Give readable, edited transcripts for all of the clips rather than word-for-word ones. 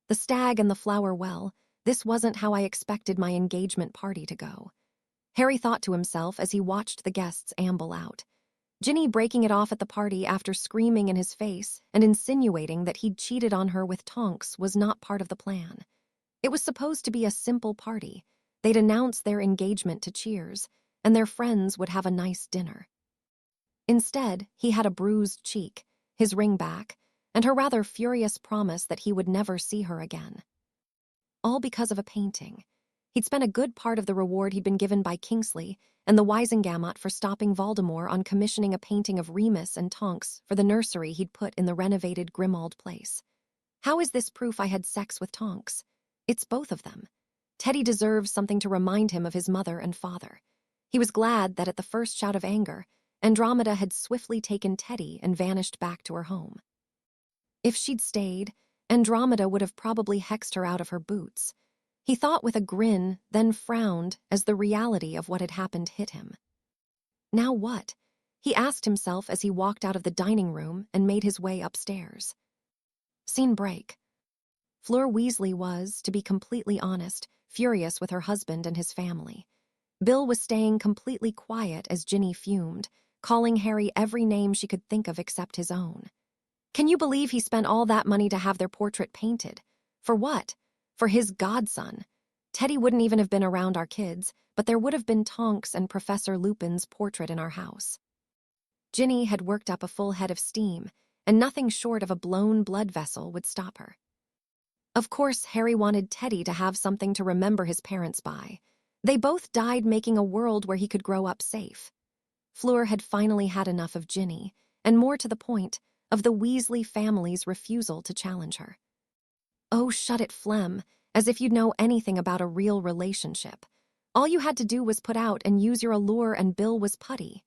The stag and the flower well, this wasn't how I expected my engagement party to go. Harry thought to himself as he watched the guests amble out. Ginny breaking it off at the party after screaming in his face and insinuating that he'd cheated on her with Tonks was not part of the plan. It was supposed to be a simple party. They'd announce their engagement to cheers, and their friends would have a nice dinner. Instead, he had a bruised cheek, his ring back, and her rather furious promise that he would never see her again. All because of a painting. He'd spent a good part of the reward he'd been given by Kingsley and the Wisengamot for stopping Voldemort on commissioning a painting of Remus and Tonks for the nursery he'd put in the renovated Grimmauld place. How is this proof I had sex with Tonks? It's both of them. Teddy deserves something to remind him of his mother and father. He was glad that at the first shout of anger, Andromeda had swiftly taken Teddy and vanished back to her home. If she'd stayed, Andromeda would have probably hexed her out of her boots. He thought with a grin, then frowned as the reality of what had happened hit him. Now what? He asked himself as he walked out of the dining room and made his way upstairs. Scene break. Fleur Weasley was, to be completely honest, furious with her husband and his family. Bill was staying completely quiet as Ginny fumed, calling Harry every name she could think of except his own. Can you believe he spent all that money to have their portrait painted? For what? For his godson. Teddy wouldn't even have been around our kids, but there would have been Tonks and Professor Lupin's portrait in our house. Ginny had worked up a full head of steam, and nothing short of a blown blood vessel would stop her. Of course, Harry wanted Teddy to have something to remember his parents by. They both died making a world where he could grow up safe. Fleur had finally had enough of Ginny, and more to the point, of the Weasley family's refusal to challenge her. Oh, shut it, Flem, as if you'd know anything about a real relationship. All you had to do was put out and use your allure and Bill was putty,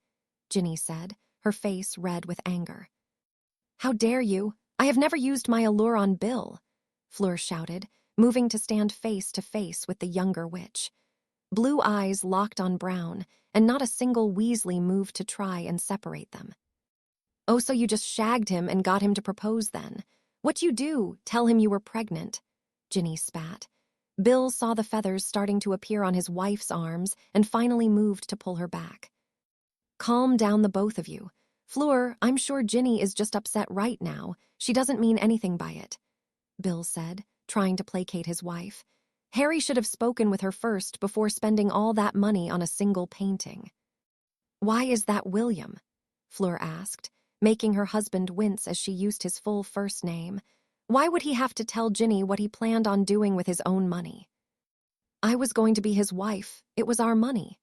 Ginny said, her face red with anger. How dare you? I have never used my allure on Bill, Fleur shouted, moving to stand face to face with the younger witch. Blue eyes locked on brown, and not a single Weasley moved to try and separate them. Oh, so you just shagged him and got him to propose then? What'd you do? Tell him you were pregnant, Ginny spat. Bill saw the feathers starting to appear on his wife's arms and finally moved to pull her back. Calm down, the both of you. Fleur, I'm sure Ginny is just upset right now. She doesn't mean anything by it, Bill said, trying to placate his wife. Harry should have spoken with her first before spending all that money on a single painting. Why is that William? Fleur asked, making her husband wince as she used his full first name. Why would he have to tell Ginny what he planned on doing with his own money? I was going to be his wife. It was our money,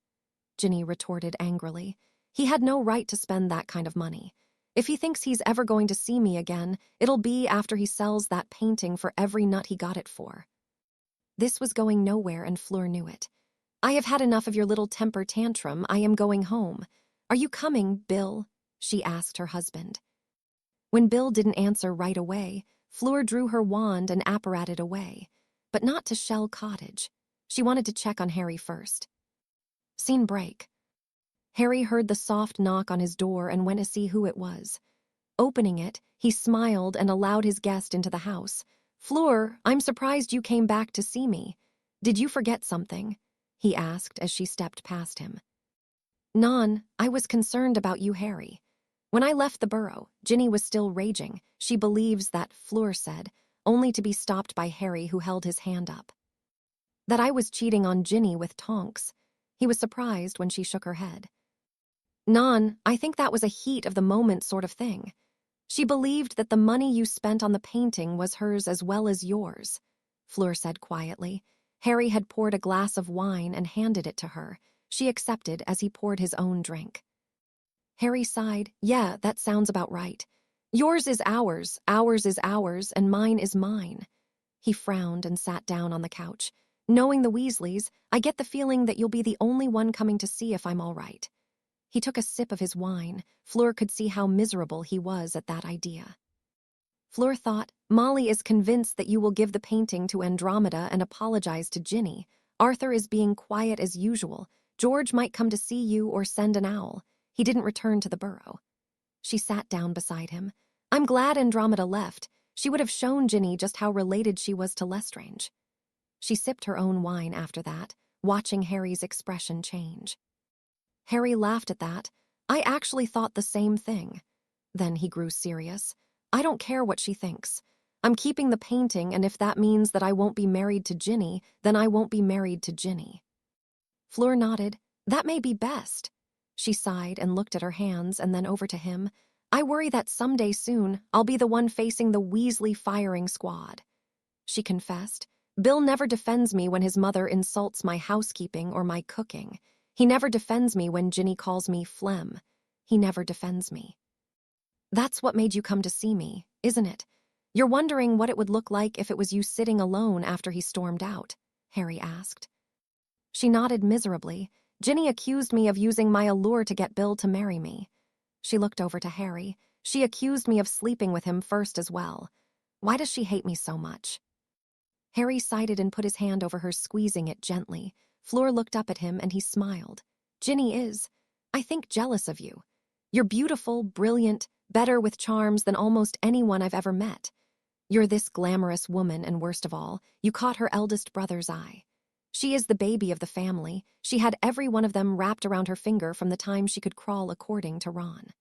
Ginny retorted angrily. He had no right to spend that kind of money. If he thinks he's ever going to see me again, it'll be after he sells that painting for every nut he got it for. This was going nowhere, and Fleur knew it. I have had enough of your little temper tantrum. I am going home. Are you coming, Bill? She asked her husband. When Bill didn't answer right away, Fleur drew her wand and apparated away, but not to Shell Cottage. She wanted to check on Harry first. Scene break. Harry heard the soft knock on his door and went to see who it was. Opening it, he smiled and allowed his guest into the house. Fleur, I'm surprised you came back to see me. Did you forget something? He asked as she stepped past him. Non, I was concerned about you, Harry. When I left the burrow, Ginny was still raging. She believes that, Fleur said, only to be stopped by Harry, who held his hand up. That I was cheating on Ginny with Tonks. He was surprised when she shook her head. Non, I think that was a heat of the moment sort of thing. She believed that the money you spent on the painting was hers as well as yours, Fleur said quietly. Harry had poured a glass of wine and handed it to her. She accepted as he poured his own drink. Harry sighed. Yeah, that sounds about right. Yours is ours is ours, and mine is mine. He frowned and sat down on the couch. Knowing the Weasleys, I get the feeling that you'll be the only one coming to see if I'm all right. He took a sip of his wine. Fleur could see how miserable he was at that idea. Fleur thought, Molly is convinced that you will give the painting to Andromeda and apologize to Ginny. Arthur is being quiet as usual. George might come to see you or send an owl. He didn't return to the burrow. She sat down beside him. I'm glad Andromeda left. She would have shown Ginny just how related she was to Lestrange. She sipped her own wine after that, watching Harry's expression change. Harry laughed at that. I actually thought the same thing. Then he grew serious. I don't care what she thinks. I'm keeping the painting, and if that means that I won't be married to Ginny, then I won't be married to Ginny. Fleur nodded. That may be best. She sighed and looked at her hands and then over to him. I worry that someday soon I'll be the one facing the Weasley firing squad. She confessed. Bill never defends me when his mother insults my housekeeping or my cooking. He never defends me when Ginny calls me phlegm. He never defends me. That's what made you come to see me, isn't it? You're wondering what it would look like if it was you sitting alone after he stormed out, Harry asked. She nodded miserably. Ginny accused me of using my allure to get Bill to marry me. She looked over to Harry. She accused me of sleeping with him first as well. Why does she hate me so much? Harry sighed and put his hand over hers, squeezing it gently. Fleur looked up at him and he smiled. Ginny is, I think, jealous of you. You're beautiful, brilliant, better with charms than almost anyone I've ever met. You're this glamorous woman, and worst of all, you caught her eldest brother's eye. She is the baby of the family. She had every one of them wrapped around her finger from the time she could crawl, according to Ron.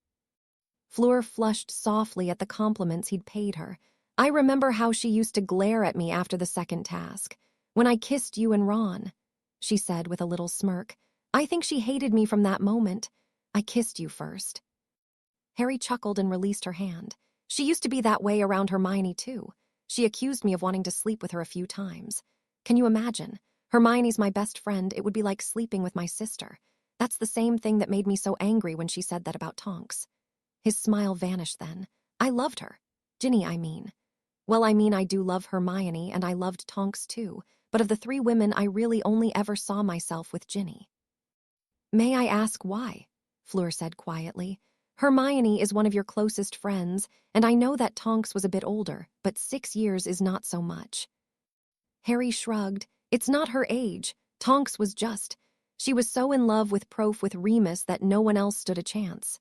Fleur flushed softly at the compliments he'd paid her. I remember how she used to glare at me after the second task. When I kissed you and Ron, she said with a little smirk. I think she hated me from that moment. I kissed you first. Harry chuckled and released her hand. She used to be that way around Hermione, too. She accused me of wanting to sleep with her a few times. Can you imagine? Hermione's my best friend. It would be like sleeping with my sister. That's the same thing that made me so angry when she said that about Tonks. His smile vanished then. I loved her. Ginny, I mean. Well, I mean, I do love Hermione, and I loved Tonks too, but of the three women, I really only ever saw myself with Ginny. May I ask why? Fleur said quietly. Hermione is one of your closest friends, and I know that Tonks was a bit older, but 6 years is not so much. Harry shrugged. It's not her age. Tonks was just. She was so in love with Remus that no one else stood a chance.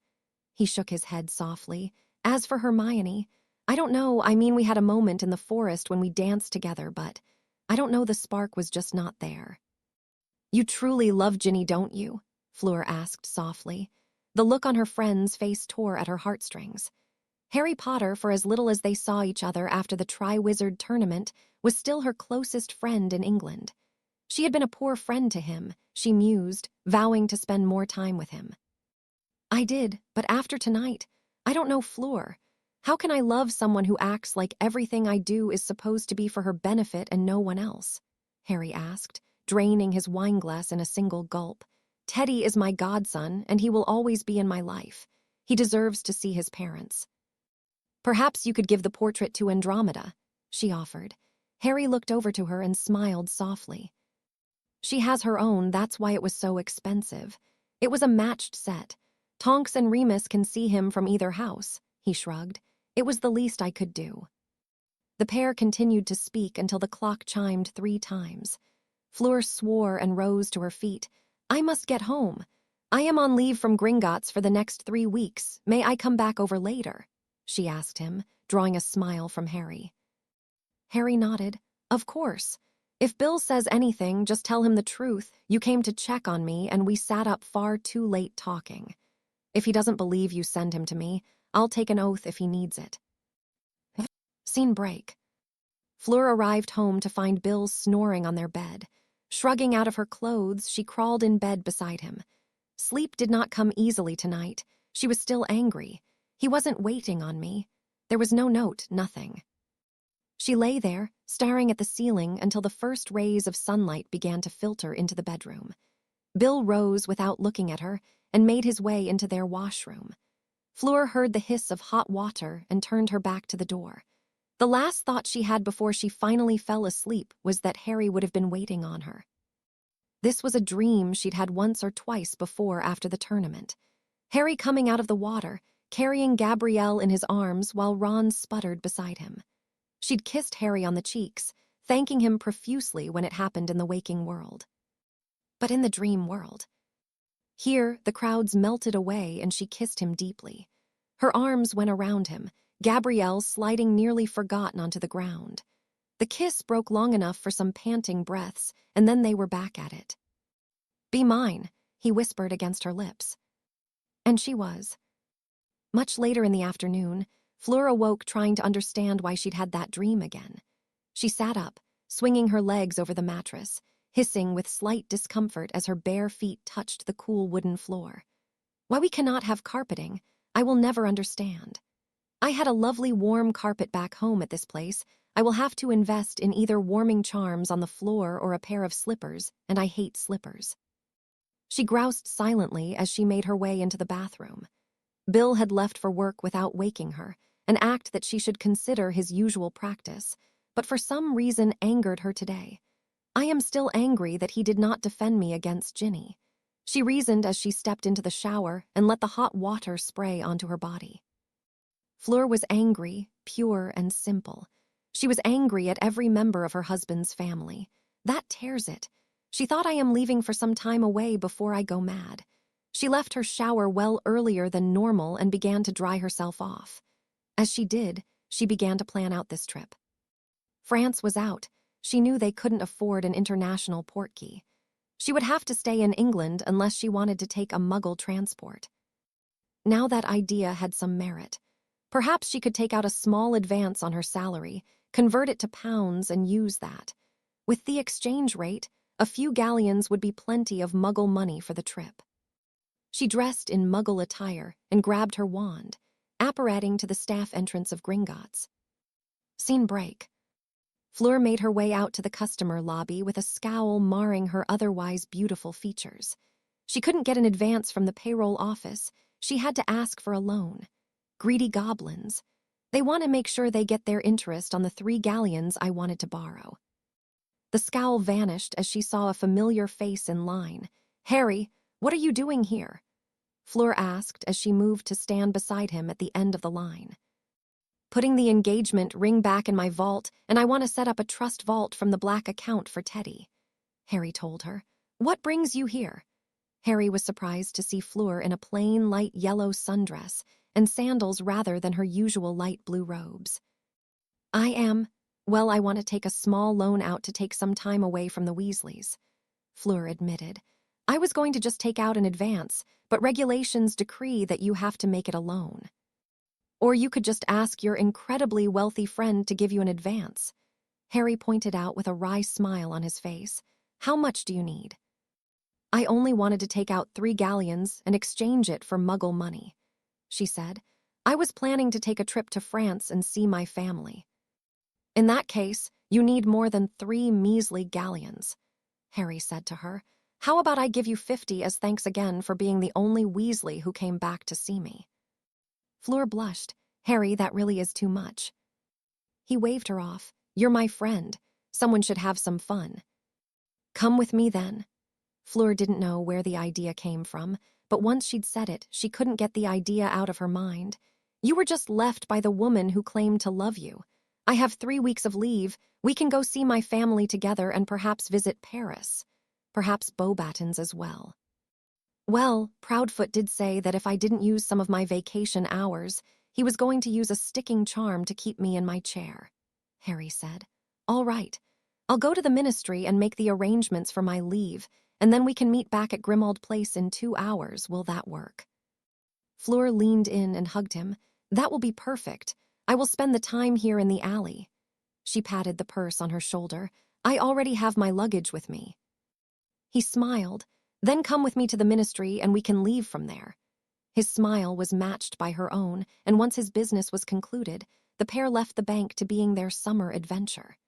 He shook his head softly. As for Hermione, I don't know, I mean, we had a moment in the forest when we danced together, but I don't know, the spark was just not there. You truly love Ginny, don't you? Fleur asked softly. The look on her friend's face tore at her heartstrings. Harry Potter, for as little as they saw each other after the Triwizard Tournament, was still her closest friend in England. She had been a poor friend to him, she mused, vowing to spend more time with him. I did, but after tonight, I don't know, Fleur. How can I love someone who acts like everything I do is supposed to be for her benefit and no one else? Harry asked, draining his wineglass in a single gulp. Teddy is my godson, and he will always be in my life. He deserves to see his parents. Perhaps you could give the portrait to Andromeda, she offered. Harry looked over to her and smiled softly. She has her own, that's why it was so expensive. It was a matched set. Tonks and Remus can see him from either house, he shrugged. It was the least I could do. The pair continued to speak until the clock chimed 3 times. Fleur swore and rose to her feet. I must get home. I am on leave from Gringotts for the next 3 weeks. May I come back over later? She asked him, drawing a smile from Harry. Harry nodded. Of course. If Bill says anything, just tell him the truth. You came to check on me, and we sat up far too late talking. If he doesn't believe you send him to me, I'll take an oath if he needs it. Scene break. Fleur arrived home to find Bill snoring on their bed. Shrugging out of her clothes, she crawled in bed beside him. Sleep did not come easily tonight. She was still angry. He wasn't waiting on me. There was no note, nothing. She lay there, staring at the ceiling until the first rays of sunlight began to filter into the bedroom. Bill rose without looking at her and made his way into their washroom. Fleur heard the hiss of hot water and turned her back to the door. The last thought she had before she finally fell asleep was that Harry would have been waiting on her. This was a dream she'd had once or twice before after the tournament. Harry coming out of the water, carrying Gabrielle in his arms while Ron sputtered beside him. She'd kissed Harry on the cheeks, thanking him profusely when it happened in the waking world. But in the dream world. Here, the crowds melted away and she kissed him deeply. Her arms went around him, Gabrielle sliding nearly forgotten onto the ground. The kiss broke long enough for some panting breaths, and then they were back at it. "Be mine," he whispered against her lips. And she was. Much later in the afternoon, Fleur awoke trying to understand why she'd had that dream again. She sat up, swinging her legs over the mattress, hissing with slight discomfort as her bare feet touched the cool wooden floor. Why we cannot have carpeting, I will never understand. I had a lovely warm carpet back home at this place. I will have to invest in either warming charms on the floor or a pair of slippers, and I hate slippers. She groused silently as she made her way into the bathroom. Bill had left for work without waking her, an act that she should consider his usual practice, but for some reason angered her today. I am still angry that he did not defend me against Ginny. She reasoned as she stepped into the shower and let the hot water spray onto her body. Fleur was angry, pure and simple. She was angry at every member of her husband's family. That tears it. She thought I am leaving for some time away before I go mad. She left her shower well earlier than normal and began to dry herself off. As she did, she began to plan out this trip. France was out. She knew they couldn't afford an international portkey. She would have to stay in England unless she wanted to take a Muggle transport. Now that idea had some merit. Perhaps she could take out a small advance on her salary, convert it to pounds, and use that. With the exchange rate, a few galleons would be plenty of Muggle money for the trip. She dressed in Muggle attire and grabbed her wand, apparating to the staff entrance of Gringotts. Scene break. Fleur made her way out to the customer lobby with a scowl marring her otherwise beautiful features. She couldn't get an advance from the payroll office. She had to ask for a loan. Greedy goblins. They want to make sure they get their interest on the 3 galleons I wanted to borrow. The scowl vanished as she saw a familiar face in line. "Harry, what are you doing here?" Fleur asked as she moved to stand beside him at the end of the line. "Putting the engagement ring back in my vault, and I want to set up a trust vault from the black account for Teddy," Harry told her. "What brings you here?" Harry was surprised to see Fleur in a plain light yellow sundress and sandals rather than her usual light blue robes. I want to take a small loan out to take some time away from the Weasleys," Fleur admitted. "I was going to just take out an advance, but regulations decree that you have to make it a loan. Or you could just ask your incredibly wealthy friend to give you an advance," Harry pointed out with a wry smile on his face. "How much do you need?" "I only wanted to take out 3 galleons and exchange it for Muggle money," she said. "I was planning to take a trip to France and see my family." "In that case, you need more than 3 measly galleons," Harry said to her. "How about I give you 50 as thanks again for being the only Weasley who came back to see me?" Fleur blushed. "Harry, that really is too much." He waved her off. "You're my friend. Someone should have some fun." "Come with me then." Fleur didn't know where the idea came from, but once she'd said it, she couldn't get the idea out of her mind. "You were just left by the woman who claimed to love you. I have 3 weeks of leave. We can go see my family together and perhaps visit Paris. Perhaps Beauxbatons as well." "Well, Proudfoot did say that if I didn't use some of my vacation hours, he was going to use a sticking charm to keep me in my chair," Harry said. "All right. I'll go to the ministry and make the arrangements for my leave, and then we can meet back at Grimmauld Place in 2 hours. Will that work?" Fleur leaned in and hugged him. "That will be perfect. I will spend the time here in the alley." She patted the purse on her shoulder. "I already have my luggage with me." He smiled. "Then come with me to the ministry and we can leave from there." His smile was matched by her own, and once his business was concluded, the pair left the bank to being their summer adventure.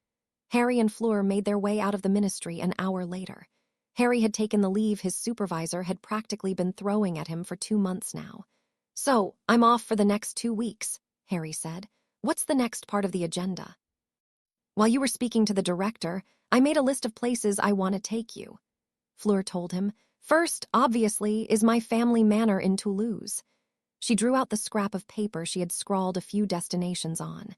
Harry and Fleur made their way out of the ministry an hour later. Harry had taken the leave his supervisor had practically been throwing at him for 2 months now. "So, I'm off for the next 2 weeks," Harry said. "What's the next part of the agenda?" "While you were speaking to the director, I made a list of places I want to take you," Fleur told him. "First, obviously, is my family manor in Toulouse." She drew out the scrap of paper she had scrawled a few destinations on.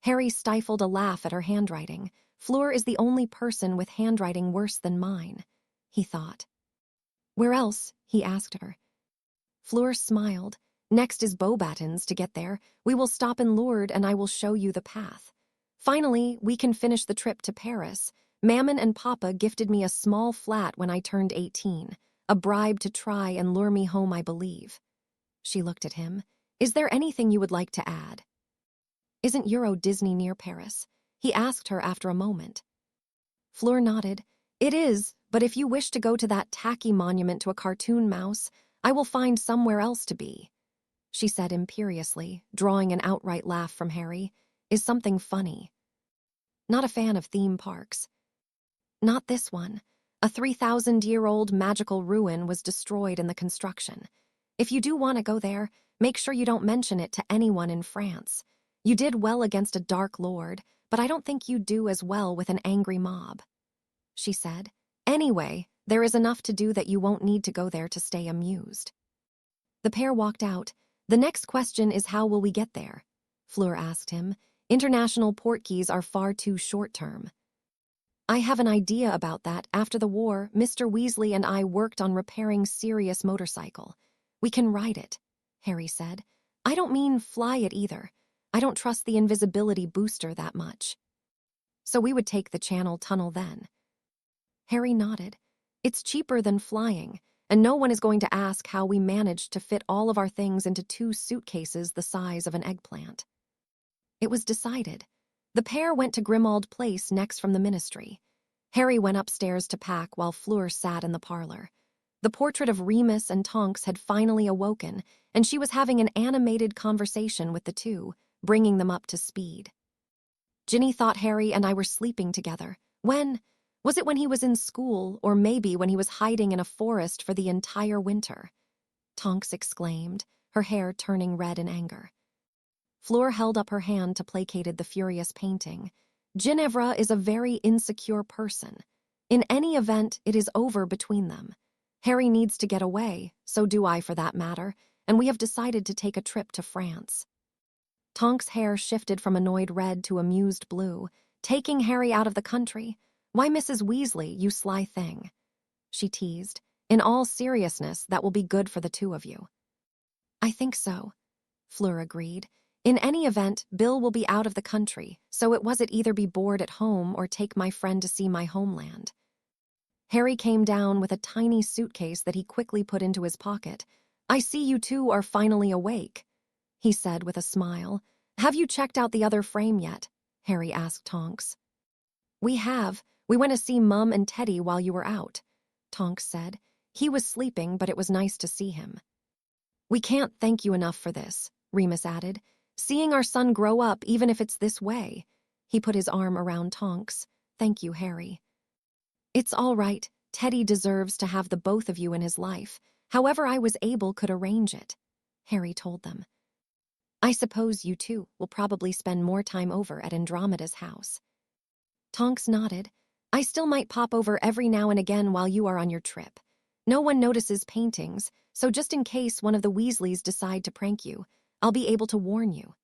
Harry stifled a laugh at her handwriting. "Fleur is the only person with handwriting worse than mine," he thought. "Where else?" he asked her. Fleur smiled. Next is Beauxbatons to get there. We will stop in Lourdes and I will show you the path. Finally, we can finish the trip to Paris. Mammon and Papa gifted me a small flat when I turned 18, a bribe to try and lure me home, I believe. She looked at him. Is there anything you would like to add? Isn't Euro Disney near Paris? He asked her after a moment. Fleur nodded. It is, but if you wish to go to that tacky monument to a cartoon mouse, I will find somewhere else to be, she said imperiously, drawing an outright laugh from Harry. Is something funny? Not a fan of theme parks. Not this one. A 3,000-year-old magical ruin was destroyed in the construction. If you do want to go there, make sure you don't mention it to anyone in France. You did well against a dark lord, but I don't think you'd do as well with an angry mob, she said. Anyway, there is enough to do that you won't need to go there to stay amused. The pair walked out. The next question is, how will we get there? Fleur asked him. International port keys are far too short-term. I have an idea about that. After the war, Mr. Weasley and I worked on repairing Sirius motorcycle. We can ride it, Harry said. I don't mean fly it either. I don't trust the invisibility booster that much. So we would take the Channel Tunnel then. Harry nodded. It's cheaper than flying, and no one is going to ask how we managed to fit all of our things into 2 suitcases the size of an eggplant. It was decided. The pair went to Grimmauld Place next from the ministry. Harry went upstairs to pack while Fleur sat in the parlor. The portrait of Remus and Tonks had finally awoken, and she was having an animated conversation with the two, bringing them up to speed. Ginny thought Harry and I were sleeping together. When? Was it when he was in school, or maybe when he was hiding in a forest for the entire winter? Tonks exclaimed, her hair turning red in anger. Fleur held up her hand to placate the furious painting. Ginevra is a very insecure person. In any event, it is over between them. Harry needs to get away, so do I for that matter, and we have decided to take a trip to France. Tonks' hair shifted from annoyed red to amused blue. Taking Harry out of the country? Why, Mrs. Weasley, you sly thing, she teased. In all seriousness, that will be good for the two of you. I think so, Fleur agreed. In any event, Bill will be out of the country, so it either be bored at home or take my friend to see my homeland. Harry came down with a tiny suitcase that he quickly put into his pocket. I see you two are finally awake, he said with a smile. Have you checked out the other frame yet? Harry asked Tonks. We have. We went to see Mum and Teddy while you were out, Tonks said. He was sleeping, but it was nice to see him. We can't thank you enough for this, Remus added. Seeing our son grow up, even if it's this way. He put his arm around Tonks. Thank you, Harry. It's all right. Teddy deserves to have the both of you in his life. However I was able could arrange it, Harry told them. I suppose you two will probably spend more time over at Andromeda's house. Tonks nodded. I still might pop over every now and again while you are on your trip. No one notices paintings, so just in case one of the Weasleys decide to prank you, I'll be able to warn you.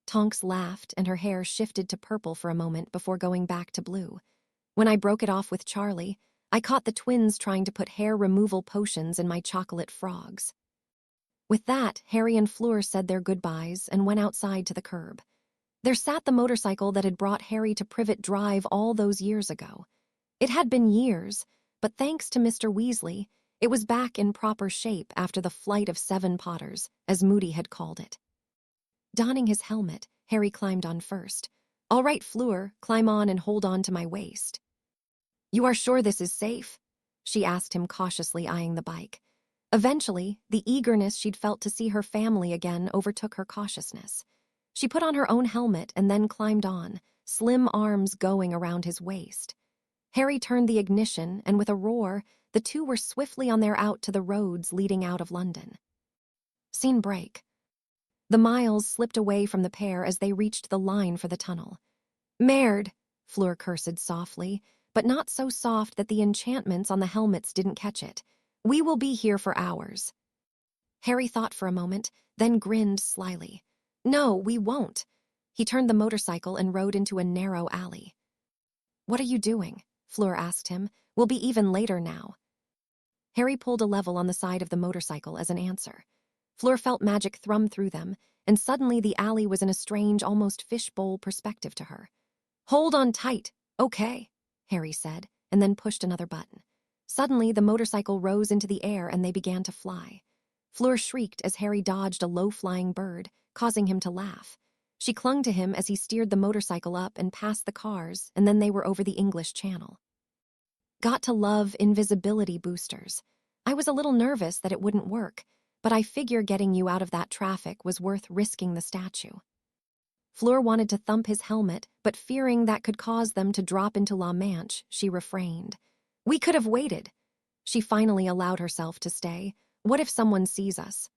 Tonks laughed, and her hair shifted to purple for a moment before going back to blue. When I broke it off with Charlie, I caught the twins trying to put hair removal potions in my chocolate frogs. With that, Harry and Fleur said their goodbyes and went outside to the curb. There sat the motorcycle that had brought Harry to Privet Drive all those years ago. It had been years, but thanks to Mr. Weasley, it was back in proper shape after the flight of 7 Potters, as Moody had called it. Donning his helmet, Harry climbed on first. All right, Fleur, climb on and hold on to my waist. You are sure this is safe? She asked him, cautiously eyeing the bike. Eventually, the eagerness she'd felt to see her family again overtook her cautiousness. She put on her own helmet and then climbed on, slim arms going around his waist. Harry turned the ignition, and with a roar, the two were swiftly on their out to the roads leading out of London. Scene break. The miles slipped away from the pair as they reached the line for the tunnel. Merde, Fleur cursed softly, but not so soft that the enchantments on the helmets didn't catch it. We will be here for hours. Harry thought for a moment, then grinned slyly. No, we won't. He turned the motorcycle and rode into a narrow alley. What are you doing? Fleur asked him. We'll be even later now. Harry pulled a level on the side of the motorcycle as an answer. Fleur felt magic thrum through them, and suddenly the alley was in a strange, almost fishbowl perspective to her. "Hold on tight, okay," Harry said, and then pushed another button. Suddenly, the motorcycle rose into the air and they began to fly. Fleur shrieked as Harry dodged a low-flying bird, causing him to laugh. She clung to him as he steered the motorcycle up and past the cars, and then they were over the English Channel. Got to love invisibility boosters. I was a little nervous that it wouldn't work, but I figure getting you out of that traffic was worth risking the statue. Fleur wanted to thump his helmet, but fearing that could cause them to drop into La Manche, she refrained. We could have waited. She finally allowed herself to stay. What if someone sees us?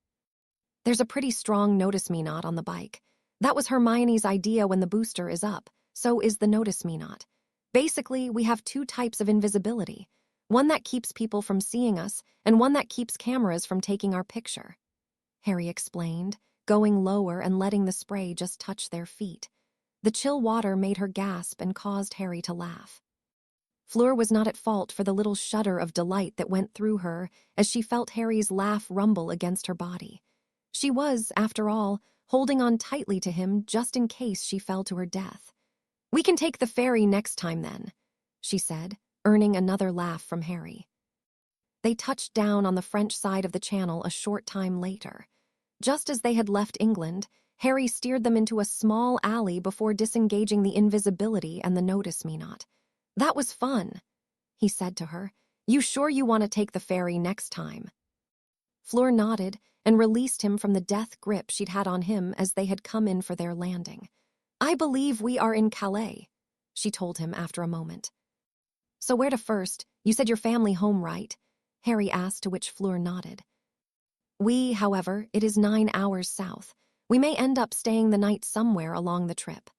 There's a pretty strong notice me not on the bike. That was Hermione's idea when the booster is up, so is the notice me not. Basically, we have two types of invisibility. One that keeps people from seeing us, and one that keeps cameras from taking our picture. Harry explained, going lower and letting the spray just touch their feet. The chill water made her gasp and caused Harry to laugh. Fleur was not at fault for the little shudder of delight that went through her as she felt Harry's laugh rumble against her body. She was, after all, holding on tightly to him just in case she fell to her death. We can take the ferry next time then, she said, earning another laugh from Harry. They touched down on the French side of the channel a short time later. Just as they had left England, Harry steered them into a small alley before disengaging the invisibility and the notice me not. That was fun, he said to her. You sure you want to take the ferry next time? Fleur nodded and released him from the death grip she'd had on him as they had come in for their landing. I believe we are in Calais, she told him after a moment. So where to first? You said your family home, right? Harry asked, to which Fleur nodded. However, it is 9 hours south. We may end up staying the night somewhere along the trip,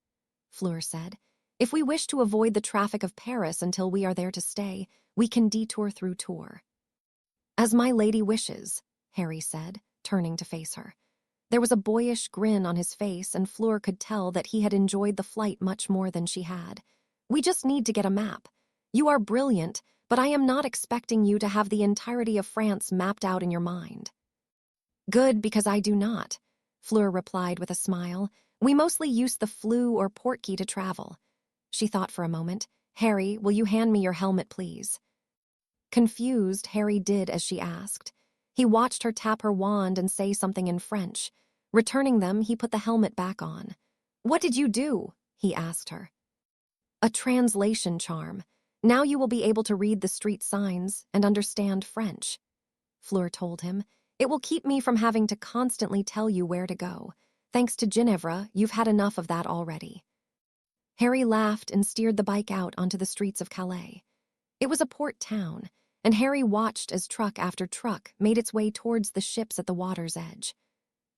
Fleur said. If we wish to avoid the traffic of Paris until we are there to stay, we can detour through Tours. As my lady wishes, Harry said, turning to face her. There was a boyish grin on his face, and Fleur could tell that he had enjoyed the flight much more than she had. We just need to get a map. You are brilliant, but I am not expecting you to have the entirety of France mapped out in your mind. Good, because I do not, Fleur replied with a smile. We mostly use the Fleu or Portkey to travel. She thought for a moment. Harry, will you hand me your helmet, please? Confused, Harry did as she asked. He watched her tap her wand and say something in French. Returning them, he put the helmet back on. What did you do? He asked her. A translation charm. Now you will be able to read the street signs and understand French, Fleur told him. It will keep me from having to constantly tell you where to go. Thanks to Ginevra, you've had enough of that already. Harry laughed and steered the bike out onto the streets of Calais. It was a port town, and Harry watched as truck after truck made its way towards the ships at the water's edge.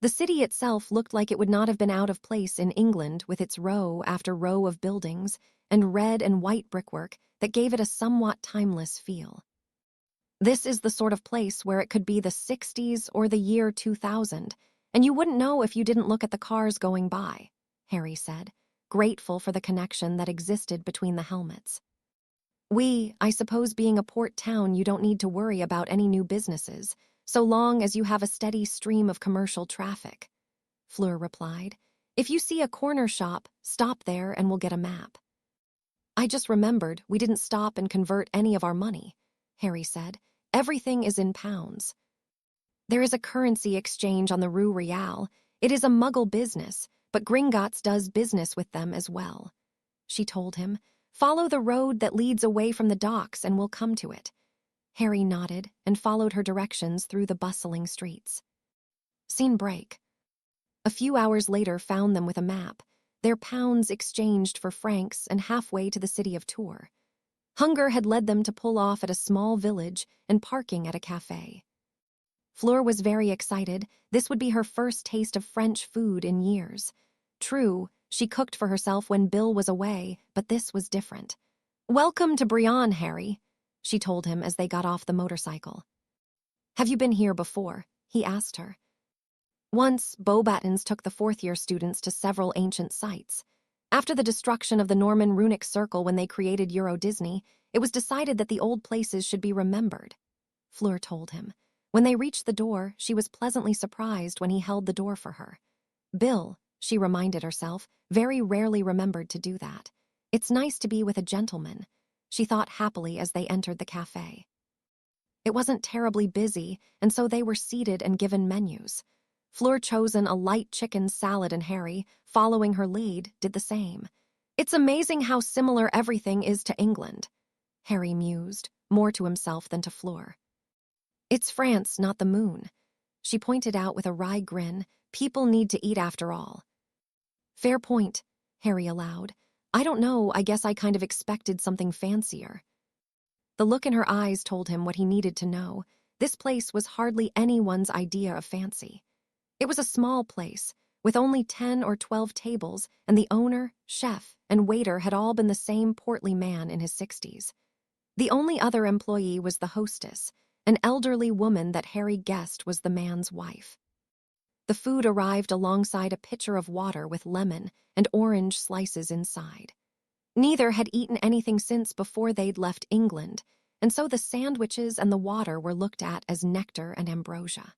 The city itself looked like it would not have been out of place in England with its row after row of buildings and red and white brickwork that gave it a somewhat timeless feel. This is the sort of place where it could be the 60s or the year 2000, and you wouldn't know if you didn't look at the cars going by, Harry said, grateful for the connection that existed between the helmets. I suppose being a port town, you don't need to worry about any new businesses, so long as you have a steady stream of commercial traffic, Fleur replied. If you see a corner shop, stop there and we'll get a map. I just remembered we didn't stop and convert any of our money, Harry said. Everything is in pounds. There is a currency exchange on the Rue Royale. It is a Muggle business, but Gringotts does business with them as well, she told him. Follow the road that leads away from the docks and we'll come to it. Harry nodded and followed her directions through the bustling streets. Scene break. A few hours later found them with a map, their pounds exchanged for francs and halfway to the city of Tours. Hunger had led them to pull off at a small village and parking at a cafe. Fleur was very excited. This would be her first taste of French food in years. True, she cooked for herself when Bill was away, but this was different. Welcome to Brienne, Harry, she told him as they got off the motorcycle. Have you been here before? He asked her. Once, Beauxbatons took the fourth-year students to several ancient sites. After the destruction of the Norman runic circle when they created Euro Disney, it was decided that the old places should be remembered, Fleur told him. When they reached the door, she was pleasantly surprised when he held the door for her. Bill, she reminded herself, very rarely remembered to do that. It's nice to be with a gentleman, she thought happily as they entered the cafe. It wasn't terribly busy, and so they were seated and given menus. Fleur chosen a light chicken salad and Harry, following her lead, did the same. It's amazing how similar everything is to England, Harry mused, more to himself than to Fleur. It's France, not the moon, she pointed out with a wry grin. People need to eat after all. Fair point, Harry allowed. I don't know, I guess I kind of expected something fancier. The look in her eyes told him what he needed to know. This place was hardly anyone's idea of fancy. It was a small place, with only 10 or 12 tables, and the owner, chef, and waiter had all been the same portly man in his 60s. The only other employee was the hostess, an elderly woman that Harry guessed was the man's wife. The food arrived alongside a pitcher of water with lemon and orange slices inside. Neither had eaten anything since before they'd left England, and so the sandwiches and the water were looked at as nectar and ambrosia.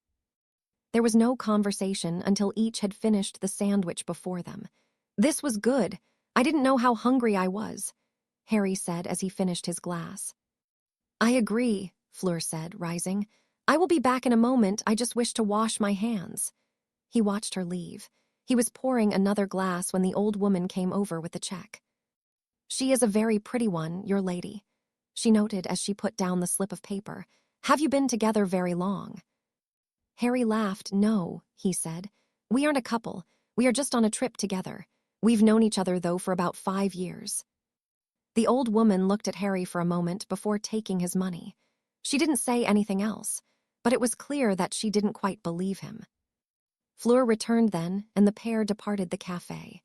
There was no conversation until each had finished the sandwich before them. This was good. I didn't know how hungry I was, Harry said as he finished his glass. I agree, Fleur said, rising. I will be back in a moment, I just wish to wash my hands. He watched her leave. He was pouring another glass when the old woman came over with the check. She is a very pretty one, your lady, she noted as she put down the slip of paper. Have you been together very long? Harry laughed. No, he said. We aren't a couple. We are just on a trip together. We've known each other, though, for about 5 years. The old woman looked at Harry for a moment before taking his money. She didn't say anything else, but it was clear that she didn't quite believe him. Fleur returned then, and the pair departed the cafe.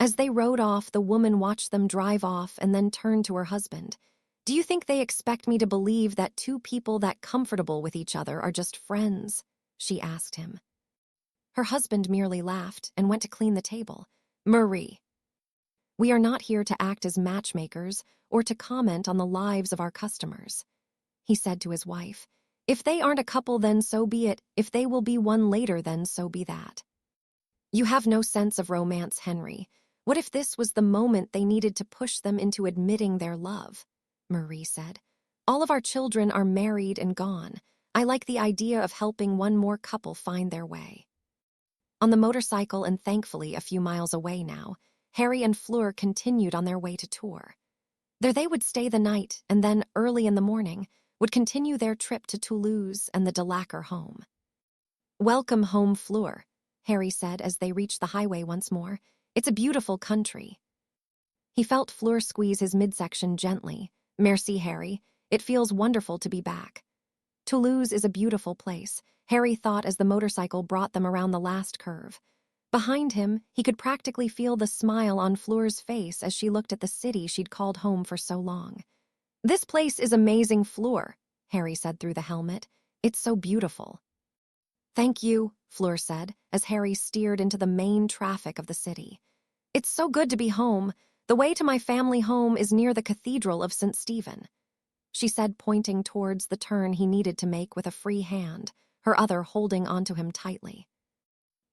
As they rode off, the woman watched them drive off and then turned to her husband. Do you think they expect me to believe that two people that comfortable with each other are just friends? She asked him. Her husband merely laughed and went to clean the table. Marie. We are not here to act as matchmakers or to comment on the lives of our customers, he said to his wife. If they aren't a couple, then so be it. If they will be one later, then so be that. You have no sense of romance, Henry. What if this was the moment they needed to push them into admitting their love? Marie said. All of our children are married and gone. I like the idea of helping one more couple find their way. On the motorcycle, and thankfully a few miles away now, Harry and Fleur continued on their way to tour. There they would stay the night, and then, early in the morning, would continue their trip to Toulouse and the Delacour home. Welcome home, Fleur, Harry said as they reached the highway once more. It's a beautiful country. He felt Fleur squeeze his midsection gently. Merci, Harry. It feels wonderful to be back. Toulouse is a beautiful place, Harry thought as the motorcycle brought them around the last curve. Behind him, he could practically feel the smile on Fleur's face as she looked at the city she'd called home for so long. This place is amazing, Fleur, Harry said through the helmet. It's so beautiful. Thank you, Fleur said, as Harry steered into the main traffic of the city. It's so good to be home. The way to my family home is near the Cathedral of St. Stephen, she said, pointing towards the turn he needed to make with a free hand, her other holding onto him tightly.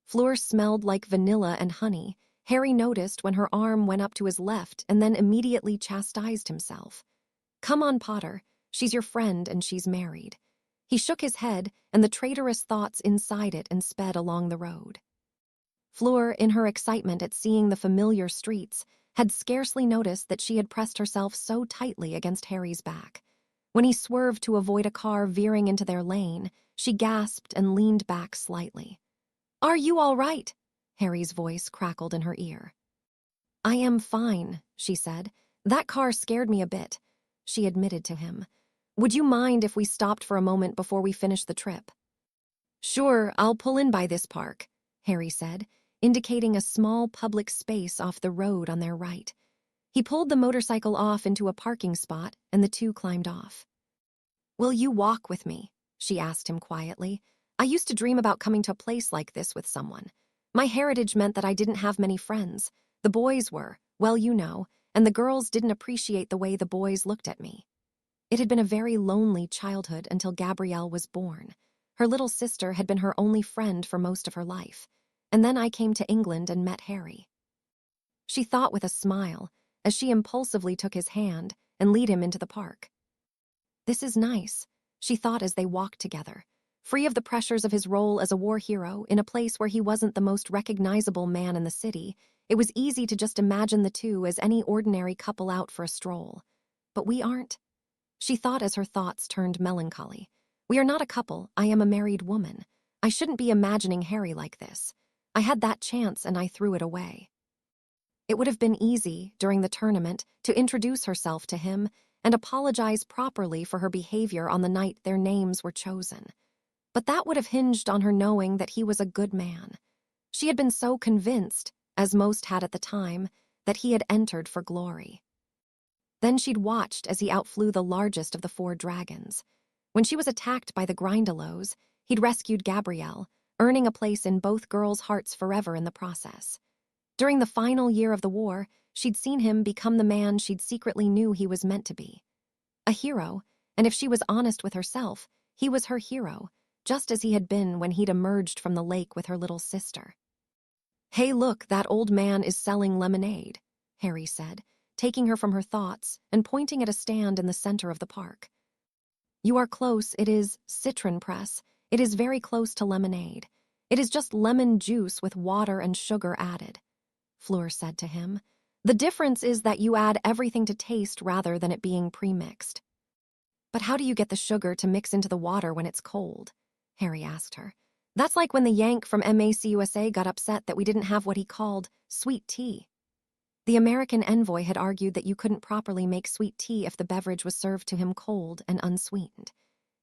Fleur smelled like vanilla and honey. Harry noticed when her arm went up to his left and then immediately chastised himself. Come on, Potter. She's your friend and she's married. He shook his head, and the traitorous thoughts inside it and sped along the road. Fleur, in her excitement at seeing the familiar streets, had scarcely noticed that she had pressed herself so tightly against Harry's back. When he swerved to avoid a car veering into their lane, she gasped and leaned back slightly. Are you all right? Harry's voice crackled in her ear. I am fine, she said. That car scared me a bit, she admitted to him. Would you mind if we stopped for a moment before we finish the trip? Sure, I'll pull in by this park, Harry said, indicating a small public space off the road on their right. He pulled the motorcycle off into a parking spot, and the two climbed off. Will you walk with me? She asked him quietly. I used to dream about coming to a place like this with someone. My heritage meant that I didn't have many friends. The boys were, well, you know, and the girls didn't appreciate the way the boys looked at me. It had been a very lonely childhood until Gabrielle was born. Her little sister had been her only friend for most of her life. And then I came to England and met Harry. She thought with a smile, as she impulsively took his hand and led him into the park. This is nice, she thought as they walked together. Free of the pressures of his role as a war hero in a place where he wasn't the most recognizable man in the city, it was easy to just imagine the two as any ordinary couple out for a stroll. But we aren't. She thought as her thoughts turned melancholy. We are not a couple, I am a married woman. I shouldn't be imagining Harry like this. I had that chance and I threw it away. It would have been easy, during the tournament, to introduce herself to him and apologize properly for her behavior on the night their names were chosen. But that would have hinged on her knowing that he was a good man. She had been so convinced, as most had at the time, that he had entered for glory. Then she'd watched as he outflew the largest of the 4 dragons. When she was attacked by the Grindelows, he'd rescued Gabrielle, earning a place in both girls' hearts forever in the process. During the final year of the war, she'd seen him become the man she'd secretly knew he was meant to be. A hero, and if she was honest with herself, he was her hero, just as he had been when he'd emerged from the lake with her little sister. "Hey, look, that old man is selling lemonade," Harry said, taking her from her thoughts and pointing at a stand in the center of the park. "You are close, it is citron press. It is very close to lemonade. It is just lemon juice with water and sugar added," Fleur said to him. "The difference is that you add everything to taste rather than it being pre-mixed." "But how do you get the sugar to mix into the water when it's cold?" Harry asked her. "That's like when the Yank from MACUSA got upset that we didn't have what he called sweet tea." The American envoy had argued that you couldn't properly make sweet tea if the beverage was served to him cold and unsweetened.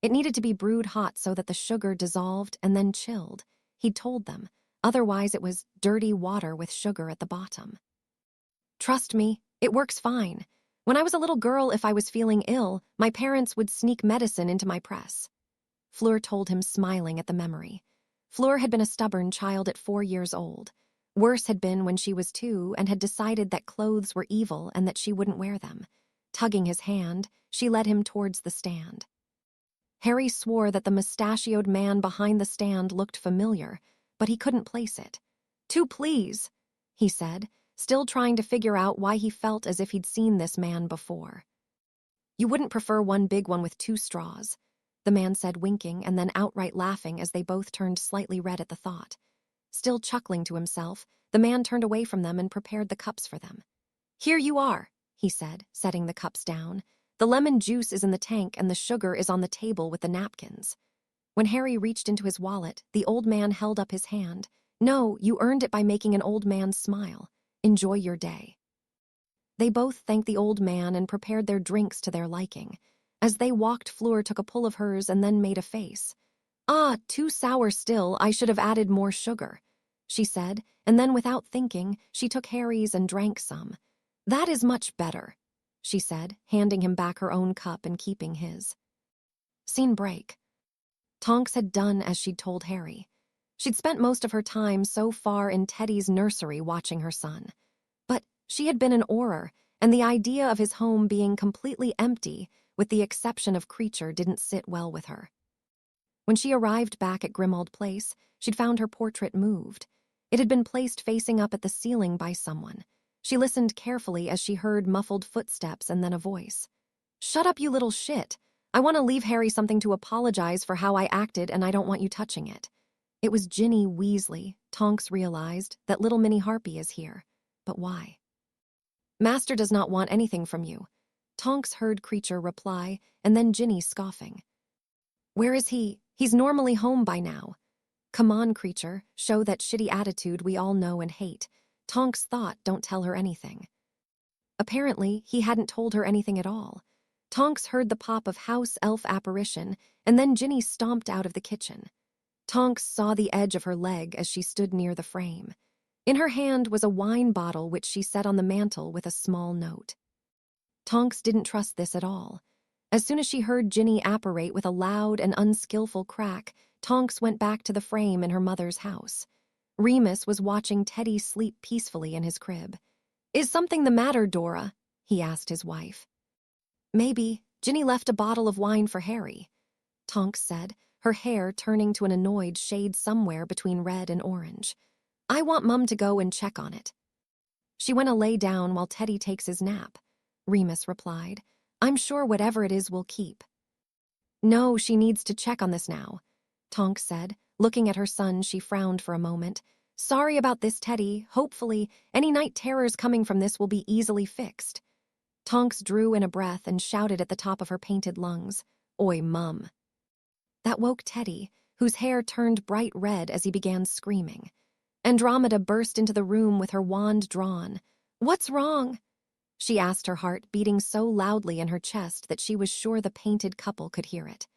It needed to be brewed hot so that the sugar dissolved and then chilled, he'd told them. Otherwise, it was dirty water with sugar at the bottom. "Trust me, it works fine. When I was a little girl, if I was feeling ill, my parents would sneak medicine into my press," Fleur told him, smiling at the memory. Fleur had been a stubborn child at 4 years old. Worse had been when she was 2 and had decided that clothes were evil and that she wouldn't wear them. Tugging his hand, she led him towards the stand. Harry swore that the mustachioed man behind the stand looked familiar, but he couldn't place it. "Two, please," he said, still trying to figure out why he felt as if he'd seen this man before. "You wouldn't prefer one big one with 2 straws," the man said, winking and then outright laughing as they both turned slightly red at the thought. Still chuckling to himself, the man turned away from them and prepared the cups for them. "Here you are," he said, setting the cups down. "The lemon juice is in the tank and the sugar is on the table with the napkins." When Harry reached into his wallet, the old man held up his hand. "No, you earned it by making an old man smile. Enjoy your day." They both thanked the old man and prepared their drinks to their liking. As they walked, Fleur took a pull of hers and then made a face. "Ah, too sour still, I should have added more sugar," she said, and then without thinking, she took Harry's and drank some. "That is much better," she said, handing him back her own cup and keeping his. Scene break. Tonks had done as she'd told Harry. She'd spent most of her time so far in Teddy's nursery watching her son. But she had been an Auror, and the idea of his home being completely empty, with the exception of Creature, didn't sit well with her. When she arrived back at Grimmauld Place, she'd found her portrait moved. It had been placed facing up at the ceiling by someone. She listened carefully as she heard muffled footsteps and then a voice. "Shut up, you little shit. I want to leave Harry something to apologize for how I acted, and I don't want you touching it." It was Ginny Weasley. Tonks realized that little Minnie Harpy is here. But why? "Master does not want anything from you," Tonks heard Creature reply, and then Ginny scoffing. "Where is he? He's normally home by now." "Come on, Creature, show that shitty attitude we all know and hate." Tonks thought, don't tell her anything. Apparently, he hadn't told her anything at all. Tonks heard the pop of house elf apparition, and then Ginny stomped out of the kitchen. Tonks saw the edge of her leg as she stood near the frame. In her hand was a wine bottle which she set on the mantel with a small note. Tonks didn't trust this at all. As soon as she heard Ginny apparate with a loud and unskillful crack, Tonks went back to the frame in her mother's house. Remus was watching Teddy sleep peacefully in his crib. "Is something the matter, Dora?" he asked his wife. "Maybe. Ginny left a bottle of wine for Harry," Tonks said, her hair turning to an annoyed shade somewhere between red and orange. "I want Mum to go and check on it." "She went to lay down while Teddy takes his nap," Remus replied. "I'm sure whatever it is will keep." "No, she needs to check on this now," Tonks said. Looking at her son, she frowned for a moment. "Sorry about this, Teddy. Hopefully, any night terrors coming from this will be easily fixed." Tonks drew in a breath and shouted at the top of her painted lungs, "Oi, Mum." That woke Teddy, whose hair turned bright red as he began screaming. Andromeda burst into the room with her wand drawn. "What's wrong?" she asked, her heart beating so loudly in her chest that she was sure the painted couple could hear it.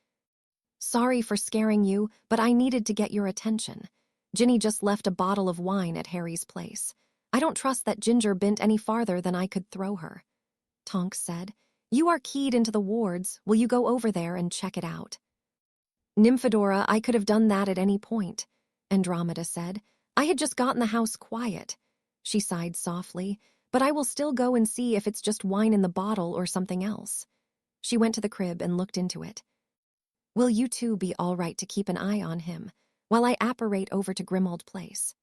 "Sorry for scaring you, but I needed to get your attention. Ginny just left a bottle of wine at Harry's place. I don't trust that Ginger bent any farther than I could throw her," Tonks said. "You are keyed into the wards. Will you go over there and check it out?" "Nymphadora, I could have done that at any point," Andromeda said. "I had just gotten the house quiet." She sighed softly. "But I will still go and see if it's just wine in the bottle or something else." She went to the crib and looked into it. "Will you two be all right to keep an eye on him while I apparate over to Grimmauld Place?"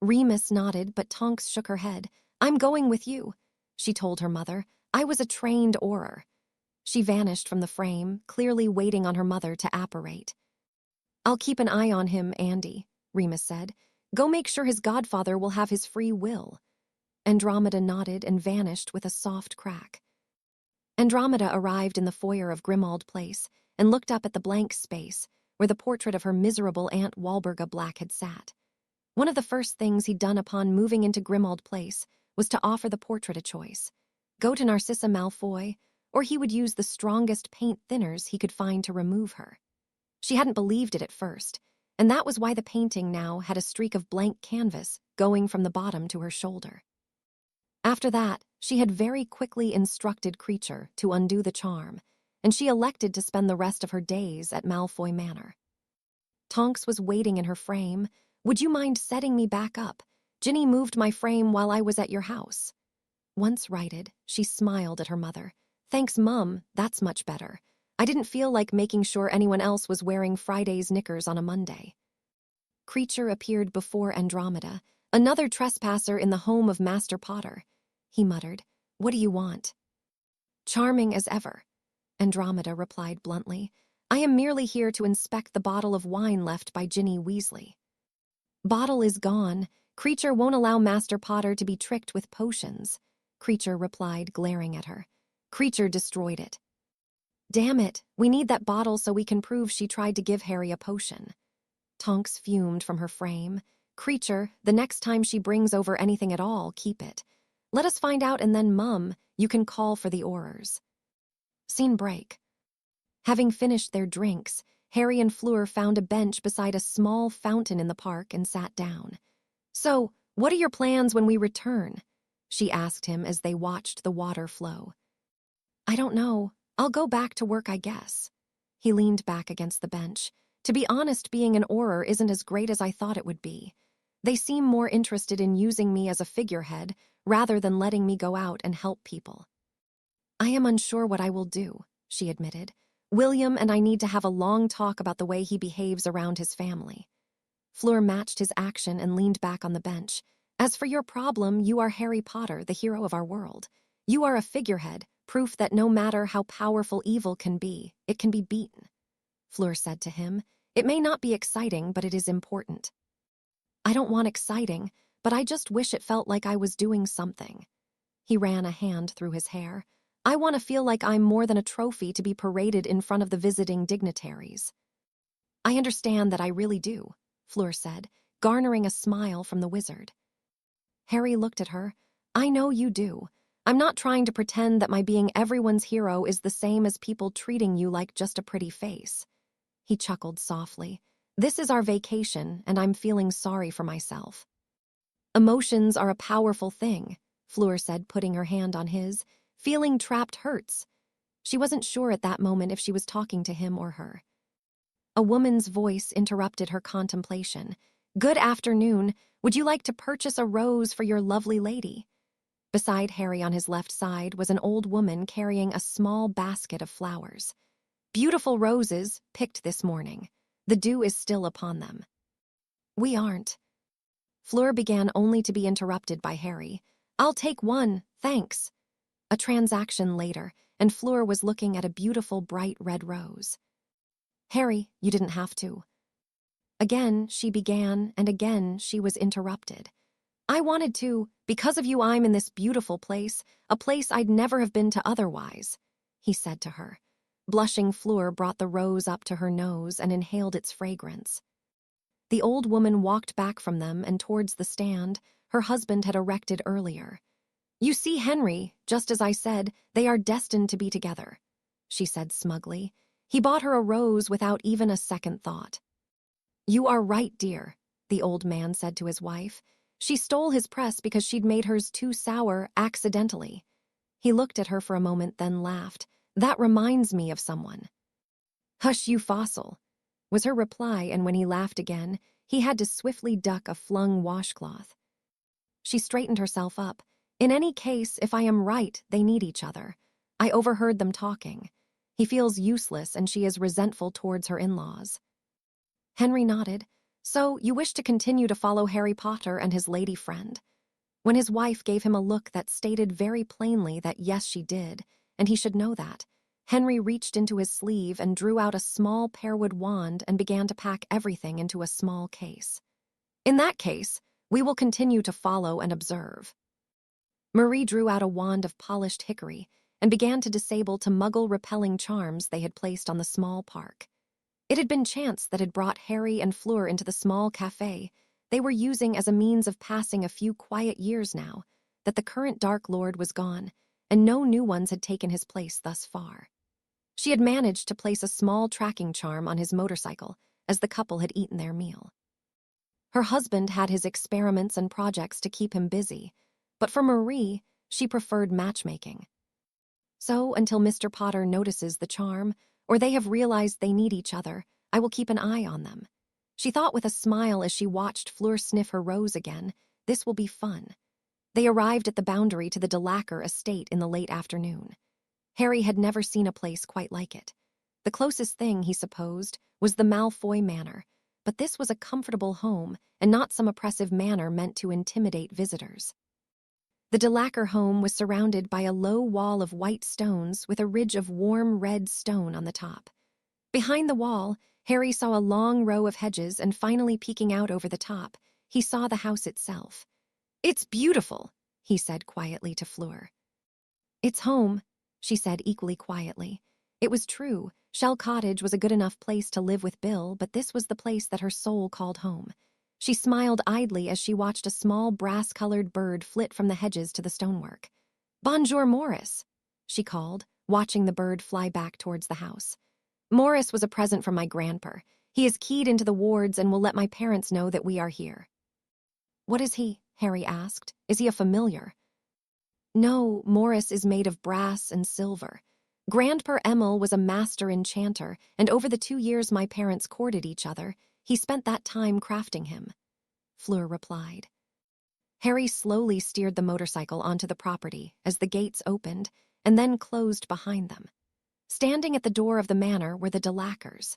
Remus nodded, but Tonks shook her head. "I'm going with you," she told her mother. "I was a trained orer." She vanished from the frame, clearly waiting on her mother to apparate. "I'll keep an eye on him, Andy," Remus said. "Go make sure his godfather will have his free will." Andromeda nodded and vanished with a soft crack. Andromeda arrived in the foyer of Grimmauld Place and looked up at the blank space where the portrait of her miserable Aunt Walburga Black had sat. One of the first things he'd done upon moving into Grimmauld Place was to offer the portrait a choice: go to Narcissa Malfoy, or he would use the strongest paint thinners he could find to remove her. She hadn't believed it at first, and that was why the painting now had a streak of blank canvas going from the bottom to her shoulder. After that, she had very quickly instructed Creature to undo the charm, and she elected to spend the rest of her days at Malfoy Manor. Tonks was waiting in her frame. "Would you mind setting me back up? Ginny moved my frame while I was at your house." Once righted, she smiled at her mother. "Thanks, Mum, that's much better. I didn't feel like making sure anyone else was wearing Friday's knickers on a Monday." Creature appeared before Andromeda, another trespasser in the home of Master Potter. He muttered, "What do you want?" "Charming as ever," Andromeda replied bluntly. "I am merely here to inspect the bottle of wine left by Ginny Weasley." "Bottle is gone. Creature won't allow Master Potter to be tricked with potions," Creature replied, glaring at her. "Creature destroyed it." "Damn it, we need that bottle so we can prove she tried to give Harry a potion." Tonks fumed from her frame. "Creature, the next time she brings over anything at all, keep it. Let us find out, and then, Mum, you can call for the Aurors." Scene break. Having finished their drinks, Harry and Fleur found a bench beside a small fountain in the park and sat down. "So, what are your plans when we return?" she asked him as they watched the water flow. "I don't know. I'll go back to work, I guess." He leaned back against the bench. "To be honest, being an Auror isn't as great as I thought it would be. They seem more interested in using me as a figurehead rather than letting me go out and help people." "I am unsure what I will do," she admitted. "William and I need to have a long talk about the way he behaves around his family." Fleur matched his action and leaned back on the bench. "As for your problem, you are Harry Potter, the hero of our world. You are a figurehead, proof that no matter how powerful evil can be, it can be beaten." Fleur said to him, "It may not be exciting, but it is important." "I don't want exciting, but I just wish it felt like I was doing something." He ran a hand through his hair. "I want to feel like I'm more than a trophy to be paraded in front of the visiting dignitaries." "I understand that, I really do," Fleur said, garnering a smile from the wizard. Harry looked at her. "I know you do. I'm not trying to pretend that my being everyone's hero is the same as people treating you like just a pretty face." He chuckled softly. "This is our vacation, and I'm feeling sorry for myself." "Emotions are a powerful thing," Fleur said, putting her hand on his. "Feeling trapped hurts." She wasn't sure at that moment if she was talking to him or her. A woman's voice interrupted her contemplation. "Good afternoon. Would you like to purchase a rose for your lovely lady?" Beside Harry on his left side was an old woman carrying a small basket of flowers. Beautiful roses, picked this morning. The dew is still upon them. We aren't. Fleur began only to be interrupted by Harry. I'll take one, thanks. A transaction later, and Fleur was looking at a beautiful bright red rose. Harry, you didn't have to. Again, she began, and again she was interrupted. I wanted to, because of you I'm in this beautiful place, a place I'd never have been to otherwise, he said to her. Blushing, Fleur brought the rose up to her nose and inhaled its fragrance. The old woman walked back from them and towards the stand her husband had erected earlier. You see, Henry, just as I said, they are destined to be together, she said smugly. He bought her a rose without even a second thought. You are right, dear, the old man said to his wife. She stole his press because she'd made hers too sour accidentally. He looked at her for a moment, then laughed. That reminds me of someone. Hush, you fossil, was her reply, and when he laughed again, he had to swiftly duck a flung washcloth. She straightened herself up. In any case, if I am right, they need each other. I overheard them talking. He feels useless and she is resentful towards her in-laws. Henry nodded. So, you wish to continue to follow Harry Potter and his lady friend? When his wife gave him a look that stated very plainly that yes, she did, and he should know that, Henry reached into his sleeve and drew out a small pearwood wand and began to pack everything into a small case. In that case, we will continue to follow and observe. Marie drew out a wand of polished hickory and began to disable to muggle-repelling charms they had placed on the small park. It had been chance that had brought Harry and Fleur into the small café they were using as a means of passing a few quiet years now, that the current Dark Lord was gone, and no new ones had taken his place thus far. She had managed to place a small tracking charm on his motorcycle as the couple had eaten their meal. Her husband had his experiments and projects to keep him busy, but for Marie, she preferred matchmaking. So, until Mr. Potter notices the charm, or they have realized they need each other, I will keep an eye on them. She thought with a smile as she watched Fleur sniff her rose again, this will be fun. They arrived at the boundary to the Delacour estate in the late afternoon. Harry had never seen a place quite like it. The closest thing, he supposed, was the Malfoy Manor, but this was a comfortable home and not some oppressive manor meant to intimidate visitors. The Delacour home was surrounded by a low wall of white stones with a ridge of warm red stone on the top. Behind the wall, Harry saw a long row of hedges, and finally peeking out over the top, he saw the house itself. It's beautiful, he said quietly to Fleur. It's home, she said equally quietly. It was true, Shell Cottage was a good enough place to live with Bill, but this was the place that her soul called home. She smiled idly as she watched a small brass-colored bird flit from the hedges to the stonework. Bonjour, Morris, she called, watching the bird fly back towards the house. Morris was a present from my grandpa. He is keyed into the wards and will let my parents know that we are here. What is he? Harry asked. Is he a familiar? No, Morris is made of brass and silver. Grandpa Emil was a master enchanter, and over the 2 years my parents courted each other, he spent that time crafting him, Fleur replied. Harry slowly steered the motorcycle onto the property as the gates opened and then closed behind them. Standing at the door of the manor were the Delacours.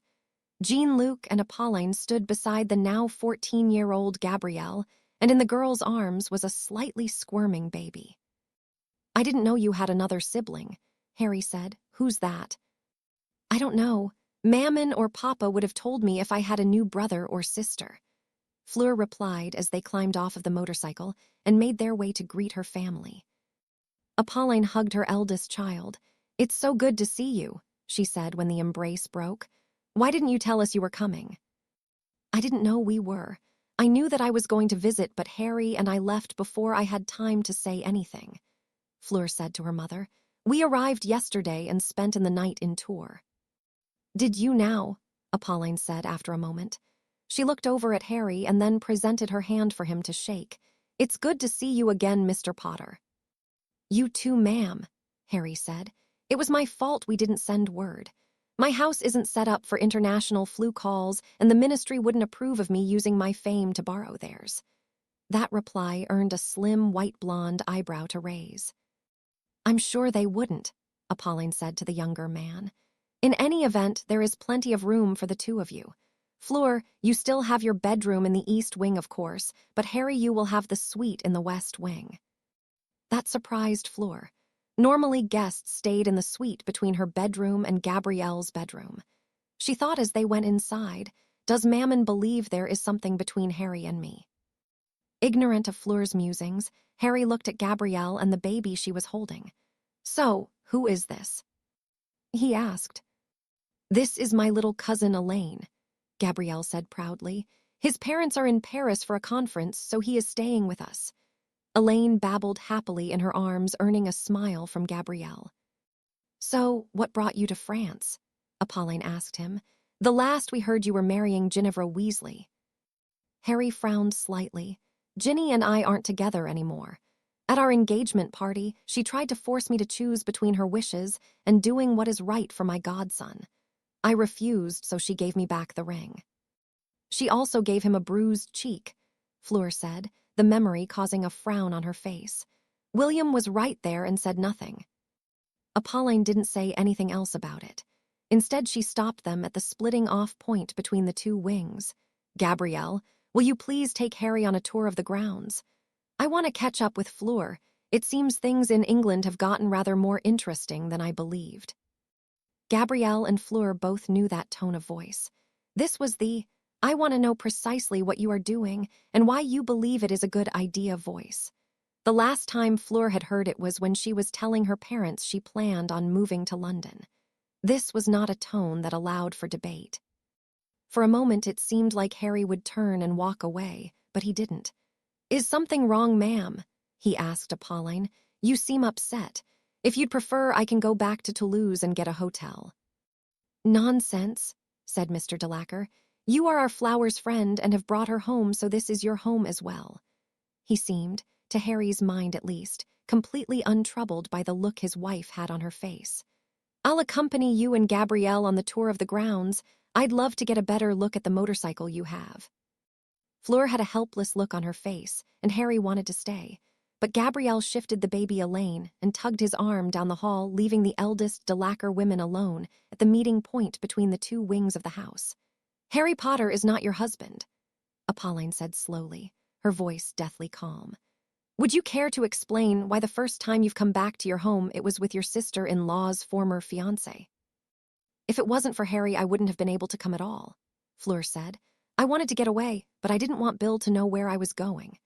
Jean-Luc and Apolline stood beside the now 14-year-old Gabrielle, and in the girl's arms was a slightly squirming baby. I didn't know you had another sibling, Harry said. Who's that? I don't know. Mammon or Papa would have told me if I had a new brother or sister, Fleur replied as they climbed off of the motorcycle and made their way to greet her family. Apolline hugged her eldest child. It's so good to see you, she said when the embrace broke. Why didn't you tell us you were coming? I didn't know we were. I knew that I was going to visit, but Harry and I left before I had time to say anything, Fleur said to her mother. We arrived yesterday and spent the night in Tours. Did you now? Apolline said after a moment. She looked over at Harry and then presented her hand for him to shake. It's good to see you again, Mr. Potter. You too, ma'am, Harry said. It was my fault we didn't send word. My house isn't set up for international flu calls, and the ministry wouldn't approve of me using my fame to borrow theirs. That reply earned a slim, white-blonde eyebrow to raise. I'm sure they wouldn't, Apolline said to the younger man. In any event, there is plenty of room for the two of you. Fleur, you still have your bedroom in the east wing, of course, but Harry, you will have the suite in the west wing. That surprised Fleur. Normally, guests stayed in the suite between her bedroom and Gabrielle's bedroom. She thought as they went inside, does Mammon believe there is something between Harry and me? Ignorant of Fleur's musings, Harry looked at Gabrielle and the baby she was holding. So, who is this? He asked. This is my little cousin Elaine, Gabrielle said proudly. His parents are in Paris for a conference, so he is staying with us. Elaine babbled happily in her arms, earning a smile from Gabrielle. So, what brought you to France? Apolline asked him. The last we heard you were marrying Ginevra Weasley. Harry frowned slightly. Ginny and I aren't together anymore. At our engagement party, she tried to force me to choose between her wishes and doing what is right for my godson. I refused, so she gave me back the ring. She also gave him a bruised cheek, Fleur said, the memory causing a frown on her face. William was right there and said nothing. Apolline didn't say anything else about it. Instead, she stopped them at the splitting off point between the two wings. Gabrielle, will you please take Harry on a tour of the grounds? I want to catch up with Fleur. It seems things in England have gotten rather more interesting than I believed. Gabrielle and Fleur both knew that tone of voice. This was the, I want to know precisely what you are doing and why you believe it is a good idea voice. The last time Fleur had heard it was when she was telling her parents she planned on moving to London. This was not a tone that allowed for debate. For a moment it seemed like Harry would turn and walk away, but he didn't. Is something wrong, ma'am? He asked Apolline. You seem upset. If you'd prefer, I can go back to Toulouse and get a hotel. Nonsense, said Mr. Delacour. You are our Flower's friend and have brought her home, so this is your home as well. He seemed, to Harry's mind at least, completely untroubled by the look his wife had on her face. I'll accompany you and Gabrielle on the tour of the grounds. I'd love to get a better look at the motorcycle you have. Fleur had a helpless look on her face, and Harry wanted to stay. But Gabrielle shifted the baby Elaine and tugged his arm down the hall, leaving the eldest Delacour women alone at the meeting point between the two wings of the house. Harry Potter is not your husband, Apolline said slowly, her voice deathly calm. Would you care to explain why the first time you've come back to your home it was with your sister-in-law's former fiancé? If it wasn't for Harry, I wouldn't have been able to come at all, Fleur said. I wanted to get away, but I didn't want Bill to know where I was going.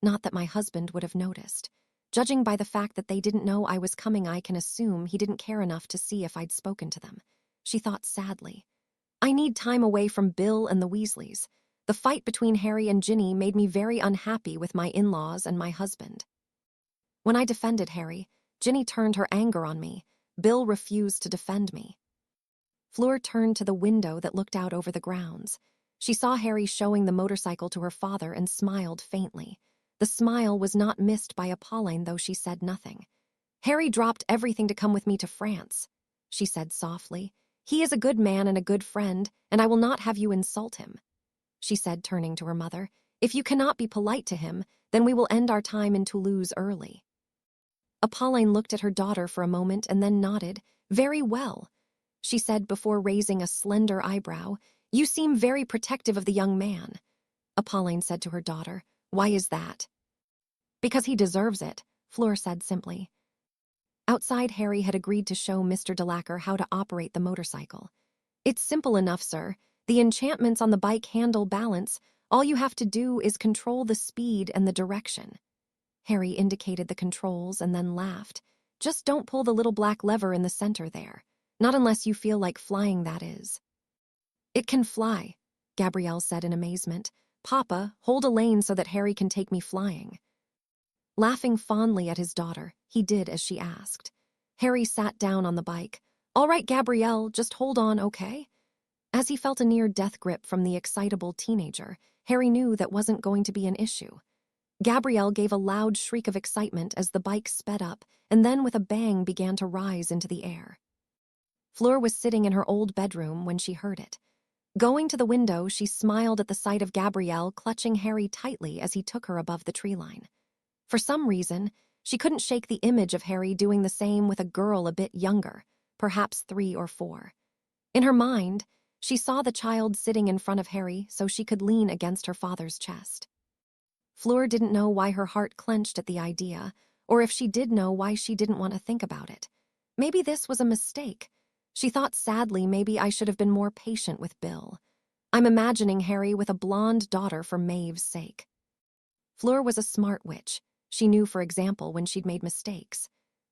Not that my husband would have noticed. Judging by the fact that they didn't know I was coming, I can assume he didn't care enough to see if I'd spoken to them. She thought sadly. I need time away from Bill and the Weasleys. The fight between Harry and Ginny made me very unhappy with my in-laws and my husband. When I defended Harry, Ginny turned her anger on me. Bill refused to defend me. Fleur turned to the window that looked out over the grounds. She saw Harry showing the motorcycle to her father and smiled faintly. The smile was not missed by Apolline, though she said nothing. Harry dropped everything to come with me to France, she said softly. He is a good man and a good friend, and I will not have you insult him, she said, turning to her mother. If you cannot be polite to him, then we will end our time in Toulouse early. Apolline looked at her daughter for a moment and then nodded. Very well, she said before raising a slender eyebrow. You seem very protective of the young man. Apolline said to her daughter. Why is that? Because he deserves it, Fleur said simply. Outside, Harry had agreed to show Mr. Delacour how to operate the motorcycle. It's simple enough, sir. The enchantments on the bike handle balance. All you have to do is control the speed and the direction. Harry indicated the controls and then laughed. Just don't pull the little black lever in the center there. Not unless you feel like flying, that is. It can fly, Gabrielle said in amazement. Papa, hold Elaine so that Harry can take me flying. Laughing fondly at his daughter, he did as she asked. Harry sat down on the bike. All right, Gabrielle, just hold on, okay? As he felt a near-death grip from the excitable teenager, Harry knew that wasn't going to be an issue. Gabrielle gave a loud shriek of excitement as the bike sped up and then with a bang began to rise into the air. Fleur was sitting in her old bedroom when she heard it. Going to the window, she smiled at the sight of Gabrielle clutching Harry tightly as he took her above the tree line. For some reason, she couldn't shake the image of Harry doing the same with a girl a bit younger, perhaps 3 or 4. In her mind, she saw the child sitting in front of Harry so she could lean against her father's chest. Fleur didn't know why her heart clenched at the idea, or if she did know why she didn't want to think about it. Maybe this was a mistake. She thought sadly maybe I should have been more patient with Bill. I'm imagining Harry with a blonde daughter for Maeve's sake. Fleur was a smart witch. She knew, for example, when she'd made mistakes.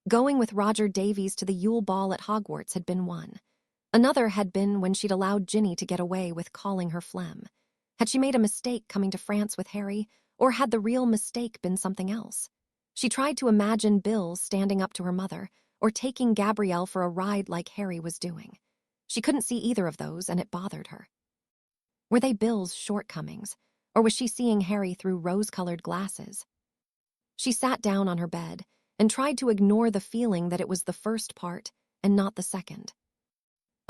Going with Roger Davies to the Yule Ball at Hogwarts had been one. Another had been when she'd allowed Ginny to get away with calling her phlegm. Had she made a mistake coming to France with Harry, or had the real mistake been something else? She tried to imagine Bill standing up to her mother, or taking Gabrielle for a ride like Harry was doing. She couldn't see either of those, and it bothered her. Were they Bill's shortcomings, or was she seeing Harry through rose-colored glasses? She sat down on her bed and tried to ignore the feeling that it was the first part and not the second.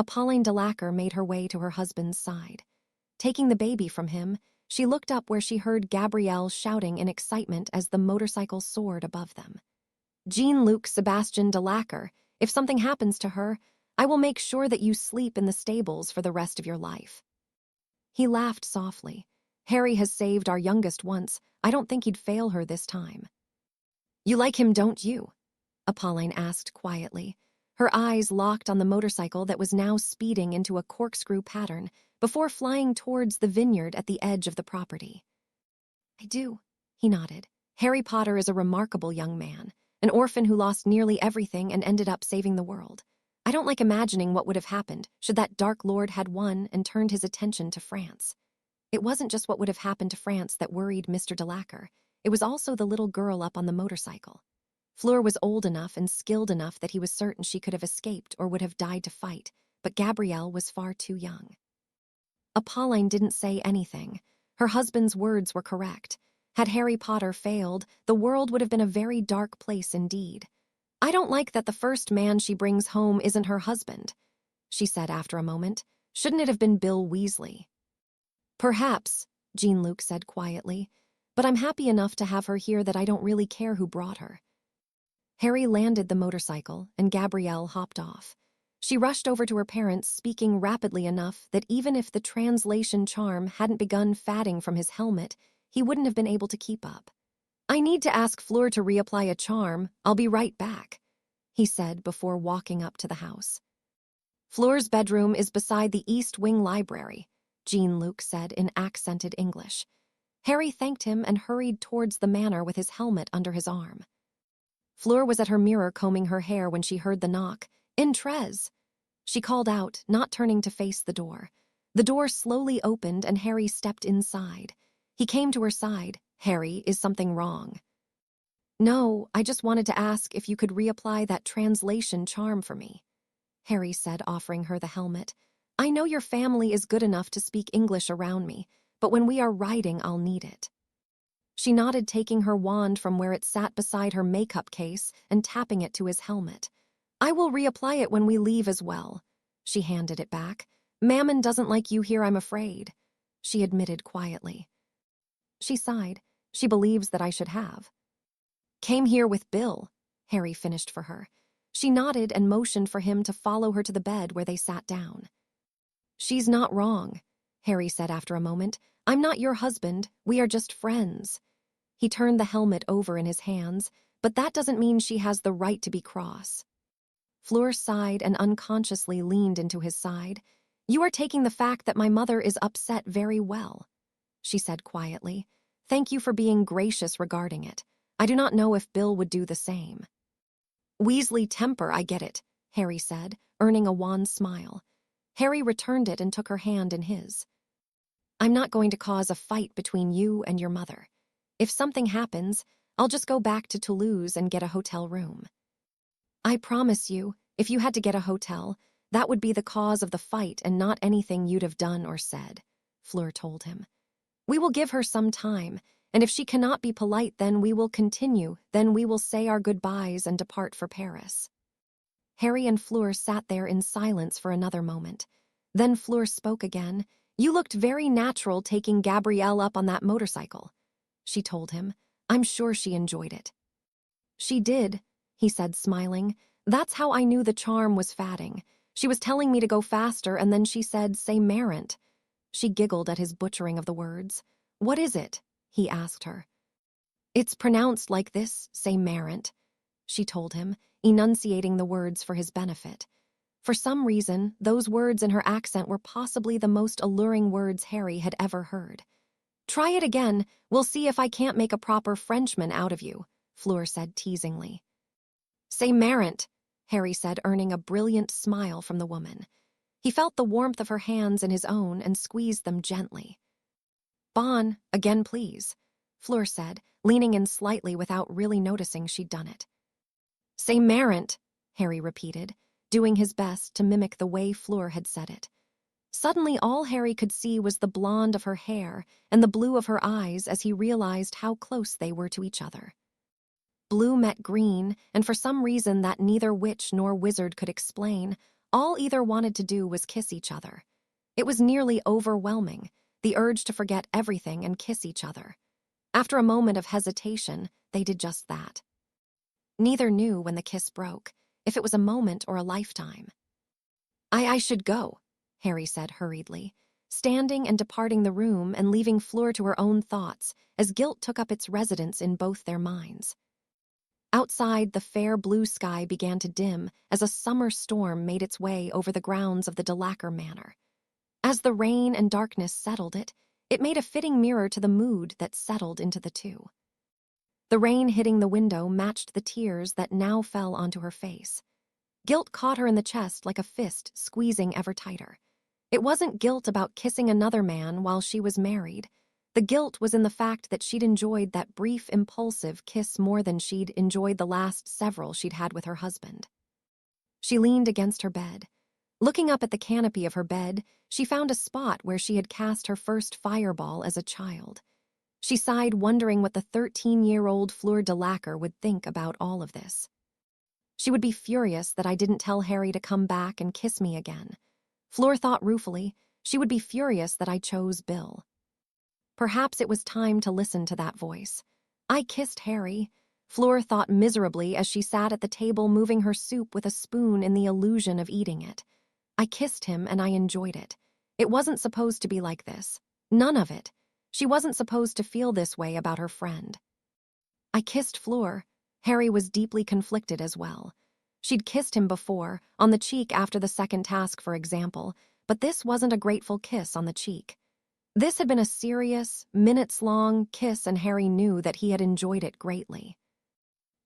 Apolline Delacour made her way to her husband's side. Taking the baby from him, she looked up where she heard Gabrielle shouting in excitement as the motorcycle soared above them. Jean-Luc Sebastian Delacour, if something happens to her, I will make sure that you sleep in the stables for the rest of your life. He laughed softly. Harry has saved our youngest once. I don't think he'd fail her this time. You like him, don't you? Apolline asked quietly. Her eyes locked on the motorcycle that was now speeding into a corkscrew pattern before flying towards the vineyard at the edge of the property. I do, he nodded. Harry Potter is a remarkable young man, an orphan who lost nearly everything and ended up saving the world. I don't like imagining what would have happened should that Dark Lord had won and turned his attention to France. It wasn't just what would have happened to France that worried Mr. Delacour. It was also the little girl up on the motorcycle. Fleur was old enough and skilled enough that he was certain she could have escaped or would have died to fight, but Gabrielle was far too young. Apolline didn't say anything. Her husband's words were correct. Had Harry Potter failed, the world would have been a very dark place indeed. I don't like that the first man she brings home isn't her husband, she said after a moment. Shouldn't it have been Bill Weasley? Perhaps, Jean-Luc said quietly, but I'm happy enough to have her here that I don't really care who brought her. Harry landed the motorcycle, and Gabrielle hopped off. She rushed over to her parents, speaking rapidly enough that even if the translation charm hadn't begun fading from his helmet, he wouldn't have been able to keep up. I need to ask Fleur to reapply a charm. I'll be right back, he said before walking up to the house. Fleur's bedroom is beside the East Wing Library, Jean-Luc said in accented English. Harry thanked him and hurried towards the manor with his helmet under his arm. Fleur was at her mirror combing her hair when she heard the knock. Intrez! She called out, not turning to face the door. The door slowly opened and Harry stepped inside. He came to her side. Harry, is something wrong? No, I just wanted to ask if you could reapply that translation charm for me, Harry said, offering her the helmet. I know your family is good enough to speak English around me, but when we are riding, I'll need it. She nodded, taking her wand from where it sat beside her makeup case and tapping it to his helmet. I will reapply it when we leave as well. She handed it back. Mammon doesn't like you here, I'm afraid, she admitted quietly. She sighed. She believes that I should have. Came here with Bill, Harry finished for her. She nodded and motioned for him to follow her to the bed where they sat down. She's not wrong, Harry said after a moment. I'm not your husband, we are just friends. He turned the helmet over in his hands, but that doesn't mean she has the right to be cross. Fleur sighed and unconsciously leaned into his side. You are taking the fact that my mother is upset very well, she said quietly. Thank you for being gracious regarding it. I do not know if Bill would do the same. Weasley temper, I get it, Harry said, earning a wan smile. Harry returned it and took her hand in his. I'm not going to cause a fight between you and your mother. If something happens, I'll just go back to Toulouse and get a hotel room. I promise you, if you had to get a hotel, that would be the cause of the fight and not anything you'd have done or said, Fleur told him. We will give her some time, and if she cannot be polite, then we will continue, then we will say our goodbyes and depart for Paris. Harry and Fleur sat there in silence for another moment. Then Fleur spoke again. You looked very natural taking Gabrielle up on that motorcycle, she told him. I'm sure she enjoyed it. She did, he said, smiling. That's how I knew the charm was fading. She was telling me to go faster, and then she said, say Marant. She giggled at his butchering of the words. What is it? He asked her. It's pronounced like this, say Marant, she told him, enunciating the words for his benefit. For some reason, those words in her accent were possibly the most alluring words Harry had ever heard. Try it again, we'll see if I can't make a proper Frenchman out of you, Fleur said teasingly. Say Marant, Harry said, earning a brilliant smile from the woman. He felt the warmth of her hands in his own and squeezed them gently. Bon, again please, Fleur said, leaning in slightly without really noticing she'd done it. Say Marant, Harry repeated, doing his best to mimic the way Fleur had said it. Suddenly all Harry could see was the blonde of her hair and the blue of her eyes as he realized how close they were to each other. Blue met green, and for some reason that neither witch nor wizard could explain, all either wanted to do was kiss each other. It was nearly overwhelming, the urge to forget everything and kiss each other. After a moment of hesitation, they did just that. Neither knew when the kiss broke, if it was a moment or a lifetime. I should go, Harry said hurriedly, standing and departing the room and leaving Fleur to her own thoughts as guilt took up its residence in both their minds. Outside, the fair blue sky began to dim as a summer storm made its way over the grounds of the Delacour Manor. As the rain and darkness settled it made a fitting mirror to the mood that settled into the two. The rain hitting the window matched the tears that now fell onto her face. Guilt caught her in the chest like a fist squeezing ever tighter. It wasn't guilt about kissing another man while she was married. The guilt was in the fact that she'd enjoyed that brief, impulsive kiss more than she'd enjoyed the last several she'd had with her husband. She leaned against her bed. Looking up at the canopy of her bed, she found a spot where she had cast her first fireball as a child. She sighed, wondering what the 13-year-old Fleur Delacour would think about all of this. She would be furious that I didn't tell Harry to come back and kiss me again. Fleur thought ruefully. She would be furious that I chose Bill. Perhaps it was time to listen to that voice. I kissed Harry, Fleur thought miserably as she sat at the table moving her soup with a spoon in the illusion of eating it. I kissed him and I enjoyed it. It wasn't supposed to be like this. None of it. She wasn't supposed to feel this way about her friend. I kissed Fleur. Harry was deeply conflicted as well. She'd kissed him before, on the cheek after the second task, for example, but this wasn't a grateful kiss on the cheek. This had been a serious, minutes-long kiss, and Harry knew that he had enjoyed it greatly.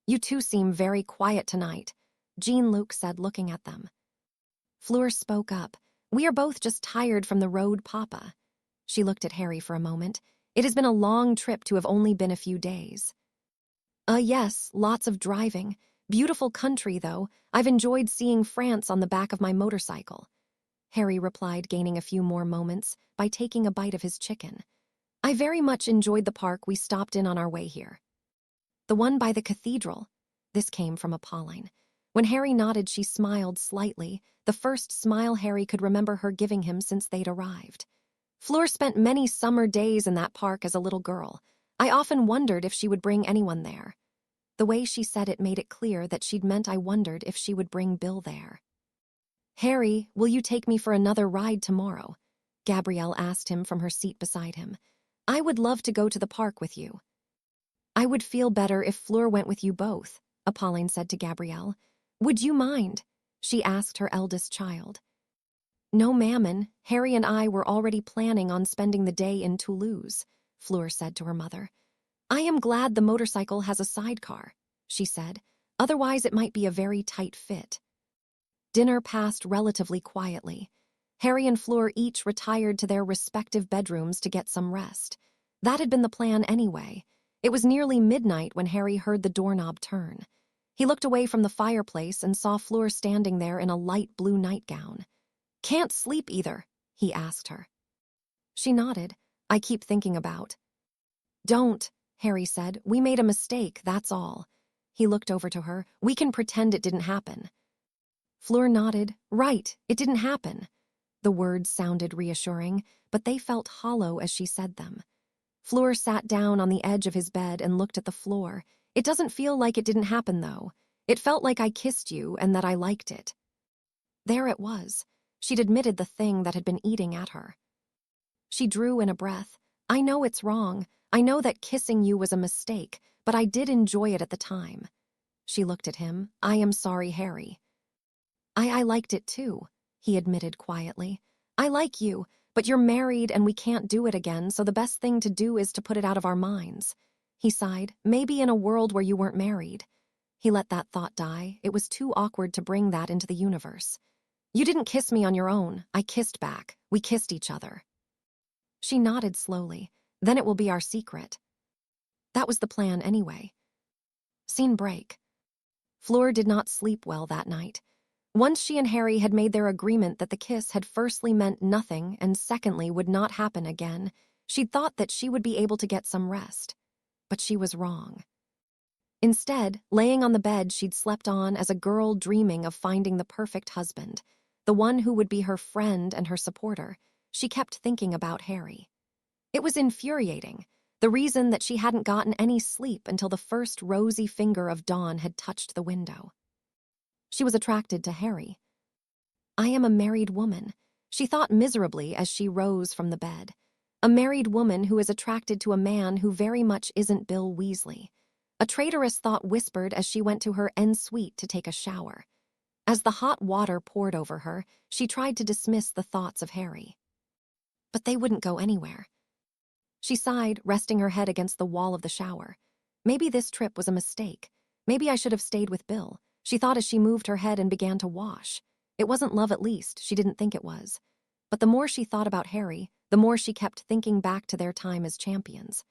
You two seem very quiet tonight, Jean-Luc said, looking at them. Fleur spoke up. We are both just tired from the road, Papa. She looked at Harry for a moment. It has been a long trip to have only been a few days. Yes, lots of driving. Beautiful country, though. I've enjoyed seeing France on the back of my motorcycle. Harry replied, gaining a few more moments by taking a bite of his chicken. I very much enjoyed the park we stopped in on our way here. The one by the cathedral. This came from Apolline. When Harry nodded, she smiled slightly, the first smile Harry could remember her giving him since they'd arrived. Fleur spent many summer days in that park as a little girl. I often wondered if she would bring anyone there. The way she said it made it clear that she'd meant I wondered if she would bring Bill there. Harry, will you take me for another ride tomorrow? Gabrielle asked him from her seat beside him. I would love to go to the park with you. I would feel better if Fleur went with you both, Apolline said to Gabrielle. Would you mind? She asked her eldest child. No, ma'am, Harry and I were already planning on spending the day in Toulouse, Fleur said to her mother. I am glad the motorcycle has a sidecar, she said. Otherwise it might be a very tight fit. Dinner passed relatively quietly. Harry and Fleur each retired to their respective bedrooms to get some rest. That had been the plan anyway. It was nearly midnight when Harry heard the doorknob turn. He looked away from the fireplace and saw Fleur standing there in a light blue nightgown. Can't sleep either, he asked her. She nodded. I keep thinking about. Don't, Harry said. We made a mistake, that's all. He looked over to her. We can pretend it didn't happen. Fleur nodded. Right, it didn't happen. The words sounded reassuring, but they felt hollow as she said them. Fleur sat down on the edge of his bed and looked at the floor. It doesn't feel like it didn't happen, though. It felt like I kissed you and that I liked it. There it was. She'd admitted the thing that had been eating at her. She drew in a breath. I know it's wrong. I know that kissing you was a mistake, but I did enjoy it at the time. She looked at him. I am sorry, Harry. I liked it too, he admitted quietly. I like you, but you're married and we can't do it again, so the best thing to do is to put it out of our minds. He sighed. Maybe in a world where you weren't married. He let that thought die. It was too awkward to bring that into the universe. You didn't kiss me on your own. I kissed back. We kissed each other. She nodded slowly. Then it will be our secret. That was the plan anyway. Scene break. Fleur did not sleep well that night. Once she and Harry had made their agreement that the kiss had firstly meant nothing and secondly would not happen again, she'd thought that she would be able to get some rest. But she was wrong. Instead, laying on the bed she'd slept on as a girl dreaming of finding the perfect husband, the one who would be her friend and her supporter, she kept thinking about Harry. It was infuriating, the reason that she hadn't gotten any sleep until the first rosy finger of dawn had touched the window. She was attracted to Harry. I am a married woman, she thought miserably as she rose from the bed. A married woman who is attracted to a man who very much isn't Bill Weasley. A traitorous thought whispered as she went to her en suite to take a shower. As the hot water poured over her, she tried to dismiss the thoughts of Harry. But they wouldn't go anywhere. She sighed, resting her head against the wall of the shower. Maybe this trip was a mistake. Maybe I should have stayed with Bill, she thought as she moved her head and began to wash. It wasn't love, at least, she didn't think it was. But the more she thought about Harry, the more she kept thinking back to their time as champions.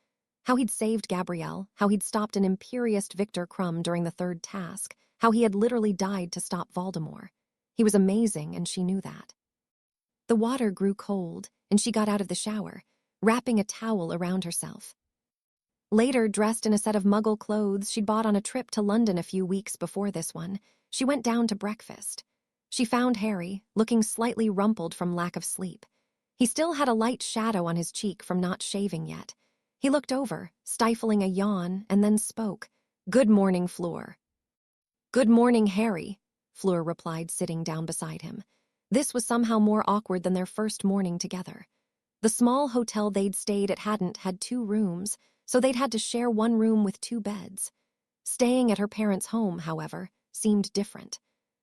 How he'd saved Gabrielle, how he'd stopped an imperious Victor Crumb during the third task, how he had literally died to stop Voldemort. He was amazing, and she knew that. The water grew cold, and she got out of the shower, wrapping a towel around herself. Later, dressed in a set of Muggle clothes she'd bought on a trip to London a few weeks before this one, she went down to breakfast. She found Harry, looking slightly rumpled from lack of sleep. He still had a light shadow on his cheek from not shaving yet. He looked over, stifling a yawn, and then spoke. Good morning, Fleur. Good morning, Harry, Fleur replied, sitting down beside him. This was somehow more awkward than their first morning together. The small hotel they'd stayed at hadn't had 2 rooms, so they'd had to share one room with 2 beds. Staying at her parents' home, however, seemed different.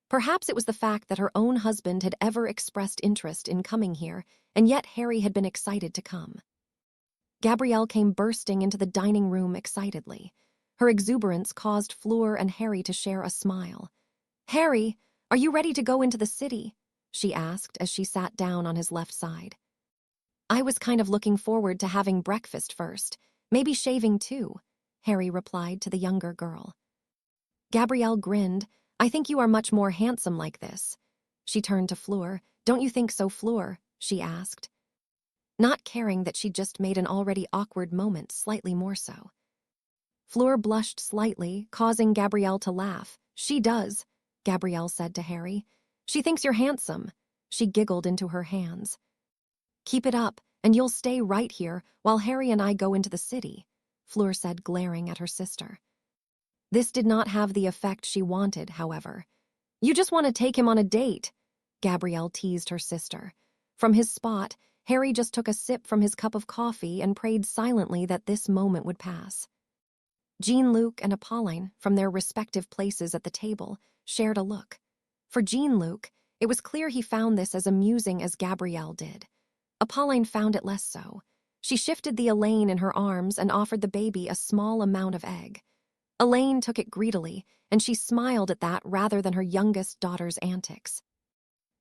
Perhaps it was the fact that her own husband had ever expressed interest in coming here, and yet Harry had been excited to come. Gabrielle came bursting into the dining room excitedly. Her exuberance caused Fleur and Harry to share a smile. Harry, are you ready to go into the city? She asked as she sat down on his left side. I was kind of looking forward to having breakfast first, maybe shaving too, Harry replied to the younger girl. Gabrielle grinned. I think you are much more handsome like this. She turned to Fleur. Don't you think so, Fleur? She asked, not caring that she'd just made an already awkward moment slightly more so. Fleur blushed slightly, causing Gabrielle to laugh. She does, Gabrielle said to Harry. She thinks you're handsome. She giggled into her hands. Keep it up, and you'll stay right here while Harry and I go into the city, Fleur said, glaring at her sister. This did not have the effect she wanted, however. You just want to take him on a date, Gabrielle teased her sister. From his spot, Harry just took a sip from his cup of coffee and prayed silently that this moment would pass. Jean-Luc and Apolline, from their respective places at the table, shared a look. For Jean-Luc, it was clear he found this as amusing as Gabrielle did. Apolline found it less so. She shifted the Elaine in her arms and offered the baby a small amount of egg. Elaine took it greedily, and she smiled at that rather than her youngest daughter's antics.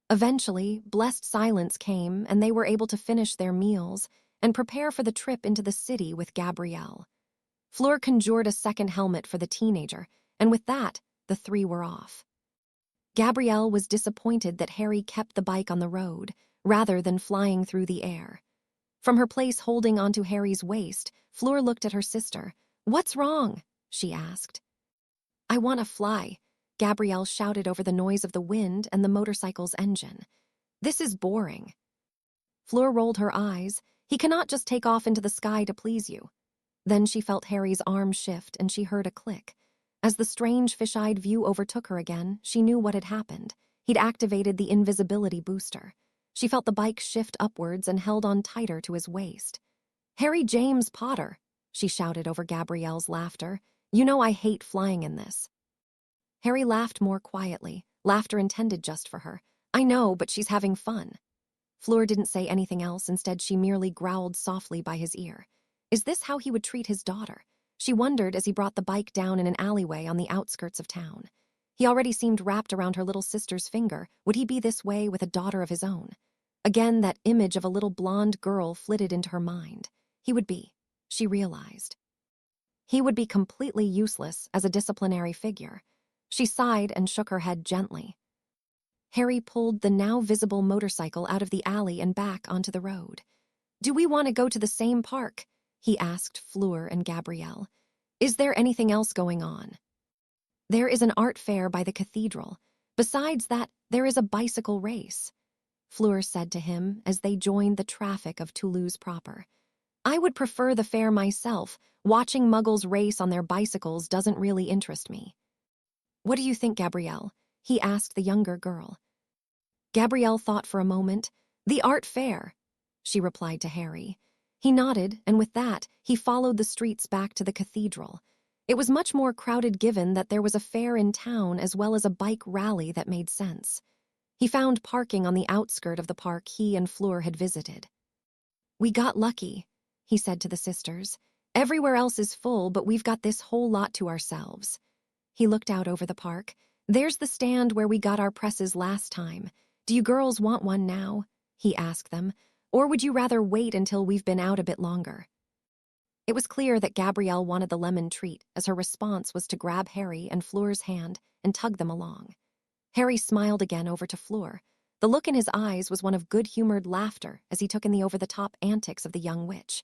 Eventually, blessed silence came, and they were able to finish their meals and prepare for the trip into the city with Gabrielle. Fleur conjured a second helmet for the teenager, and with that, the 3 were off. Gabrielle was disappointed that Harry kept the bike on the road, rather than flying through the air. From her place holding onto Harry's waist, Fleur looked at her sister. What's wrong? She asked. I want to fly, Gabrielle shouted over the noise of the wind and the motorcycle's engine. This is boring. Fleur rolled her eyes. He cannot just take off into the sky to please you. Then she felt Harry's arm shift and she heard a click. As the strange fish-eyed view overtook her again, she knew what had happened. He'd activated the invisibility booster. She felt the bike shift upwards and held on tighter to his waist. "Harry James Potter," she shouted over Gabrielle's laughter. "You know I hate flying in this." Harry laughed more quietly, laughter intended just for her. "I know, but she's having fun." Fleur didn't say anything else. Instead, she merely growled softly by his ear. Is this how he would treat his daughter? She wondered as he brought the bike down in an alleyway on the outskirts of town. He already seemed wrapped around her little sister's finger. Would he be this way with a daughter of his own? Again, that image of a little blonde girl flitted into her mind. He would be, she realized. He would be completely useless as a disciplinary figure. She sighed and shook her head gently. Harry pulled the now visible motorcycle out of the alley and back onto the road. "Do we want to go to the same park?" he asked Fleur and Gabrielle. "Is there anything else going on?" "There is an art fair by the cathedral. Besides that, there is a bicycle race," Fleur said to him as they joined the traffic of Toulouse proper. "I would prefer the fair myself. Watching muggles race on their bicycles doesn't really interest me." "What do you think, Gabrielle?" he asked the younger girl. Gabrielle thought for a moment. "The art fair," she replied to Harry. He nodded, and with that, he followed the streets back to the cathedral. It was much more crowded given that there was a fair in town as well as a bike rally that made sense. He found parking on the outskirt of the park he and Fleur had visited. "We got lucky," he said to the sisters. "Everywhere else is full, but we've got this whole lot to ourselves." He looked out over the park. "There's the stand where we got our presses last time. Do you girls want one now?" he asked them. "Or would you rather wait until we've been out a bit longer?" It was clear that Gabrielle wanted the lemon treat, as her response was to grab Harry and Fleur's hand and tug them along. Harry smiled again over to Fleur. The look in his eyes was one of good-humored laughter as he took in the over-the-top antics of the young witch.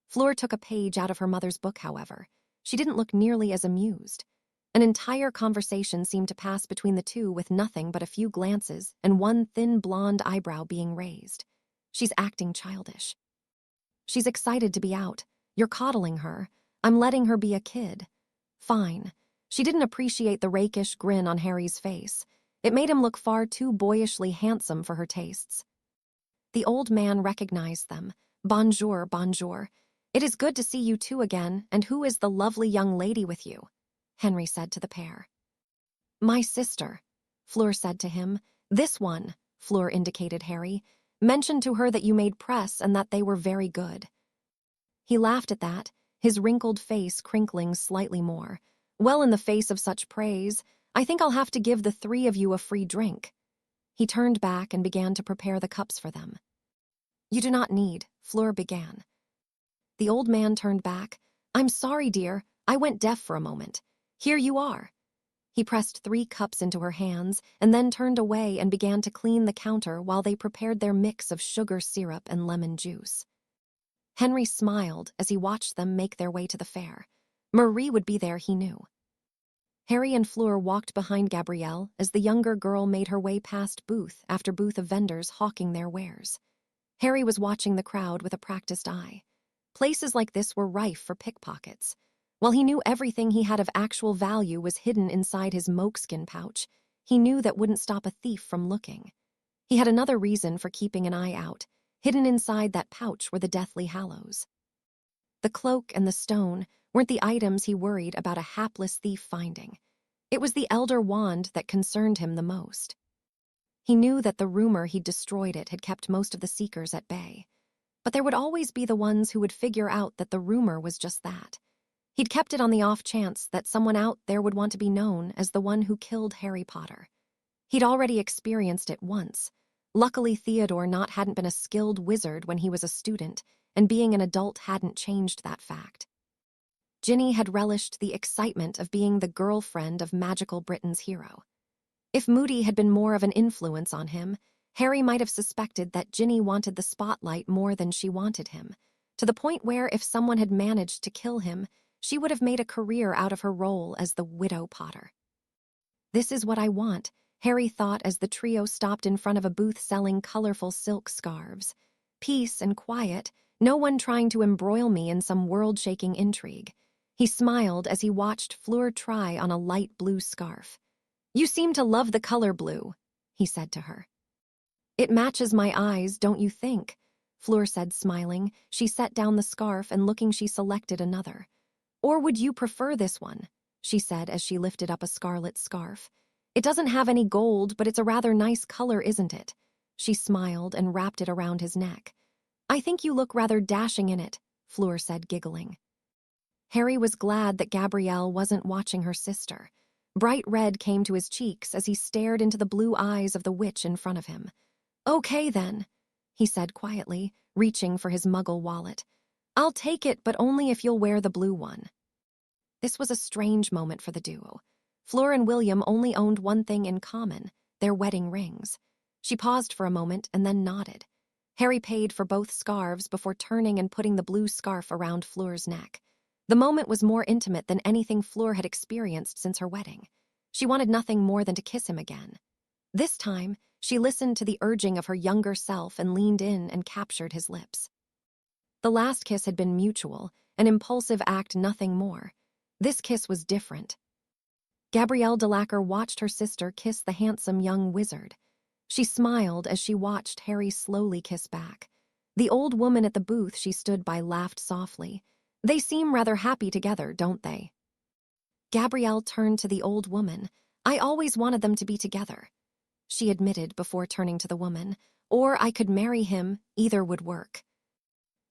Fleur took a page out of her mother's book, however. She didn't look nearly as amused. An entire conversation seemed to pass between the two with nothing but a few glances and one thin blonde eyebrow being raised. "She's acting childish." "She's excited to be out. You're coddling her. I'm letting her be a kid." "Fine." She didn't appreciate the rakish grin on Harry's face. It made him look far too boyishly handsome for her tastes. The old man recognized them. "Bonjour, bonjour. It is good to see you two again, and who is the lovely young lady with you?" Henry said to the pair. "My sister," Fleur said to him. "This one," Fleur indicated Harry. "Mentioned to her that you made press and that they were very good." He laughed at that, his wrinkled face crinkling slightly more. "Well, in the face of such praise, I think I'll have to give the three of you a free drink." He turned back and began to prepare the cups for them. "You do not need," Fleur began. The old man turned back. "I'm sorry, dear. I went deaf for a moment. Here you are." He pressed 3 cups into her hands and then turned away and began to clean the counter while they prepared their mix of sugar syrup and lemon juice. Henry smiled as he watched them make their way to the fair. Marie would be there, he knew. Harry and Fleur walked behind Gabrielle as the younger girl made her way past booth after booth of vendors hawking their wares. Harry was watching the crowd with a practiced eye. Places like this were rife for pickpockets. While he knew everything he had of actual value was hidden inside his mokeskin pouch, he knew that wouldn't stop a thief from looking. He had another reason for keeping an eye out. Hidden inside that pouch were the Deathly Hallows. The cloak and the stone weren't the items he worried about a hapless thief finding. It was the Elder Wand that concerned him the most. He knew that the rumor he'd destroyed it had kept most of the seekers at bay. But there would always be the ones who would figure out that the rumor was just that. He'd kept it on the off chance that someone out there would want to be known as the one who killed Harry Potter. He'd already experienced it once. Luckily, Theodore hadn't been a skilled wizard when he was a student, and being an adult hadn't changed that fact. Ginny had relished the excitement of being the girlfriend of magical Britain's hero. If Moody had been more of an influence on him, Harry might have suspected that Ginny wanted the spotlight more than she wanted him, to the point where if someone had managed to kill him, she would have made a career out of her role as the Widow Potter. "This is what I want," Harry thought as the trio stopped in front of a booth selling colorful silk scarves. "Peace and quiet, no one trying to embroil me in some world-shaking intrigue." He smiled as he watched Fleur try on a light blue scarf. "You seem to love the color blue," he said to her. It matches my eyes, don't you think? Fleur said, smiling. She set down the scarf and looking she selected another. Or would you prefer this one? She said as she lifted up a scarlet scarf. It doesn't have any gold, but it's a rather nice color, isn't it? She smiled and wrapped it around his neck. I think you look rather dashing in it, Fleur said, giggling. Harry was glad that Gabrielle wasn't watching her sister. Bright red came to his cheeks as he stared into the blue eyes of the witch in front of him. Okay, then, he said quietly, reaching for his muggle wallet. I'll take it, but only if you'll wear the blue one. This was a strange moment for the duo. Fleur and William only owned one thing in common, their wedding rings. She paused for a moment and then nodded. Harry paid for both scarves before turning and putting the blue scarf around Fleur's neck. The moment was more intimate than anything Fleur had experienced since her wedding. She wanted nothing more than to kiss him again. This time, she listened to the urging of her younger self and leaned in and captured his lips. The last kiss had been mutual, an impulsive act, nothing more. This kiss was different. Gabrielle Delacour watched her sister kiss the handsome young wizard. She smiled as she watched Harry slowly kiss back. The old woman at the booth she stood by laughed softly. They seem rather happy together, don't they? Gabrielle turned to the old woman. I always wanted them to be together, she admitted before turning to the woman. Or I could marry him, either would work.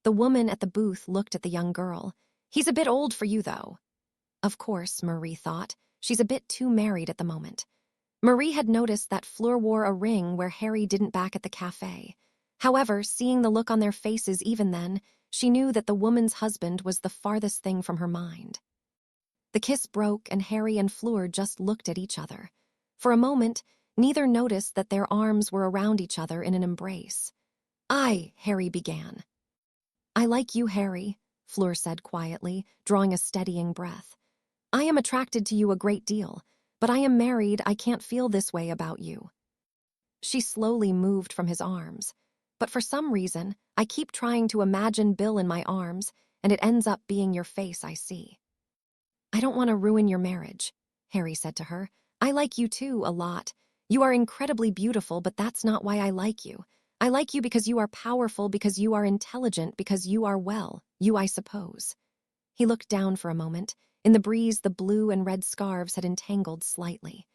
The woman at the booth looked at the young girl. He's a bit old for you, though. Of course, Marie thought. She's a bit too married at the moment. Marie had noticed that Fleur wore a ring where Harry didn't back at the cafe. However, seeing the look on their faces even then, she knew that the woman's husband was the farthest thing from her mind. The kiss broke and Harry and Fleur just looked at each other. For a moment, neither noticed that their arms were around each other in an embrace. Harry began. I like you, Harry, Fleur said quietly, drawing a steadying breath. I am attracted to you a great deal, but I am married, I can't feel this way about you. She slowly moved from his arms. But for some reason, I keep trying to imagine Bill in my arms, and it ends up being your face I see. I don't want to ruin your marriage, Harry said to her. I like you too, a lot. You are incredibly beautiful, but that's not why I like you. I like you because you are powerful, because you are intelligent, because you are you, I suppose. He looked down for a moment. In the breeze, the blue and red scarves had entangled slightly.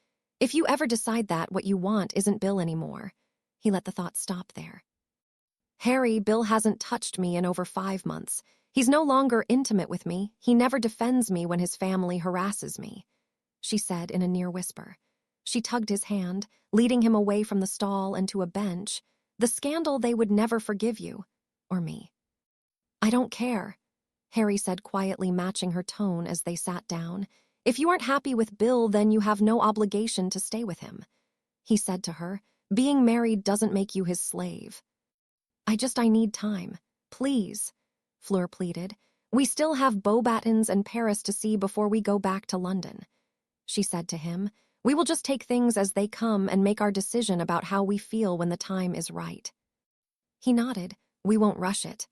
If you ever decide that what you want isn't Bill anymore. He let the thought stop there. Harry, Bill hasn't touched me in over 5 months. He's no longer intimate with me. He never defends me when his family harasses me, she said in a near whisper. She tugged his hand, leading him away from the stall and to a bench. The scandal, they would never forgive you. Or me. I don't care, Harry said quietly, matching her tone as they sat down. If you aren't happy with Bill, then you have no obligation to stay with him, he said to her. Being married doesn't make you his slave. I need time. Please, Fleur pleaded. We still have Beauxbatons and Paris to see before we go back to London, she said to him. We will just take things as they come and make our decision about how we feel when the time is right. He nodded. We won't rush it.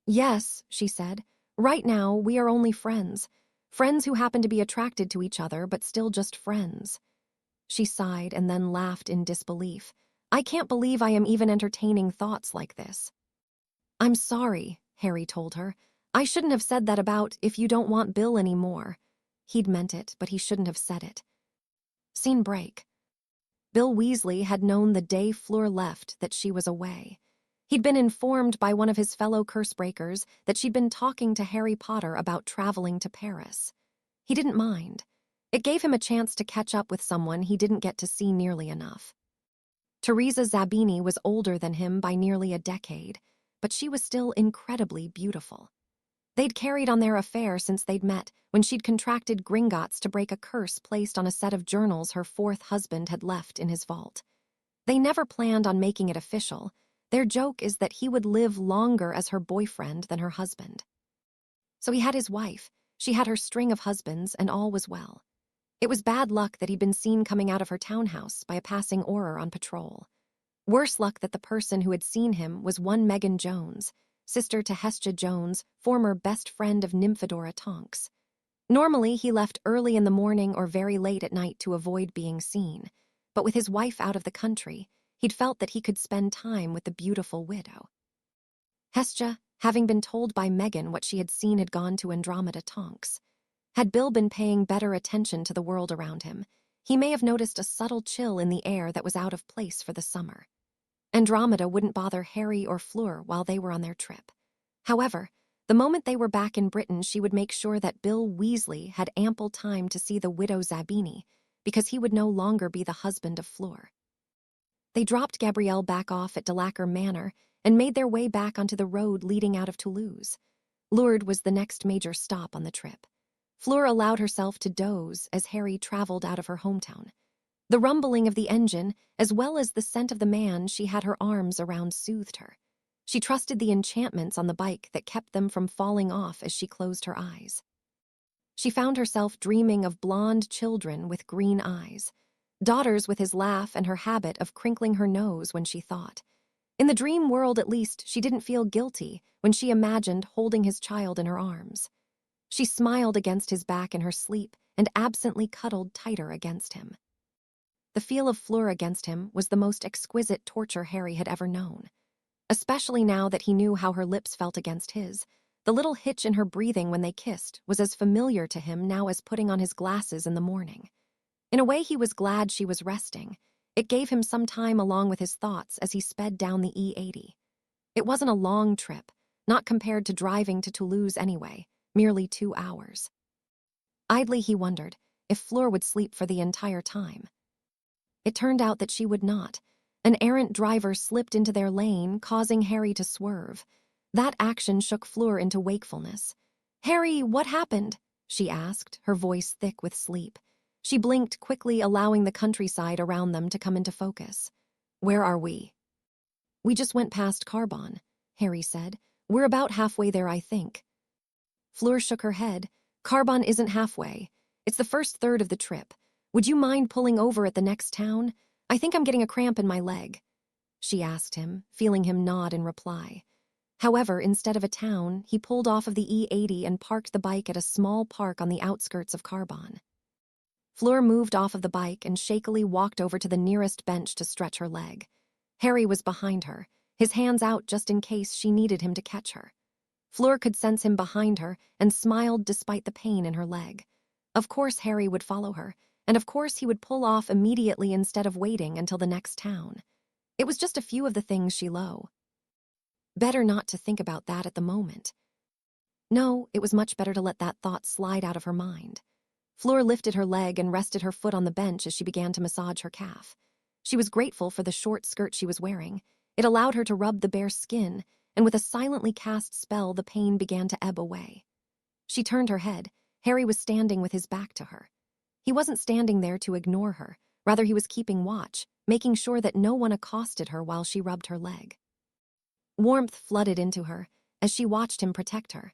Yes, she said. Right now, we are only friends. Friends who happen to be attracted to each other, but still just friends. She sighed and then laughed in disbelief. I can't believe I am even entertaining thoughts like this. I'm sorry, Harry told her. I shouldn't have said that about if you don't want Bill anymore. He'd meant it, but he shouldn't have said it. Scene break. Bill Weasley had known the day Fleur left that she was away. He'd been informed by one of his fellow cursebreakers that she'd been talking to Harry Potter about traveling to Paris. He didn't mind. It gave him a chance to catch up with someone he didn't get to see nearly enough. Teresa Zabini was older than him by nearly a decade, but she was still incredibly beautiful. They'd carried on their affair since they'd met, when she'd contracted Gringotts to break a curse placed on a set of journals her 4th husband had left in his vault. They never planned on making it official. Their joke is that he would live longer as her boyfriend than her husband. So he had his wife, she had her string of husbands, and all was well. It was bad luck that he'd been seen coming out of her townhouse by a passing Auror on patrol. Worse luck that the person who had seen him was one Megan Jones, sister to Hestia Jones, former best friend of Nymphadora Tonks. Normally, he left early in the morning or very late at night to avoid being seen. but with his wife out of the country, he'd felt that he could spend time with the beautiful widow. Hestia, having been told by Megan what she had seen, had gone to Andromeda Tonks. Had Bill been paying better attention to the world around him, he may have noticed a subtle chill in the air that was out of place for the summer. Andromeda wouldn't bother Harry or Fleur while they were on their trip. However, the moment they were back in Britain, she would make sure that Bill Weasley had ample time to see the widow Zabini, because he would no longer be the husband of Fleur. They dropped Gabrielle back off at Delacour Manor and made their way back onto the road leading out of Toulouse. Lourdes was the next major stop on the trip. Fleur allowed herself to doze as Harry traveled out of her hometown. The rumbling of the engine, as well as the scent of the man she had her arms around, soothed her. She trusted the enchantments on the bike that kept them from falling off as she closed her eyes. She found herself dreaming of blonde children with green eyes, daughters with his laugh and her habit of crinkling her nose when she thought. In the dream world, at least, she didn't feel guilty when she imagined holding his child in her arms. She smiled against his back in her sleep and absently cuddled tighter against him. The feel of Fleur against him was the most exquisite torture Harry had ever known. Especially now that he knew how her lips felt against his, the little hitch in her breathing when they kissed was as familiar to him now as putting on his glasses in the morning. In a way, he was glad she was resting. It gave him some time along with his thoughts as he sped down the E80. It wasn't a long trip, not compared to driving to Toulouse anyway, merely 2 hours. Idly he wondered if Fleur would sleep for the entire time. It turned out that she would not. An errant driver slipped into their lane, causing Harry to swerve. That action shook Fleur into wakefulness. "Harry, what happened?" she asked, her voice thick with sleep. She blinked quickly, allowing the countryside around them to come into focus. "Where are we?" "We just went past Carbon," Harry said. "We're about halfway there, I think." Fleur shook her head. "Carbon isn't halfway. It's the first third of the trip. Would you mind pulling over at the next town? I think I'm getting a cramp in my leg," she asked him, feeling him nod in reply. However, instead of a town, he pulled off of the E80 and parked the bike at a small park on the outskirts of Carbon. Fleur moved off of the bike and shakily walked over to the nearest bench to stretch her leg. Harry was behind her, his hands out just in case she needed him to catch her. Fleur could sense him behind her and smiled despite the pain in her leg. Of course Harry would follow her, and of course he would pull off immediately instead of waiting until the next town. It was just a few of the things she loathed. Better not to think about that at the moment. No, it was much better to let that thought slide out of her mind. Fleur lifted her leg and rested her foot on the bench as she began to massage her calf. She was grateful for the short skirt she was wearing. It allowed her to rub the bare skin, and with a silently cast spell, the pain began to ebb away. She turned her head. Harry was standing with his back to her. He wasn't standing there to ignore her. Rather, he was keeping watch, making sure that no one accosted her while she rubbed her leg. Warmth flooded into her as she watched him protect her.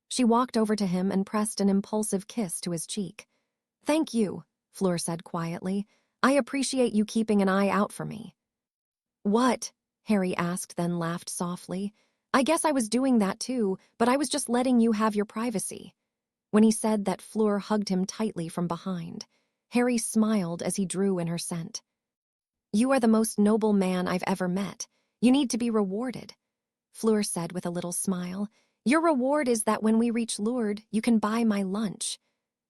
She walked over to him and pressed an impulsive kiss to his cheek. "Thank you," Fleur said quietly. "I appreciate you keeping an eye out for me." "What?" Harry asked, then laughed softly. "I guess I was doing that too, but I was just letting you have your privacy." When he said that, Fleur hugged him tightly from behind. Harry smiled as he drew in her scent. "You are the most noble man I've ever met. You need to be rewarded," Fleur said with a little smile. "Your reward is that when we reach Lourdes, you can buy my lunch."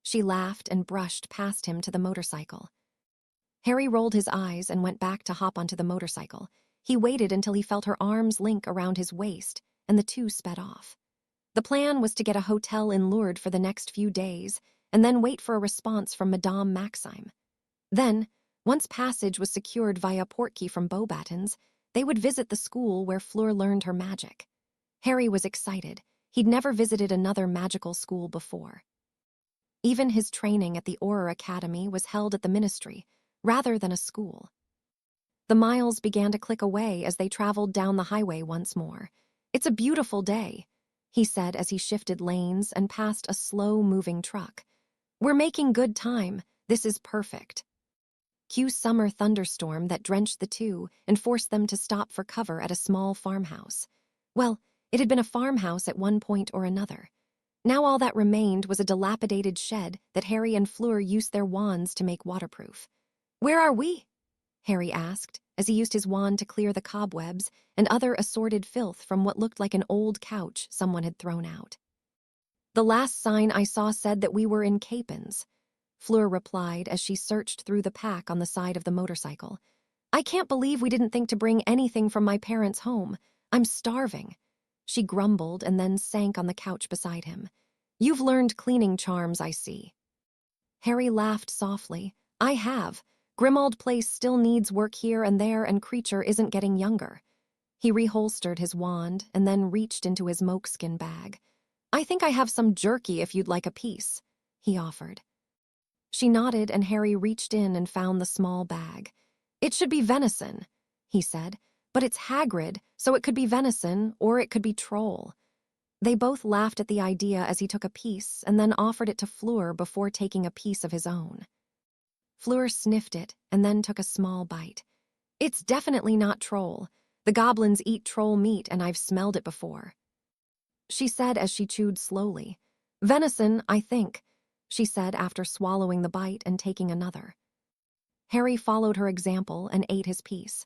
She laughed and brushed past him to the motorcycle. Harry rolled his eyes and went back to hop onto the motorcycle. He waited until he felt her arms link around his waist, and the two sped off. The plan was to get a hotel in Lourdes for the next few days, and then wait for a response from Madame Maxime. Then, once passage was secured via portkey from Beauxbatons, they would visit the school where Fleur learned her magic. Harry was excited. He'd never visited another magical school before. Even his training at the Auror Academy was held at the ministry, rather than a school. The miles began to click away as they traveled down the highway once more. "It's a beautiful day," he said as he shifted lanes and passed a slow-moving truck. "We're making good time. This is perfect." Cue summer thunderstorm that drenched the two and forced them to stop for cover at a small farmhouse. Well, it had been a farmhouse at one point or another. Now all that remained was a dilapidated shed that Harry and Fleur used their wands to make waterproof. Where are we? Harry asked, as he used his wand to clear the cobwebs and other assorted filth from what looked like an old couch someone had thrown out. The last sign I saw said that we were in Capons, Fleur replied as she searched through the pack on the side of the motorcycle. I can't believe we didn't think to bring anything from my parents' home. I'm starving. She grumbled and then sank on the couch beside him. You've learned cleaning charms, I see. Harry laughed softly. I have. Grimmauld Place still needs work here and there, and Creature isn't getting younger. He reholstered his wand and then reached into his mokeskin bag. I think I have some jerky if you'd like a piece, he offered. She nodded and Harry reached in and found the small bag. It should be venison, he said, but it's Hagrid, so it could be venison or it could be troll. They both laughed at the idea as he took a piece and then offered it to Fleur before taking a piece of his own. Fleur sniffed it and then took a small bite. It's definitely not troll. The goblins eat troll meat and I've smelled it before, she said as she chewed slowly. Venison, I think, she said after swallowing the bite and taking another. Harry followed her example and ate his piece.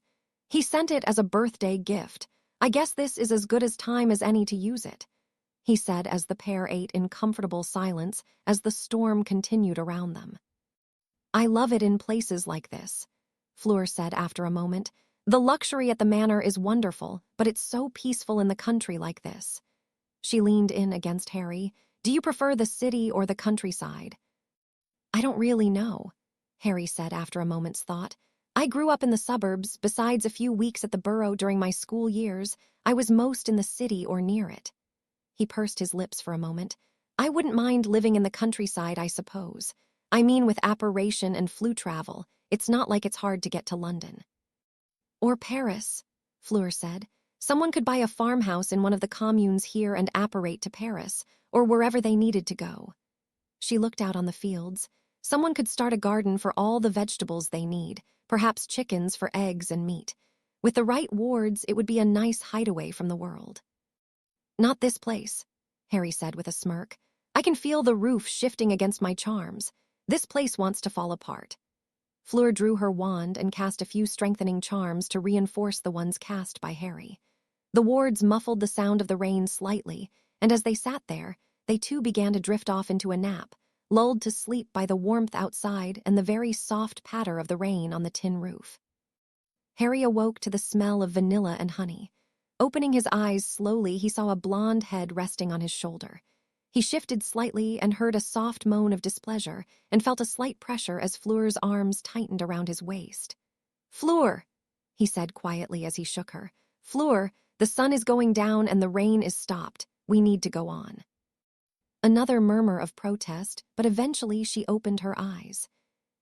He sent it as a birthday gift. I guess this is as good as time as any to use it, he said as the pair ate in comfortable silence as the storm continued around them. I love it in places like this, Fleur said after a moment. The luxury at the manor is wonderful, but it's so peaceful in the country like this. She leaned in against Harry. Do you prefer the city or the countryside? I don't really know, Harry said after a moment's thought. I grew up in the suburbs. Besides a few weeks at the Burrow during my school years, I was most in the city or near it. He pursed his lips for a moment. I wouldn't mind living in the countryside, I suppose. I mean, with apparition and flu travel, it's not like it's hard to get to London. Or Paris, Fleur said. Someone could buy a farmhouse in one of the communes here and apparate to Paris, or wherever they needed to go. She looked out on the fields. Someone could start a garden for all the vegetables they need, perhaps chickens for eggs and meat. With the right wards, it would be a nice hideaway from the world. Not this place, Harry said with a smirk. I can feel the roof shifting against my charms. This place wants to fall apart. Fleur drew her wand and cast a few strengthening charms to reinforce the ones cast by Harry. The wards muffled the sound of the rain slightly, and as they sat there, they too began to drift off into a nap, lulled to sleep by the warmth outside and the very soft patter of the rain on the tin roof. Harry awoke to the smell of vanilla and honey. Opening his eyes slowly, he saw a blonde head resting on his shoulder. He shifted slightly and heard a soft moan of displeasure and felt a slight pressure as Fleur's arms tightened around his waist. Fleur, he said quietly as he shook her. Fleur, the sun is going down and the rain is stopped. We need to go on. Another murmur of protest, but eventually she opened her eyes.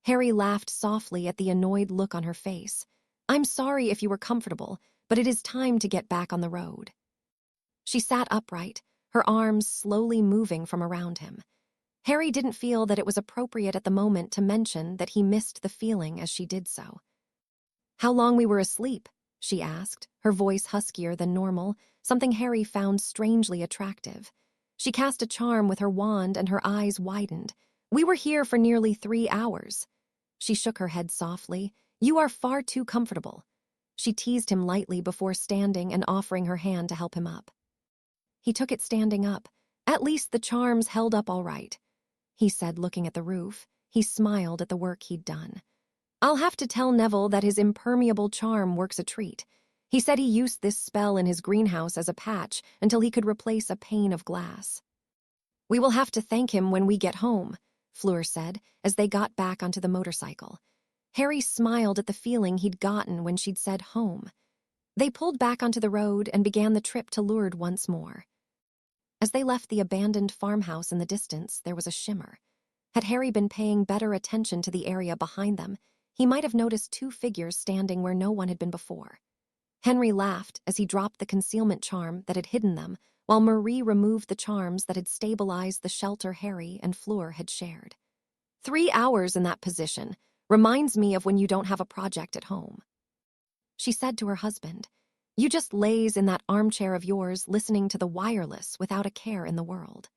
Harry laughed softly at the annoyed look on her face. I'm sorry if you were comfortable, but it is time to get back on the road. She sat upright, her arms slowly moving from around him. Harry didn't feel that it was appropriate at the moment to mention that he missed the feeling as she did so. How long we were asleep, she asked, her voice huskier than normal, something Harry found strangely attractive. She cast a charm with her wand and her eyes widened. We were here for nearly 3 hours. She shook her head softly. You are far too comfortable. She teased him lightly before standing and offering her hand to help him up. He took it standing up. At least the charms held up all right, he said, looking at the roof. He smiled at the work he'd done. I'll have to tell Neville that his impermeable charm works a treat. He said he used this spell in his greenhouse as a patch until he could replace a pane of glass. We will have to thank him when we get home, Fleur said, as they got back onto the motorcycle. Harry smiled at the feeling he'd gotten when she'd said home. They pulled back onto the road and began the trip to Lourdes once more. As they left the abandoned farmhouse in the distance, there was a shimmer. Had Harry been paying better attention to the area behind them, he might have noticed 2 figures standing where no one had been before. Henry laughed as he dropped the concealment charm that had hidden them, while Marie removed the charms that had stabilized the shelter Harry and Fleur had shared. 3 hours in that position reminds me of when you don't have a project at home, she said to her husband. You just laze in that armchair of yours listening to the wireless without a care in the world.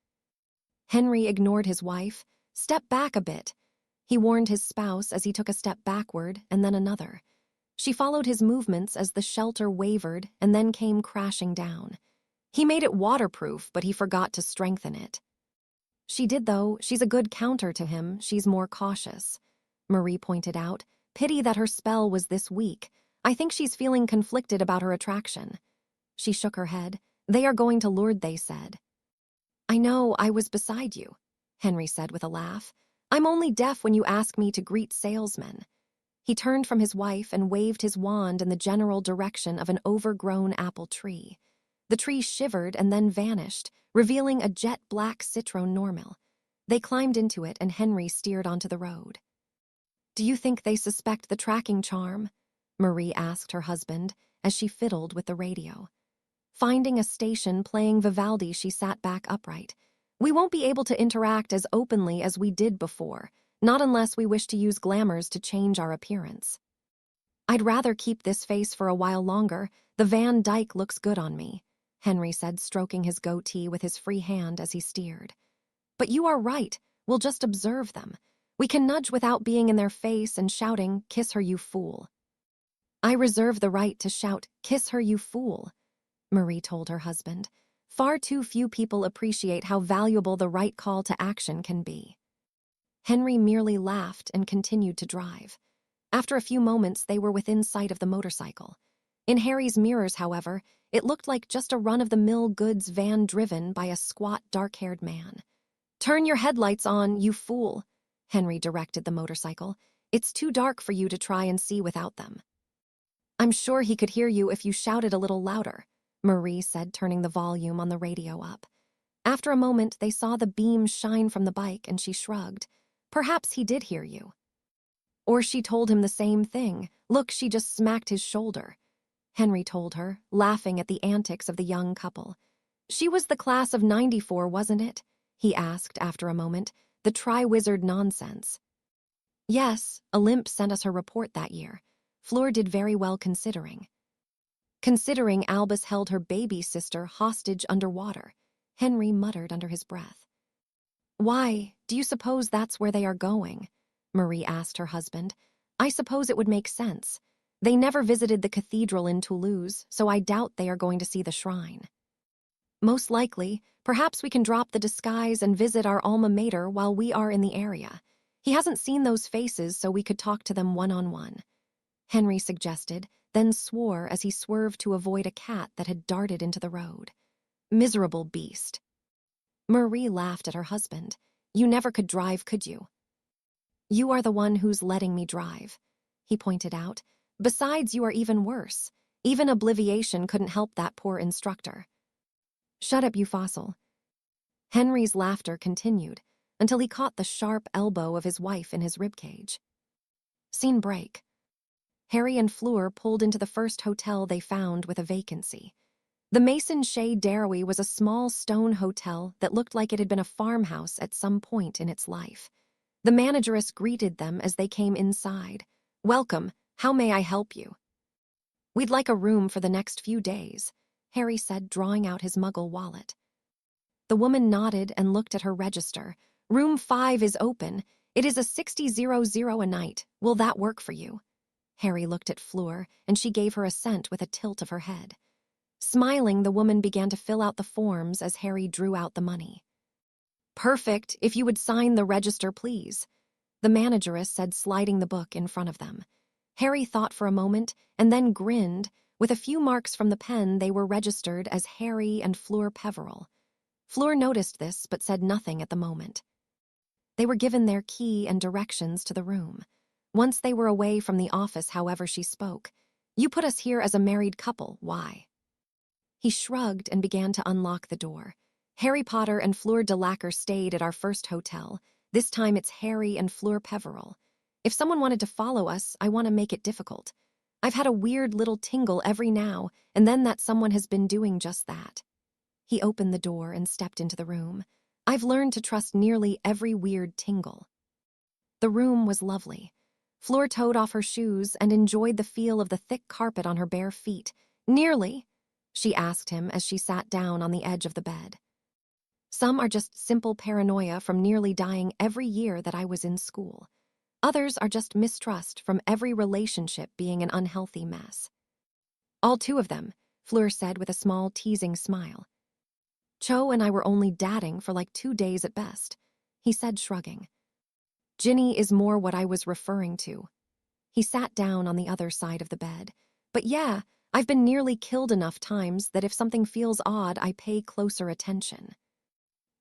Henry ignored his wife. Step back a bit. He warned his spouse as he took a step backward and then another. She followed his movements as the shelter wavered and then came crashing down. He made it waterproof, but he forgot to strengthen it. She did, though. She's a good counter to him. She's more cautious, Marie pointed out. Pity that her spell was this weak. I think she's feeling conflicted about her attraction. She shook her head. They are going to Lourdes, they said. I know, I was beside you, Henry said with a laugh. I'm only deaf when you ask me to greet salesmen. He turned from his wife and waved his wand in the general direction of an overgrown apple tree. The tree shivered and then vanished, revealing a jet-black citron normal. They climbed into it and Henry steered onto the road. Do you think they suspect the tracking charm? Marie asked her husband as she fiddled with the radio. Finding a station playing Vivaldi, she sat back upright. We won't be able to interact as openly as we did before, not unless we wish to use glamours to change our appearance. I'd rather keep this face for a while longer. The Van Dyke looks good on me, Henry said, stroking his goatee with his free hand as he steered. But you are right. We'll just observe them. We can nudge without being in their face and shouting, "Kiss her, you fool." I reserve the right to shout, "Kiss her, you fool," Marie told her husband. Far too few people appreciate how valuable the right call to action can be. Henry merely laughed and continued to drive. After a few moments, they were within sight of the motorcycle. In Harry's mirrors, however, it looked like just a run-of-the-mill goods van driven by a squat, dark-haired man. Turn your headlights on, you fool, Henry directed the motorcycle. It's too dark for you to try and see without them. I'm sure he could hear you if you shouted a little louder, Marie said, turning the volume on the radio up. After a moment, they saw the beam shine from the bike and she shrugged. Perhaps he did hear you. Or she told him the same thing. Look, she just smacked his shoulder, Henry told her, laughing at the antics of the young couple. She was the class of '94, wasn't it? He asked after a moment. The Tri-Wizard nonsense. Yes, Olymp sent us her report that year. Fleur did very well considering. Considering Albus held her baby sister hostage underwater, Henry muttered under his breath. Why, do you suppose that's where they are going? Marie asked her husband. I suppose it would make sense. They never visited the cathedral in Toulouse, so I doubt they are going to see the shrine. Most likely, perhaps we can drop the disguise and visit our alma mater while we are in the area. He hasn't seen those faces, so we could talk to them one-on-one. Henry suggested, then swore as he swerved to avoid a cat that had darted into the road. Miserable beast. Marie laughed at her husband. You never could drive, could you? You are the one who's letting me drive, he pointed out. Besides, you are even worse. Even obliviation couldn't help that poor instructor. Shut up, you fossil. Henry's laughter continued until he caught the sharp elbow of his wife in his ribcage. Scene break. Harry and Fleur pulled into the first hotel they found with a vacancy. The Maison Chez Darrowy was a small stone hotel that looked like it had been a farmhouse at some point in its life. The manageress greeted them as they came inside. Welcome, how may I help you? We'd like a room for the next few days, Harry said, drawing out his muggle wallet. The woman nodded and looked at her register. Room 5 is open. It is a 60,000 a night. Will that work for you? Harry looked at Fleur, and she gave her assent with a tilt of her head. Smiling, the woman began to fill out the forms as Harry drew out the money. Perfect. If you would sign the register, please, the manageress said, sliding the book in front of them. Harry thought for a moment and then grinned. With a few marks from the pen, they were registered as Harry and Fleur Peveril. Fleur noticed this but said nothing at the moment. They were given their key and directions to the room. Once they were away from the office, however, she spoke. You put us here as a married couple. Why? He shrugged and began to unlock the door. Harry Potter and Fleur de Lacour stayed at our first hotel. This time it's Harry and Fleur Peveril. If someone wanted to follow us, I want to make it difficult. I've had a weird little tingle every now and then that someone has been doing just that. He opened the door and stepped into the room. I've learned to trust nearly every weird tingle. The room was lovely. Fleur toed off her shoes and enjoyed the feel of the thick carpet on her bare feet. Nearly, she asked him as she sat down on the edge of the bed. Some are just simple paranoia from nearly dying every year that I was in school. Others are just mistrust from every relationship being an unhealthy mess. All two of them, Fleur said with a small, teasing smile. Cho and I were only dating for like 2 days at best, he said, shrugging. Ginny is more what I was referring to. He sat down on the other side of the bed. But yeah, I've been nearly killed enough times that if something feels odd, I pay closer attention.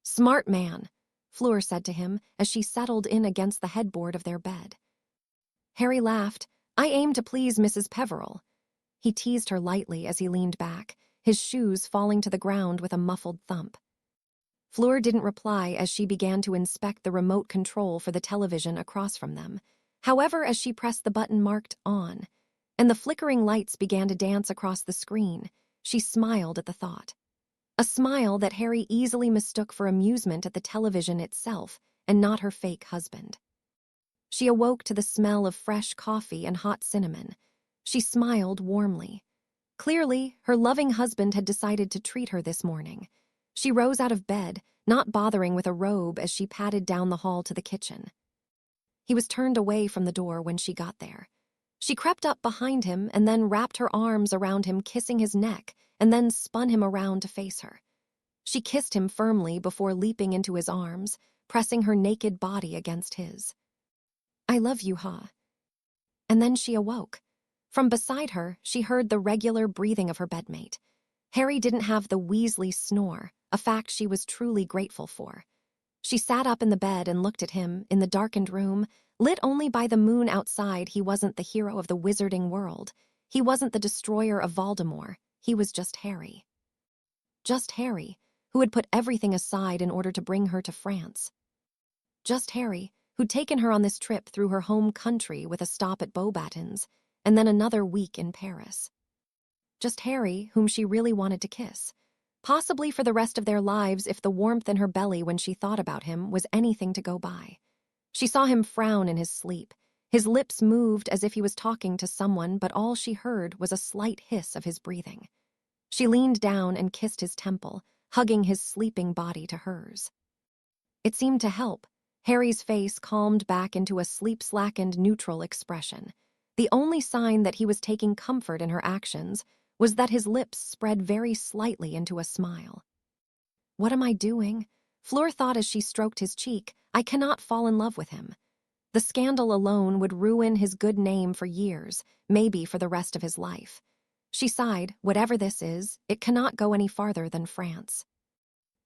Smart man, Fleur said to him as she settled in against the headboard of their bed. Harry laughed. I aim to please Mrs. Peveril. He teased her lightly as he leaned back, his shoes falling to the ground with a muffled thump. Fleur didn't reply as she began to inspect the remote control for the television across from them. However, as she pressed the button marked on, and the flickering lights began to dance across the screen, she smiled at the thought. A smile that Harry easily mistook for amusement at the television itself and not her fake husband. She awoke to the smell of fresh coffee and hot cinnamon. She smiled warmly. Clearly, her loving husband had decided to treat her this morning. She rose out of bed, not bothering with a robe as she padded down the hall to the kitchen. He was turned away from the door when she got there. She crept up behind him and then wrapped her arms around him, kissing his neck, and then spun him around to face her. She kissed him firmly before leaping into his arms, pressing her naked body against his. I love you, huh? And then she awoke. From beside her, she heard the regular breathing of her bedmate. Harry didn't have the Weasley snore, a fact she was truly grateful for. She sat up in the bed and looked at him in the darkened room, lit only by the moon outside. He wasn't the hero of the wizarding world. He wasn't the destroyer of Voldemort. He was just Harry. Just Harry, who had put everything aside in order to bring her to France. Just Harry, who'd taken her on this trip through her home country with a stop at Beauxbatons, and then another week in Paris. Just Harry, whom she really wanted to kiss. Possibly for the rest of their lives if the warmth in her belly when she thought about him was anything to go by. She saw him frown in his sleep. His lips moved as if he was talking to someone, but all she heard was a slight hiss of his breathing. She leaned down and kissed his temple, hugging his sleeping body to hers. It seemed to help. Harry's face calmed back into a sleep-slackened, neutral expression. The only sign that he was taking comfort in her actions was that his lips spread very slightly into a smile. What am I doing? Fleur thought as she stroked his cheek. I cannot fall in love with him. The scandal alone would ruin his good name for years, maybe for the rest of his life. She sighed, whatever this is, it cannot go any farther than France.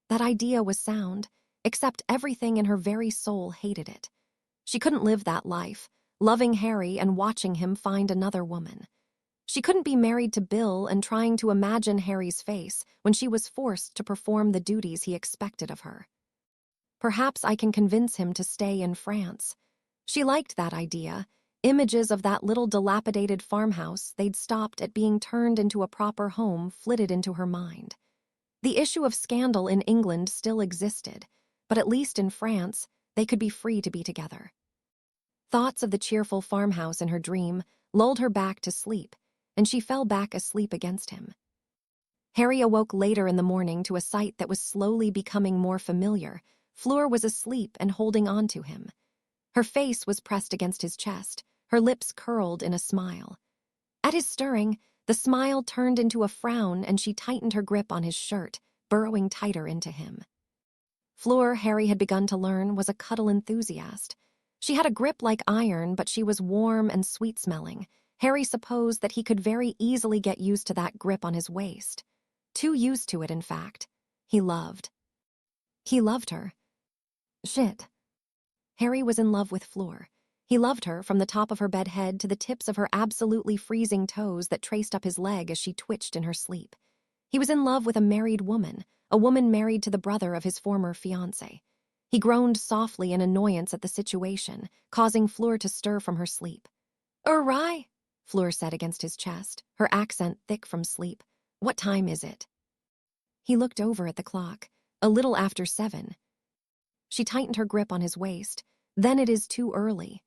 That idea was sound, except everything in her very soul hated it. She couldn't live that life, loving Harry and watching him find another woman. She couldn't be married to Bill and trying to imagine Harry's face when she was forced to perform the duties he expected of her. Perhaps I can convince him to stay in France. She liked that idea. Images of that little dilapidated farmhouse they'd stopped at being turned into a proper home flitted into her mind. The issue of scandal in England still existed, but at least in France, they could be free to be together. Thoughts of the cheerful farmhouse in her dream lulled her back to sleep, and she fell back asleep against him. Harry awoke later in the morning to a sight that was slowly becoming more familiar. Fleur was asleep and holding on to him. Her face was pressed against his chest, her lips curled in a smile. At his stirring, the smile turned into a frown and she tightened her grip on his shirt, burrowing tighter into him. Fleur, Harry had begun to learn, was a cuddle enthusiast. She had a grip like iron, but she was warm and sweet-smelling. Harry supposed that he could very easily get used to that grip on his waist. Too used to it, in fact. He loved. He loved her. Shit. Harry was in love with Fleur. He loved her from the top of her bed head to the tips of her absolutely freezing toes that traced up his leg as she twitched in her sleep. He was in love with a married woman, a woman married to the brother of his former fiancé. He groaned softly in annoyance at the situation, causing Fleur to stir from her sleep. "Aye," Fleur said against his chest, her accent thick from sleep. "What time is it?" He looked over at the clock. A little after 7. She tightened her grip on his waist. "Then it is too early."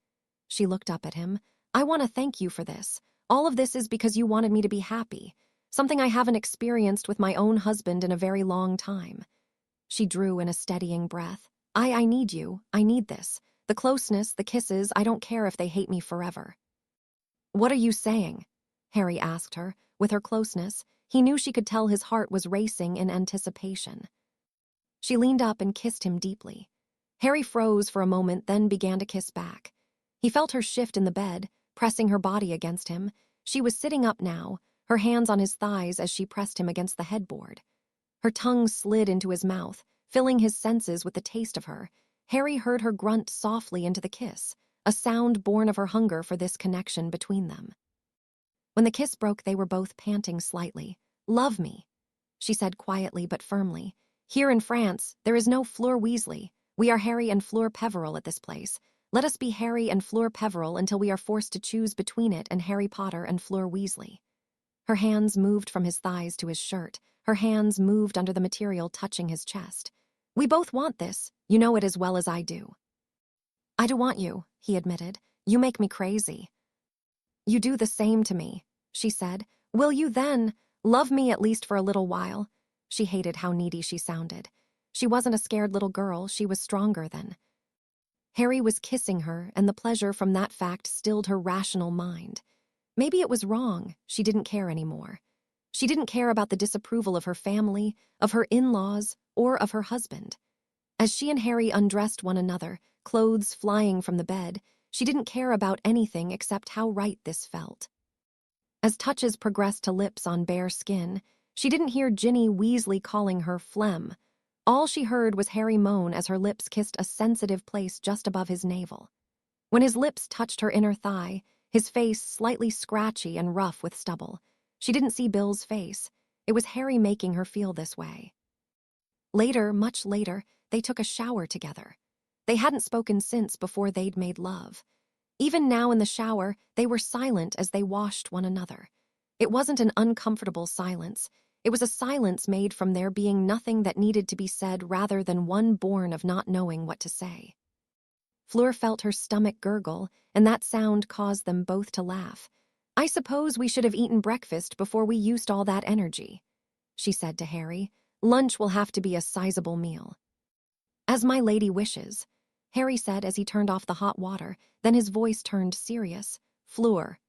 She looked up at him. "I want to thank you for this. All of this is because you wanted me to be happy. Something I haven't experienced with my own husband in a very long time." She drew in a steadying breath. I need you. I need this. The closeness, the kisses, I don't care if they hate me forever." "What are you saying?" Harry asked her. With her closeness, he knew she could tell his heart was racing in anticipation. She leaned up and kissed him deeply. Harry froze for a moment, then began to kiss back. He felt her shift in the bed, pressing her body against him. She was sitting up now, her hands on his thighs as she pressed him against the headboard. Her tongue slid into his mouth, filling his senses with the taste of her. Harry heard her grunt softly into the kiss, a sound born of her hunger for this connection between them. When the kiss broke, they were both panting slightly. "Love me," she said quietly but firmly. "Here in France, there is no Fleur Weasley. We are Harry and Fleur Peveril at this place. Let us be Harry and Fleur Peveril until we are forced to choose between it and Harry Potter and Fleur Weasley." Her hands moved from his thighs to his shirt. Her hands moved under the material, touching his chest. "We both want this. You know it as well as I do." "I do want you," he admitted. "You make me crazy." "You do the same to me," she said. "Will you then love me at least for a little while?" She hated how needy she sounded. She wasn't a scared little girl, she was stronger than. Harry was kissing her, and the pleasure from that fact stilled her rational mind. Maybe it was wrong, she didn't care anymore. She didn't care about the disapproval of her family, of her in-laws, or of her husband. As she and Harry undressed one another, clothes flying from the bed, she didn't care about anything except how right this felt. As touches progressed to lips on bare skin, she didn't hear Ginny Weasley calling her phlegm. All she heard was Harry moan as her lips kissed a sensitive place just above his navel. When his lips touched her inner thigh, his face slightly scratchy and rough with stubble, she didn't see Bill's face. It was Harry making her feel this way. Later, much later, they took a shower together. They hadn't spoken since before they'd made love. Even now in the shower, they were silent as they washed one another. It wasn't an uncomfortable silence. It was a silence made from there being nothing that needed to be said rather than one born of not knowing what to say. Fleur felt her stomach gurgle, and that sound caused them both to laugh. "I suppose we should have eaten breakfast before we used all that energy," she said to Harry. "Lunch will have to be a sizable meal." "As my lady wishes," Harry said as he turned off the hot water, then his voice turned serious. "Fleur."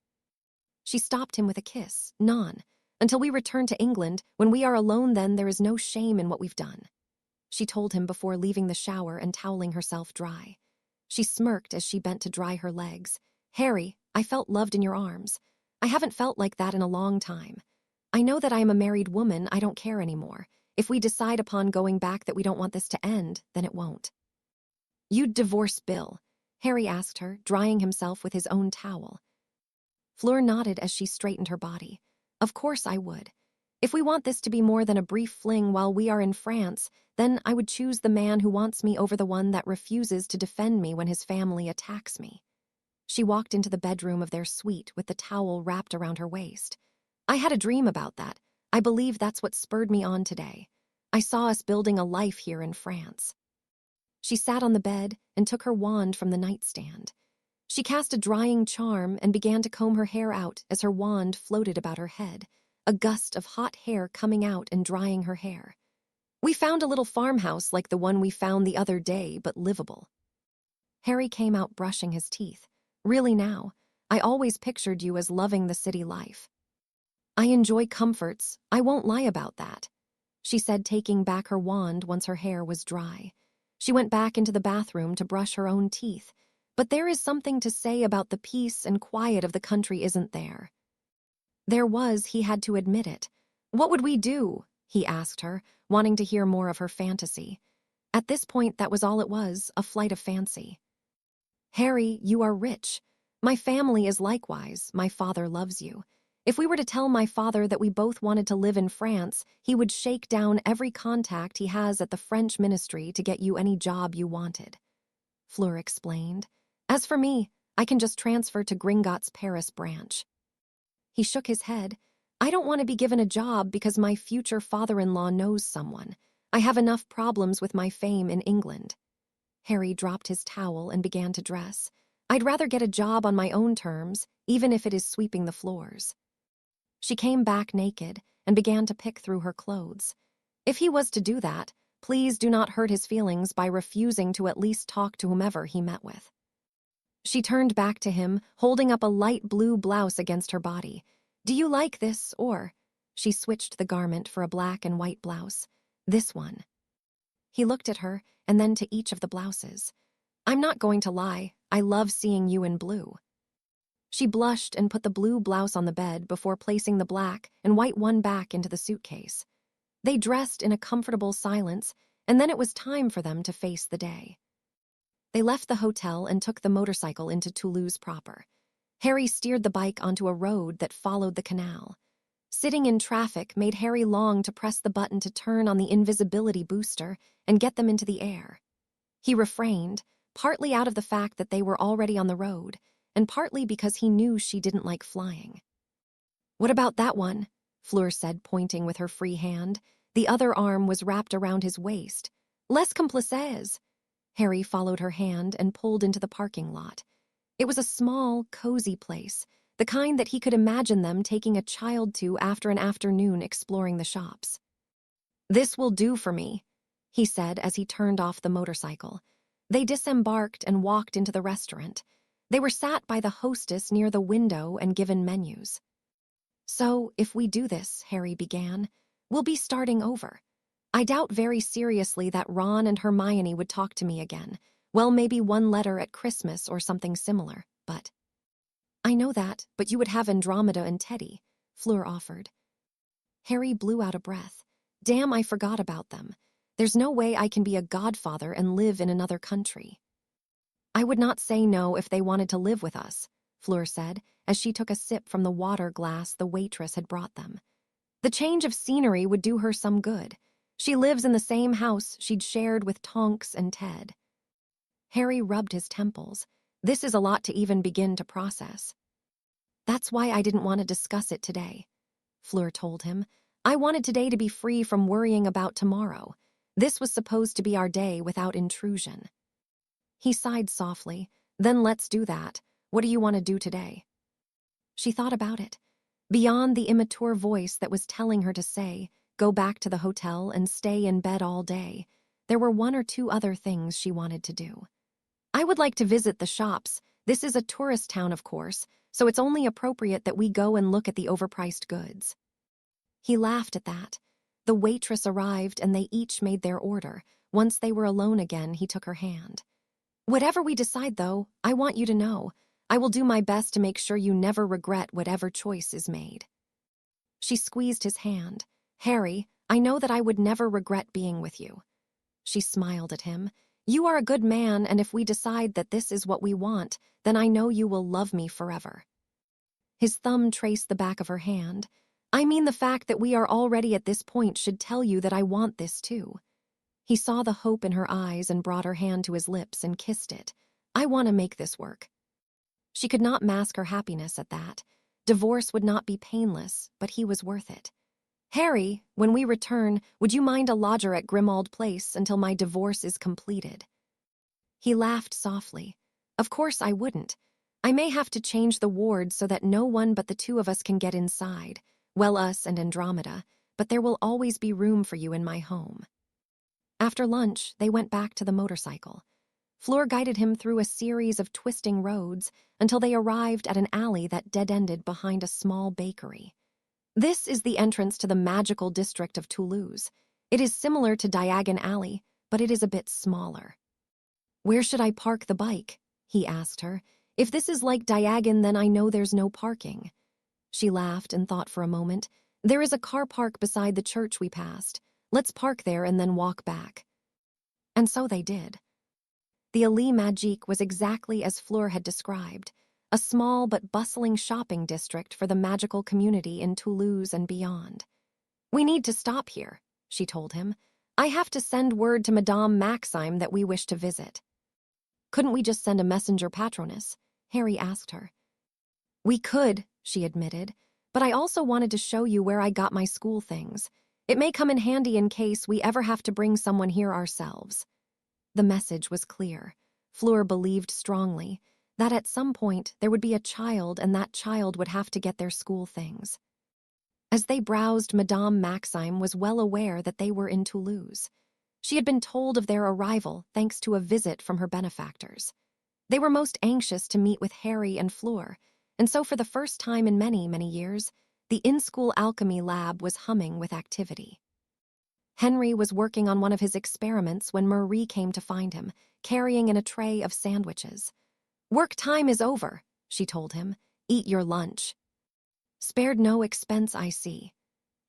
She stopped him with a kiss. "Non. Until we return to England, when we are alone, then there is no shame in what we've done," she told him before leaving the shower and toweling herself dry. She smirked as she bent to dry her legs. "Harry, I felt loved in your arms. I haven't felt like that in a long time. I know that I am a married woman, I don't care anymore. If we decide upon going back that we don't want this to end, then it won't." "You'd divorce Bill?" Harry asked her, drying himself with his own towel. Fleur nodded as she straightened her body. "Of course I would. If we want this to be more than a brief fling while we are in France, then I would choose the man who wants me over the one that refuses to defend me when his family attacks me." She walked into the bedroom of their suite with the towel wrapped around her waist. "I had a dream about that. I believe that's what spurred me on today. I saw us building a life here in France." She sat on the bed and took her wand from the nightstand. She cast a drying charm and began to comb her hair out as her wand floated about her head, a gust of hot hair coming out and drying her hair. "We found a little farmhouse like the one we found the other day, but livable." Harry came out brushing his teeth. "Really now, I always pictured you as loving the city life." "I enjoy comforts, I won't lie about that," she said, taking back her wand once her hair was dry. She went back into the bathroom to brush her own teeth. But there is something to say about the peace and quiet of the country, isn't there? There was, he had to admit it. "What would we do?" he asked her, wanting to hear more of her fantasy. At this point, that was all it was, a flight of fancy. "Harry, you are rich. My family is likewise. My father loves you. If we were to tell my father that we both wanted to live in France, he would shake down every contact he has at the French ministry to get you any job you wanted," Fleur explained. "As for me, I can just transfer to Gringotts' Paris branch." He shook his head. "I don't want to be given a job because my future father-in-law knows someone. I have enough problems with my fame in England." Harry dropped his towel and began to dress. "I'd rather get a job on my own terms, even if it is sweeping the floors." She came back naked and began to pick through her clothes. If he was to do that, Please do not hurt his feelings by refusing to at least talk to whomever he met with. She turned back to him, holding up a light blue blouse against her body. Do you like this, or? She switched the garment for a black and white blouse. This one. He looked at her, and then to each of the blouses. I'm not going to lie, I love seeing you in blue. She blushed and put the blue blouse on the bed before placing the black and white one back into the suitcase. They dressed in a comfortable silence, and then it was time for them to face the day. They left the hotel and took the motorcycle into Toulouse proper. Harry steered the bike onto a road that followed the canal. Sitting in traffic made Harry long to press the button to turn on the invisibility booster and get them into the air. He refrained, partly out of the fact that they were already on the road, and partly because he knew she didn't like flying. What about that one? Fleur said, pointing with her free hand. The other arm was wrapped around his waist. Les complices. Harry followed her hand and pulled into the parking lot. It was a small, cozy place, the kind that he could imagine them taking a child to after an afternoon exploring the shops. This will do for me, he said as he turned off the motorcycle. They disembarked and walked into the restaurant. They were sat by the hostess near the window and given menus. So, if we do this, Harry began, we'll be starting over. I doubt very seriously that Ron and Hermione would talk to me again. Well, maybe one letter at Christmas or something similar, but... I know that, but you would have Andromeda and Teddy, Fleur offered. Harry blew out a breath. Damn, I forgot about them. There's no way I can be a godfather and live in another country. I would not say no if they wanted to live with us, Fleur said, as she took a sip from the water glass the waitress had brought them. The change of scenery would do her some good. She lives in the same house she'd shared with Tonks and Ted. Harry rubbed his temples. This is a lot to even begin to process. That's why I didn't want to discuss it today, Fleur told him. I wanted today to be free from worrying about tomorrow. This was supposed to be our day without intrusion. He sighed softly. Then let's do that. What do you want to do today? She thought about it. Beyond the immature voice that was telling her to say, go back to the hotel and stay in bed all day, there were one or two other things she wanted to do. I would like to visit the shops. This is a tourist town, of course, so it's only appropriate that we go and look at the overpriced goods. He laughed at that. The waitress arrived and they each made their order. Once they were alone again, he took her hand. Whatever we decide, though, I want you to know, I will do my best to make sure you never regret whatever choice is made. She squeezed his hand. Harry, I know that I would never regret being with you. She smiled at him. You are a good man, and if we decide that this is what we want, then I know you will love me forever. His thumb traced the back of her hand. I mean, the fact that we are already at this point should tell you that I want this too. He saw the hope in her eyes and brought her hand to his lips and kissed it. I want to make this work. She could not mask her happiness at that. Divorce would not be painless, but he was worth it. Harry, when we return, would you mind a lodger at Grimmauld Place until my divorce is completed? He laughed softly. Of course I wouldn't. I may have to change the wards so that no one but the two of us can get inside. Well, us and Andromeda, but there will always be room for you in my home. After lunch, they went back to the motorcycle. Fleur guided him through a series of twisting roads until they arrived at an alley that dead-ended behind a small bakery. This is the entrance to the magical district of Toulouse. It is similar to Diagon Alley, but it is a bit smaller. Where should I park the bike? He asked her. If this is like Diagon, then I know there's no parking. She laughed and thought for a moment. There is a car park beside the church we passed. Let's park there and then walk back. And so they did. The Allée Magique was exactly as Fleur had described. A small but bustling shopping district for the magical community in Toulouse and beyond. We need to stop here, she told him. I have to send word to Madame Maxime that we wish to visit. Couldn't we just send a messenger patroness? Harry asked her. We could, she admitted, but I also wanted to show you where I got my school things. It may come in handy in case we ever have to bring someone here ourselves. The message was clear. Fleur believed strongly that at some point there would be a child and that child would have to get their school things. As they browsed, Madame Maxime was well aware that they were in Toulouse. She had been told of their arrival thanks to a visit from her benefactors. They were most anxious to meet with Harry and Fleur, and so for the first time in many, many years, the in-school alchemy lab was humming with activity. Henry was working on one of his experiments when Marie came to find him, carrying in a tray of sandwiches. "Work time is over," she told him. "Eat your lunch." "Spared no expense, I see,"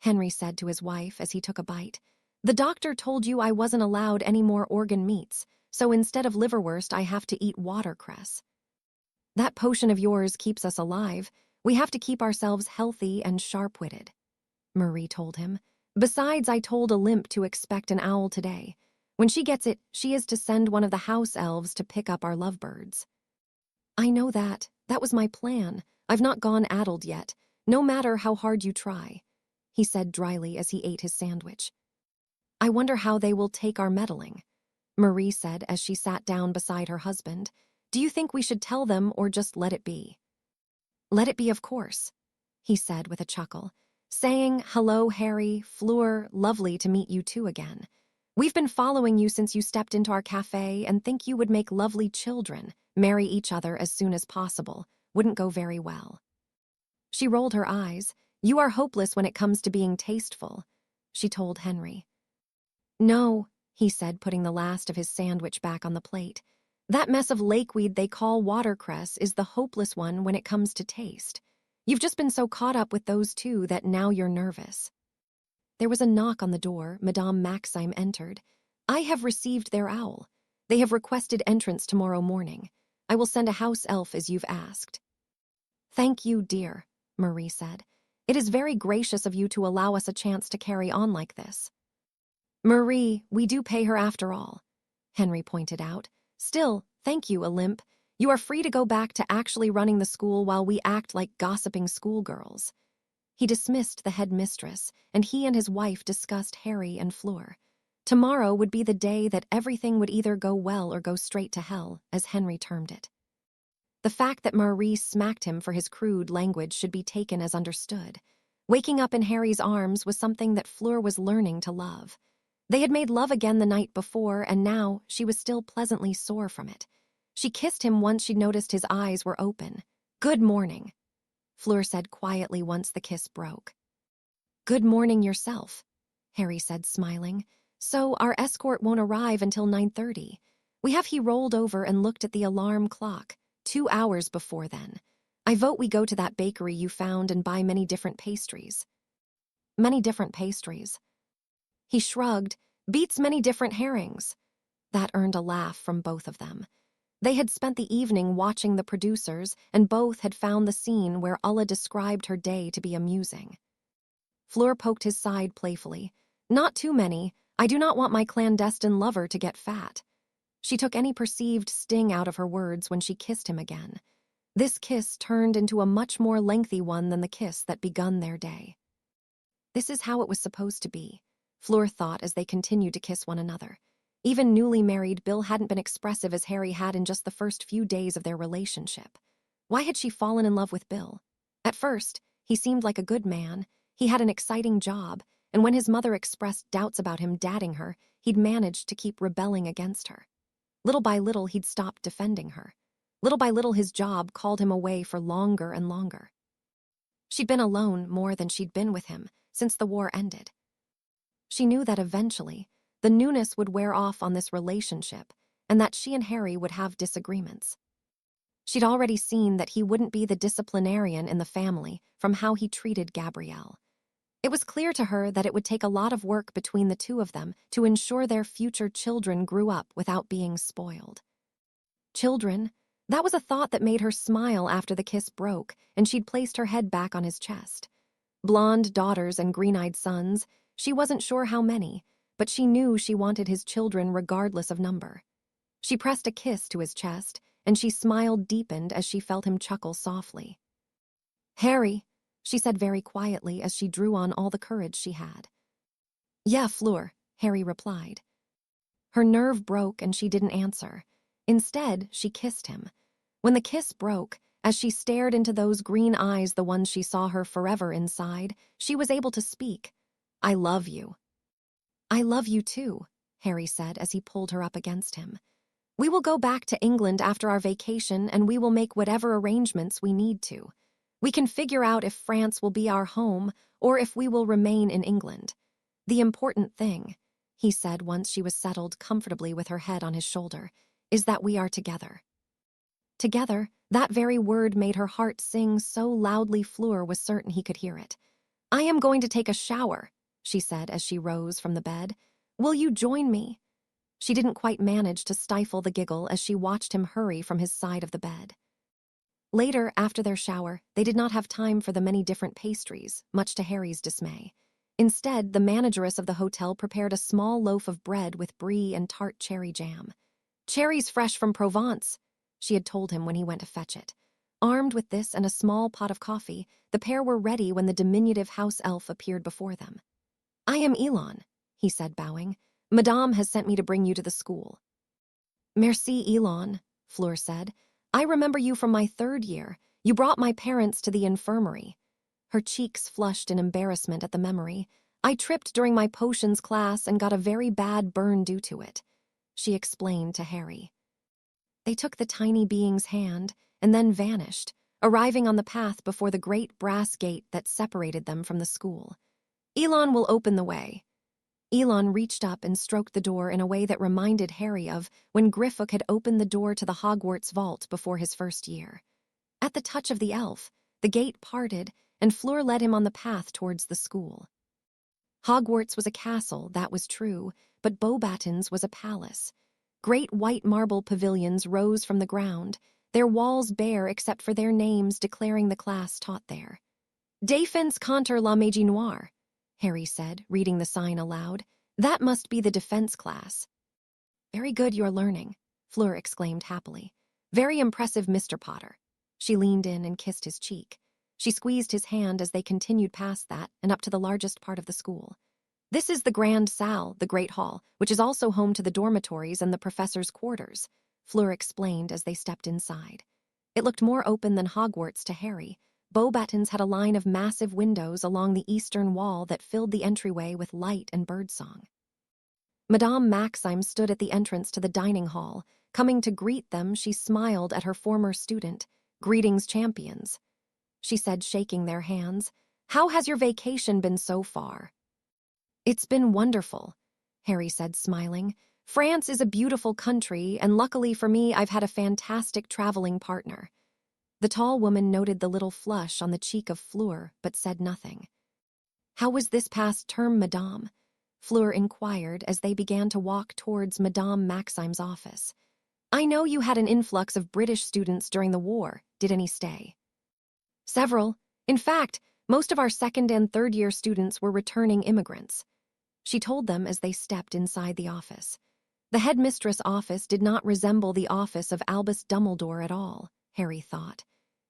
Henry said to his wife as he took a bite. "The doctor told you I wasn't allowed any more organ meats, so instead of liverwurst I have to eat watercress." "That potion of yours keeps us alive. We have to keep ourselves healthy and sharp-witted," Marie told him. "Besides, I told Olympe to expect an owl today. When she gets it, she is to send one of the house elves to pick up our lovebirds." "I know that. That was my plan. I've not gone addled yet, no matter how hard you try," he said dryly as he ate his sandwich. "I wonder how they will take our meddling," Marie said as she sat down beside her husband. "Do you think we should tell them or just let it be?" "Let it be, of course," he said with a chuckle, saying, "Hello, Harry, Fleur, lovely to meet you two again. We've been following you since you stepped into our cafe and think you would make lovely children. Marry each other as soon as possible. Wouldn't go very well." She rolled her eyes. "You are hopeless when it comes to being tasteful," she told Henry. "No," he said, putting the last of his sandwich back on the plate. "That mess of lakeweed they call watercress is the hopeless one when it comes to taste. You've just been so caught up with those two that now you're nervous." There was a knock on the door. Madame Maxime entered. "I have received their owl. They have requested entrance tomorrow morning. I will send a house elf as you've asked." "Thank you, dear," Marie said. "It is very gracious of you to allow us a chance to carry on like this." "Marie, we do pay her after all," Henry pointed out. "Still, thank you, Olympe. You are free to go back to actually running the school while we act like gossiping schoolgirls." He dismissed the headmistress, and he and his wife discussed Harry and Fleur. Tomorrow would be the day that everything would either go well or go straight to hell, as Henry termed it. The fact that Marie smacked him for his crude language should be taken as understood. Waking up in Harry's arms was something that Fleur was learning to love. They had made love again the night before, and now she was still pleasantly sore from it. She kissed him once she noticed his eyes were open. "Good morning," Fleur said quietly once the kiss broke. "Good morning yourself," Harry said, smiling. "So our escort won't arrive until 9:30. He rolled over and looked at the alarm clock. 2 hours before then. I vote we go to that bakery you found and buy many different pastries." "Many different pastries?" He shrugged. "Beats many different herrings." That earned a laugh from both of them. They had spent the evening watching the producers, and both had found the scene where Ulla described her day to be amusing. Fleur poked his side playfully. "Not too many. I do not want my clandestine lover to get fat." She took any perceived sting out of her words when she kissed him again. This kiss turned into a much more lengthy one than the kiss that begun their day. This is how it was supposed to be, Fleur thought as they continued to kiss one another. Even newly married, Bill hadn't been expressive as Harry had in just the first few days of their relationship. Why had she fallen in love with Bill? At first, he seemed like a good man. He had an exciting job, and when his mother expressed doubts about him dating her, he'd managed to keep rebelling against her. Little by little, he'd stopped defending her. Little by little, his job called him away for longer and longer. She'd been alone more than she'd been with him since the war ended. She knew that eventually, the newness would wear off on this relationship, and that she and Harry would have disagreements. She'd already seen that he wouldn't be the disciplinarian in the family from how he treated Gabrielle. It was clear to her that it would take a lot of work between the two of them to ensure their future children grew up without being spoiled. Children? That was a thought that made her smile after the kiss broke, and she'd placed her head back on his chest. Blonde daughters and green-eyed sons, she wasn't sure how many, but she knew she wanted his children regardless of number. She pressed a kiss to his chest, and she smiled deepened as she felt him chuckle softly. "Harry," she said very quietly as she drew on all the courage she had. "Yeah, Fleur," Harry replied. Her nerve broke and she didn't answer. Instead, she kissed him. When the kiss broke, as she stared into those green eyes, the ones she saw her forever inside, she was able to speak. "I love you." "I love you too," Harry said as he pulled her up against him. We will go back to England after our vacation and we will make whatever arrangements we need to. We can figure out if France will be our home or if we will remain in England. The important thing, he said once she was settled comfortably with her head on his shoulder, is that we are together. Together, that very word made her heart sing so loudly Fleur was certain he could hear it. I am going to take a shower, she said as she rose from the bed. Will you join me? She didn't quite manage to stifle the giggle as she watched him hurry from his side of the bed. Later, after their shower, they did not have time for the many different pastries, much to Harry's dismay. Instead, the manageress of the hotel prepared a small loaf of bread with brie and tart cherry jam. Cherries fresh from Provence, she had told him when he went to fetch it. Armed with this and a small pot of coffee, the pair were ready when the diminutive house elf appeared before them. I am Elon, he said, bowing. Madame has sent me to bring you to the school. Merci, Elon, Fleur said. I remember you from my 3rd year. You brought my parents to the infirmary. Her cheeks flushed in embarrassment at the memory. I tripped during my potions class and got a very bad burn due to it, she explained to Harry. They took the tiny being's hand and then vanished, arriving on the path before the great brass gate that separated them from the school. Elon will open the way. Elon reached up and stroked the door in a way that reminded Harry of when Griffook had opened the door to the Hogwarts vault before his 1st year. At the touch of the elf, the gate parted and Fleur led him on the path towards the school. Hogwarts was a castle, that was true, but Beauxbatons was a palace. Great white marble pavilions rose from the ground, their walls bare except for their names declaring the class taught there. Défense contre la magie noire, Harry said, reading the sign aloud. That must be the defense class. Very good, you're learning, Fleur exclaimed happily. Very impressive, Mr. Potter. She leaned in and kissed his cheek. She squeezed his hand as they continued past that and up to the largest part of the school. This is the Grand Salle, the Great Hall, which is also home to the dormitories and the professor's quarters, Fleur explained as they stepped inside. It looked more open than Hogwarts to Harry. Beauxbatons had a line of massive windows along the eastern wall that filled the entryway with light and birdsong. Madame Maxime stood at the entrance to the dining hall. Coming to greet them, she smiled at her former student. Greetings, champions, she said, shaking their hands. How has your vacation been so far? It's been wonderful, Harry said, smiling. France is a beautiful country, and luckily for me, I've had a fantastic traveling partner. The tall woman noted the little flush on the cheek of Fleur, but said nothing. How was this past term, Madame? Fleur inquired as they began to walk towards Madame Maxime's office. I know you had an influx of British students during the war. Did any stay? Several. In fact, most of our 2nd and 3rd year students were returning immigrants, she told them as they stepped inside the office. The headmistress' office did not resemble the office of Albus Dumbledore at all, Harry thought.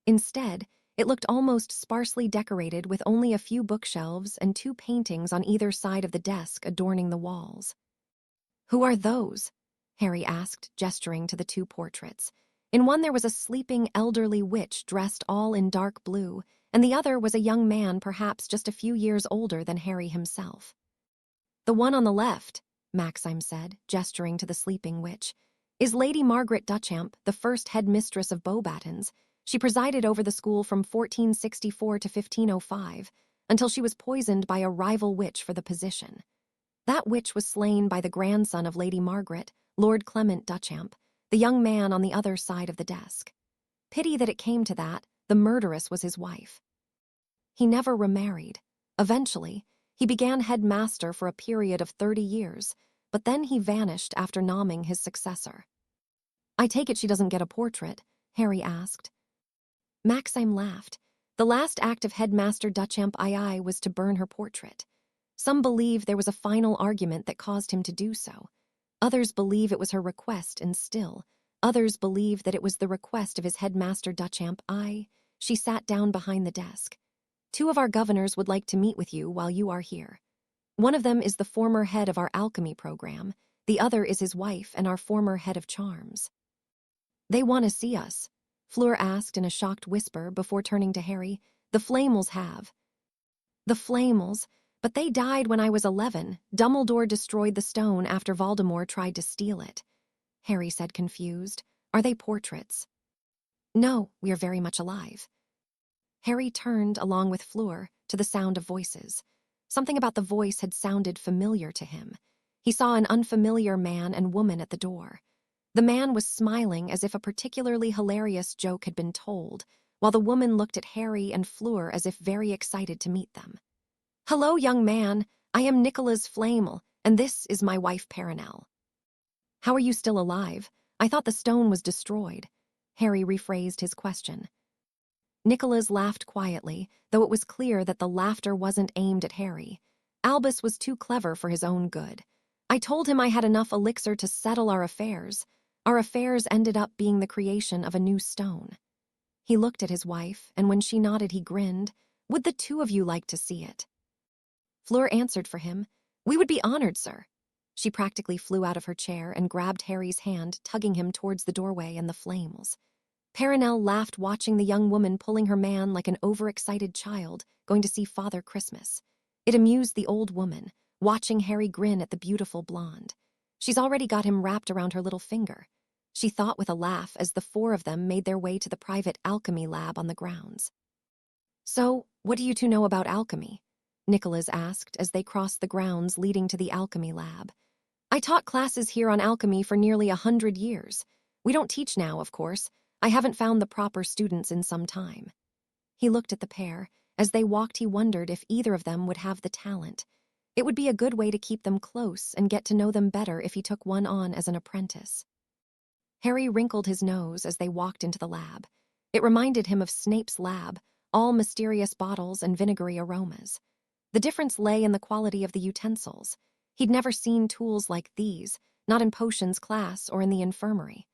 Instead, it looked almost sparsely decorated with only a few bookshelves and 2 paintings on either side of the desk adorning the walls. Who are those? Harry asked, gesturing to the 2 portraits. In one there was a sleeping elderly witch dressed all in dark blue, and the other was a young man perhaps just a few years older than Harry himself. The one on the left, Maxime said, gesturing to the sleeping witch, is Lady Margaret Duchamp, the first headmistress of Beauxbatons. She presided over the school from 1464 to 1505, until she was poisoned by a rival witch for the position. That witch was slain by the grandson of Lady Margaret, Lord Clement Duchamp, the young man on the other side of the desk. Pity that it came to that, the murderess was his wife. He never remarried. Eventually, he began headmaster for a period of 30 years, but then he vanished after nomming his successor. I take it she doesn't get a portrait? Harry asked. Maxime laughed. The last act of Headmaster Duchamp II was to burn her portrait. Some believe there was a final argument that caused him to do so. Others believe it was her request, and still, others believe that it was the request of his Headmaster Duchamp I. She sat down behind the desk. 2 of our governors would like to meet with you while you are here. One of them is the former head of our alchemy program. The other is his wife and our former head of charms. They want to see us, Fleur asked in a shocked whisper before turning to Harry. The Flamels have. The Flamels? But they died when I was 11. Dumbledore destroyed the stone after Voldemort tried to steal it. Harry said, confused. Are they portraits? No, we are very much alive. Harry turned, along with Fleur, to the sound of voices. Something about the voice had sounded familiar to him. He saw an unfamiliar man and woman at the door. The man was smiling as if a particularly hilarious joke had been told, while the woman looked at Harry and Fleur as if very excited to meet them. Hello, young man. I am Nicholas Flamel, and this is my wife Perenelle. How are you still alive? I thought the stone was destroyed. Harry rephrased his question. Nicholas laughed quietly, though it was clear that the laughter wasn't aimed at Harry. Albus was too clever for his own good. I told him I had enough elixir to settle our affairs. Our affairs ended up being the creation of a new stone. He looked at his wife, and when she nodded, he grinned. Would the two of you like to see it? Fleur answered for him. We would be honored, sir. She practically flew out of her chair and grabbed Harry's hand, tugging him towards the doorway and the flames. Perenelle laughed, watching the young woman pulling her man like an overexcited child going to see Father Christmas. It amused the old woman, watching Harry grin at the beautiful blonde. She's already got him wrapped around her little finger, she thought with a laugh as the four of them made their way to the private alchemy lab on the grounds. So, what do you two know about alchemy? Nicholas asked as they crossed the grounds leading to the alchemy lab. I taught classes here on alchemy for nearly 100 years. We don't teach now, of course. I haven't found the proper students in some time. He looked at the pair. As they walked, he wondered if either of them would have the talent. It would be a good way to keep them close and get to know them better if he took one on as an apprentice. Harry wrinkled his nose as they walked into the lab. It reminded him of Snape's lab, all mysterious bottles and vinegary aromas. The difference lay in the quality of the utensils. He'd never seen tools like these, not in potions class or in the infirmary.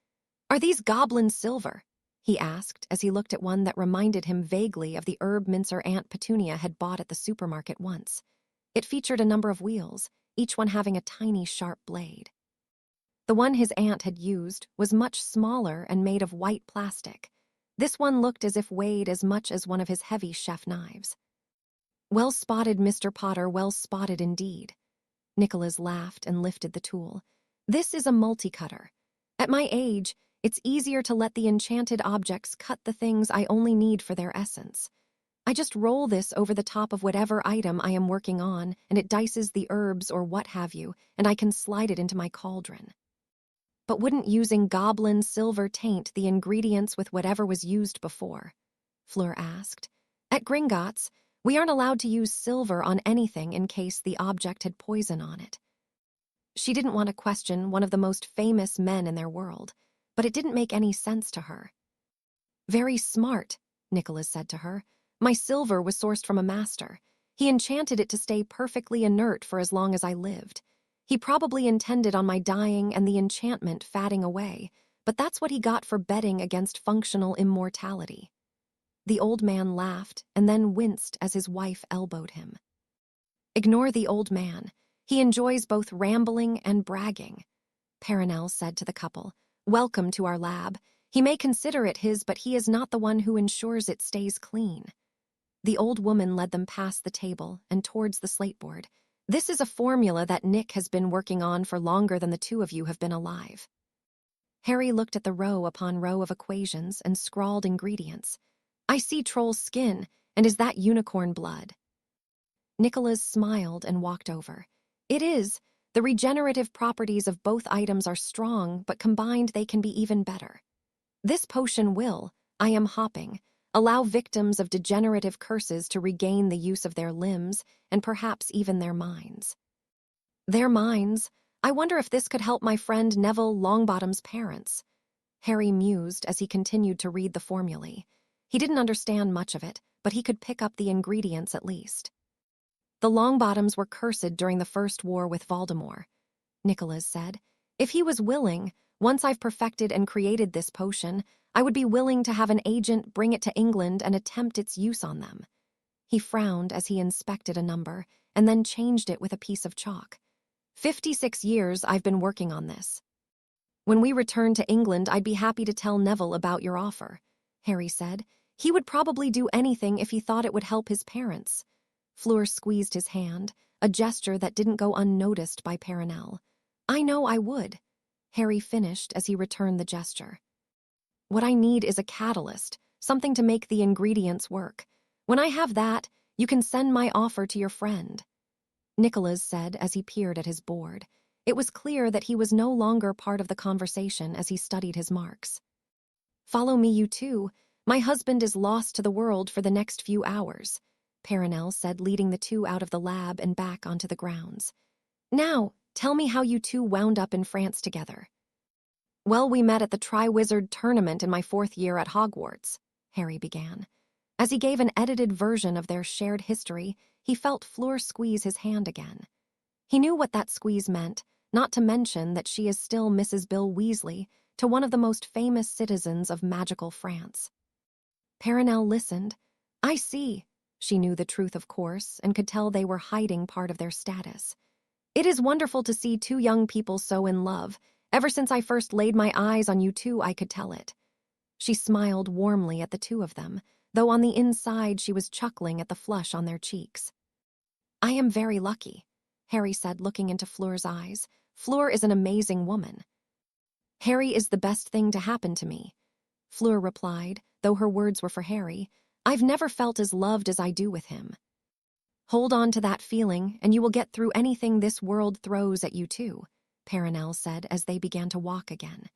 Are these goblin silver? He asked as he looked at one that reminded him vaguely of the herb mincer Aunt Petunia had bought at the supermarket once. It featured a number of wheels, each one having a tiny sharp blade. The one his aunt had used was much smaller and made of white plastic. This one looked as if weighed as much as one of his heavy chef knives. Well spotted, Mr. Potter, well spotted indeed. Nicholas laughed and lifted the tool. This is a multi-cutter. At my age, it's easier to let the enchanted objects cut the things I only need for their essence. I just roll this over the top of whatever item I am working on, and it dices the herbs or what have you, and I can slide it into my cauldron. But wouldn't using goblin silver taint the ingredients with whatever was used before? Fleur asked. At Gringotts, we aren't allowed to use silver on anything in case the object had poison on it. She didn't want to question one of the most famous men in their world, but it didn't make any sense to her. Very smart, Nicholas said to her. My silver was sourced from a master. He enchanted it to stay perfectly inert for as long as I lived. He probably intended on my dying and the enchantment fading away, but that's what he got for betting against functional immortality. The old man laughed and then winced as his wife elbowed him. Ignore the old man. He enjoys both rambling and bragging, Perenelle said to the couple. Welcome to our lab. He may consider it his, but he is not the one who ensures it stays clean. The old woman led them past the table and towards the slateboard. This is a formula that Nick has been working on for longer than the two of you have been alive. Harry looked at the row upon row of equations and scrawled ingredients. I see troll skin, and is that unicorn blood? Nicholas smiled and walked over. It is. The regenerative properties of both items are strong, but combined they can be even better. This potion will, I am hopping, allow victims of degenerative curses to regain the use of their limbs and perhaps even their minds. Their minds? I wonder if this could help my friend Neville Longbottom's parents. Harry mused as he continued to read the formulae. He didn't understand much of it, but he could pick up the ingredients at least. The Longbottoms were cursed during the First War with Voldemort, Nicholas said. If he was willing, once I've perfected and created this potion, I would be willing to have an agent bring it to England and attempt its use on them. He frowned as he inspected a number and then changed it with a piece of chalk. 56 years I've been working on this. When we return to England, I'd be happy to tell Neville about your offer, Harry said. He would probably do anything if he thought it would help his parents. Fleur squeezed his hand, a gesture that didn't go unnoticed by Perenelle. I know I would, Harry finished as he returned the gesture. What I need is a catalyst, something to make the ingredients work. When I have that, you can send my offer to your friend. Nicholas said as he peered at his board. It was clear that he was no longer part of the conversation as he studied his marks. Follow me, you two. My husband is lost to the world for the next few hours, Perenelle said, leading the two out of the lab and back onto the grounds. Now, tell me how you two wound up in France together. Well, we met at the Triwizard Tournament in my 4th year at Hogwarts, Harry began. As he gave an edited version of their shared history, he felt Fleur squeeze his hand again. He knew what that squeeze meant, not to mention that she is still Mrs. Bill Weasley to one of the most famous citizens of magical France. Perenelle listened. I see. She knew the truth, of course, and could tell they were hiding part of their status. It is wonderful to see two young people so in love. Ever since I first laid my eyes on you two, I could tell it. She smiled warmly at the two of them, though on the inside she was chuckling at the flush on their cheeks. I am very lucky, Harry said, looking into Fleur's eyes. Fleur is an amazing woman. Harry is the best thing to happen to me, Fleur replied, though her words were for Harry. I've never felt as loved as I do with him. Hold on to that feeling, and you will get through anything this world throws at you too, Perenelle said as they began to walk again.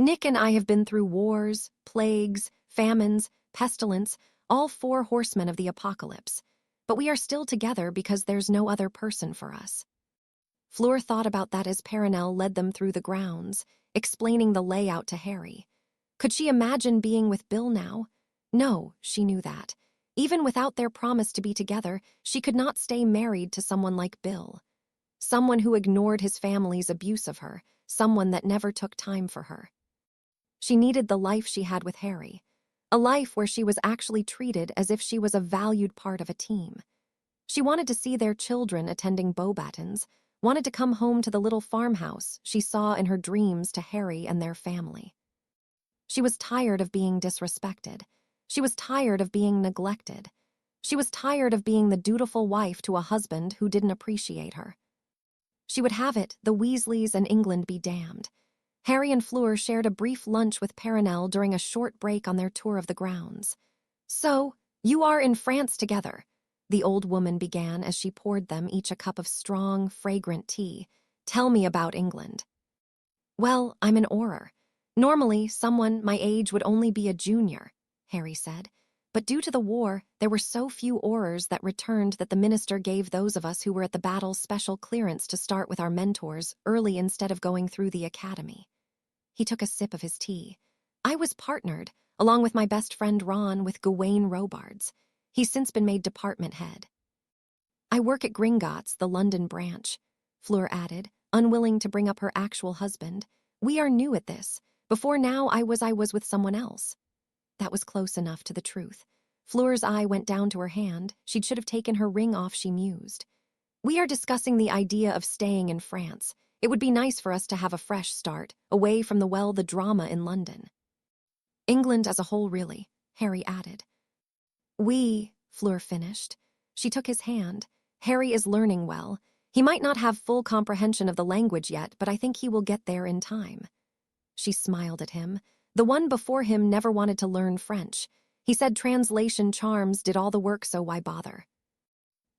Nick and I have been through wars, plagues, famines, pestilence, all 4 horsemen of the apocalypse, but we are still together because there's no other person for us. Fleur thought about that as Perenelle led them through the grounds, explaining the layout to Harry. Could she imagine being with Bill now? No, she knew that. Even without their promise to be together, she could not stay married to someone like Bill. Someone who ignored his family's abuse of her, someone that never took time for her. She needed the life she had with Harry, a life where she was actually treated as if she was a valued part of a team. She wanted to see their children attending Beauxbatons, wanted to come home to the little farmhouse she saw in her dreams to Harry and their family. She was tired of being disrespected. She was tired of being neglected. She was tired of being the dutiful wife to a husband who didn't appreciate her. She would have it, the Weasleys and England be damned. Harry and Fleur shared a brief lunch with Perenelle during a short break on their tour of the grounds. So, you are in France together, the old woman began as she poured them each a cup of strong, fragrant tea. Tell me about England. Well, I'm an Auror. Normally, someone my age would only be a junior, Harry said. But due to the war, there were so few Aurors that returned that the minister gave those of us who were at the battle special clearance to start with our mentors early instead of going through the academy. He took a sip of his tea. I was partnered, along with my best friend Ron, with Gawain Robards. He's since been made department head. I work at Gringotts, the London branch, Fleur added, unwilling to bring up her actual husband. We are new at this. Before now, I was with someone else. That was close enough to the truth. Fleur's eye went down to her hand. She should have taken her ring off, she mused. We are discussing the idea of staying in France. It would be nice for us to have a fresh start, away from the drama in London. England as a whole, really, Harry added. Fleur finished. She took his hand. Harry is learning well. He might not have full comprehension of the language yet, but I think he will get there in time. She smiled at him. The one before him never wanted to learn French. He said translation charms did all the work, so why bother?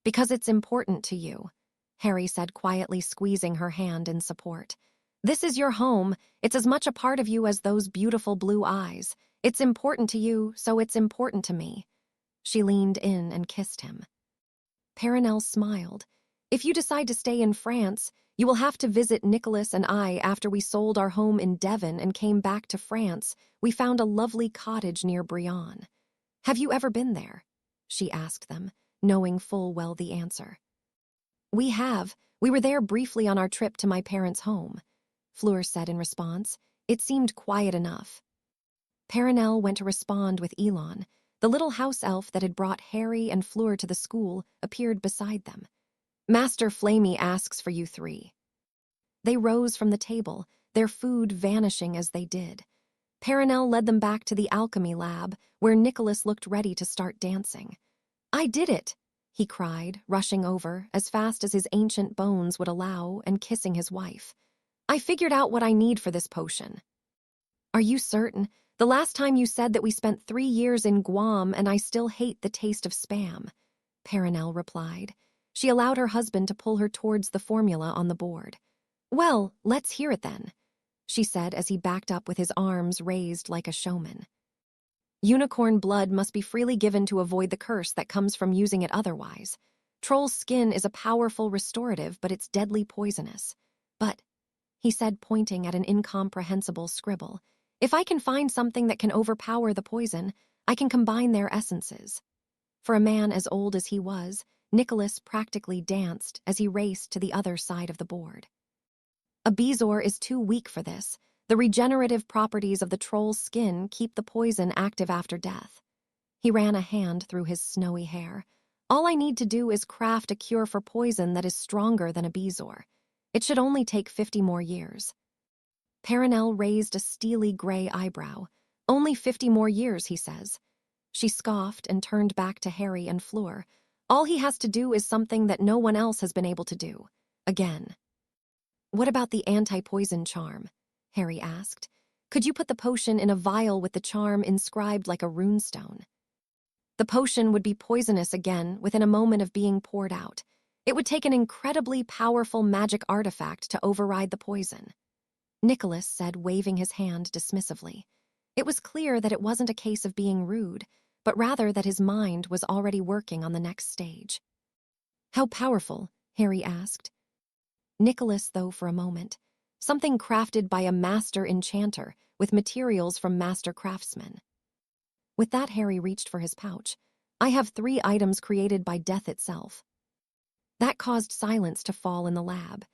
Because it's important to you, Harry said quietly, squeezing her hand in support. This is your home. It's as much a part of you as those beautiful blue eyes. It's important to you, so it's important to me. She leaned in and kissed him. Perenelle smiled. If you decide to stay in France, you will have to visit Nicholas and I. After we sold our home in Devon and came back to France, we found a lovely cottage near Brion. Have you ever been there? She asked them, knowing full well the answer. We have. We were there briefly on our trip to my parents' home, Fleur said in response. It seemed quiet enough. Perenelle went to respond with Elon. The little house elf that had brought Harry and Fleur to the school appeared beside them. Master Flamey asks for you three. They rose from the table, their food vanishing as they did. Perenelle led them back to the alchemy lab, where Nicholas looked ready to start dancing. I did it, he cried, rushing over as fast as his ancient bones would allow and kissing his wife. I figured out what I need for this potion. Are you certain? The last time you said that we spent 3 years in Guam and I still hate the taste of spam, Perenelle replied. She allowed her husband to pull her towards the formula on the board. Well, let's hear it then, she said as he backed up with his arms raised like a showman. Unicorn blood must be freely given to avoid the curse that comes from using it otherwise. Troll's skin is a powerful restorative, but it's deadly poisonous. But, he said, pointing at an incomprehensible scribble, if I can find something that can overpower the poison, I can combine their essences. For a man as old as he was, Nicholas practically danced as he raced to the other side of the board. A bezoar is too weak for this. The regenerative properties of the troll's skin keep the poison active after death. He ran a hand through his snowy hair. All I need to do is craft a cure for poison that is stronger than a bezoar. It should only take 50 more years. Perenelle raised a steely gray eyebrow. Only 50 more years, he says. She scoffed and turned back to Harry and Fleur. All he has to do is something that no one else has been able to do. Again. What about the anti-poison charm? Harry asked. Could you put the potion in a vial with the charm inscribed like a runestone? The potion would be poisonous again within a moment of being poured out. It would take an incredibly powerful magic artifact to override the poison. Nicholas said, waving his hand dismissively. It was clear that it wasn't a case of being rude, but rather that his mind was already working on the next stage. How powerful? Harry asked. Nicholas, though, for a moment. Something crafted by a master enchanter with materials from master craftsmen. With that, Harry reached for his pouch. I have 3 items created by death itself. That caused silence to fall in the lab.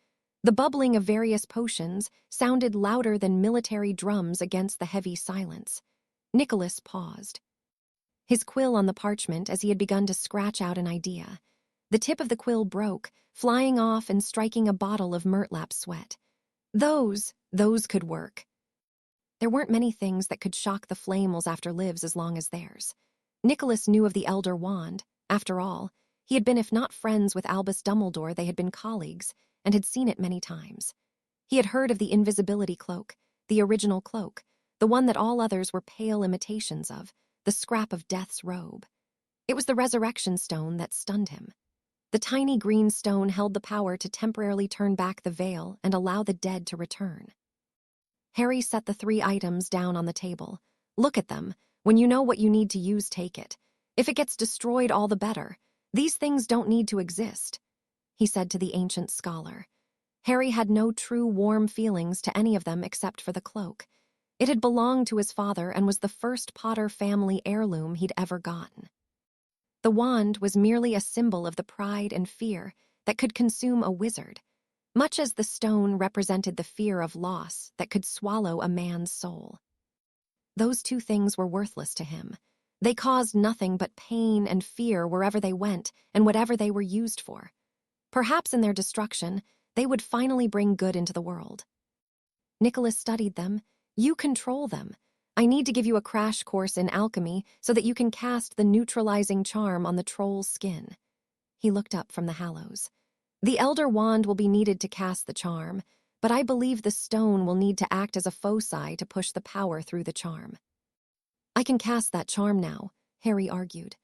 The bubbling of various potions sounded louder than military drums against the heavy silence. Nicholas paused, his quill on the parchment as he had begun to scratch out an idea. The tip of the quill broke, flying off and striking a bottle of Murtlap sweat. Those could work. There weren't many things that could shock the Flamels after lives as long as theirs. Nicholas knew of the Elder Wand. After all, he had been, if not friends with Albus Dumbledore, they had been colleagues, and had seen it many times. He had heard of the invisibility cloak, the original cloak, the one that all others were pale imitations of, the scrap of death's robe. It was the resurrection stone that stunned him. The tiny green stone held the power to temporarily turn back the veil and allow the dead to return. Harry set the 3 items down on the table. Look at them. When you know what you need to use, take it. If it gets destroyed, all the better. These things don't need to exist, he said to the ancient scholar. Harry had no true warm feelings to any of them except for the cloak. It had belonged to his father and was the first Potter family heirloom he'd ever gotten. The wand was merely a symbol of the pride and fear that could consume a wizard, much as the stone represented the fear of loss that could swallow a man's soul. Those 2 things were worthless to him. They caused nothing but pain and fear wherever they went and whatever they were used for. Perhaps in their destruction, they would finally bring good into the world. Nicholas studied them. You control them. I need to give you a crash course in alchemy so that you can cast the neutralizing charm on the troll's skin. He looked up from the Hallows. The Elder Wand will be needed to cast the charm, but I believe the stone will need to act as a foci to push the power through the charm. I can cast that charm now, Harry argued.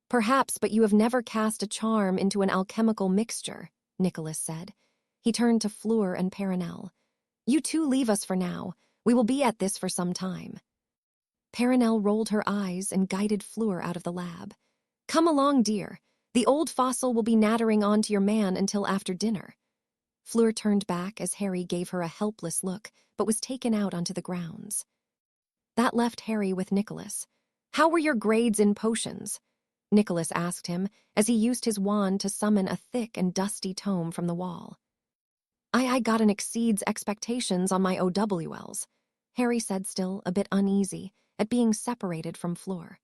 Perhaps, but you have never cast a charm into an alchemical mixture, Nicholas said. He turned to Fleur and Perenelle. You 2 leave us for now. We will be at this for some time. Perenelle rolled her eyes and guided Fleur out of the lab. Come along, dear. The old fossil will be nattering on to your man until after dinner. Fleur turned back as Harry gave her a helpless look, but was taken out onto the grounds. That left Harry with Nicholas. How were your grades in potions? Nicholas asked him as he used his wand to summon a thick and dusty tome from the wall. I got an exceeds expectations on my OWLs, Harry said, still a bit uneasy at being separated from Fleur.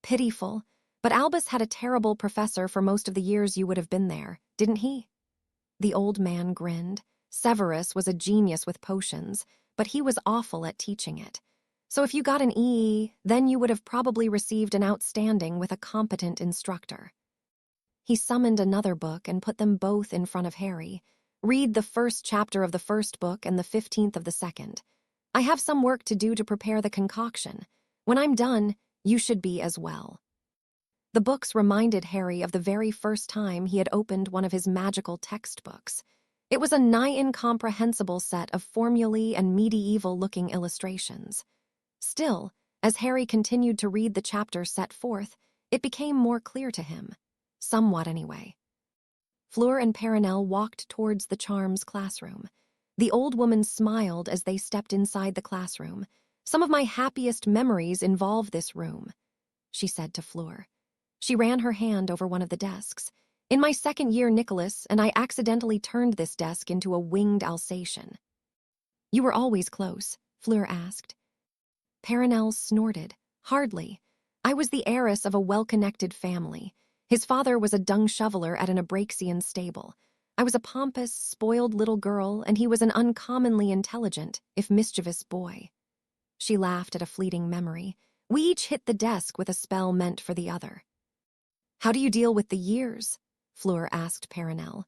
Pitiful, but Albus had a terrible professor for most of the years you would have been there, didn't he? The old man grinned. Severus was a genius with potions, but he was awful at teaching it. So if you got an E, then you would have probably received an outstanding with a competent instructor. He summoned another book and put them both in front of Harry. Read the first chapter of the first book and the 15th of the second. I have some work to do to prepare the concoction. When I'm done, you should be as well. The books reminded Harry of the very first time he had opened one of his magical textbooks. It was a nigh incomprehensible set of formulae and medieval-looking illustrations. Still, as Harry continued to read the chapter set forth, it became more clear to him. Somewhat, anyway. Fleur and Perenelle walked towards the Charms classroom. The old woman smiled as they stepped inside the classroom. Some of my happiest memories involve this room, she said to Fleur. She ran her hand over one of the desks. In my second year, Nicholas and I accidentally turned this desk into a winged Alsatian. You were always close, Fleur asked. Perenelle snorted. Hardly. I was the heiress of a well-connected family. His father was a dung shoveler at an Abraxian stable. I was a pompous, spoiled little girl, and he was an uncommonly intelligent, if mischievous, boy. She laughed at a fleeting memory. We each hit the desk with a spell meant for the other. How do you deal with the years? Fleur asked Perenelle.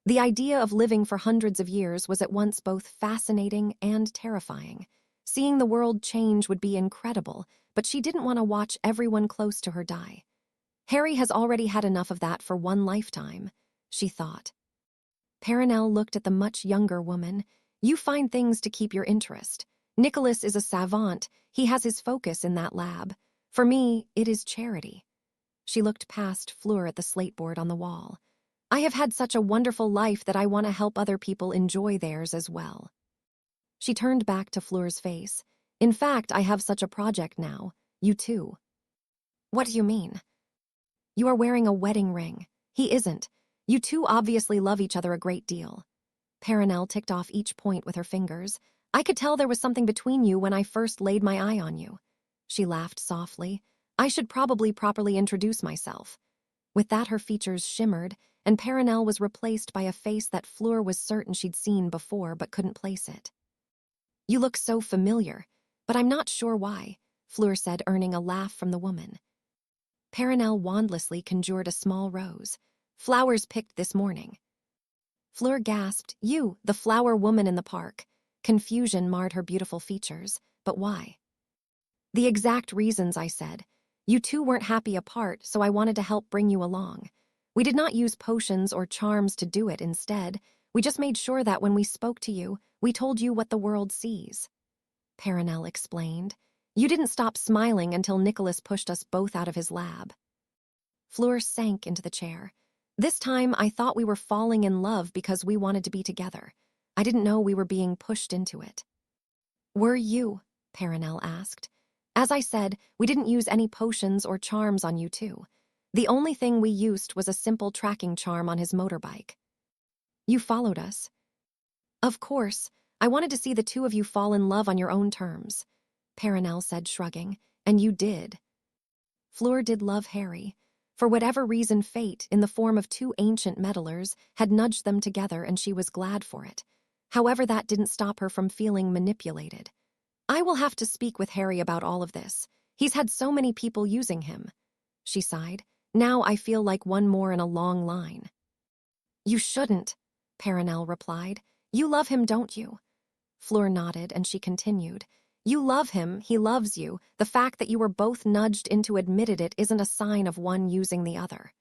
The idea of living for hundreds of years was at once both fascinating and terrifying. Seeing the world change would be incredible, but she didn't want to watch everyone close to her die. Harry has already had enough of that for one lifetime, she thought. Perenelle looked at the much younger woman. You find things to keep your interest. Nicholas is a savant. He has his focus in that lab. For me, it is charity. She looked past Fleur at the slateboard on the wall. I have had such a wonderful life that I want to help other people enjoy theirs as well. She turned back to Fleur's face. In fact, I have such a project now. You too. What do you mean? You are wearing a wedding ring. He isn't. You two obviously love each other a great deal. Perenelle ticked off each point with her fingers. I could tell there was something between you when I first laid my eye on you. She laughed softly. I should probably properly introduce myself. With that, her features shimmered, and Perenelle was replaced by a face that Fleur was certain she'd seen before but couldn't place it. You look so familiar, but I'm not sure why, Fleur said, earning a laugh from the woman. Perenelle wandlessly conjured a small rose. Flowers picked this morning. Fleur gasped. You, the flower woman in the park. Confusion marred her beautiful features. But why? The exact reasons, I said. You two weren't happy apart, so I wanted to help bring you along. We did not use potions or charms to do it. Instead, we just made sure that when we spoke to you, we told you what the world sees. Perenelle explained. You didn't stop smiling until Nicholas pushed us both out of his lab. Fleur sank into the chair. This time, I thought we were falling in love because we wanted to be together. I didn't know we were being pushed into it. Were you? Perenelle asked. As I said, we didn't use any potions or charms on you two. The only thing we used was a simple tracking charm on his motorbike. You followed us. Of course. I wanted to see the two of you fall in love on your own terms, Perenelle said, shrugging. And you did. Fleur did love Harry. For whatever reason, fate, in the form of two ancient meddlers, had nudged them together, and she was glad for it. However, that didn't stop her from feeling manipulated. I will have to speak with Harry about all of this. He's had so many people using him. She sighed. Now I feel like one more in a long line. You shouldn't, Perenelle replied. You love him, don't you? Fleur nodded, and she continued. You love him, he loves you. The fact that you were both nudged into admitting it isn't a sign of one using the other.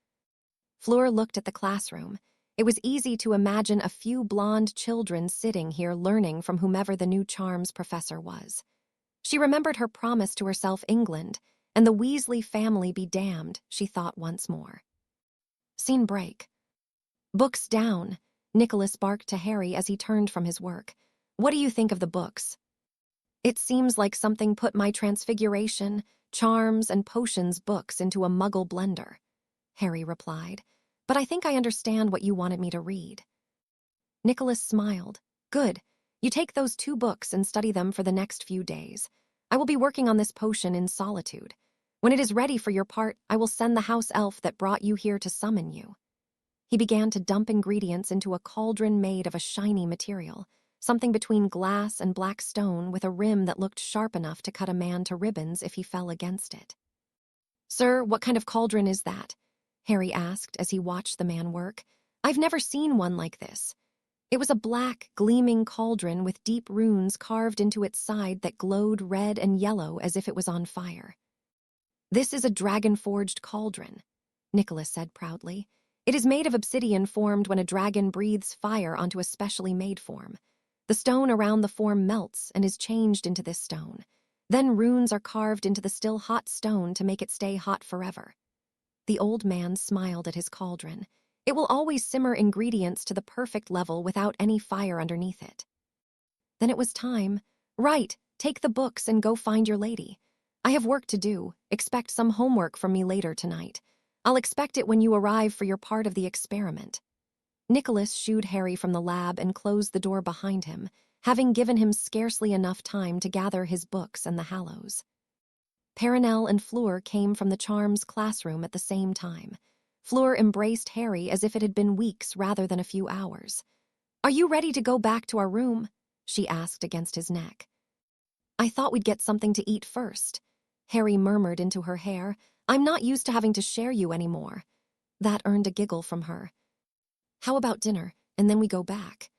Fleur looked at the classroom. It was easy to imagine a few blonde children sitting here learning from whomever the new charms professor was. She remembered her promise to herself, England, and the Weasley family be damned, she thought once more. Scene break. Books down, Nicholas barked to Harry as he turned from his work. What do you think of the books? It seems like something put my transfiguration, charms, and potions books into a muggle blender, Harry replied. But I think I understand what you wanted me to read. Nicholas smiled. Good. You take those two books and study them for the next few days. I will be working on this potion in solitude. When it is ready for your part, I will send the house elf that brought you here to summon you. He began to dump ingredients into a cauldron made of a shiny material, something between glass and black stone with a rim that looked sharp enough to cut a man to ribbons if he fell against it. Sir, what kind of cauldron is that? Harry asked as he watched the man work. "I've never seen one like this." It was a black, gleaming cauldron with deep runes carved into its side that glowed red and yellow as if it was on fire. "This is a dragon-forged cauldron," Nicholas said proudly. "It is made of obsidian formed when a dragon breathes fire onto a specially made form. The stone around the form melts and is changed into this stone. Then runes are carved into the still hot stone to make it stay hot forever." The old man smiled at his cauldron. "It will always simmer ingredients to the perfect level without any fire underneath it." Then it was time. "Right, take the books and go find your lady. I have work to do. Expect some homework from me later tonight. I'll expect it when you arrive for your part of the experiment." Nicholas shooed Harry from the lab and closed the door behind him, having given him scarcely enough time to gather his books and the Hallows. Perenelle and Fleur came from the Charms classroom at the same time. Fleur embraced Harry as if it had been weeks rather than a few hours. "Are you ready to go back to our room?" she asked against his neck. "I thought we'd get something to eat first," Harry murmured into her hair. "I'm not used to having to share you anymore." That earned a giggle from her. "How about dinner, and then we go back?"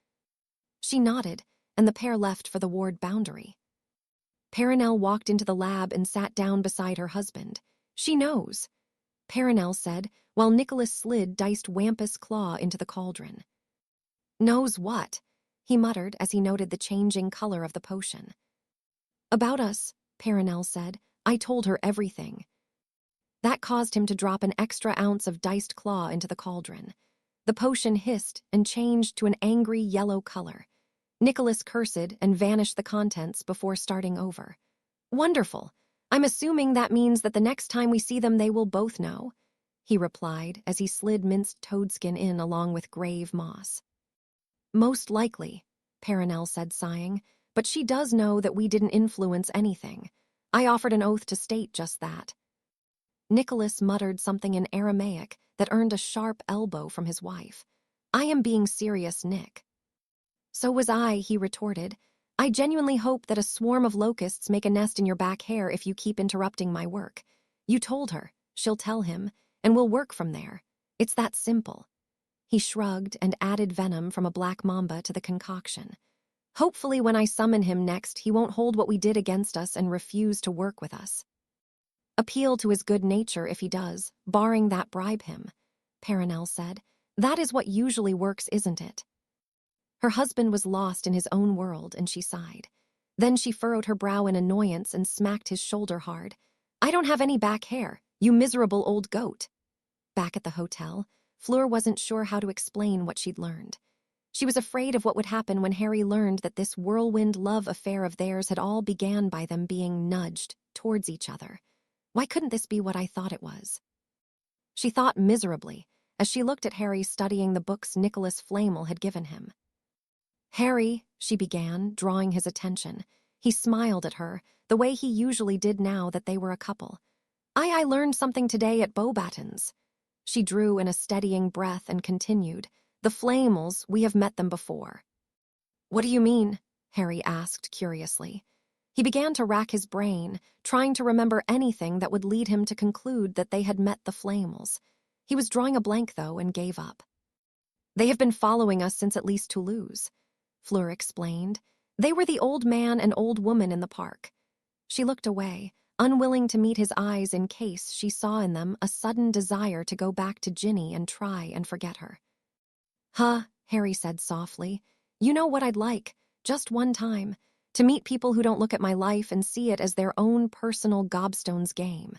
She nodded, and the pair left for the ward boundary. Perenelle walked into the lab and sat down beside her husband. "She knows," Perenelle said, while Nicholas slid diced wampus claw into the cauldron. "Knows what?" he muttered as he noted the changing color of the potion. "About us," Perenelle said. "I told her everything." That caused him to drop an extra ounce of diced claw into the cauldron. The potion hissed and changed to an angry yellow color. Nicholas cursed and vanished the contents before starting over. "Wonderful. I'm assuming that means that the next time we see them they will both know," he replied as he slid minced toadskin in along with grave moss. "Most likely," Perenelle said, sighing, "but she does know that we didn't influence anything. I offered an oath to state just that." Nicholas muttered something in Aramaic that earned a sharp elbow from his wife. "I am being serious, Nick." "So was I," he retorted. "I genuinely hope that a swarm of locusts make a nest in your back hair if you keep interrupting my work. You told her, she'll tell him, and we'll work from there. It's that simple." He shrugged and added venom from a black mamba to the concoction. "Hopefully when I summon him next, he won't hold what we did against us and refuse to work with us." "Appeal to his good nature if he does, barring that bribe him," Perenelle said. "That is what usually works, isn't it?" Her husband was lost in his own world, and she sighed. Then she furrowed her brow in annoyance and smacked his shoulder hard. "I don't have any back hair, you miserable old goat." Back at the hotel, Fleur wasn't sure how to explain what she'd learned. She was afraid of what would happen when Harry learned that this whirlwind love affair of theirs had all began by them being nudged towards each other. Why couldn't this be what I thought it was? She thought miserably as she looked at Harry studying the books Nicholas Flamel had given him. "Harry," she began, drawing his attention. He smiled at her, the way he usually did now that they were a couple. I learned something today at Beauxbatons." She drew in a steadying breath and continued. "The Flamels, we have met them before." "What do you mean?" Harry asked curiously. He began to rack his brain, trying to remember anything that would lead him to conclude that they had met the Flamels. He was drawing a blank, though, and gave up. "They have been following us since at least Toulouse," Fleur explained. "They were the old man and old woman in the park." She looked away, unwilling to meet his eyes in case she saw in them a sudden desire to go back to Ginny and try and forget her. "Huh," Harry said softly. "You know what I'd like, just one time, to meet people who don't look at my life and see it as their own personal Gobstone's game."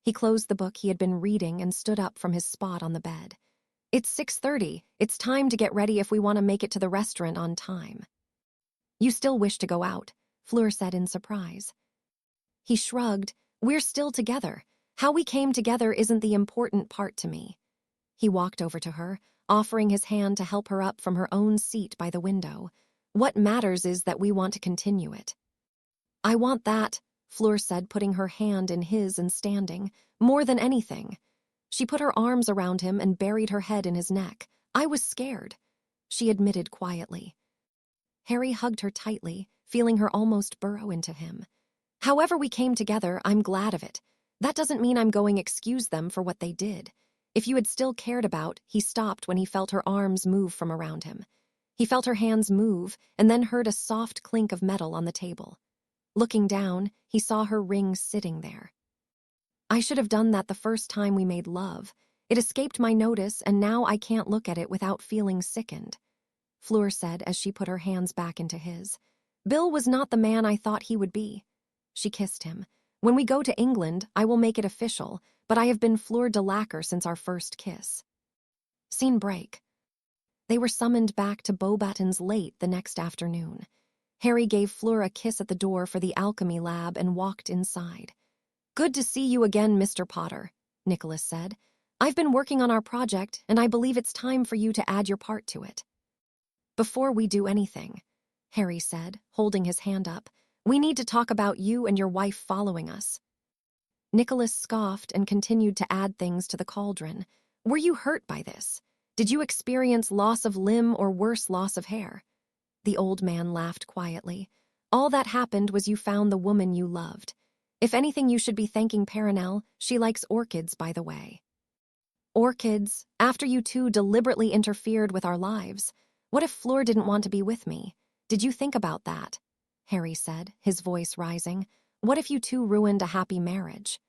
He closed the book he had been reading and stood up from his spot on the bed. "It's 6:30. It's time to get ready if we want to make it to the restaurant on time." "You still wish to go out," Fleur said in surprise. He shrugged. "We're still together. How we came together isn't the important part to me." He walked over to her, offering his hand to help her up from her own seat by the window. "What matters is that we want to continue it." "I want that," Fleur said, putting her hand in his and standing. "More than anything." She put her arms around him and buried her head in his neck. "I was scared," she admitted quietly. Harry hugged her tightly, feeling her almost burrow into him. "However we came together, I'm glad of it. That doesn't mean I'm going to excuse them for what they did. If you had still cared about, he stopped when he felt her arms move from around him. He felt her hands move and then heard a soft clink of metal on the table. Looking down, he saw her ring sitting there. I should have done that the first time we made love. It escaped my notice, and now I can't look at it without feeling sickened, Fleur said as she put her hands back into his. Bill was not the man I thought he would be. She kissed him. When we go to England, I will make it official, but I have been Fleur de Lacquer since our first kiss. Scene break. They were summoned back to Beauxbatons late the next afternoon. Harry gave Fleur a kiss at the door for the alchemy lab and walked inside. Good to see you again, Mr. Potter, Nicholas said. I've been working on our project, and I believe it's time for you to add your part to it. Before we do anything, Harry said, holding his hand up, we need to talk about you and your wife following us. Nicholas scoffed and continued to add things to the cauldron. Were you hurt by this? Did you experience loss of limb or worse, loss of hair? The old man laughed quietly. All that happened was you found the woman you loved. If anything, you should be thanking Perenelle. She likes orchids, by the way. Orchids, after you two deliberately interfered with our lives. What if Fleur didn't want to be with me? Did you think about that? Harry said, his voice rising. What if you two ruined a happy marriage?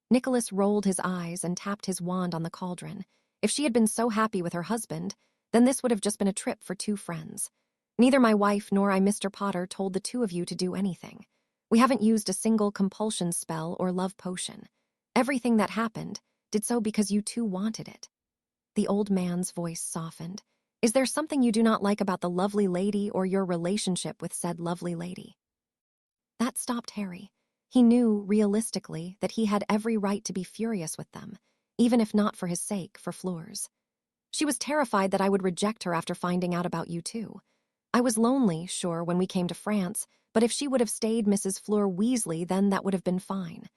Nicholas rolled his eyes and tapped his wand on the cauldron. If she had been so happy with her husband, then this would have just been a trip for two friends. Neither my wife nor I, Mr. Potter, told the two of you to do anything. We haven't used a single compulsion spell or love potion. Everything that happened did so because you two wanted it. The old man's voice softened. Is there something you do not like about the lovely lady or your relationship with said lovely lady? That stopped Harry. He knew, realistically, that he had every right to be furious with them, even if not for his sake, for Fleur's. She was terrified that I would reject her after finding out about you two. I was lonely, sure, when we came to France, but if she would have stayed Mrs. Fleur Weasley, then that would have been fine.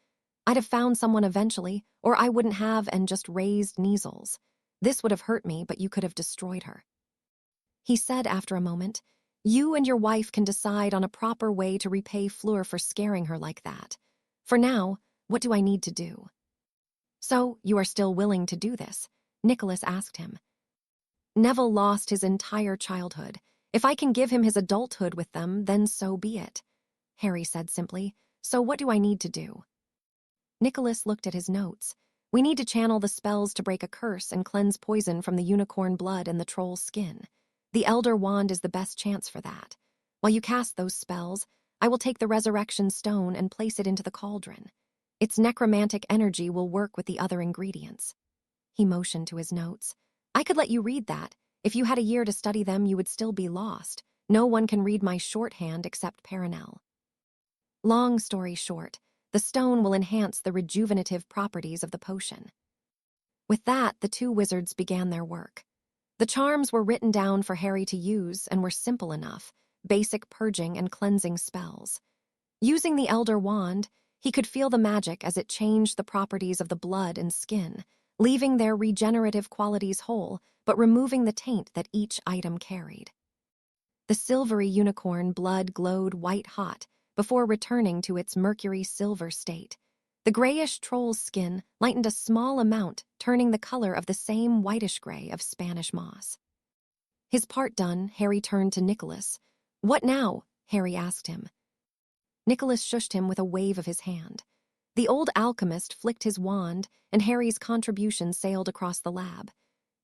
I'd have found someone eventually, or I wouldn't have and just raised measles. This would have hurt me, but you could have destroyed her. He said after a moment, you and your wife can decide on a proper way to repay Fleur for scaring her like that. For now, what do I need to do? So, you are still willing to do this? Nicholas asked him. Neville lost his entire childhood. If I can give him his adulthood with them, then so be it. Harry said simply, so what do I need to do? Nicholas looked at his notes. We need to channel the spells to break a curse and cleanse poison from the unicorn blood and the troll's skin. The Elder Wand is the best chance for that. While you cast those spells, I will take the resurrection stone and place it into the cauldron. Its necromantic energy will work with the other ingredients. He motioned to his notes. I could let you read that. If you had a year to study them, you would still be lost. No one can read my shorthand except Perenelle. Long story short, the stone will enhance the rejuvenative properties of the potion. With that, the two wizards began their work. The charms were written down for Harry to use and were simple enough, basic purging and cleansing spells. Using the Elder Wand, he could feel the magic as it changed the properties of the blood and skin, leaving their regenerative qualities whole, but removing the taint that each item carried. The silvery unicorn blood glowed white-hot before returning to its mercury-silver state. The grayish troll's skin lightened a small amount, turning the color of the same whitish-gray of Spanish moss. His part done, Harry turned to Nicholas. What now? Harry asked him. Nicholas shushed him with a wave of his hand. The old alchemist flicked his wand, and Harry's contribution sailed across the lab.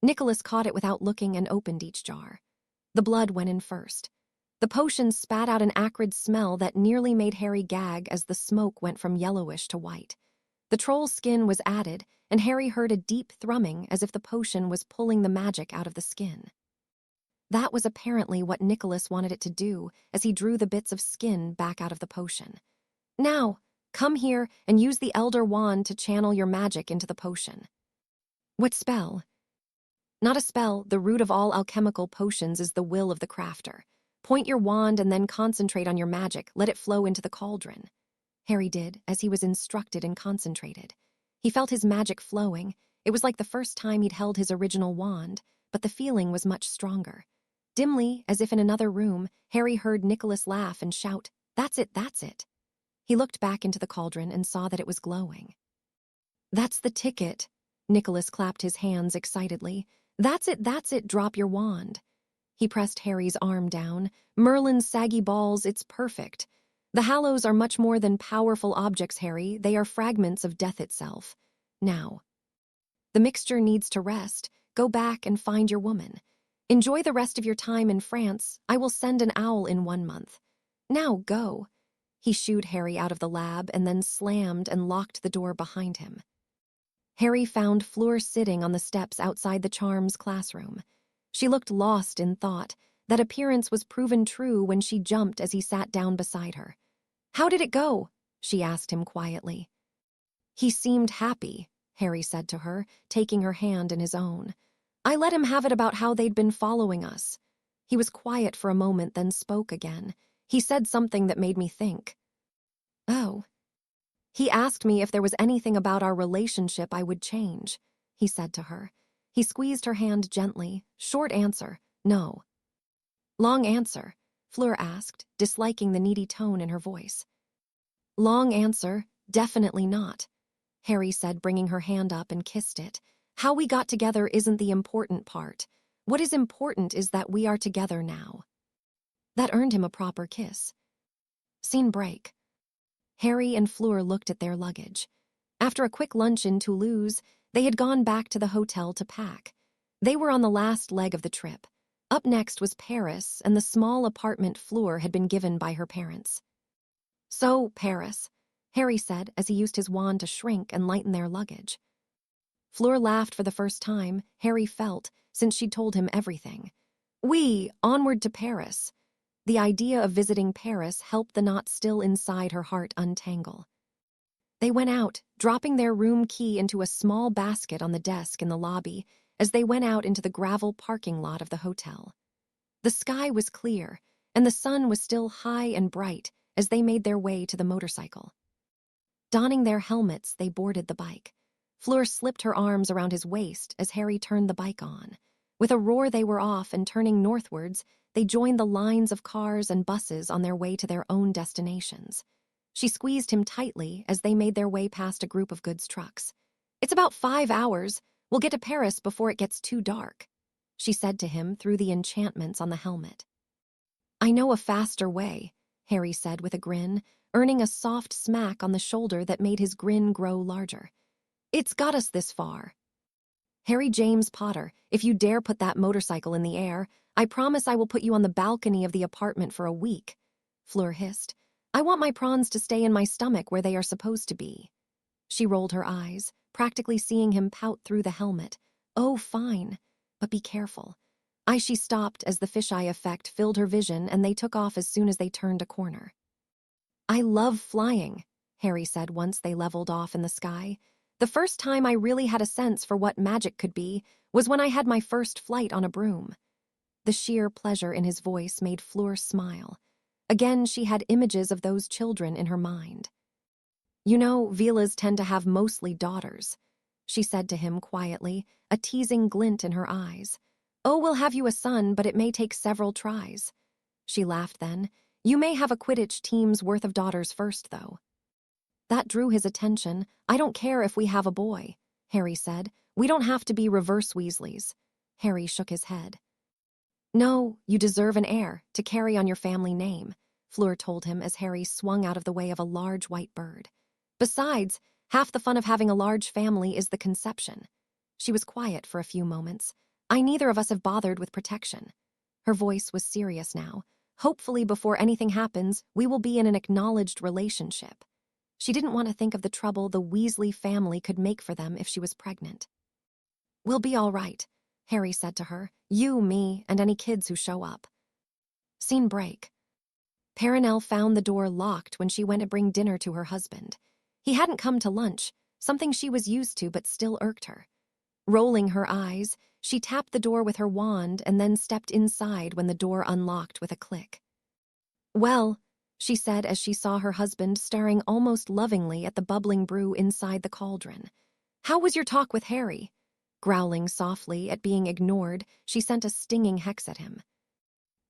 Nicholas caught it without looking and opened each jar. The blood went in first. The potion spat out an acrid smell that nearly made Harry gag as the smoke went from yellowish to white. The troll's skin was added, and Harry heard a deep thrumming as if the potion was pulling the magic out of the skin. That was apparently what Nicholas wanted it to do as he drew the bits of skin back out of the potion. Now, come here and use the Elder Wand to channel your magic into the potion. What spell? Not a spell. The root of all alchemical potions is the will of the crafter. Point your wand and then concentrate on your magic. Let it flow into the cauldron. Harry did, as he was instructed, and concentrated. He felt his magic flowing. It was like the first time he'd held his original wand, but the feeling was much stronger. Dimly, as if in another room, Harry heard Nicholas laugh and shout, "That's it, that's it." He looked back into the cauldron and saw that it was glowing. "That's the ticket," Nicholas clapped his hands excitedly. That's it, drop your wand. He pressed Harry's arm down. Merlin's saggy balls, it's perfect. The Hallows are much more than powerful objects, Harry. They are fragments of death itself. Now, the mixture needs to rest. Go back and find your woman. Enjoy the rest of your time in France. I will send an owl in 1 month. Now go. He shooed Harry out of the lab and then slammed and locked the door behind him. Harry found Fleur sitting on the steps outside the Charms classroom. She looked lost in thought. That appearance was proven true when she jumped as he sat down beside her. How did it go? She asked him quietly. He seemed happy, Harry said to her, taking her hand in his own. I let him have it about how they'd been following us. He was quiet for a moment, then spoke again. He said something that made me think. Oh. He asked me if there was anything about our relationship I would change, he said to her. He squeezed her hand gently. Short answer, no. Long answer, Fleur asked, disliking the needy tone in her voice. Long answer, definitely not, Harry said, bringing her hand up and kissed it. How we got together isn't the important part. What is important is that we are together now. That earned him a proper kiss. Scene break. Harry and Fleur looked at their luggage. After a quick lunch in Toulouse, they had gone back to the hotel to pack. They were on the last leg of the trip. Up next was Paris and the small apartment Fleur had been given by her parents. So, Paris, Harry said as he used his wand to shrink and lighten their luggage. Fleur laughed for the first time, Harry felt, since she'd told him everything. Onward to Paris. The idea of visiting Paris helped the knot still inside her heart untangle. They went out, dropping their room key into a small basket on the desk in the lobby as they went out into the gravel parking lot of the hotel. The sky was clear, and the sun was still high and bright as they made their way to the motorcycle. Donning their helmets, they boarded the bike. Fleur slipped her arms around his waist as Harry turned the bike on. With a roar, they were off, and turning northwards, they joined the lines of cars and buses on their way to their own destinations. She squeezed him tightly as they made their way past a group of goods trucks. It's about 5 hours. We'll get to Paris before it gets too dark, she said to him through the enchantments on the helmet. I know a faster way, Harry said with a grin, earning a soft smack on the shoulder that made his grin grow larger. It's got us this far. Harry James Potter, if you dare put that motorcycle in the air, I promise I will put you on the balcony of the apartment for a week, Fleur hissed. I want my prawns to stay in my stomach where they are supposed to be. She rolled her eyes, practically seeing him pout through the helmet. Oh, fine, but be careful. She stopped as the fisheye effect filled her vision and they took off as soon as they turned a corner. I love flying, Harry said once they leveled off in the sky. The first time I really had a sense for what magic could be was when I had my first flight on a broom. The sheer pleasure in his voice made Fleur smile. Again, she had images of those children in her mind. You know, Villas tend to have mostly daughters, she said to him quietly, a teasing glint in her eyes. Oh, we'll have you a son, but it may take several tries. She laughed then. You may have a Quidditch team's worth of daughters first, though. That drew his attention. I don't care if we have a boy, Harry said. We don't have to be reverse Weasleys. Harry shook his head. No, you deserve an heir to carry on your family name, Fleur told him as Harry swung out of the way of a large white bird. Besides, half the fun of having a large family is the conception. She was quiet for a few moments. Neither of us have bothered with protection. Her voice was serious now. Hopefully, before anything happens, we will be in an acknowledged relationship. She didn't want to think of the trouble the Weasley family could make for them if she was pregnant. We'll be all right, Harry said to her. You, me, and any kids who show up. Scene break. Perenelle found the door locked when she went to bring dinner to her husband. He hadn't come to lunch, something she was used to but still irked her. Rolling her eyes, she tapped the door with her wand and then stepped inside when the door unlocked with a click. Well, she said as she saw her husband staring almost lovingly at the bubbling brew inside the cauldron. How was your talk with Harry? Growling softly at being ignored, she sent a stinging hex at him.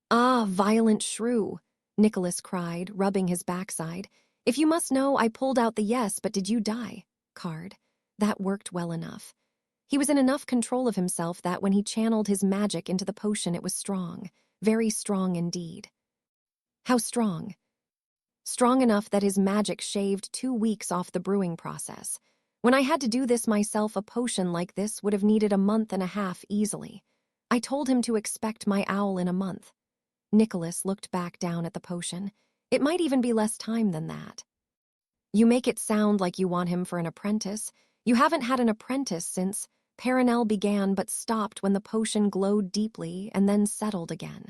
Ah, violent shrew, Nicholas cried, rubbing his backside. If you must know, I pulled out the yes, but did you die card. That worked well enough. He was in enough control of himself that when he channeled his magic into the potion, it was strong, very strong indeed. How strong? Strong enough that his magic shaved 2 weeks off the brewing process. When I had to do this myself, a potion like this would have needed a month and a half easily. I told him to expect my owl in a month. Nicholas looked back down at the potion. It might even be less time than that. You make it sound like you want him for an apprentice. You haven't had an apprentice since. Perenelle began but stopped when the potion glowed deeply and then settled again.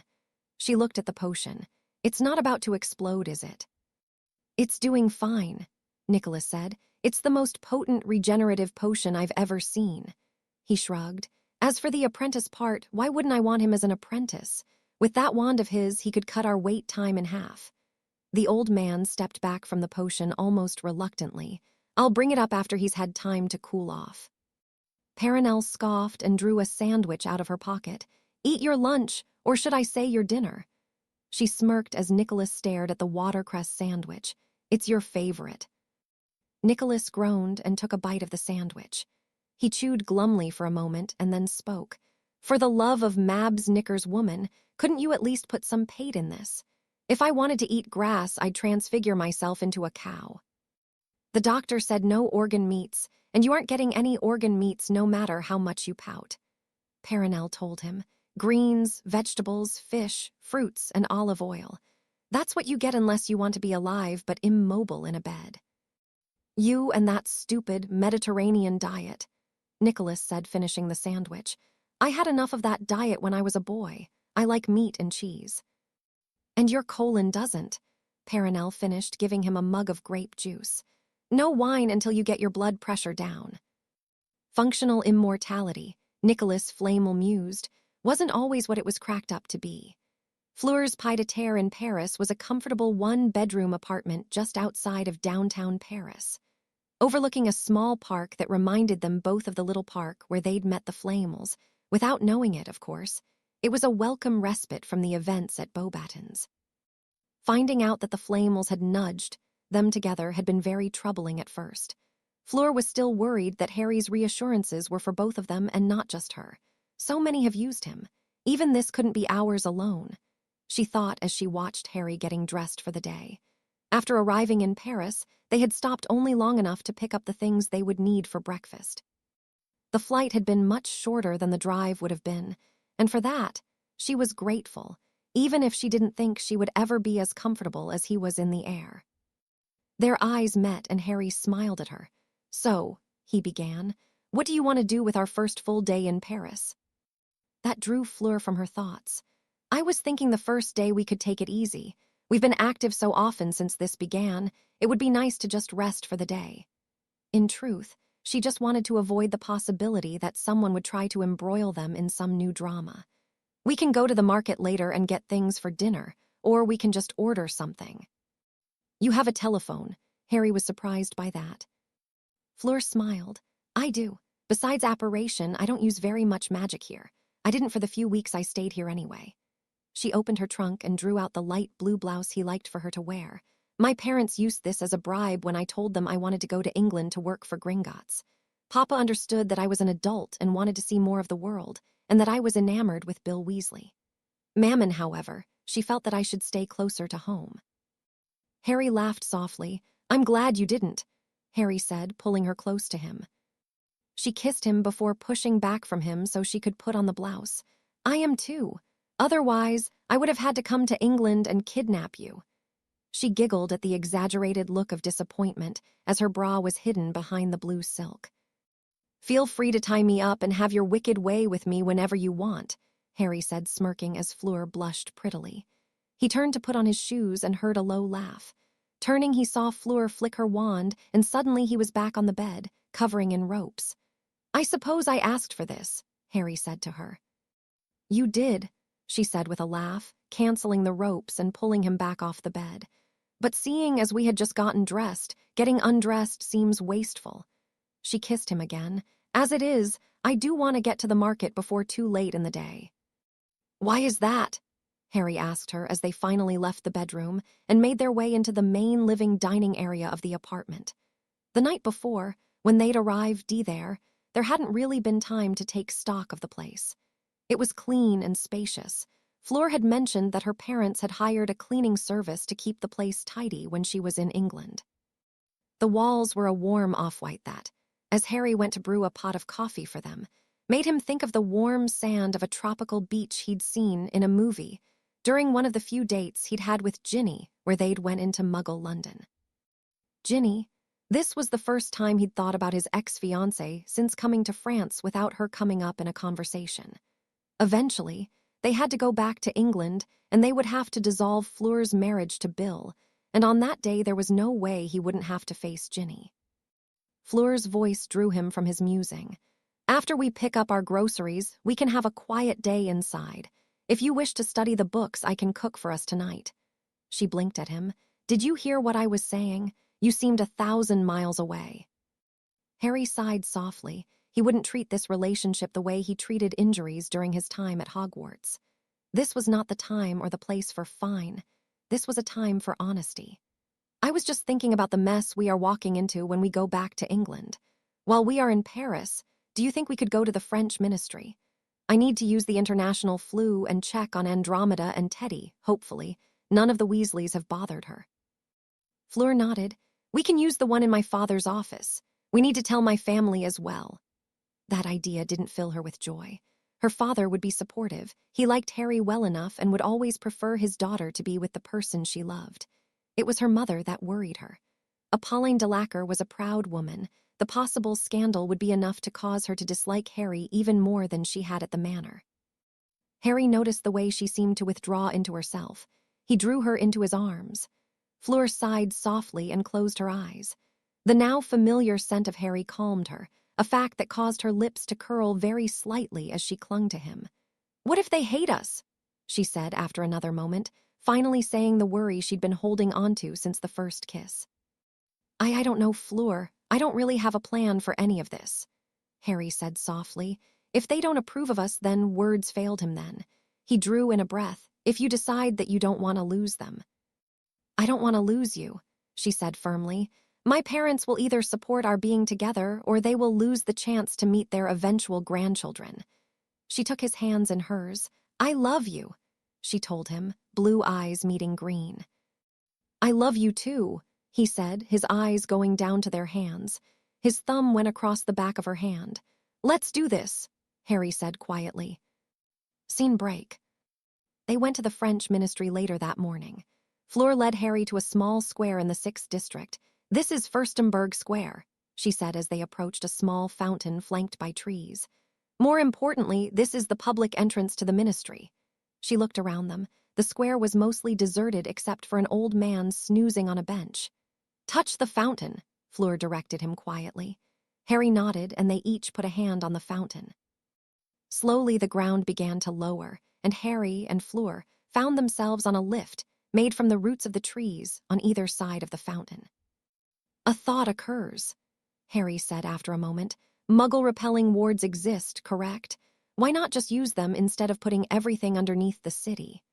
She looked at the potion. It's not about to explode, is it? It's doing fine, Nicholas said. It's the most potent regenerative potion I've ever seen. He shrugged. As for the apprentice part, why wouldn't I want him as an apprentice? With that wand of his, he could cut our wait time in half. The old man stepped back from the potion almost reluctantly. I'll bring it up after he's had time to cool off. Perenelle scoffed and drew a sandwich out of her pocket. Eat your lunch, or should I say your dinner? She smirked as Nicholas stared at the watercress sandwich. It's your favorite. Nicholas groaned and took a bite of the sandwich. He chewed glumly for a moment and then spoke. For the love of Mabs Knickers woman, couldn't you at least put some pate in this? If I wanted to eat grass, I'd transfigure myself into a cow. The doctor said no organ meats, and you aren't getting any organ meats no matter how much you pout. Perenelle told him. Greens, vegetables, fish, fruits, and olive oil. That's what you get unless you want to be alive but immobile in a bed. You and that stupid Mediterranean diet, Nicholas said, finishing the sandwich. I had enough of that diet when I was a boy. I like meat and cheese. And your colon doesn't, Perenelle finished, giving him a mug of grape juice. No wine until you get your blood pressure down. Functional immortality, Nicholas Flamel mused, wasn't always what it was cracked up to be. Fleur's pied-à-terre in Paris was a comfortable one-bedroom apartment just outside of downtown Paris, overlooking a small park that reminded them both of the little park where they'd met the Flamels. Without knowing it, of course, it was a welcome respite from the events at Beauxbatons. Finding out that the Flamels had nudged them together had been very troubling at first. Fleur was still worried that Harry's reassurances were for both of them and not just her. So many have used him. Even this couldn't be ours alone, she thought as she watched Harry getting dressed for the day. After arriving in Paris, they had stopped only long enough to pick up the things they would need for breakfast. The flight had been much shorter than the drive would have been, and for that, she was grateful, even if she didn't think she would ever be as comfortable as he was in the air. Their eyes met and Harry smiled at her. So, he began, what do you want to do with our first full day in Paris? That drew Fleur from her thoughts. I was thinking the first day we could take it easy. We've been active so often since this began, it would be nice to just rest for the day. In truth, she just wanted to avoid the possibility that someone would try to embroil them in some new drama. We can go to the market later and get things for dinner, or we can just order something. You have a telephone. Harry was surprised by that. Fleur smiled. I do. Besides apparition, I don't use very much magic here. I didn't for the few weeks I stayed here anyway. She opened her trunk and drew out the light blue blouse he liked for her to wear. My parents used this as a bribe when I told them I wanted to go to England to work for Gringotts. Papa understood that I was an adult and wanted to see more of the world, and that I was enamored with Bill Weasley. Mammon, however, she felt that I should stay closer to home. Harry laughed softly. I'm glad you didn't, Harry said, pulling her close to him. She kissed him before pushing back from him so she could put on the blouse. I am too. Otherwise, I would have had to come to England and kidnap you. She giggled at the exaggerated look of disappointment as her bra was hidden behind the blue silk. Feel free to tie me up and have your wicked way with me whenever you want, Harry said, smirking as Fleur blushed prettily. He turned to put on his shoes and heard a low laugh. Turning, he saw Fleur flick her wand, and suddenly he was back on the bed, covering in ropes. I suppose I asked for this, Harry said to her. You did, she said with a laugh, canceling the ropes and pulling him back off the bed. But seeing as we had just gotten dressed, getting undressed seems wasteful. She kissed him again. As it is, I do want to get to the market before too late in the day. Why is that? Harry asked her as they finally left the bedroom and made their way into the main living dining area of the apartment. The night before, when they'd arrived there, there hadn't really been time to take stock of the place. It was clean and spacious. Fleur had mentioned that her parents had hired a cleaning service to keep the place tidy when she was in England. The walls were a warm off-white that, as Harry went to brew a pot of coffee for them, made him think of the warm sand of a tropical beach he'd seen in a movie during one of the few dates he'd had with Ginny where they'd went into Muggle London. Ginny, this was the first time he'd thought about his ex-fiancée since coming to France without her coming up in a conversation. Eventually, they had to go back to England and they would have to dissolve Fleur's marriage to Bill, and on that day there was no way he wouldn't have to face Ginny. Fleur's voice drew him from his musing. After we pick up our groceries, we can have a quiet day inside. If you wish to study the books, I can cook for us tonight. She blinked at him. Did you hear what I was saying? You seemed 1,000 miles away. Harry sighed softly. He wouldn't treat this relationship the way he treated injuries during his time at Hogwarts. This was not the time or the place for fine. This was a time for honesty. I was just thinking about the mess we are walking into when we go back to England. While we are in Paris, do you think we could go to the French ministry? I need to use the international flu and check on Andromeda and Teddy, hopefully. None of the Weasleys have bothered her. Fleur nodded. We can use the one in my father's office. We need to tell my family as well. That idea didn't fill her with joy. Her father would be supportive. He liked Harry well enough and would always prefer his daughter to be with the person she loved. It was her mother that worried her. Pauline Delacour was a proud woman. The possible scandal would be enough to cause her to dislike Harry even more than she had at the manor. Harry noticed the way she seemed to withdraw into herself. He drew her into his arms. Fleur sighed softly and closed her eyes. The now familiar scent of Harry calmed her, a fact that caused her lips to curl very slightly as she clung to him. What if they hate us? She said after another moment, finally saying the worry she'd been holding onto since the first kiss. I don't know, Fleur. I don't really have a plan for any of this, Harry said softly. If they don't approve of us, then words failed him then. He drew in a breath. If you decide that you don't want to lose them. I don't want to lose you, she said firmly. My parents will either support our being together or they will lose the chance to meet their eventual grandchildren. She took his hands in hers. I love you, she told him, blue eyes meeting green. I love you too, he said, his eyes going down to their hands. His thumb went across the back of her hand. Let's do this, Harry said quietly. Scene break. They went to the French ministry later that morning. Fleur led Harry to a small square in the 6th district. This is Furstenberg Square, she said as they approached a small fountain flanked by trees. More importantly, this is the public entrance to the ministry. She looked around them. The square was mostly deserted except for an old man snoozing on a bench. Touch the fountain, Fleur directed him quietly. Harry nodded, and they each put a hand on the fountain. Slowly the ground began to lower, and Harry and Fleur found themselves on a lift made from the roots of the trees on either side of the fountain. A thought occurs, Harry said after a moment. Muggle-repelling wards exist, correct? Why not just use them instead of putting everything underneath the city?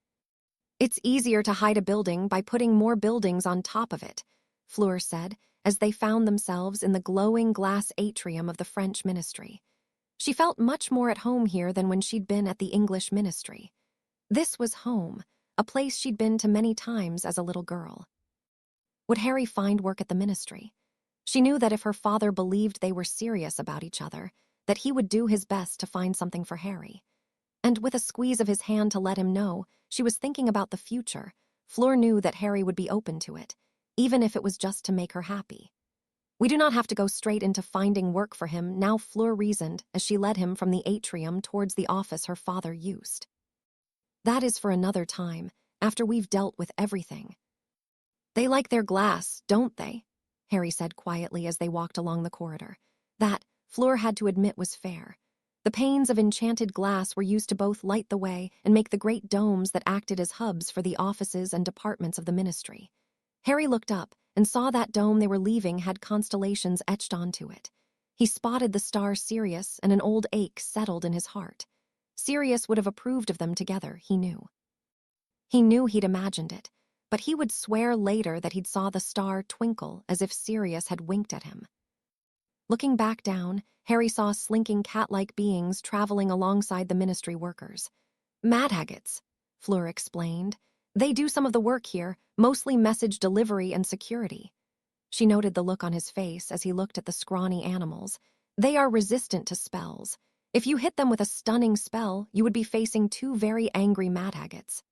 It's easier to hide a building by putting more buildings on top of it, Fleur said, as they found themselves in the glowing glass atrium of the French ministry. She felt much more at home here than when she'd been at the English ministry. This was home, a place she'd been to many times as a little girl. Would Harry find work at the ministry? She knew that if her father believed they were serious about each other, that he would do his best to find something for Harry. And with a squeeze of his hand to let him know she was thinking about the future, Fleur knew that Harry would be open to it, even if it was just to make her happy. We do not have to go straight into finding work for him now, Fleur reasoned as she led him from the atrium towards the office her father used. That is for another time, after we've dealt with everything. They like their glass, don't they? Harry said quietly as they walked along the corridor. That, Fleur had to admit, was fair. The panes of enchanted glass were used to both light the way and make the great domes that acted as hubs for the offices and departments of the ministry. Harry looked up and saw that dome they were leaving had constellations etched onto it. He spotted the star Sirius, and an old ache settled in his heart. Sirius would have approved of them together, he knew. He knew he'd imagined it, but he would swear later that he'd saw the star twinkle as if Sirius had winked at him. Looking back down, Harry saw slinking cat-like beings traveling alongside the ministry workers. Mad Haggets, Fleur explained. They do some of the work here, mostly message delivery and security. She noted the look on his face as he looked at the scrawny animals. They are resistant to spells. If you hit them with a stunning spell, you would be facing 2 very angry Mad Haggets.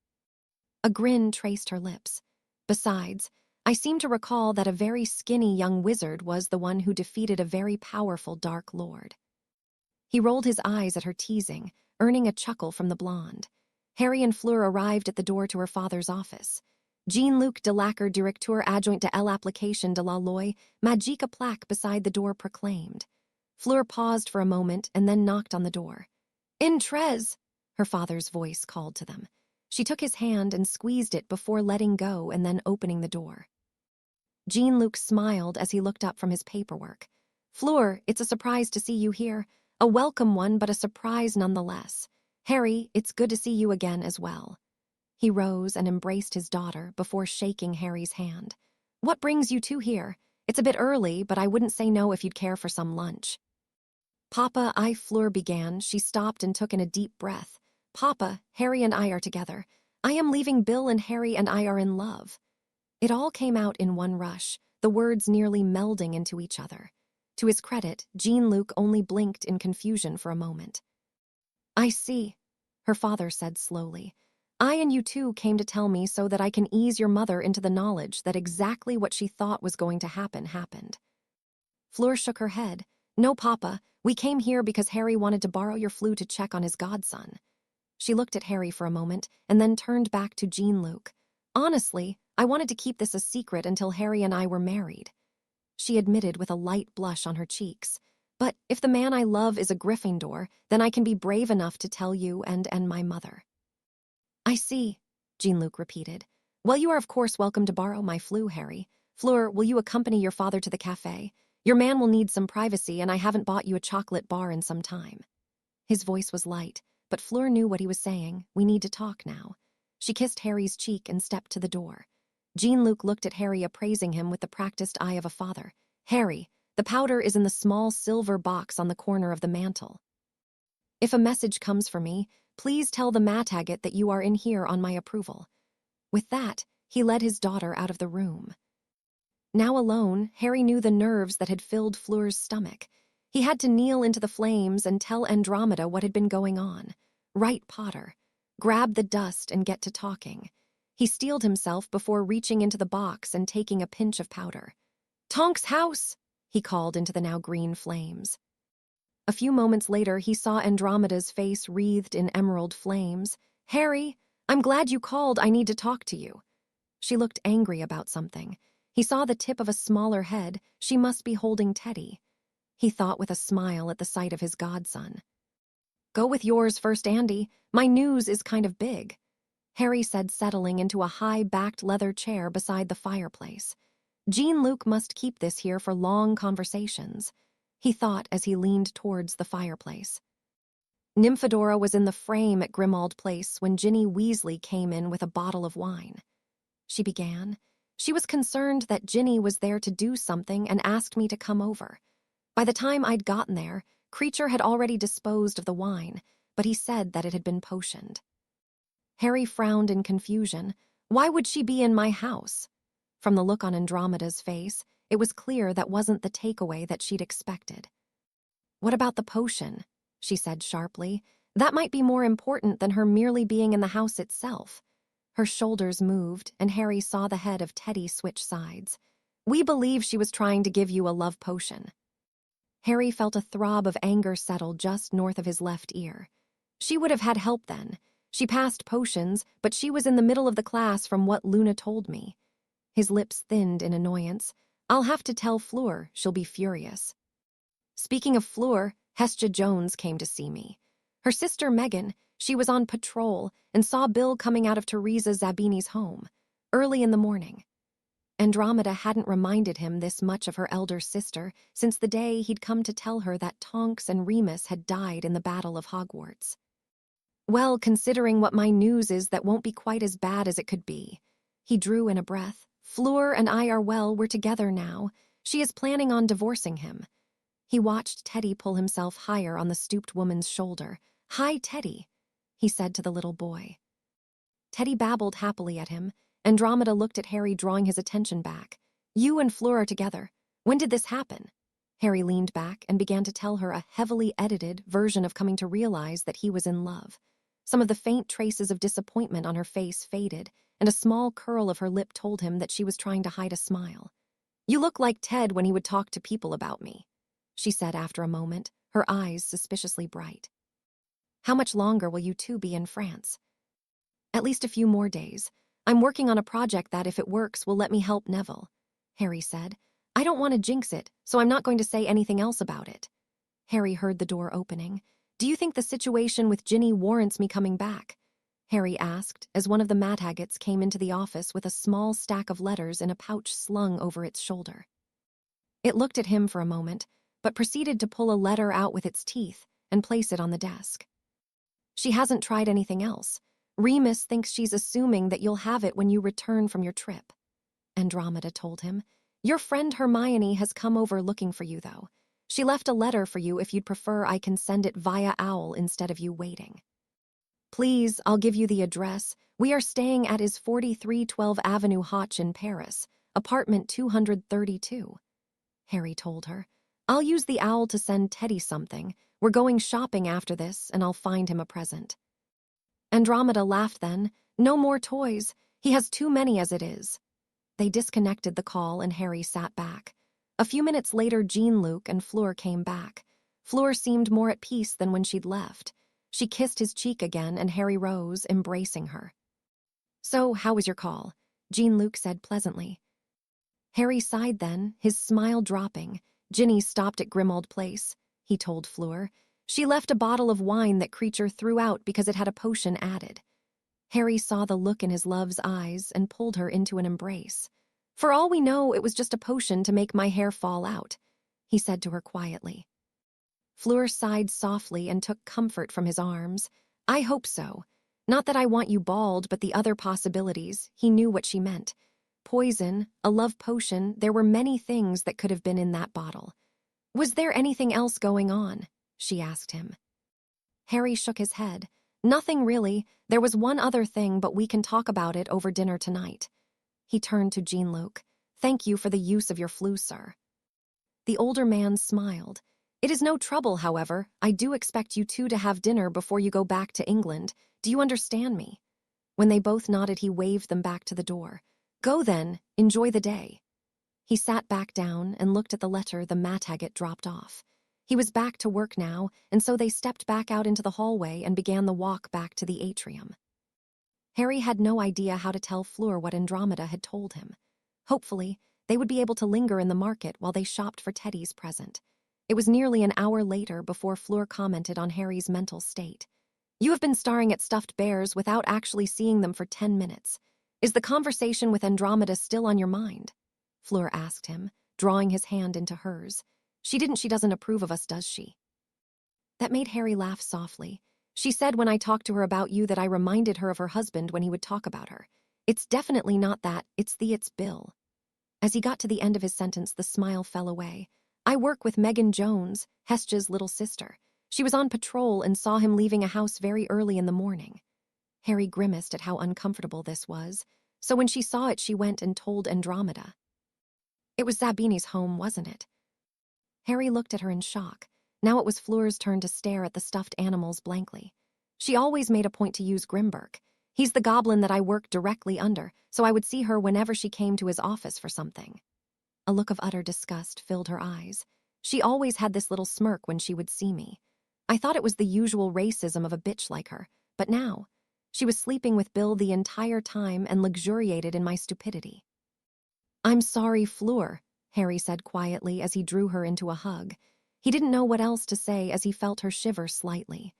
A grin traced her lips. Besides, I seem to recall that a very skinny young wizard was the one who defeated a very powerful Dark Lord. He rolled his eyes at her teasing, earning a chuckle from the blonde. Harry and Fleur arrived at the door to her father's office. Jean-Luc Delacre, directeur adjoint de l'application de la loi, magique plaque beside the door proclaimed. Fleur paused for a moment and then knocked on the door. "Entrez," her father's voice called to them. She took his hand and squeezed it before letting go and then opening the door. Jean-Luc smiled as he looked up from his paperwork. "Fleur, it's a surprise to see you here. A welcome one, but a surprise nonetheless. Harry, it's good to see you again as well." He rose and embraced his daughter before shaking Harry's hand. "What brings you two here? It's a bit early, but I wouldn't say no if you'd care for some lunch." "Papa," Fleur began. She stopped and took in a deep breath. "Papa, Harry and I are together. I am leaving Bill and Harry and I are in love." It all came out in one rush, the words nearly melding into each other. To his credit, Jean-Luc only blinked in confusion for a moment. "I see," her father said slowly. "I and you two came to tell me so that I can ease your mother into the knowledge that exactly what she thought was going to happen happened." Fleur shook her head. "No, Papa, we came here because Harry wanted to borrow your Fleur to check on his godson." She looked at Harry for a moment and then turned back to Jean-Luc. "Honestly, I wanted to keep this a secret until Harry and I were married." She admitted with a light blush on her cheeks. "But if the man I love is a Gryffindor, then I can be brave enough to tell you and my mother." "I see," Jean-Luc repeated. "Well, you are of course welcome to borrow my Fleur, Harry. Fleur, will you accompany your father to the cafe? Your man will need some privacy, and I haven't bought you a chocolate bar in some time." His voice was light, but Fleur knew what he was saying. "We need to talk now." She kissed Harry's cheek and stepped to the door. Jean-Luc looked at Harry, appraising him with the practiced eye of a father. "Harry, the powder is in the small silver box on the corner of the mantel. If a message comes for me, please tell the Mataget that you are in here on my approval." With that, he led his daughter out of the room. Now alone, Harry knew the nerves that had filled Fleur's stomach. He had to kneel into the flames and tell Andromeda what had been going on. Right, Potter. Grab the dust and get to talking. He steeled himself before reaching into the box and taking a pinch of powder. "Tonk's house!" he called into the now green flames. A few moments later, he saw Andromeda's face wreathed in emerald flames. "Harry, I'm glad you called. I need to talk to you." She looked angry about something. He saw the tip of a smaller head. She must be holding Teddy. He thought with a smile at the sight of his godson. "Go with yours first, Andy. My news is kind of big," Harry said, settling into a high-backed leather chair beside the fireplace. Jean-Luc must keep this here for long conversations, he thought as he leaned towards the fireplace. Nymphadora was in the frame at Grimmauld Place when Ginny Weasley came in with a bottle of wine. She began. "She was concerned that Ginny was there to do something and asked me to come over. By the time I'd gotten there, Creature had already disposed of the wine, but he said that it had been potioned." Harry frowned in confusion. Why would she be in my house? From the look on Andromeda's face, it was clear that wasn't the takeaway that she'd expected. "What about the potion?" she said sharply. "That might be more important than her merely being in the house itself." Her shoulders moved, and Harry saw the head of Teddy switch sides. "We believe she was trying to give you a love potion." Harry felt a throb of anger settle just north of his left ear. She would have had help then. She passed potions, but she was in the middle of the class from what Luna told me. His lips thinned in annoyance. "I'll have to tell Fleur. She'll be furious." Speaking of Fleur, Hestia Jones came to see me. Her sister Megan, she was on patrol and saw Bill coming out of Teresa Zabini's home, early in the morning. Andromeda hadn't reminded him this much of her elder sister since the day he'd come to tell her that Tonks and Remus had died in the Battle of Hogwarts. "Well, considering what my news is, that won't be quite as bad as it could be." He drew in a breath. "Fleur and I are well, we're together now. She is planning on divorcing him." He watched Teddy pull himself higher on the stooped woman's shoulder. "Hi, Teddy," he said to the little boy. Teddy babbled happily at him. Andromeda looked at Harry, drawing his attention back. "You and Fleur are together. When did this happen?" Harry leaned back and began to tell her a heavily edited version of coming to realize that he was in love. Some of the faint traces of disappointment on her face faded, and a small curl of her lip told him that she was trying to hide a smile. "You look like Ted when he would talk to people about me," she said after a moment, her eyes suspiciously bright. "How much longer will you two be in France?" "At least a few more days. I'm working on a project that, if it works, will let me help Neville," Harry said. "I don't want to jinx it, so I'm not going to say anything else about it." Harry heard the door opening. "Do you think the situation with Ginny warrants me coming back?" Harry asked as one of the Madhagets came into the office with a small stack of letters in a pouch slung over its shoulder. It looked at him for a moment, but proceeded to pull a letter out with its teeth and place it on the desk. "She hasn't tried anything else. Remus thinks she's assuming that you'll have it when you return from your trip," Andromeda told him. "Your friend Hermione has come over looking for you, though. She left a letter for you if you'd prefer I can send it via owl instead of you waiting." "Please, I'll give you the address. We are staying at is 4312 Avenue Hoche in Paris, apartment 232, Harry told her. "I'll use the owl to send Teddy something. We're going shopping after this, and I'll find him a present." Andromeda laughed then. "No more toys. He has too many as it is." They disconnected the call and Harry sat back. A few minutes later, Jean-Luc and Fleur came back. Fleur seemed more at peace than when she'd left. She kissed his cheek again and Harry rose, embracing her. "So, how was your call?" Jean-Luc said pleasantly. Harry sighed then, his smile dropping. "Ginny stopped at Grimmauld Place," he told Fleur. "She left a bottle of wine that creature threw out because it had a potion added." Harry saw the look in his love's eyes and pulled her into an embrace. "For all we know, it was just a potion to make my hair fall out," he said to her quietly. Fleur sighed softly and took comfort from his arms. "I hope so. Not that I want you bald, but the other possibilities." He knew what she meant. Poison, a love potion, there were many things that could have been in that bottle. "Was there anything else going on?" she asked him. Harry shook his head. "Nothing really. There was one other thing, but we can talk about it over dinner tonight." He turned to Jean-Luc. "Thank you for the use of your flue, sir." The older man smiled. "It is no trouble, however. I do expect you two to have dinner before you go back to England. Do you understand me?" When they both nodded, he waved them back to the door. "Go then. Enjoy the day." He sat back down and looked at the letter the Madhaget dropped off. He was back to work now, and so they stepped back out into the hallway and began the walk back to the atrium. Harry had no idea how to tell Fleur what Andromeda had told him. Hopefully, they would be able to linger in the market while they shopped for Teddy's present. It was nearly an hour later before Fleur commented on Harry's mental state. "You have been staring at stuffed bears without actually seeing them for 10 minutes. Is the conversation with Andromeda still on your mind?" Fleur asked him, drawing his hand into hers. She doesn't approve of us, does she?" That made Harry laugh softly. "She said when I talked to her about you that I reminded her of her husband when he would talk about her. It's definitely not that, it's Bill." As he got to the end of his sentence, the smile fell away. "I work with Megan Jones, Hestja's little sister. She was on patrol and saw him leaving a house very early in the morning." Harry grimaced at how uncomfortable this was, so when she saw it, she went and told Andromeda. "It was Zabini's home, wasn't it?" Harry looked at her in shock. Now it was Fleur's turn to stare at the stuffed animals blankly. "She always made a point to use Grimberk. He's the goblin that I worked directly under, so I would see her whenever she came to his office for something." A look of utter disgust filled her eyes. "She always had this little smirk when she would see me. I thought it was the usual racism of a bitch like her, but now, she was sleeping with Bill the entire time and luxuriated in my stupidity." "I'm sorry, Fleur," Harry said quietly as he drew her into a hug. He didn't know what else to say as he felt her shiver slightly.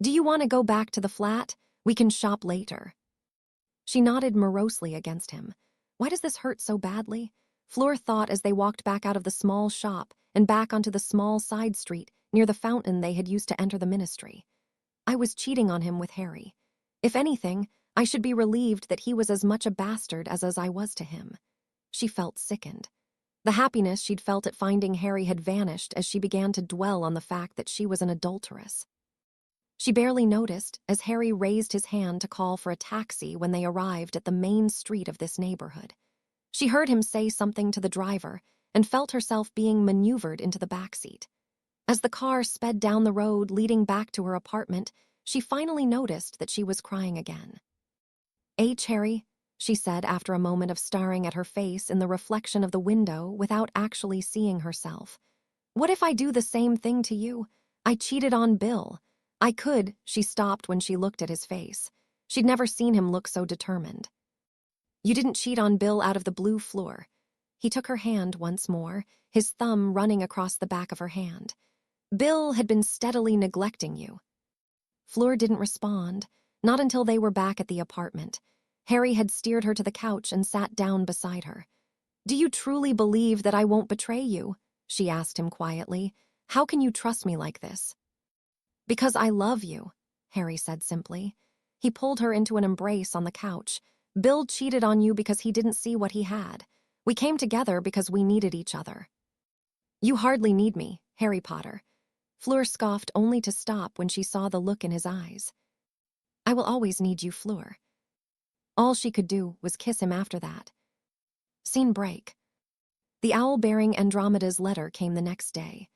"Do you want to go back to the flat? We can shop later." She nodded morosely against him. Why does this hurt so badly? Fleur thought as they walked back out of the small shop and back onto the small side street near the fountain they had used to enter the ministry. I was cheating on him with Harry. If anything, I should be relieved that he was as much a bastard as I was to him. She felt sickened. The happiness she'd felt at finding Harry had vanished as she began to dwell on the fact that she was an adulteress. She barely noticed as Harry raised his hand to call for a taxi when they arrived at the main street of this neighborhood. She heard him say something to the driver and felt herself being maneuvered into the backseat. As the car sped down the road leading back to her apartment, she finally noticed that she was crying again. Harry, she said after a moment of staring at her face in the reflection of the window without actually seeing herself. What if I do the same thing to you? I cheated on Bill. I could. She stopped when she looked at his face. She'd never seen him look so determined. You didn't cheat on Bill out of the blue, Fleur. He took her hand once more, his thumb running across the back of her hand. Bill had been steadily neglecting you. Fleur didn't respond, not until they were back at the apartment. Harry had steered her to the couch and sat down beside her. Do you truly believe that I won't betray you? She asked him quietly. How can you trust me like this? Because I love you, Harry said simply. He pulled her into an embrace on the couch. Bill cheated on you because he didn't see what he had. We came together because we needed each other. You hardly need me, Harry Potter. Fleur scoffed only to stop when she saw the look in his eyes. I will always need you, Fleur. All she could do was kiss him after that. Scene break. The owl bearing Andromeda's letter came the next day.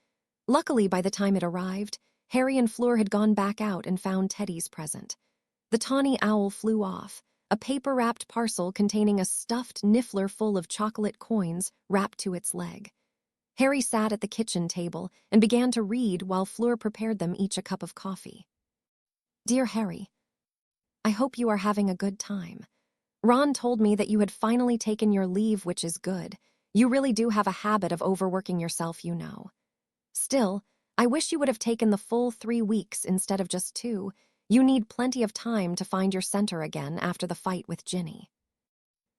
Luckily, by the time it arrived, Harry and Fleur had gone back out and found Teddy's present. The tawny owl flew off, a paper-wrapped parcel containing a stuffed niffler full of chocolate coins wrapped to its leg. Harry sat at the kitchen table and began to read while Fleur prepared them each a cup of coffee. Dear Harry, I hope you are having a good time. Ron told me that you had finally taken your leave, which is good. You really do have a habit of overworking yourself, you know. Still, I wish you would have taken the full 3 weeks instead of just 2. You need plenty of time to find your center again after the fight with Ginny.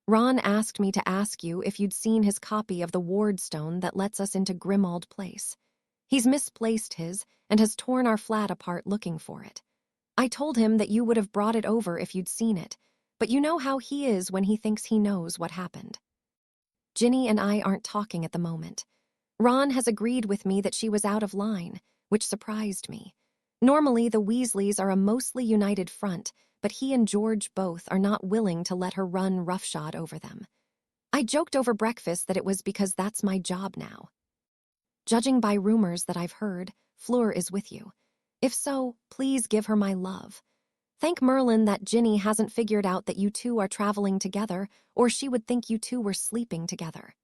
Ron asked me to ask you if you'd seen his copy of the ward stone that lets us into Grimmauld Place. He's misplaced his and has torn our flat apart looking for it. I told him that you would have brought it over if you'd seen it, but you know how he is when he thinks he knows what happened. Ginny and I aren't talking at the moment. Ron has agreed with me that she was out of line, which surprised me. Normally, the Weasleys are a mostly united front, but he and George both are not willing to let her run roughshod over them. I joked over breakfast that it was because that's my job now. Judging by rumors that I've heard, Fleur is with you. If so, please give her my love. Thank Merlin that Ginny hasn't figured out that you two are traveling together, or she would think you two were sleeping together.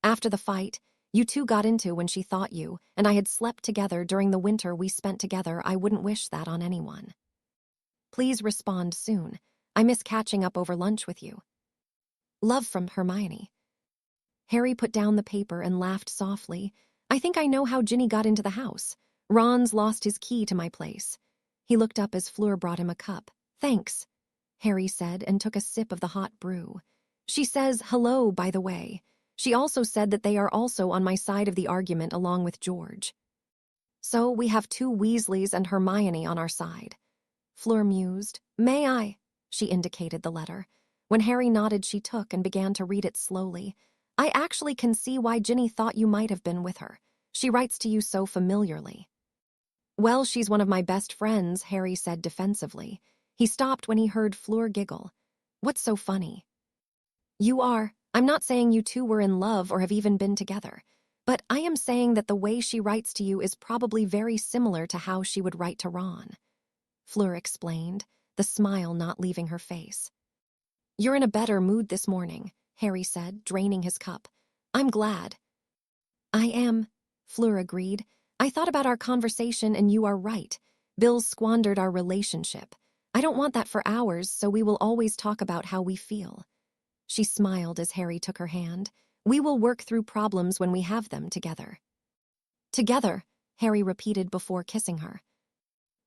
After the fight you two got into when she thought you and I had slept together during the winter we spent together, I wouldn't wish that on anyone. Please respond soon. I miss catching up over lunch with you. Love from Hermione. Harry put down the paper and laughed softly. I think I know how Ginny got into the house. Ron's lost his key to my place. He looked up as Fleur brought him a cup. Thanks, Harry said and took a sip of the hot brew. She says hello, by the way. She also said that they are also on my side of the argument along with George. So we have 2 Weasleys and Hermione on our side. Fleur mused. May I? She indicated the letter. When Harry nodded, she took and began to read it slowly. I actually can see why Ginny thought you might have been with her. She writes to you so familiarly. Well, she's one of my best friends, Harry said defensively. He stopped when he heard Fleur giggle. What's so funny? You are. I'm not saying you two were in love or have even been together, but I am saying that the way she writes to you is probably very similar to how she would write to Ron. Fleur explained, the smile not leaving her face. You're in a better mood this morning, Harry said, draining his cup. I'm glad. I am, Fleur agreed. I thought about our conversation and you are right. Bill's squandered our relationship. I don't want that for ours, so we will always talk about how we feel. She smiled as Harry took her hand. We will work through problems when we have them together. Together, Harry repeated before kissing her.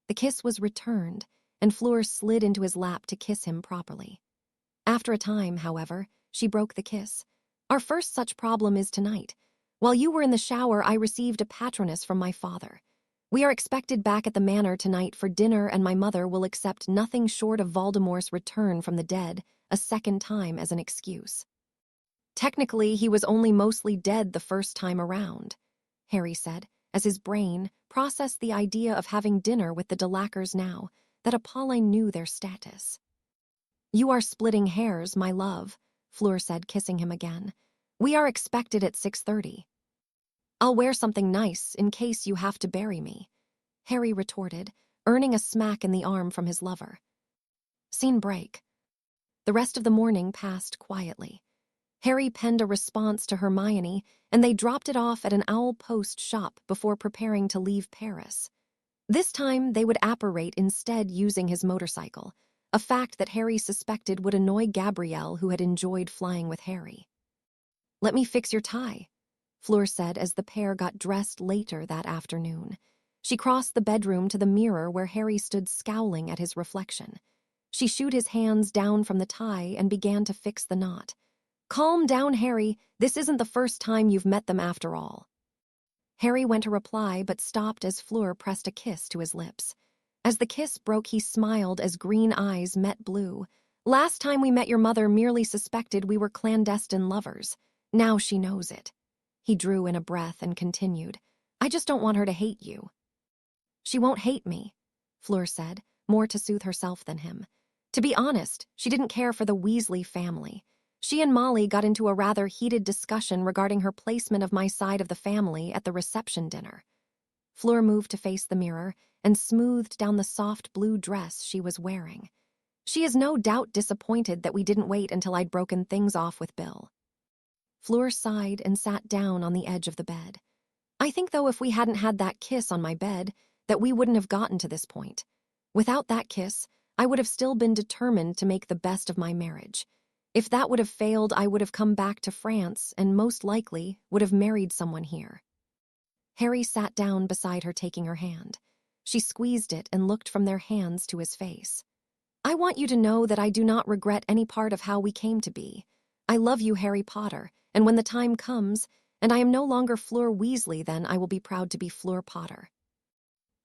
The kiss was returned, and Fleur slid into his lap to kiss him properly. After a time, however, she broke the kiss. Our first such problem is tonight. While you were in the shower, I received a patronus from my father. We are expected back at the manor tonight for dinner, and my mother will accept nothing short of Voldemort's return from the dead a second time as an excuse. Technically, he was only mostly dead the first time around, Harry said, as his brain processed the idea of having dinner with the Delacours now that Apolline knew their status. You are splitting hairs, my love, Fleur said, kissing him again. We are expected at 6:30. I'll wear something nice in case you have to bury me, Harry retorted, earning a smack in the arm from his lover. Scene break. The rest of the morning passed quietly. Harry penned a response to Hermione, and they dropped it off at an Owl Post shop before preparing to leave Paris. This time, they would apparate instead using his motorcycle, a fact that Harry suspected would annoy Gabrielle, who had enjoyed flying with Harry. Let me fix your tie, Fleur said as the pair got dressed later that afternoon. She crossed the bedroom to the mirror where Harry stood scowling at his reflection. She shooed his hands down from the tie and began to fix the knot. Calm down, Harry. This isn't the first time you've met them after all. Harry went to reply but stopped as Fleur pressed a kiss to his lips. As the kiss broke, he smiled as green eyes met blue. Last time we met, your mother merely suspected we were clandestine lovers. Now she knows it. He drew in a breath and continued. I just don't want her to hate you. She won't hate me, Fleur said, more to soothe herself than him. To be honest, she didn't care for the Weasley family. She and Molly got into a rather heated discussion regarding her placement of my side of the family at the reception dinner. Fleur moved to face the mirror and smoothed down the soft blue dress she was wearing. She is no doubt disappointed that we didn't wait until I'd broken things off with Bill. Fleur sighed and sat down on the edge of the bed. I think, though, if we hadn't had that kiss on my bed, that we wouldn't have gotten to this point. Without that kiss, I would have still been determined to make the best of my marriage. If that would have failed, I would have come back to France and most likely would have married someone here. Harry sat down beside her, taking her hand. She squeezed it and looked from their hands to his face. I want you to know that I do not regret any part of how we came to be. I love you, Harry Potter, and when the time comes, and I am no longer Fleur Weasley, then I will be proud to be Fleur Potter.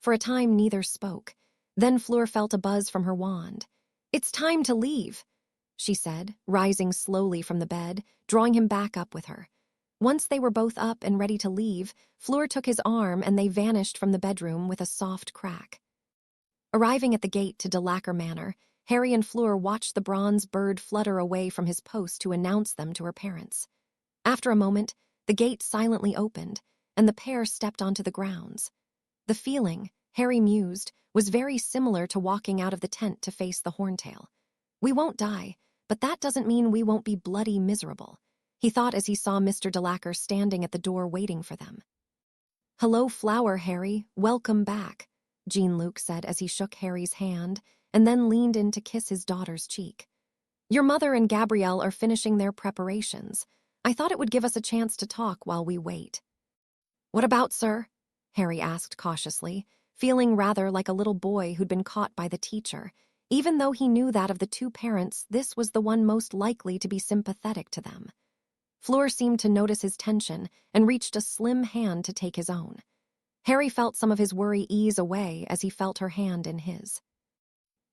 For a time, neither spoke. Then Fleur felt a buzz from her wand. It's time to leave, she said, rising slowly from the bed, drawing him back up with her. Once they were both up and ready to leave, Fleur took his arm and they vanished from the bedroom with a soft crack. Arriving at the gate to Delacour Manor, Harry and Fleur watched the bronze bird flutter away from his post to announce them to her parents. After a moment, the gate silently opened, and the pair stepped onto the grounds. The feeling, Harry mused, was very similar to walking out of the tent to face the Horntail. We won't die, but that doesn't mean we won't be bloody miserable, he thought as he saw Mr. Delacour standing at the door waiting for them. Hello, Flower, Harry. Welcome back, Jean-Luc said as he shook Harry's hand and then leaned in to kiss his daughter's cheek. Your mother and Gabrielle are finishing their preparations. I thought it would give us a chance to talk while we wait. What about, sir? Harry asked cautiously, feeling rather like a little boy who'd been caught by the teacher, even though he knew that of the two parents, this was the one most likely to be sympathetic to them. Fleur seemed to notice his tension and reached a slim hand to take his own. Harry felt some of his worry ease away as he felt her hand in his.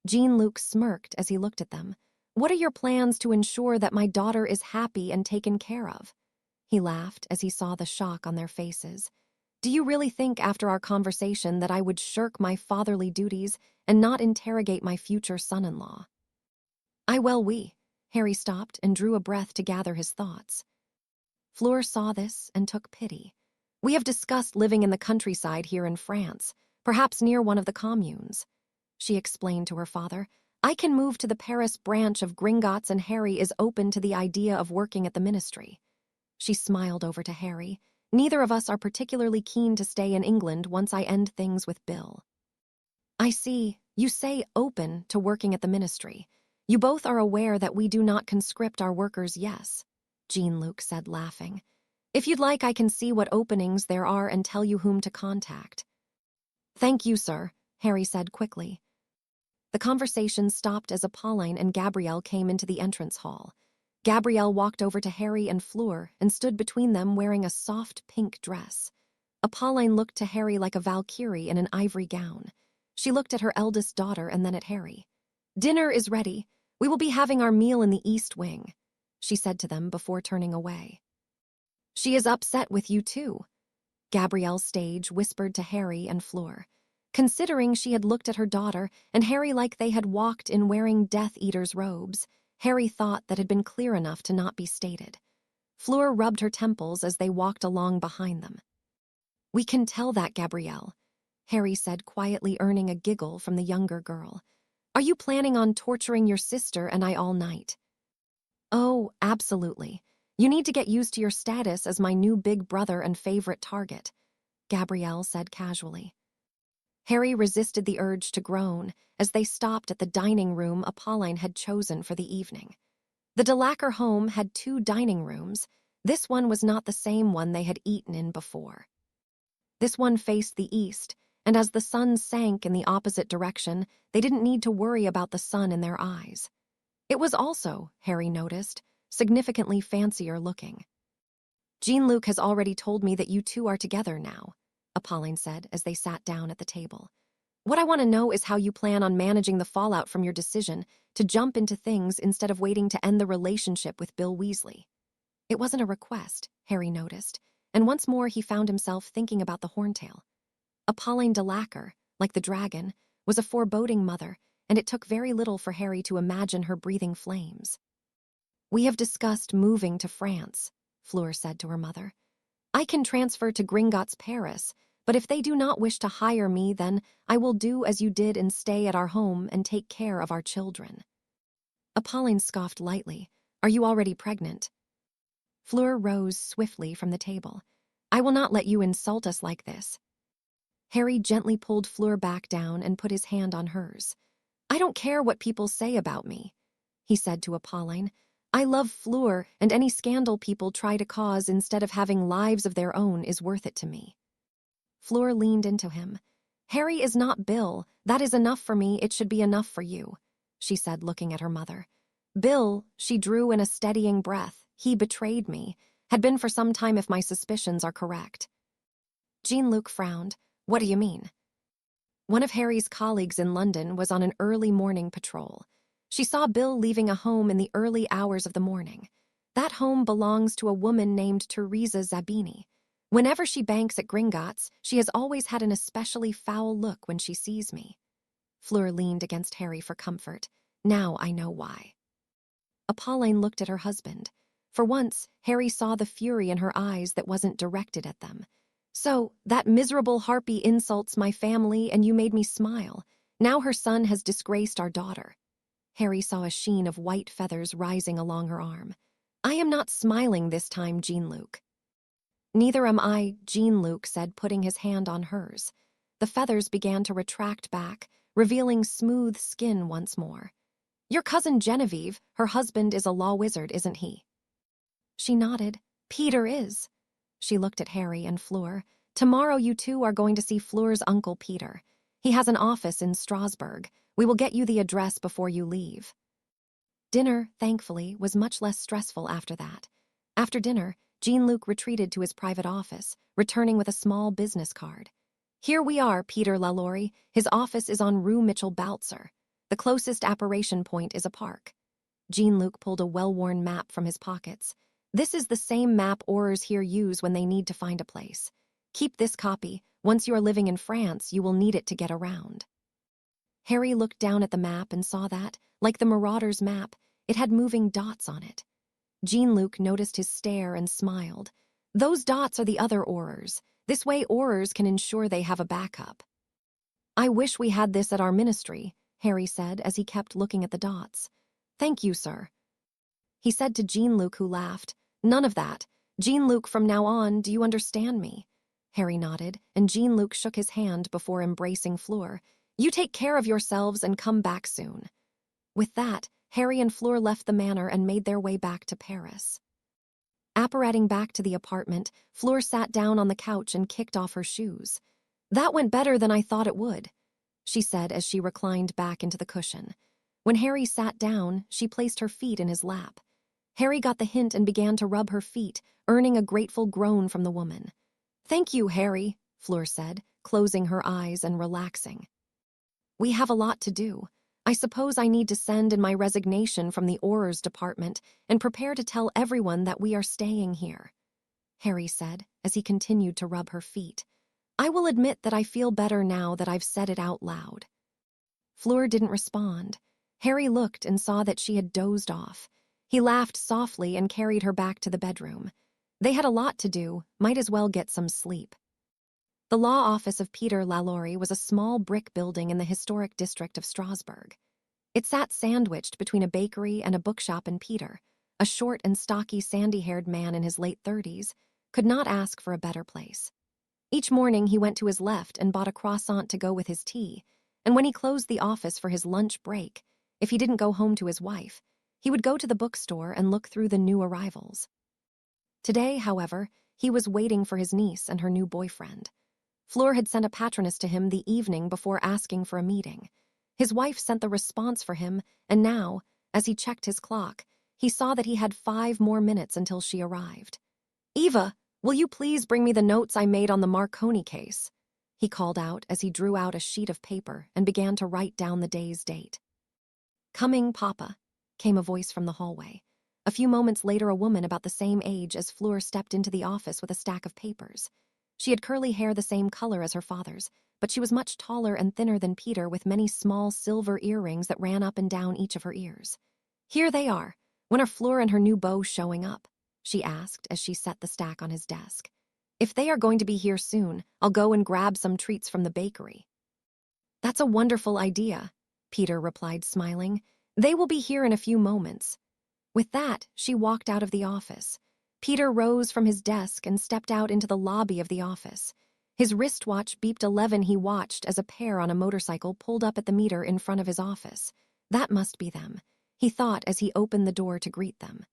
Jean-Luc smirked as he looked at them. What are your plans to ensure that my daughter is happy and taken care of? He laughed as he saw the shock on their faces. Do you really think after our conversation that I would shirk my fatherly duties and not interrogate my future son-in-law? Harry stopped and drew a breath to gather his thoughts. Fleur saw this and took pity. We have discussed living in the countryside here in France, perhaps near one of the communes. She explained to her father, I can move to the Paris branch of Gringotts, and Harry is open to the idea of working at the ministry. She smiled over to Harry. Neither of us are particularly keen to stay in England once I end things with Bill. I see. You say open to working at the ministry. You both are aware that we do not conscript our workers, yes, Jean-Luc said, laughing. If you'd like, I can see what openings there are and tell you whom to contact. Thank you, sir, Harry said quickly. The conversation stopped as Apolline and Gabrielle came into the entrance hall. Gabrielle walked over to Harry and Fleur and stood between them wearing a soft pink dress. Apolline looked to Harry like a Valkyrie in an ivory gown. She looked at her eldest daughter and then at Harry. Dinner is ready. We will be having our meal in the East Wing. she said to them before turning away. She is upset with you too, Gabrielle Stage whispered to Harry and Fleur. Considering she had looked at her daughter and Harry like they had walked in wearing Death Eater's robes, Harry thought that had been clear enough to not be stated. Fleur rubbed her temples as they walked along behind them. We can tell that, Gabrielle, Harry said, quietly earning a giggle from the younger girl. Are you planning on torturing your sister and I all night? Oh, absolutely. You need to get used to your status as my new big brother and favorite target, Gabrielle said casually. Harry resisted the urge to groan as they stopped at the dining room Apolline had chosen for the evening. The Delacour home had 2 dining rooms. This one was not the same one they had eaten in before. This one faced the east, and as the sun sank in the opposite direction, they didn't need to worry about the sun in their eyes. It was also, Harry noticed, significantly fancier looking. Jean-Luc has already told me that you two are together now, Apolline said as they sat down at the table. What I want to know is how you plan on managing the fallout from your decision to jump into things instead of waiting to end the relationship with Bill Weasley. It wasn't a request, Harry noticed, and once more he found himself thinking about the Horntail. Apolline Delacour, like the dragon, was a foreboding mother, and it took very little for Harry to imagine her breathing flames. We have discussed moving to France, Fleur said to her mother. I can transfer to Gringotts Paris, but if they do not wish to hire me, then I will do as you did and stay at our home and take care of our children. Apolline scoffed lightly. Are you already pregnant? Fleur rose swiftly from the table. I will not let you insult us like this. Harry gently pulled Fleur back down and put his hand on hers. I don't care what people say about me, he said to Apolline. I love Fleur, and any scandal people try to cause instead of having lives of their own is worth it to me. Fleur leaned into him. Harry is not Bill. That is enough for me. It should be enough for you, she said, looking at her mother. Bill, she drew in a steadying breath. He betrayed me. Had been for some time if my suspicions are correct. Jean-Luc frowned. What do you mean? One of Harry's colleagues in London was on an early morning patrol. She saw Bill leaving a home in the early hours of the morning. That home belongs to a woman named Teresa Zabini. Whenever she banks at Gringotts, she has always had an especially foul look when she sees me. Fleur leaned against Harry for comfort. Now I know why. Apolline looked at her husband. For once, Harry saw the fury in her eyes that wasn't directed at them. So, that miserable harpy insults my family and you made me smile. Now her son has disgraced our daughter. Harry saw a sheen of white feathers rising along her arm. I am not smiling this time, Jean-Luc. Neither am I, Jean-Luc said, putting his hand on hers. The feathers began to retract back, revealing smooth skin once more. Your cousin Genevieve, her husband is a law wizard, isn't he? She nodded. Peter is. She looked at Harry and Fleur. Tomorrow you two are going to see Fleur's uncle Peter. He has an office in Strasbourg. We will get you the address before you leave. Dinner, thankfully, was much less stressful after that. After dinner, Jean-Luc retreated to his private office, returning with a small business card. Here we are, Peter Lalaurie. His office is on Rue Mitchell-Baltzer. The closest apparition point is a park. Jean-Luc pulled a well-worn map from his pockets. This is the same map Aurors here use when they need to find a place. Keep this copy. Once you are living in France, you will need it to get around. Harry looked down at the map and saw that, like the Marauder's map, it had moving dots on it. Jean-Luc noticed his stare and smiled. Those dots are the other Aurors. This way Aurors can ensure they have a backup. I wish we had this at our ministry, Harry said as he kept looking at the dots. Thank you, sir. He said to Jean-Luc, who laughed. None of that. Jean-Luc, from now on, do you understand me? Harry nodded, and Jean-Luc shook his hand before embracing Fleur. You take care of yourselves and come back soon. With that, Harry and Fleur left the manor and made their way back to Paris. Apparating back to the apartment, Fleur sat down on the couch and kicked off her shoes. That went better than I thought it would, she said as she reclined back into the cushion. When Harry sat down, she placed her feet in his lap. Harry got the hint and began to rub her feet, earning a grateful groan from the woman. Thank you, Harry, Fleur said, closing her eyes and relaxing. We have a lot to do. I suppose I need to send in my resignation from the Aurors department and prepare to tell everyone that we are staying here," Harry said as he continued to rub her feet. "I will admit that I feel better now that I've said it out loud." Fleur didn't respond. Harry looked and saw that she had dozed off. He laughed softly and carried her back to the bedroom. They had a lot to do, might as well get some sleep. The law office of Peter Lalaurie was a small brick building in the historic district of Strasbourg. It sat sandwiched between a bakery and a bookshop, and Peter, a short and stocky sandy-haired man in his late 30s, could not ask for a better place. Each morning he went to his left and bought a croissant to go with his tea, and when he closed the office for his lunch break, if he didn't go home to his wife, he would go to the bookstore and look through the new arrivals. Today, however, he was waiting for his niece and her new boyfriend. Fleur had sent a patroness to him the evening before asking for a meeting. His wife sent the response for him, and now, as he checked his clock, he saw that he had 5 more minutes until she arrived. "Eva, will you please bring me the notes I made on the Marconi case?" he called out as he drew out a sheet of paper and began to write down the day's date. "Coming, Papa," came a voice from the hallway. A few moments later, a woman about the same age as Fleur stepped into the office with a stack of papers. She had curly hair the same color as her father's, but she was much taller and thinner than Peter, with many small silver earrings that ran up and down each of her ears. "Here they are. When are Fleur and her new beau showing up?" she asked as she set the stack on his desk. "If they are going to be here soon, I'll go and grab some treats from the bakery." "That's a wonderful idea," Peter replied, smiling. "They will be here in a few moments." With that, she walked out of the office. Peter rose from his desk and stepped out into the lobby of the office. His wristwatch beeped 11. He watched as a pair on a motorcycle pulled up at the meter in front of his office. That must be them, he thought as he opened the door to greet them.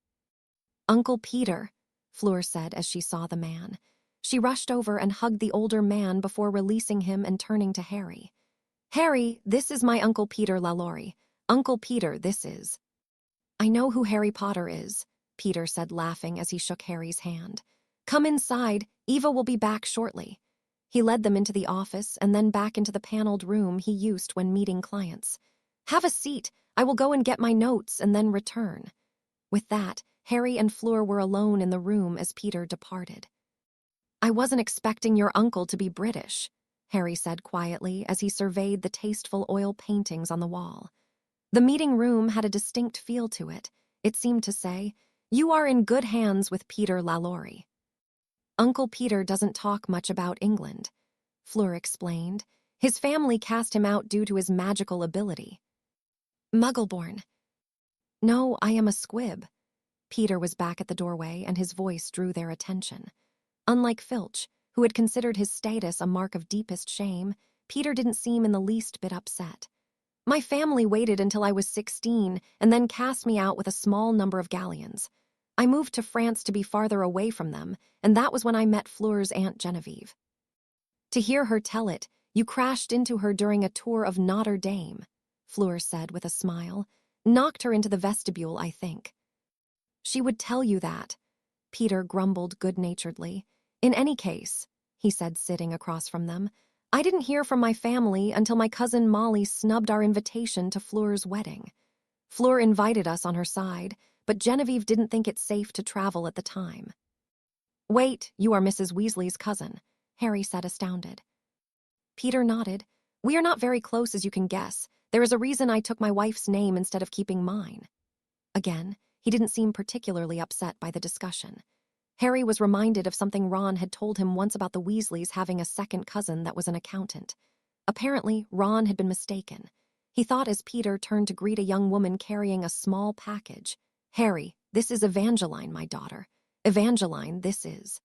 "Uncle Peter," Fleur said as she saw the man. She rushed over and hugged the older man before releasing him and turning to Harry. "Harry, this is my Uncle Peter Lalaurie. Uncle Peter, this is." "I know who Harry Potter is," Peter said, laughing as he shook Harry's hand. "Come inside, Eva will be back shortly." He led them into the office and then back into the paneled room he used when meeting clients. "Have a seat, I will go and get my notes and then return." With that, Harry and Fleur were alone in the room as Peter departed. "I wasn't expecting your uncle to be British," Harry said quietly as he surveyed the tasteful oil paintings on the wall. The meeting room had a distinct feel to it. It seemed to say, "You are in good hands with Peter Lalaurie." "Uncle Peter doesn't talk much about England," Fleur explained. "His family cast him out due to his magical ability." "Muggleborn." "No, I am a squib." Peter was back at the doorway and his voice drew their attention. Unlike Filch, who had considered his status a mark of deepest shame, Peter didn't seem in the least bit upset. "My family waited until I was 16 and then cast me out with a small number of galleons. I moved to France to be farther away from them, and that was when I met Fleur's Aunt Genevieve." "To hear her tell it, you crashed into her during a tour of Notre Dame," Fleur said with a smile. "Knocked her into the vestibule, I think." "She would tell you that," Peter grumbled good-naturedly. "In any case," he said, sitting across from them, "I didn't hear from my family until my cousin Molly snubbed our invitation to Fleur's wedding. Fleur invited us on her side, but Genevieve didn't think it safe to travel at the time." "Wait, you are Mrs. Weasley's cousin," Harry said, astounded. Peter nodded. "We are not very close, as you can guess. There is a reason I took my wife's name instead of keeping mine." Again, he didn't seem particularly upset by the discussion. Harry was reminded of something Ron had told him once about the Weasleys having a second cousin that was an accountant. Apparently, Ron had been mistaken. He thought as Peter turned to greet a young woman carrying a small package. "Harry, this is Evangeline, my daughter. Evangeline, this is."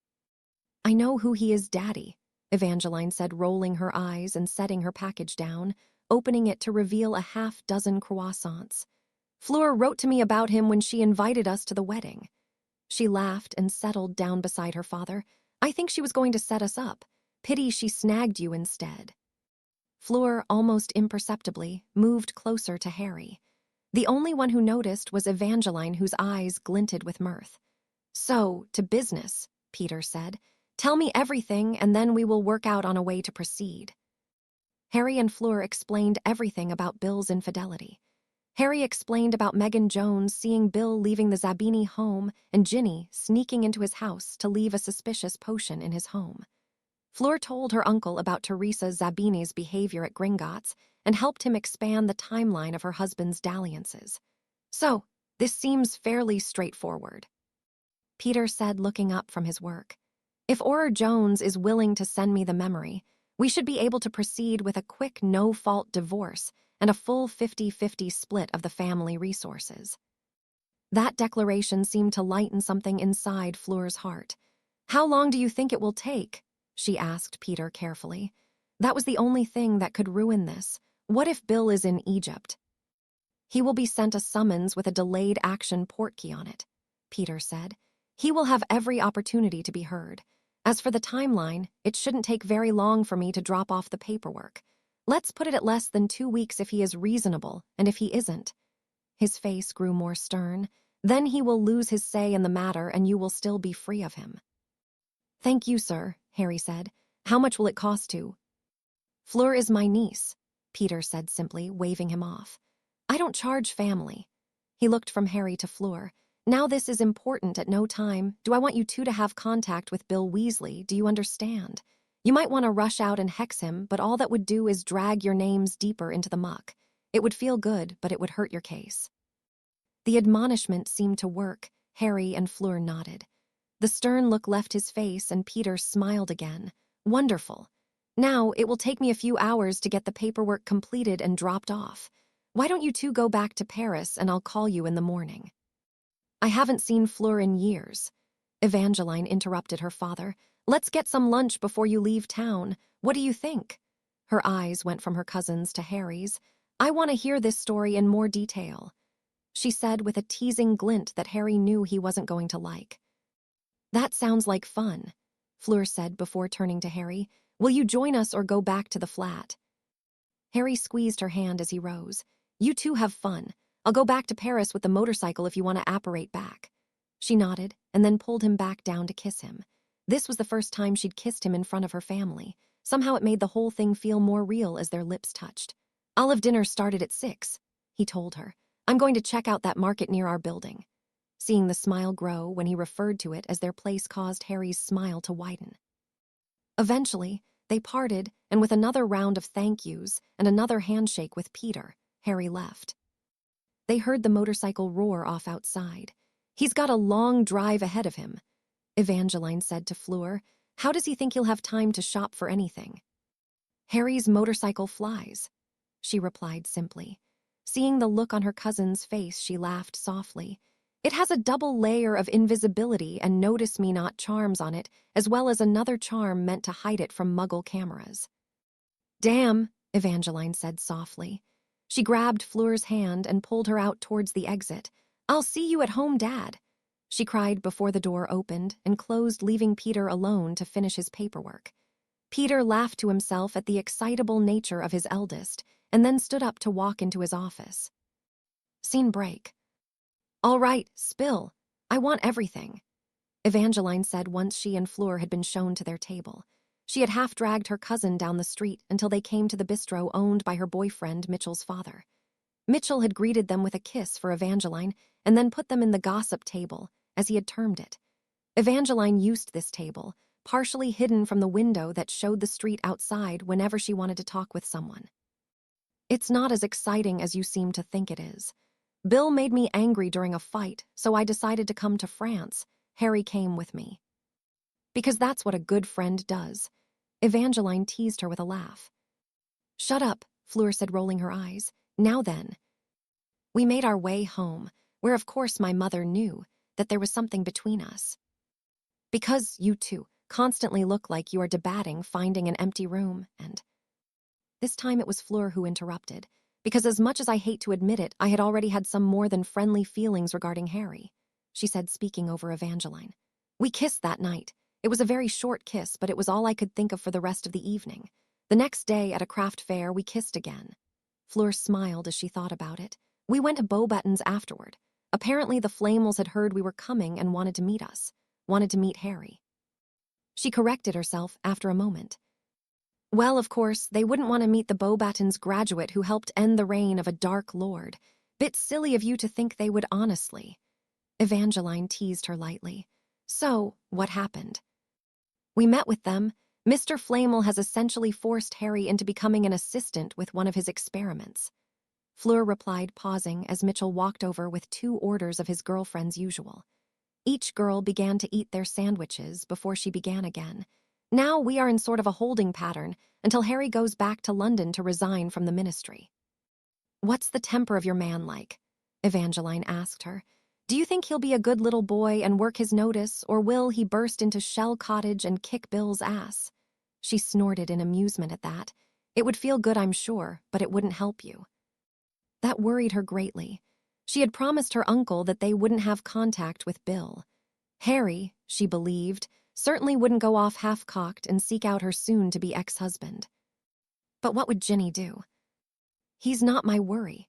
"I know who he is, Daddy," Evangeline said, rolling her eyes and setting her package down, opening it to reveal a half-dozen croissants. "Fleur wrote to me about him when she invited us to the wedding." She laughed and settled down beside her father. "I think she was going to set us up. Pity she snagged you instead." Fleur, almost imperceptibly, moved closer to Harry. The only one who noticed was Evangeline, whose eyes glinted with mirth. "So, to business," Peter said. "Tell me everything, and then we will work out on a way to proceed." Harry and Fleur explained everything about Bill's infidelity. Harry explained about Megan Jones seeing Bill leaving the Zabini home and Ginny sneaking into his house to leave a suspicious potion in his home. Fleur told her uncle about Teresa Zabini's behavior at Gringotts and helped him expand the timeline of her husband's dalliances. So, this seems fairly straightforward, Peter said, looking up from his work. If Auror Jones is willing to send me the memory, we should be able to proceed with a quick no-fault divorce and a full 50-50 split of the family resources. That declaration seemed to lighten something inside Fleur's heart. How long do you think it will take? She asked Peter carefully. That was the only thing that could ruin this. What if Bill is in Egypt? He will be sent a summons with a delayed action portkey on it, Peter said. He will have every opportunity to be heard. As for the timeline, it shouldn't take very long for me to drop off the paperwork. Let's put it at less than 2 weeks if he is reasonable, and if he isn't. His face grew more stern. Then he will lose his say in the matter and you will still be free of him. Thank you, sir, Harry said. How much will it cost to? Fleur is my niece, Peter said simply, waving him off. I don't charge family. He looked from Harry to Fleur. Now this is important at no time. Do I want you two to have contact with Bill Weasley? Do you understand? You might want to rush out and hex him, but all that would do is drag your names deeper into the muck. It would feel good, but it would hurt your case. The admonishment seemed to work. Harry and Fleur nodded. The stern look left his face and Peter smiled again. Wonderful. Now it will take me a few hours to get the paperwork completed and dropped off. Why don't you two go back to Paris and I'll call you in the morning? I haven't seen Fleur in years. Evangeline interrupted her father. Let's get some lunch before you leave town. What do you think? Her eyes went from her cousin's to Harry's. I want to hear this story in more detail, she said with a teasing glint that Harry knew he wasn't going to like. That sounds like fun, Fleur said before turning to Harry. Will you join us or go back to the flat? Harry squeezed her hand as he rose. You two have fun. I'll go back to Paris with the motorcycle if you want to apparate back. She nodded and then pulled him back down to kiss him. This was the first time she'd kissed him in front of her family. Somehow it made the whole thing feel more real as their lips touched. Olive dinner started at 6, he told her. I'm going to check out that market near our building. Seeing the smile grow when he referred to it as their place caused Harry's smile to widen. Eventually, they parted, and with another round of thank yous and another handshake with Peter, Harry left. They heard the motorcycle roar off outside. He's got a long drive ahead of him, Evangeline said to Fleur. How does he think he'll have time to shop for anything? Harry's motorcycle flies, she replied simply. Seeing the look on her cousin's face, she laughed softly. It has a double layer of invisibility and notice-me-not charms on it, as well as another charm meant to hide it from Muggle cameras. Damn, Evangeline said softly. She grabbed Fleur's hand and pulled her out towards the exit. I'll see you at home, Dad, she cried before the door opened and closed, leaving Peter alone to finish his paperwork. Peter laughed to himself at the excitable nature of his eldest and then stood up to walk into his office. Scene break. All right, spill. I want everything, Evangeline said once she and Fleur had been shown to their table. She had half-dragged her cousin down the street until they came to the bistro owned by her boyfriend, Mitchell's father. Mitchell had greeted them with a kiss for Evangeline and then put them in the gossip table, as he had termed it. Evangeline used this table, partially hidden from the window that showed the street outside whenever she wanted to talk with someone. It's not as exciting as you seem to think it is. Bill made me angry during a fight, so I decided to come to France. Harry came with me. Because that's what a good friend does. Evangeline teased her with a laugh. Shut up, Fleur said, rolling her eyes. Now then. We made our way home, where of course my mother knew that there was something between us. Because you two constantly look like you are debating finding an empty room, and... This time it was Fleur who interrupted, because as much as I hate to admit it, I had already had some more than friendly feelings regarding Harry, she said, speaking over Evangeline. We kissed that night. It was a very short kiss, but it was all I could think of for the rest of the evening. The next day at a craft fair, we kissed again. Fleur smiled as she thought about it. We went to Beauxbatons afterward. Apparently the Flamels had heard we were coming and wanted to meet us, wanted to meet Harry. She corrected herself after a moment. Well, of course, they wouldn't want to meet the Beauxbatons graduate who helped end the reign of a dark lord. Bit silly of you to think they would honestly. Evangeline teased her lightly. So, what happened? We met with them. Mr. Flamel has essentially forced Harry into becoming an assistant with one of his experiments. Fleur replied, pausing as Mitchell walked over with 2 orders of his girlfriend's usual. Each girl began to eat their sandwiches before she began again. Now we are in sort of a holding pattern until Harry goes back to London to resign from the ministry. What's the temper of your man like? Evangeline asked her. Do you think he'll be a good little boy and work his notice, or will he burst into Shell Cottage and kick Bill's ass? She snorted in amusement at that. It would feel good, I'm sure, but it wouldn't help you. That worried her greatly. She had promised her uncle that they wouldn't have contact with Bill. Harry, she believed, certainly wouldn't go off half-cocked and seek out her soon-to-be ex-husband. But what would Ginny do? He's not my worry,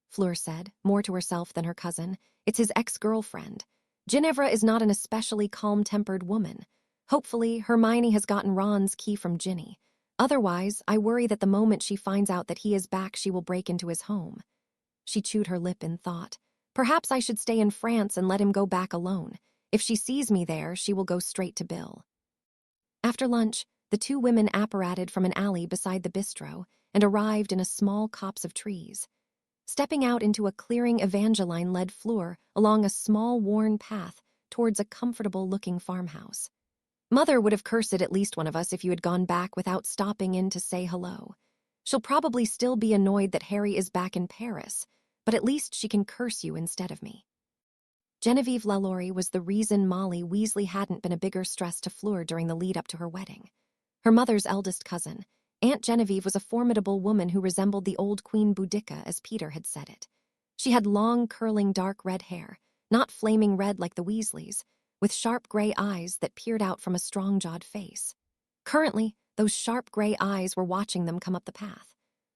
Fleur said, more to herself than her cousin. It's his ex-girlfriend. Ginevra is not an especially calm-tempered woman. Hopefully, Hermione has gotten Ron's key from Ginny. Otherwise, I worry that the moment she finds out that he is back, she will break into his home. She chewed her lip in thought. Perhaps I should stay in France and let him go back alone. If she sees me there, she will go straight to Bill. After lunch, the 2 women apparated from an alley beside the bistro and arrived in a small copse of trees. Stepping out into a clearing, Evangeline led Fleur along a small, worn path towards a comfortable-looking farmhouse. Mother would have cursed at least one of us if you had gone back without stopping in to say hello. She'll probably still be annoyed that Harry is back in Paris, but at least she can curse you instead of me. Genevieve Lalaurie was the reason Molly Weasley hadn't been a bigger stress to Fleur during the lead-up to her wedding. Her mother's eldest cousin, Aunt Genevieve, was a formidable woman who resembled the old Queen Boudica, as Peter had said it. She had long, curling, dark red hair, not flaming red like the Weasleys, with sharp gray eyes that peered out from a strong-jawed face. Currently, those sharp gray eyes were watching them come up the path.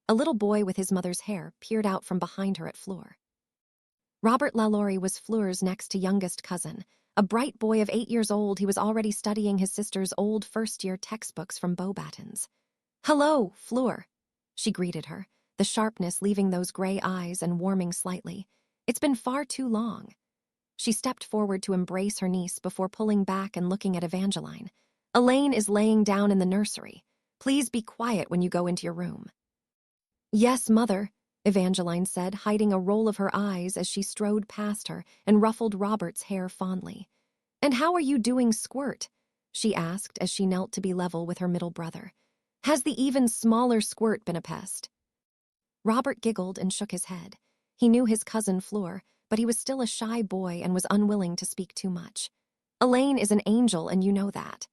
A little boy with his mother's hair peered out from behind her at Fleur. Robert Lalaurie was Fleur's next-to-youngest cousin. A bright boy of 8 years old, he was already studying his sister's old first-year textbooks from Beauxbatons. "Hello, Fleur," she greeted her, the sharpness leaving those gray eyes and warming slightly. "It's been far too long." She stepped forward to embrace her niece before pulling back and looking at Evangeline. "Elaine is laying down in the nursery. Please be quiet when you go into your room." "Yes, Mother," Evangeline said, hiding a roll of her eyes as she strode past her and ruffled Robert's hair fondly. "And how are you doing, Squirt?" she asked as she knelt to be level with her middle brother. "Has the even smaller Squirt been a pest?" Robert giggled and shook his head. He knew his cousin Fleur, but he was still a shy boy and was unwilling to speak too much. "Elaine is an angel, and you know that,"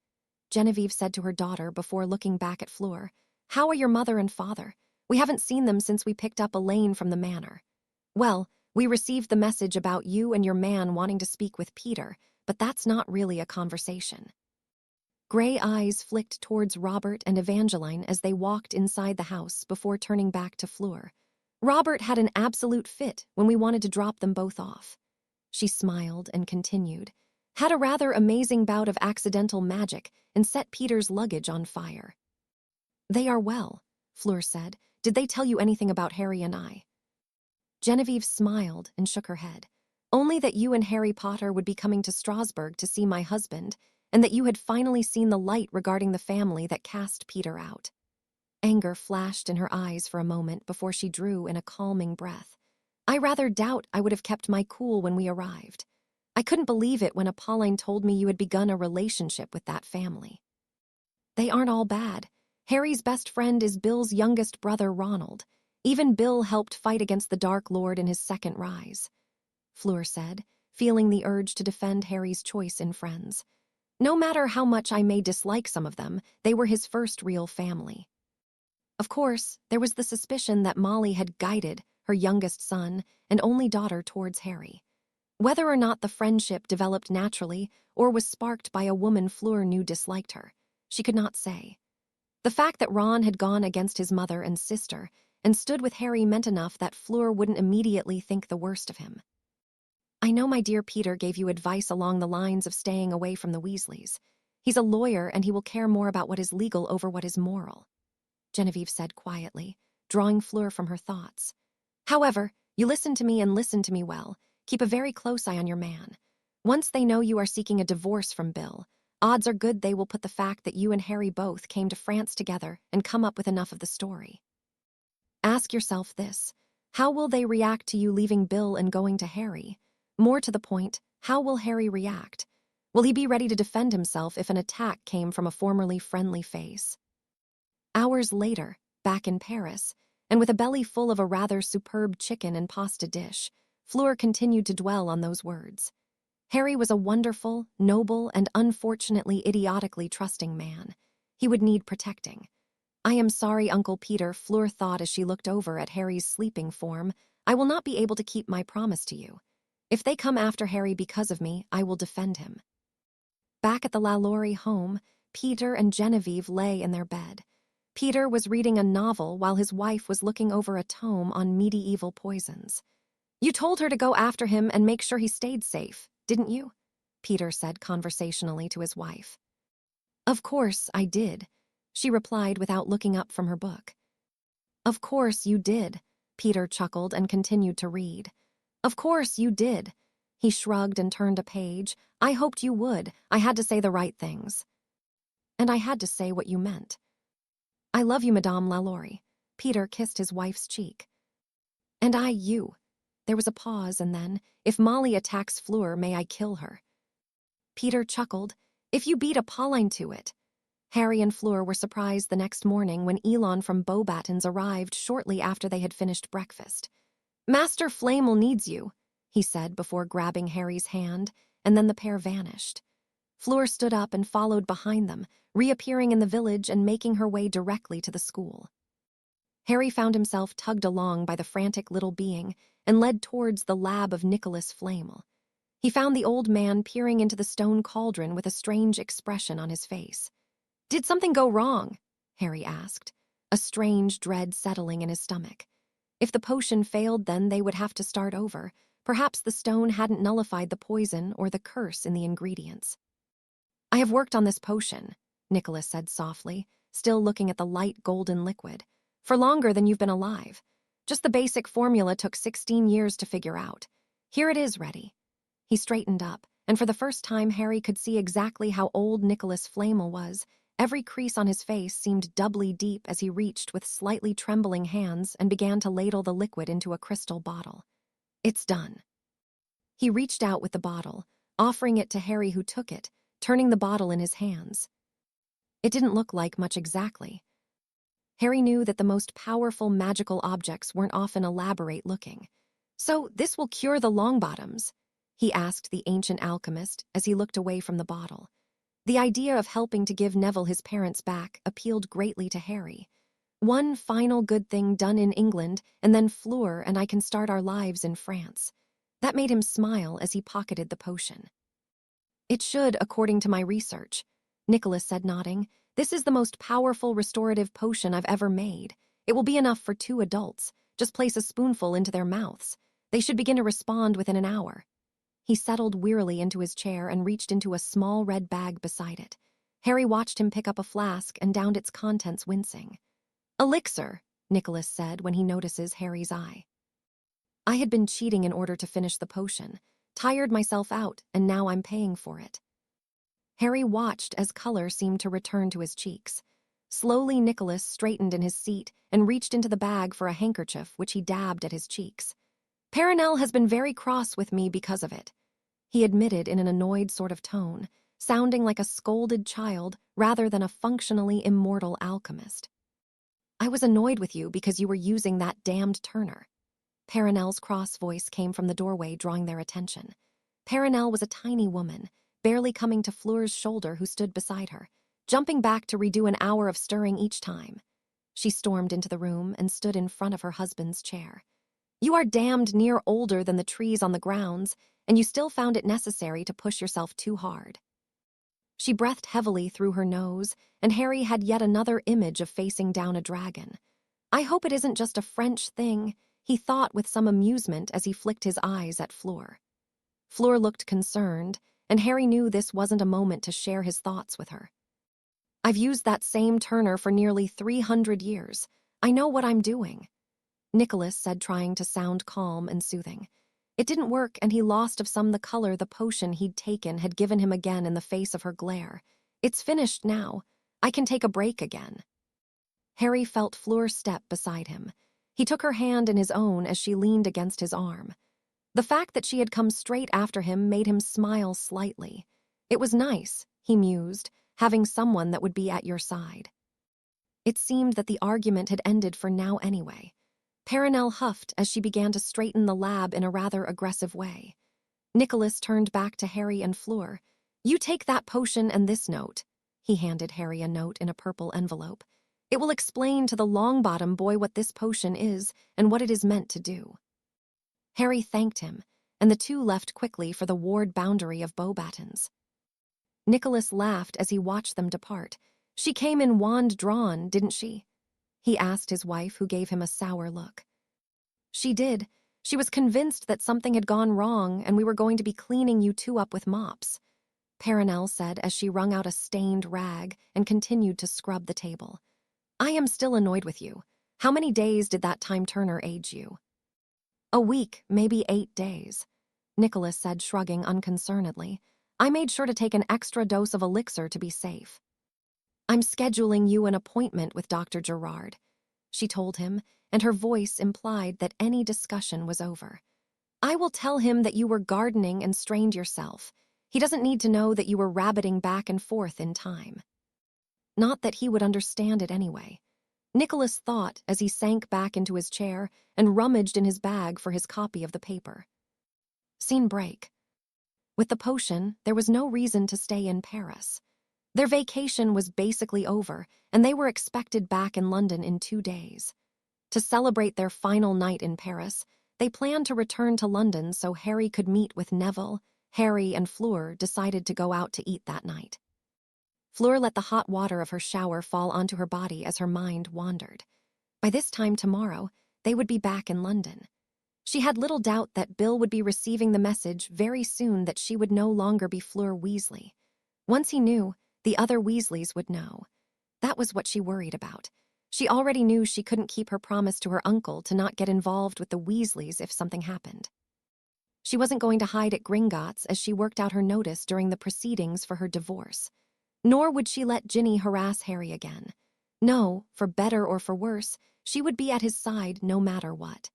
Genevieve said to her daughter before looking back at Fleur. "How are your mother and father? We haven't seen them since we picked up Elaine from the manor." "Well, we received the message about you and your man wanting to speak with Peter, but that's not really a conversation." Gray eyes flicked towards Robert and Evangeline as they walked inside the house before turning back to Fleur. "Robert had an absolute fit when we wanted to drop them both off." She smiled and continued. "Had a rather amazing bout of accidental magic and set Peter's luggage on fire." "They are well," Fleur said. "Did they tell you anything about Harry and I?" Genevieve smiled and shook her head. "Only that you and Harry Potter would be coming to Strasbourg to see my husband, and that you had finally seen the light regarding the family that cast Peter out." Anger flashed in her eyes for a moment before she drew in a calming breath. "I rather doubt I would have kept my cool when we arrived. I couldn't believe it when Apolline told me you had begun a relationship with that family." "They aren't all bad. Harry's best friend is Bill's youngest brother, Ronald. Even Bill helped fight against the Dark Lord in his second rise," Fleur said, feeling the urge to defend Harry's choice in friends. "No matter how much I may dislike some of them, they were his first real family." Of course, there was the suspicion that Molly had guided her youngest son and only daughter towards Harry. Whether or not the friendship developed naturally or was sparked by a woman Fleur knew disliked her, she could not say. The fact that Ron had gone against his mother and sister and stood with Harry meant enough that Fleur wouldn't immediately think the worst of him. "I know my dear Peter gave you advice along the lines of staying away from the Weasleys. He's a lawyer and he will care more about what is legal over what is moral." Genevieve said quietly, drawing Fleur from her thoughts. However, you listen to me and listen to me well. Keep a very close eye on your man. Once they know you are seeking a divorce from Bill, odds are good they will put the fact that you and Harry both came to France together and come up with enough of the story. Ask yourself this: how will they react to you leaving Bill and going to Harry? More to the point, how will Harry react? Will he be ready to defend himself if an attack came from a formerly friendly face? Hours later, back in Paris, and with a belly full of a rather superb chicken and pasta dish, Fleur continued to dwell on those words. Harry was a wonderful, noble, and unfortunately idiotically trusting man. He would need protecting. I am sorry, Uncle Peter, Fleur thought as she looked over at Harry's sleeping form. I will not be able to keep my promise to you. If they come after Harry because of me, I will defend him. Back at the Lalaurie home, Peter and Genevieve lay in their bed. Peter was reading a novel while his wife was looking over a tome on medieval poisons. You told her to go after him and make sure he stayed safe, didn't you? Peter said conversationally to his wife. Of course I did, she replied without looking up from her book. Of course you did, Peter chuckled and continued to read. Of course you did. He shrugged and turned a page. I hoped you would. I had to say the right things. And I had to say what you meant. I love you, Madame Lalaurie. Peter kissed his wife's cheek. And I you. There was a pause, and then, if Molly attacks Fleur, may I kill her? Peter chuckled. If you beat a Pauline to it. Harry and Fleur were surprised the next morning when Elon from Beauxbatons arrived shortly after they had finished breakfast. Master Flamel needs you, he said before grabbing Harry's hand, and then the pair vanished. Fleur stood up and followed behind them, reappearing in the village and making her way directly to the school. Harry found himself tugged along by the frantic little being and led towards the lab of Nicholas Flamel. He found the old man peering into the stone cauldron with a strange expression on his face. Did something go wrong? Harry asked, a strange dread settling in his stomach. If the potion failed, then they would have to start over. Perhaps the stone hadn't nullified the poison or the curse in the ingredients. I have worked on this potion, Nicholas said softly, still looking at the light golden liquid, for longer than you've been alive. Just the basic formula took 16 years to figure out. Here it is ready. He straightened up, and for the first time Harry could see exactly how old Nicholas Flamel was. Every crease on his face seemed doubly deep as he reached with slightly trembling hands and began to ladle the liquid into a crystal bottle. It's done. He reached out with the bottle, offering it to Harry, who took it, turning the bottle in his hands. It didn't look like much exactly. Harry knew that the most powerful magical objects weren't often elaborate looking. So this will cure the Longbottoms? He asked the ancient alchemist as he looked away from the bottle. The idea of helping to give Neville his parents back appealed greatly to Harry. One final good thing done in England, and then Fleur and I can start our lives in France. That made him smile as he pocketed the potion. It should, according to my research, Nicholas said, nodding. This is the most powerful restorative potion I've ever made. It will be enough for 2 adults. Just place a spoonful into their mouths. They should begin to respond within an hour. He settled wearily into his chair and reached into a small red bag beside it. Harry watched him pick up a flask and downed its contents, wincing. Elixir, Nicholas said when he notices Harry's eye. I had been cheating in order to finish the potion, tired myself out, and now I'm paying for it. Harry watched as color seemed to return to his cheeks. Slowly, Nicholas straightened in his seat and reached into the bag for a handkerchief, which he dabbed at his cheeks. Perenelle has been very cross with me because of it, he admitted in an annoyed sort of tone, sounding like a scolded child rather than a functionally immortal alchemist. I was annoyed with you because you were using that damned Turner. Perenelle's cross voice came from the doorway, drawing their attention. Perenelle was a tiny woman, barely coming to Fleur's shoulder, who stood beside her, jumping back to redo an hour of stirring each time. She stormed into the room and stood in front of her husband's chair. You are damned near older than the trees on the grounds, and you still found it necessary to push yourself too hard. She breathed heavily through her nose, and Harry had yet another image of facing down a dragon. I hope it isn't just a French thing, he thought with some amusement as he flicked his eyes at Fleur. Fleur looked concerned, and Harry knew this wasn't a moment to share his thoughts with her. I've used that same turner for nearly 300 years. I know what I'm doing," Nicholas said, trying to sound calm and soothing. It didn't work, and he lost of some the color the potion he'd taken had given him again in the face of her glare. "It's finished now. I can take a break again." Harry felt Fleur step beside him. He took her hand in his own as she leaned against his arm. The fact that she had come straight after him made him smile slightly. It was nice, he mused, having someone that would be at your side. It seemed that the argument had ended for now anyway. Perenelle huffed as she began to straighten the lab in a rather aggressive way. Nicholas turned back to Harry and Fleur. "You take that potion and this note." He handed Harry a note in a purple envelope. "It will explain to the Longbottom boy what this potion is and what it is meant to do." Harry thanked him, and the two left quickly for the ward boundary of Beauxbatons. Nicholas laughed as he watched them depart. "She came in wand drawn, didn't she?" he asked his wife, who gave him a sour look. "She did. She was convinced that something had gone wrong and we were going to be cleaning you two up with mops," Perenelle said as she wrung out a stained rag and continued to scrub the table. "I am still annoyed with you. How many days did that time turner age you?" "A week, maybe 8 days," Nicholas said, shrugging unconcernedly. "I made sure to take an extra dose of elixir to be safe." "I'm scheduling you an appointment with Dr. Gerard," she told him, and her voice implied that any discussion was over. "I will tell him that you were gardening and strained yourself. He doesn't need to know that you were rabbiting back and forth in time." Not that he would understand it anyway. Nicholas thought as he sank back into his chair and rummaged in his bag for his copy of the paper. Scene break. With the potion, there was no reason to stay in Paris. Their vacation was basically over, and they were expected back in London in 2 days. To celebrate their final night in Paris, they planned to return to London so Harry could meet with Neville. Harry and Fleur decided to go out to eat that night. Fleur let the hot water of her shower fall onto her body as her mind wandered. By this time tomorrow, they would be back in London. She had little doubt that Bill would be receiving the message very soon that she would no longer be Fleur Weasley. Once he knew, the other Weasleys would know. That was what she worried about. She already knew she couldn't keep her promise to her uncle to not get involved with the Weasleys if something happened. She wasn't going to hide at Gringotts as she worked out her notice during the proceedings for her divorce. Nor would she let Ginny harass Harry again. No, for better or for worse, she would be at his side no matter what.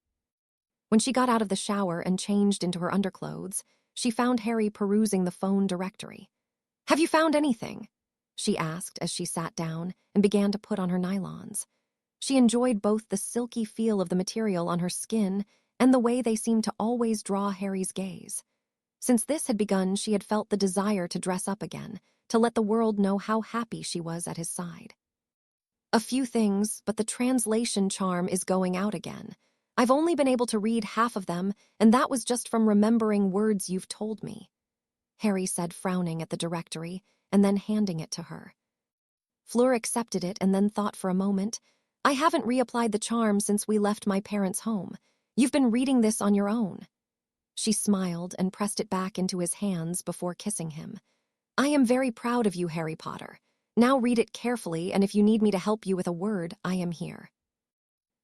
When she got out of the shower and changed into her underclothes, she found Harry perusing the phone directory. "Have you found anything?" she asked as she sat down and began to put on her nylons. She enjoyed both the silky feel of the material on her skin and the way they seemed to always draw Harry's gaze. Since this had begun, she had felt the desire to dress up again, to let the world know how happy she was at his side. "A few things, but the translation charm is going out again. I've only been able to read half of them, and that was just from remembering words you've told me," Harry said, frowning at the directory and then handing it to her. Fleur accepted it and then thought for a moment. "I haven't reapplied the charm since we left my parents' home. You've been reading this on your own." She smiled and pressed it back into his hands before kissing him. "I am very proud of you, Harry Potter. Now read it carefully, and if you need me to help you with a word, I am here."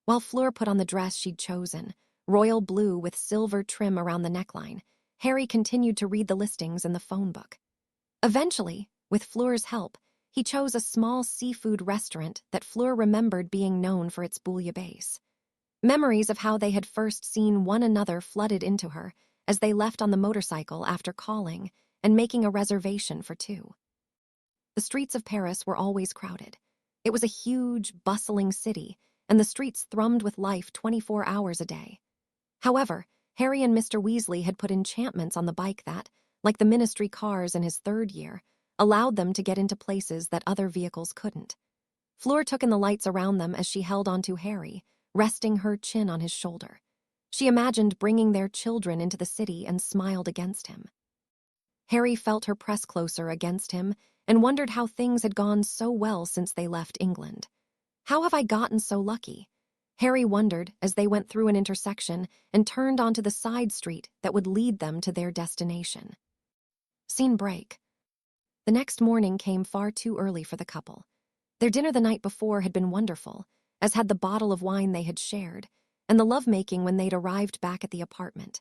While Fleur put on the dress she'd chosen, royal blue with silver trim around the neckline, Harry continued to read the listings in the phone book. Eventually, with Fleur's help, he chose a small seafood restaurant that Fleur remembered being known for its bouillabaisse. Memories of how they had first seen one another flooded into her as they left on the motorcycle after calling and making a reservation for 2. The streets of Paris were always crowded. It was a huge, bustling city, and the streets thrummed with life 24 hours a day. However, Harry and Mr. Weasley had put enchantments on the bike that, like the ministry cars in his 3rd year, allowed them to get into places that other vehicles couldn't. Fleur took in the lights around them as she held onto Harry, resting her chin on his shoulder. She imagined bringing their children into the city and smiled against him. Harry felt her press closer against him and wondered how things had gone so well since they left England. How have I gotten so lucky? Harry wondered as they went through an intersection and turned onto the side street that would lead them to their destination. Scene break. The next morning came far too early for the couple. Their dinner the night before had been wonderful, as had the bottle of wine they had shared, and the lovemaking when they'd arrived back at the apartment.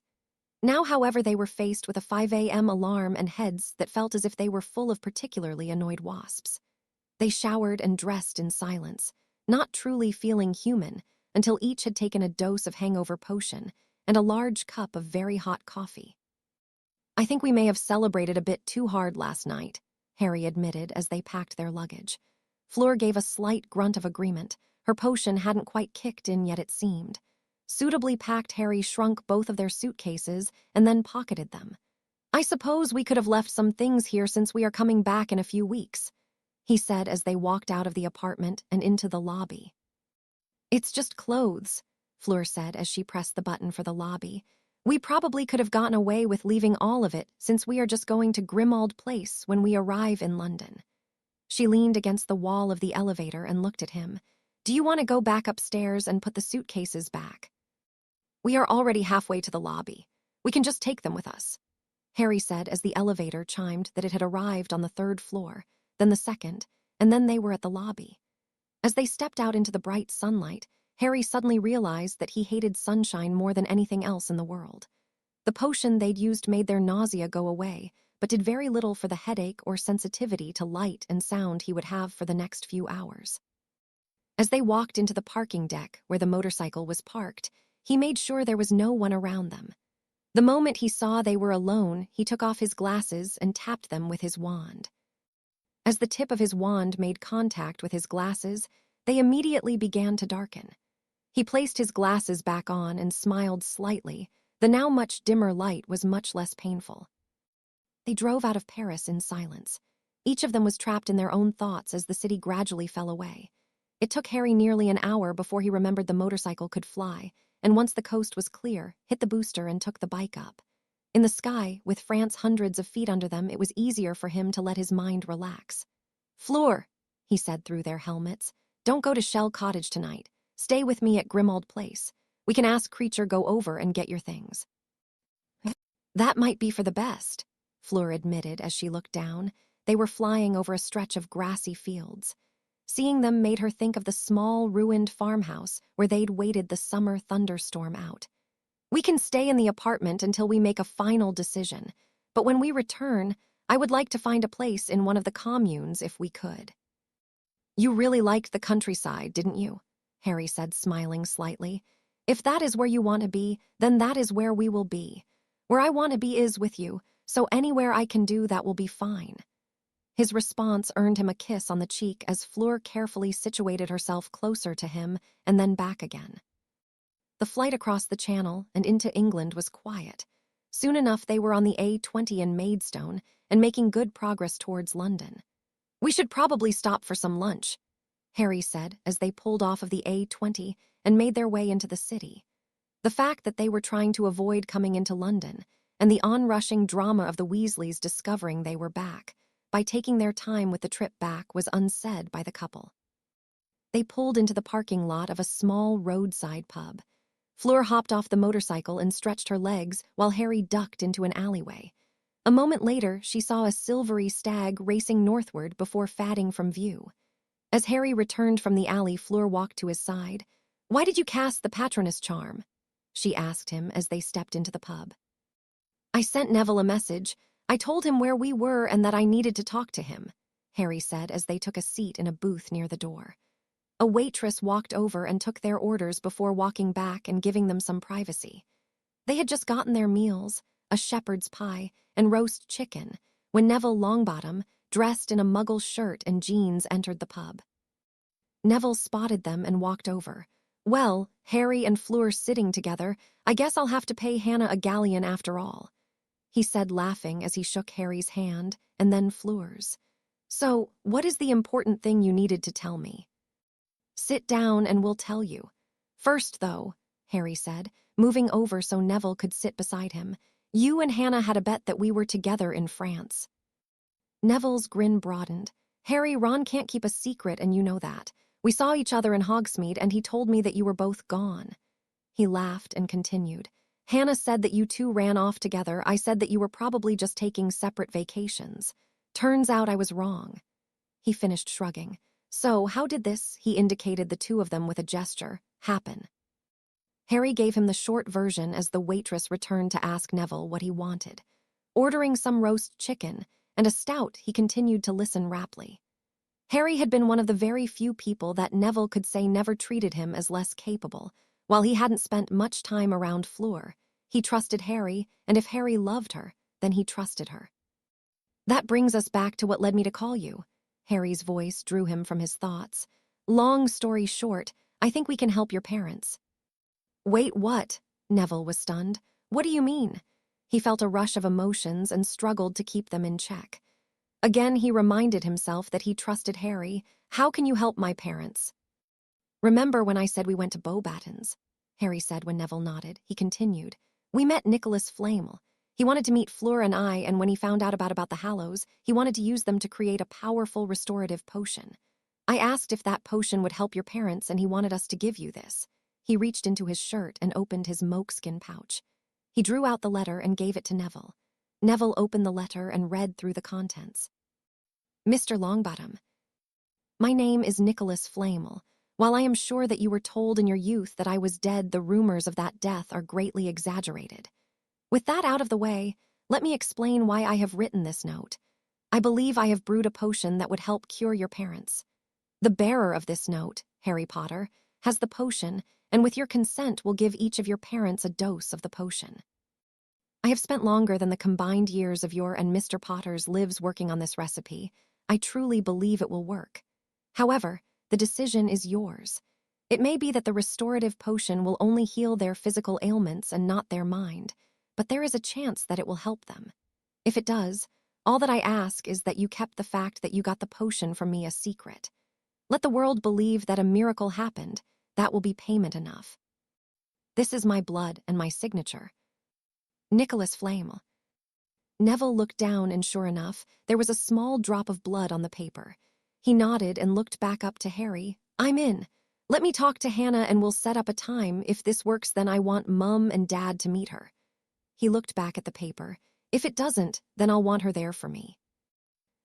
Now, however, they were faced with a 5 a.m. alarm and heads that felt as if they were full of particularly annoyed wasps. They showered and dressed in silence, not truly feeling human, until each had taken a dose of hangover potion and a large cup of very hot coffee. "I think we may have celebrated a bit too hard last night," Harry admitted as they packed their luggage. Fleur gave a slight grunt of agreement. Her potion hadn't quite kicked in yet, it seemed. Suitably packed, Harry shrunk both of their suitcases and then pocketed them. "I suppose we could have left some things here since we are coming back in a few weeks," he said as they walked out of the apartment and into the lobby. "It's just clothes," Fleur said as she pressed the button for the lobby. "We probably could have gotten away with leaving all of it since we are just going to Grimmauld Place when we arrive in London." She leaned against the wall of the elevator and looked at him. "Do you want to go back upstairs and put the suitcases back?" "We are already halfway to the lobby. We can just take them with us," Harry said as the elevator chimed that it had arrived on the 3rd floor, then the 2nd, and then they were at the lobby. As they stepped out into the bright sunlight, Harry suddenly realized that he hated sunshine more than anything else in the world. The potion they'd used made their nausea go away, but did very little for the headache or sensitivity to light and sound he would have for the next few hours. As they walked into the parking deck where the motorcycle was parked, he made sure there was no one around them. The moment he saw they were alone, he took off his glasses and tapped them with his wand. As the tip of his wand made contact with his glasses, they immediately began to darken. He placed his glasses back on and smiled slightly. The now much dimmer light was much less painful. They drove out of Paris in silence. Each of them was trapped in their own thoughts as the city gradually fell away. It took Harry nearly an hour before he remembered the motorcycle could fly, and once the coast was clear, hit the booster and took the bike up. In the sky, with France hundreds of feet under them, it was easier for him to let his mind relax. "Fleur," he said through their helmets, "don't go to Shell Cottage tonight. Stay with me at Grimmauld Place. We can ask Creature go over and get your things." "That might be for the best," Fleur admitted as she looked down. They were flying over a stretch of grassy fields. Seeing them made her think of the small, ruined farmhouse where they'd waited the summer thunderstorm out. "We can stay in the apartment until we make a final decision, but when we return, I would like to find a place in one of the communes if we could." "You really liked the countryside, didn't you?" Harry said, smiling slightly. "If that is where you want to be, then that is where we will be. Where I want to be is with you, so anywhere I can do that will be fine." His response earned him a kiss on the cheek as Fleur carefully situated herself closer to him and then back again. The flight across the Channel and into England was quiet. Soon enough, they were on the A20 in Maidstone and making good progress towards London. "We should probably stop for some lunch," Harry said as they pulled off of the A20 and made their way into the city. The fact that they were trying to avoid coming into London and the onrushing drama of the Weasleys discovering they were back by taking their time with the trip back was unsaid by the couple. They pulled into the parking lot of a small roadside pub. Fleur hopped off the motorcycle and stretched her legs while Harry ducked into an alleyway. A moment later, she saw a silvery stag racing northward before fading from view. As Harry returned from the alley, Fleur walked to his side. "Why did you cast the Patronus charm?" she asked him as they stepped into the pub. "I sent Neville a message. I told him where we were and that I needed to talk to him," Harry said as they took a seat in a booth near the door. A waitress walked over and took their orders before walking back and giving them some privacy. They had just gotten their meals, a shepherd's pie and roast chicken, when Neville Longbottom, dressed in a muggle shirt and jeans, entered the pub. Neville spotted them and walked over. "Well, Harry and Fleur sitting together, I guess I'll have to pay Hannah a galleon after all," he said, laughing as he shook Harry's hand and then Fleur's. "So, what is the important thing you needed to tell me?" "Sit down and we'll tell you. First, though," Harry said, moving over so Neville could sit beside him, "you and Hannah had a bet that we were together in France." Neville's grin broadened. "Harry, Ron can't keep a secret, and you know that. We saw each other in Hogsmeade, and he told me that you were both gone." He laughed and continued. "Hannah said that you two ran off together. I said that you were probably just taking separate vacations. Turns out I was wrong. He finished shrugging. So, how did this, he indicated the two of them with a gesture, happen? Harry gave him the short version as the waitress returned to ask Neville what he wanted. Ordering some roast chicken and a stout, he continued to listen raptly. Harry had been one of the very few people that Neville could say never treated him as less capable. While he hadn't spent much time around Fleur, he trusted Harry, and if Harry loved her, then he trusted her. That brings us back to what led me to call you. Harry's voice drew him from his thoughts. Long story short, I think we can help your parents. Wait, what? Neville was stunned. What do you mean? He felt a rush of emotions and struggled to keep them in check. Again, he reminded himself that he trusted Harry. How can you help my parents? Remember when I said we went to Beauxbatons? Harry said when Neville nodded. He continued. We met Nicholas Flamel. He wanted to meet Fleur and I, and when he found out about the Hallows, he wanted to use them to create a powerful restorative potion. I asked if that potion would help your parents, and he wanted us to give you this. He reached into his shirt and opened his moleskin pouch. He drew out the letter and gave it to Neville. Neville opened the letter and read through the contents. Mr. Longbottom, my name is Nicholas Flamel. While I am sure that you were told in your youth that I was dead, the rumors of that death are greatly exaggerated. With that out of the way, let me explain why I have written this note. I believe I have brewed a potion that would help cure your parents. The bearer of this note, Harry Potter, has the potion, and with your consent will give each of your parents a dose of the potion. I have spent longer than the combined years of your and Mr. Potter's lives working on this recipe. I truly believe it will work. However, the decision is yours. It may be that the restorative potion will only heal their physical ailments and not their mind, but there is a chance that it will help them. If it does, all that I ask is that you kept the fact that you got the potion from me a secret. Let the world believe that a miracle happened. That will be payment enough. This is my blood and my signature. Nicholas Flamel. Neville looked down, and sure enough, there was a small drop of blood on the paper. He nodded and looked back up to Harry. I'm in. Let me talk to Hannah and we'll set up a time. If this works, then I want Mum and Dad to meet her. He looked back at the paper. If it doesn't, then I'll want her there for me.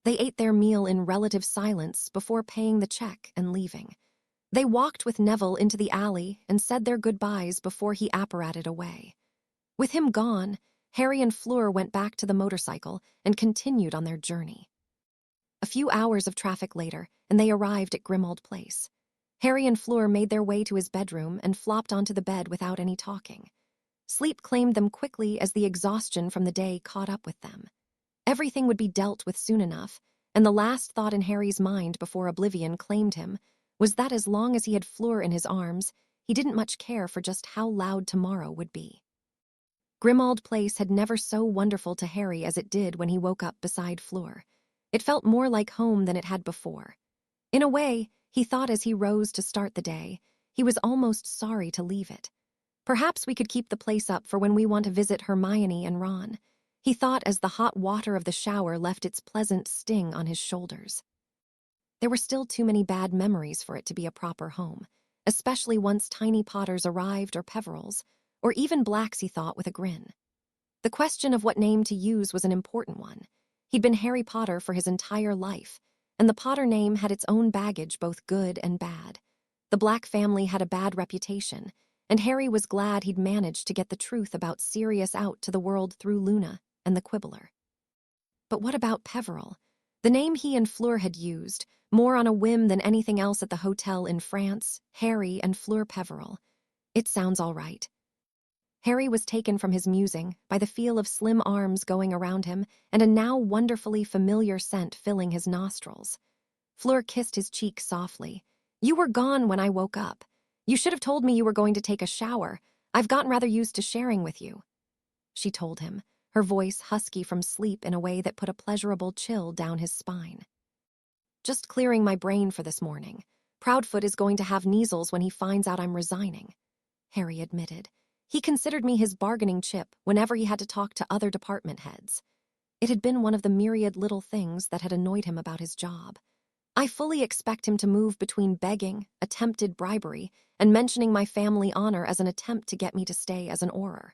They ate their meal in relative silence before paying the check and leaving. They walked with Neville into the alley and said their goodbyes before he apparated away. With him gone, Harry and Fleur went back to the motorcycle and continued on their journey. A few hours of traffic later, and they arrived at Grimmauld Place. Harry and Fleur made their way to his bedroom and flopped onto the bed without any talking. Sleep claimed them quickly as the exhaustion from the day caught up with them. Everything would be dealt with soon enough, and the last thought in Harry's mind before oblivion claimed him was that as long as he had Fleur in his arms, he didn't much care for just how loud tomorrow would be. Grimmauld Place had never so wonderful to Harry as it did when he woke up beside Fleur. It felt more like home than it had before. In a way, he thought as he rose to start the day, he was almost sorry to leave it. Perhaps we could keep the place up for when we want to visit Hermione and Ron, he thought as the hot water of the shower left its pleasant sting on his shoulders. There were still too many bad memories for it to be a proper home, especially once Tiny Potters arrived or Peverils, or even Blacks, he thought with a grin. The question of what name to use was an important one. He'd been Harry Potter for his entire life, and the Potter name had its own baggage, both good and bad. The Black family had a bad reputation, and Harry was glad he'd managed to get the truth about Sirius out to the world through Luna and the Quibbler. But what about Peveril? The name he and Fleur had used, more on a whim than anything else at the hotel in France, Harry and Fleur Peveril. It sounds all right. Harry was taken from his musing by the feel of slim arms going around him and a now wonderfully familiar scent filling his nostrils. Fleur kissed his cheek softly. You were gone when I woke up. You should have told me you were going to take a shower. I've gotten rather used to sharing with you. She told him, her voice husky from sleep in a way that put a pleasurable chill down his spine. Just clearing my brain for this morning. Proudfoot is going to have measles when he finds out I'm resigning, Harry admitted. He considered me his bargaining chip whenever he had to talk to other department heads. It had been one of the myriad little things that had annoyed him about his job. I fully expect him to move between begging, attempted bribery, and mentioning my family honor as an attempt to get me to stay as an Auror.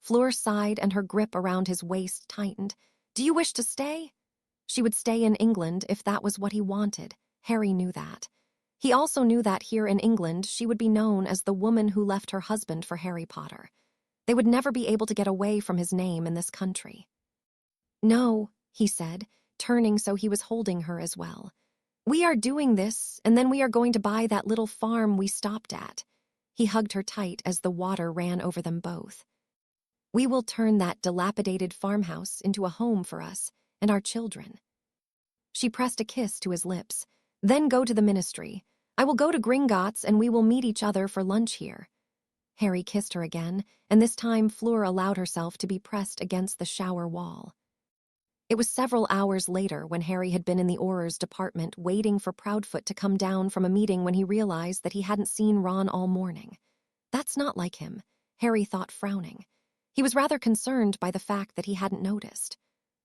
Fleur sighed and her grip around his waist tightened. Do you wish to stay? She would stay in England if that was what he wanted. Harry knew that. He also knew that here in England she would be known as the woman who left her husband for Harry Potter. They would never be able to get away from his name in this country. "No," he said, turning so he was holding her as well. "We are doing this, and then we are going to buy that little farm we stopped at." He hugged her tight as the water ran over them both. "We will turn that dilapidated farmhouse into a home for us and our children." She pressed a kiss to his lips. "Then go to the ministry. I will go to Gringotts and we will meet each other for lunch here." Harry kissed her again, and this time Fleur allowed herself to be pressed against the shower wall. It was several hours later when Harry had been in the Aurors department waiting for Proudfoot to come down from a meeting when he realized that he hadn't seen Ron all morning. That's not like him, Harry thought, frowning. He was rather concerned by the fact that he hadn't noticed.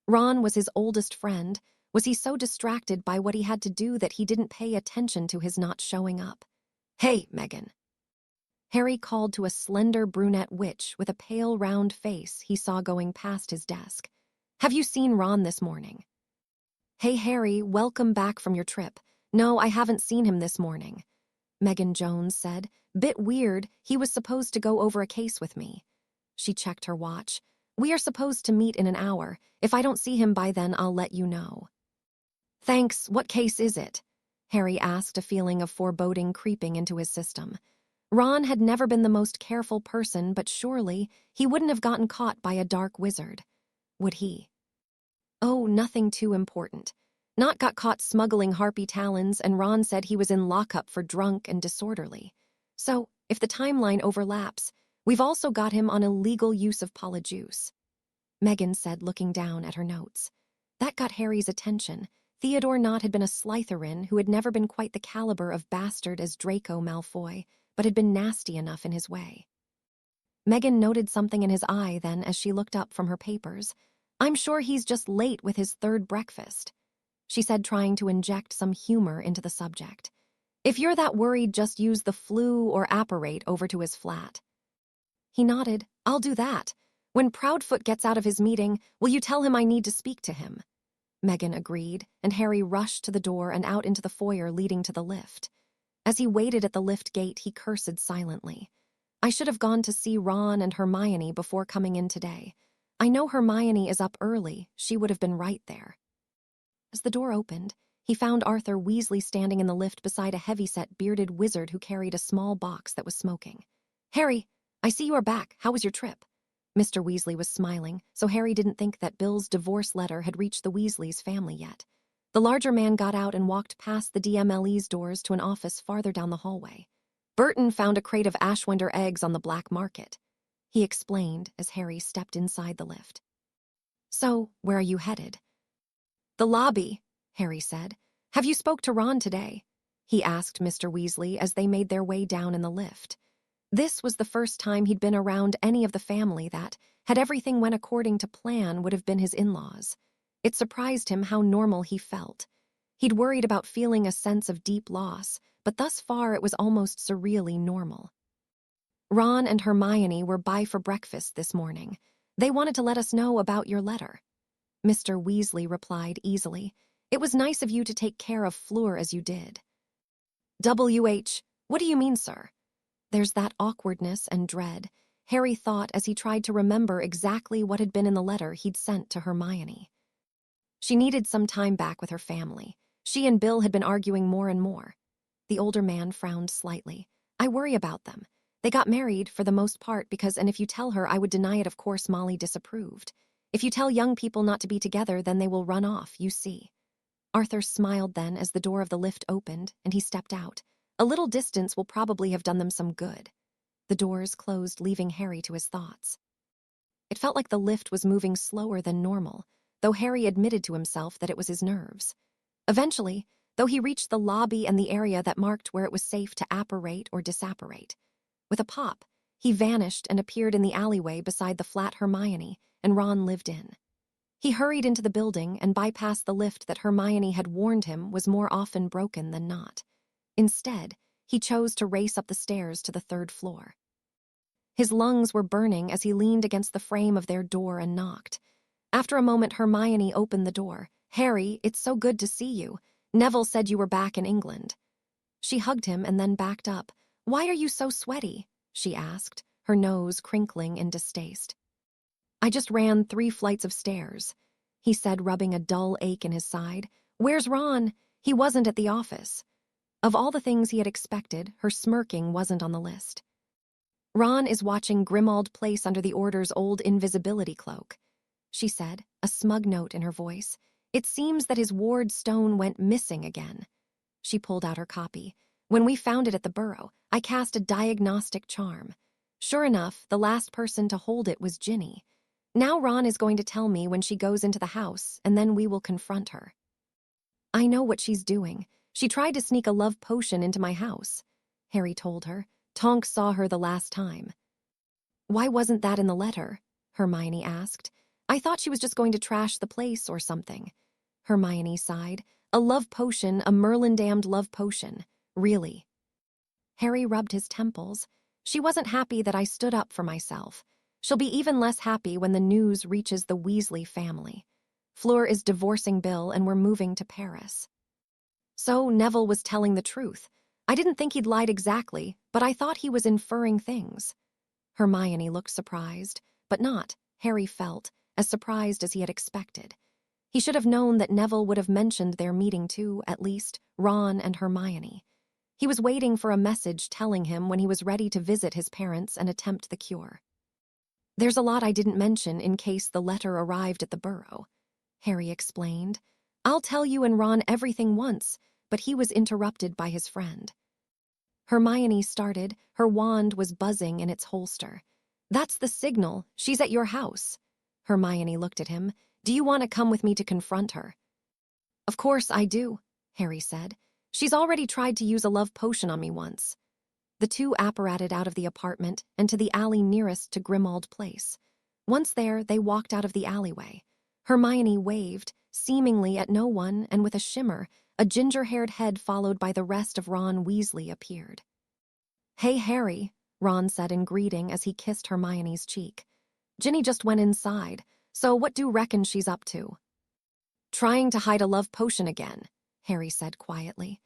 Ron was his oldest friend. Was he so distracted by what he had to do that he didn't pay attention to his not showing up? "Hey, Megan." Harry called to a slender brunette witch with a pale, round face he saw going past his desk. "Have you seen Ron this morning?" "Hey, Harry, welcome back from your trip. No, I haven't seen him this morning," Megan Jones said. "Bit weird, he was supposed to go over a case with me." She checked her watch. "We are supposed to meet in an hour. If I don't see him by then, I'll let you know." "Thanks, what case is it?" Harry asked, a feeling of foreboding creeping into his system. Ron had never been the most careful person, but surely he wouldn't have gotten caught by a dark wizard. Would he? "Oh, nothing too important. Not got caught smuggling harpy talons, and Ron said he was in lockup for drunk and disorderly. So, if the timeline overlaps, we've also got him on illegal use of polyjuice," Megan said, looking down at her notes. That got Harry's attention. Theodore Nott had been a Slytherin who had never been quite the caliber of bastard as Draco Malfoy, but had been nasty enough in his way. Megan noted something in his eye then as she looked up from her papers. "I'm sure he's just late with his third breakfast," she said, trying to inject some humor into the subject. "If you're that worried, just use the flu or apparate over to his flat." He nodded. "I'll do that. When Proudfoot gets out of his meeting, will you tell him I need to speak to him?" Megan agreed, and Harry rushed to the door and out into the foyer leading to the lift. As he waited at the lift gate, he cursed silently. "I should have gone to see Ron and Hermione before coming in today. I know Hermione is up early. She would have been right there." As the door opened, he found Arthur Weasley standing in the lift beside a heavyset bearded wizard who carried a small box that was smoking. "Harry, I see you are back. How was your trip?" Mr. Weasley was smiling, so Harry didn't think that Bill's divorce letter had reached the Weasleys' family yet. The larger man got out and walked past the DMLE's doors to an office farther down the hallway. "Burton found a crate of Ashwinder eggs on the black market," he explained as Harry stepped inside the lift. "So, where are you headed?" "The lobby," Harry said. "Have you spoke to Ron today?" he asked Mr. Weasley as they made their way down in the lift. This was the first time he'd been around any of the family that, had everything went according to plan, would have been his in-laws. It surprised him how normal he felt. He'd worried about feeling a sense of deep loss, but thus far it was almost surreally normal. "Ron and Hermione were by for breakfast this morning. They wanted to let us know about your letter," Mr. Weasley replied easily. "It was nice of you to take care of Fleur as you did." "WH, what do you mean, sir?" There's that awkwardness and dread, Harry thought as he tried to remember exactly what had been in the letter he'd sent to Hermione. She needed some time back with her family. She and Bill had been arguing more and more. The older man frowned slightly. "I worry about them. They got married, for the most part, because, and if you tell her I would deny it, of course Molly disapproved. If you tell young people not to be together, then they will run off, you see." Arthur smiled then as the door of the lift opened and he stepped out. A little distance will probably have done them some good. The doors closed, leaving Harry to his thoughts. It felt like the lift was moving slower than normal, though Harry admitted to himself that it was his nerves. Eventually, though, he reached the lobby and the area that marked where it was safe to apparate or disapparate. With a pop, he vanished and appeared in the alleyway beside the flat Hermione and Ron lived in. He hurried into the building and bypassed the lift that Hermione had warned him was more often broken than not. Instead, he chose to race up the stairs to the third floor. His lungs were burning as he leaned against the frame of their door and knocked. After a moment, Hermione opened the door, "Harry, it's so good to see you. Neville said you were back in England." She hugged him and then backed up. "Why are you so sweaty?" she asked, her nose crinkling in distaste. "I just ran 3 flights of stairs," he said, rubbing a dull ache in his side. "Where's Ron? He wasn't at the office." Of all the things he had expected, her smirking wasn't on the list. "Ron is watching Grimmauld Place under the Order's old invisibility cloak," she said, a smug note in her voice. "It seems that his ward stone went missing again." She pulled out her copy. "When we found it at the Burrow, I cast a diagnostic charm. Sure enough, the last person to hold it was Ginny. Now Ron is going to tell me when she goes into the house, and then we will confront her." "I know what she's doing. She tried to sneak a love potion into my house," Harry told her. "Tonks saw her the last time." "Why wasn't that in the letter?" Hermione asked. "I thought she was just going to trash the place or something." Hermione sighed. "A love potion, a Merlin-damned love potion. Really?" Harry rubbed his temples. "She wasn't happy that I stood up for myself. She'll be even less happy when the news reaches the Weasley family. Fleur is divorcing Bill and we're moving to Paris." So Neville was telling the truth. I didn't think he'd lied exactly, but I thought he was inferring things. Hermione looked surprised, but not, Harry felt, as surprised as he had expected. He should have known that Neville would have mentioned their meeting to, at least, Ron and Hermione. He was waiting for a message telling him when he was ready to visit his parents and attempt the cure. "There's a lot I didn't mention in case the letter arrived at the Burrow," Harry explained. "I'll tell you and Ron everything once," but he was interrupted by his friend. Hermione started, her wand was buzzing in its holster. "That's the signal. She's at your house." Hermione looked at him. "Do you want to come with me to confront her?" "Of course I do," Harry said. "She's already tried to use a love potion on me once." The two apparated out of the apartment and to the alley nearest to Grimmauld Place. Once there, they walked out of the alleyway. Hermione waved, seemingly at no one, and with a shimmer, a ginger-haired head followed by the rest of Ron Weasley appeared. "Hey, Harry," Ron said in greeting as he kissed Hermione's cheek. "Ginny just went inside, so what do you reckon she's up to?" "Trying to hide a love potion again," Harry said quietly.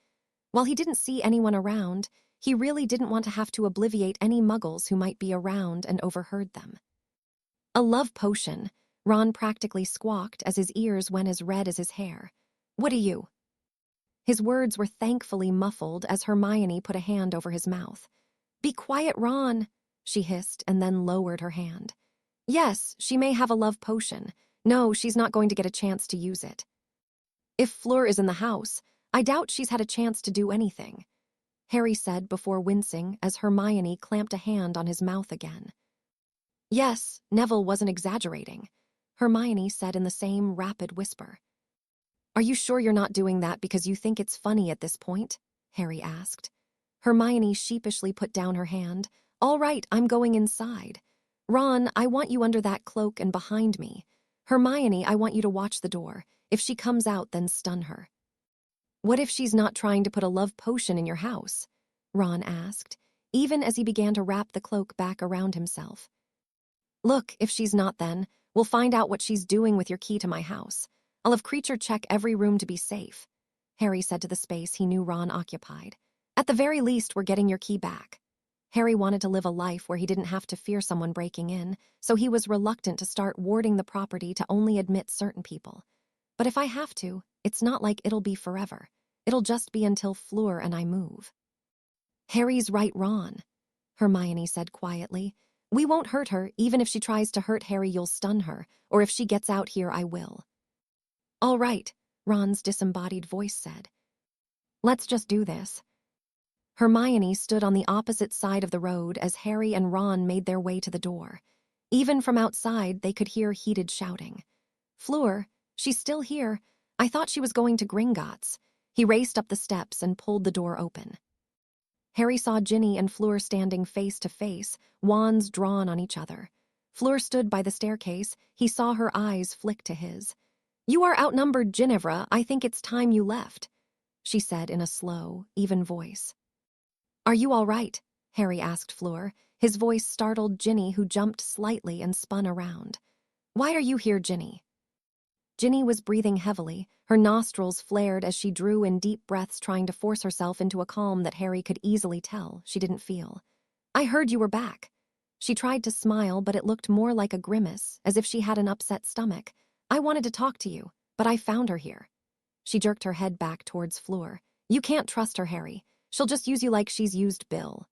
While he didn't see anyone around, he really didn't want to have to obliviate any muggles who might be around and overheard them. "A love potion," Ron practically squawked as his ears went as red as his hair. "What do you?" His words were thankfully muffled as Hermione put a hand over his mouth. "Be quiet, Ron," she hissed and then lowered her hand. "Yes, she may have a love potion. No, she's not going to get a chance to use it. If Fleur is in the house, I doubt she's had a chance to do anything," Harry said before wincing as Hermione clamped a hand on his mouth again. "Yes, Neville wasn't exaggerating," Hermione said in the same rapid whisper. "Are you sure you're not doing that because you think it's funny at this point?" Harry asked. Hermione sheepishly put down her hand. "All right, I'm going inside. Ron, I want you under that cloak and behind me. Hermione, I want you to watch the door. If she comes out, then stun her." "What if she's not trying to put a love potion in your house?" Ron asked, even as he began to wrap the cloak back around himself. "Look, if she's not then, we'll find out what she's doing with your key to my house. I'll have Creature check every room to be safe," Harry said to the space he knew Ron occupied. "At the very least, we're getting your key back." Harry wanted to live a life where he didn't have to fear someone breaking in, so he was reluctant to start warding the property to only admit certain people. "But if I have to, it's not like it'll be forever. It'll just be until Fleur and I move." "Harry's right, Ron," Hermione said quietly. "We won't hurt her. Even if she tries to hurt Harry, you'll stun her, or if she gets out here, I will." "All right," Ron's disembodied voice said. "Let's just do this." Hermione stood on the opposite side of the road as Harry and Ron made their way to the door. Even from outside, they could hear heated shouting. "Fleur, she's still here. I thought she was going to Gringotts." He raced up the steps and pulled the door open. Harry saw Ginny and Fleur standing face to face, wands drawn on each other. Fleur stood by the staircase. He saw her eyes flick to his. "You are outnumbered, Ginevra. I think it's time you left," she said in a slow, even voice. "Are you all right?" Harry asked Fleur. His voice startled Ginny, who jumped slightly and spun around. "Why are you here, Ginny?" Ginny was breathing heavily, her nostrils flared as she drew in deep breaths, trying to force herself into a calm that Harry could easily tell she didn't feel. "I heard you were back." She tried to smile, but it looked more like a grimace, as if she had an upset stomach. "I wanted to talk to you, but I found her here." She jerked her head back towards Fleur. "You can't trust her, Harry. She'll just use you like she's used Bill."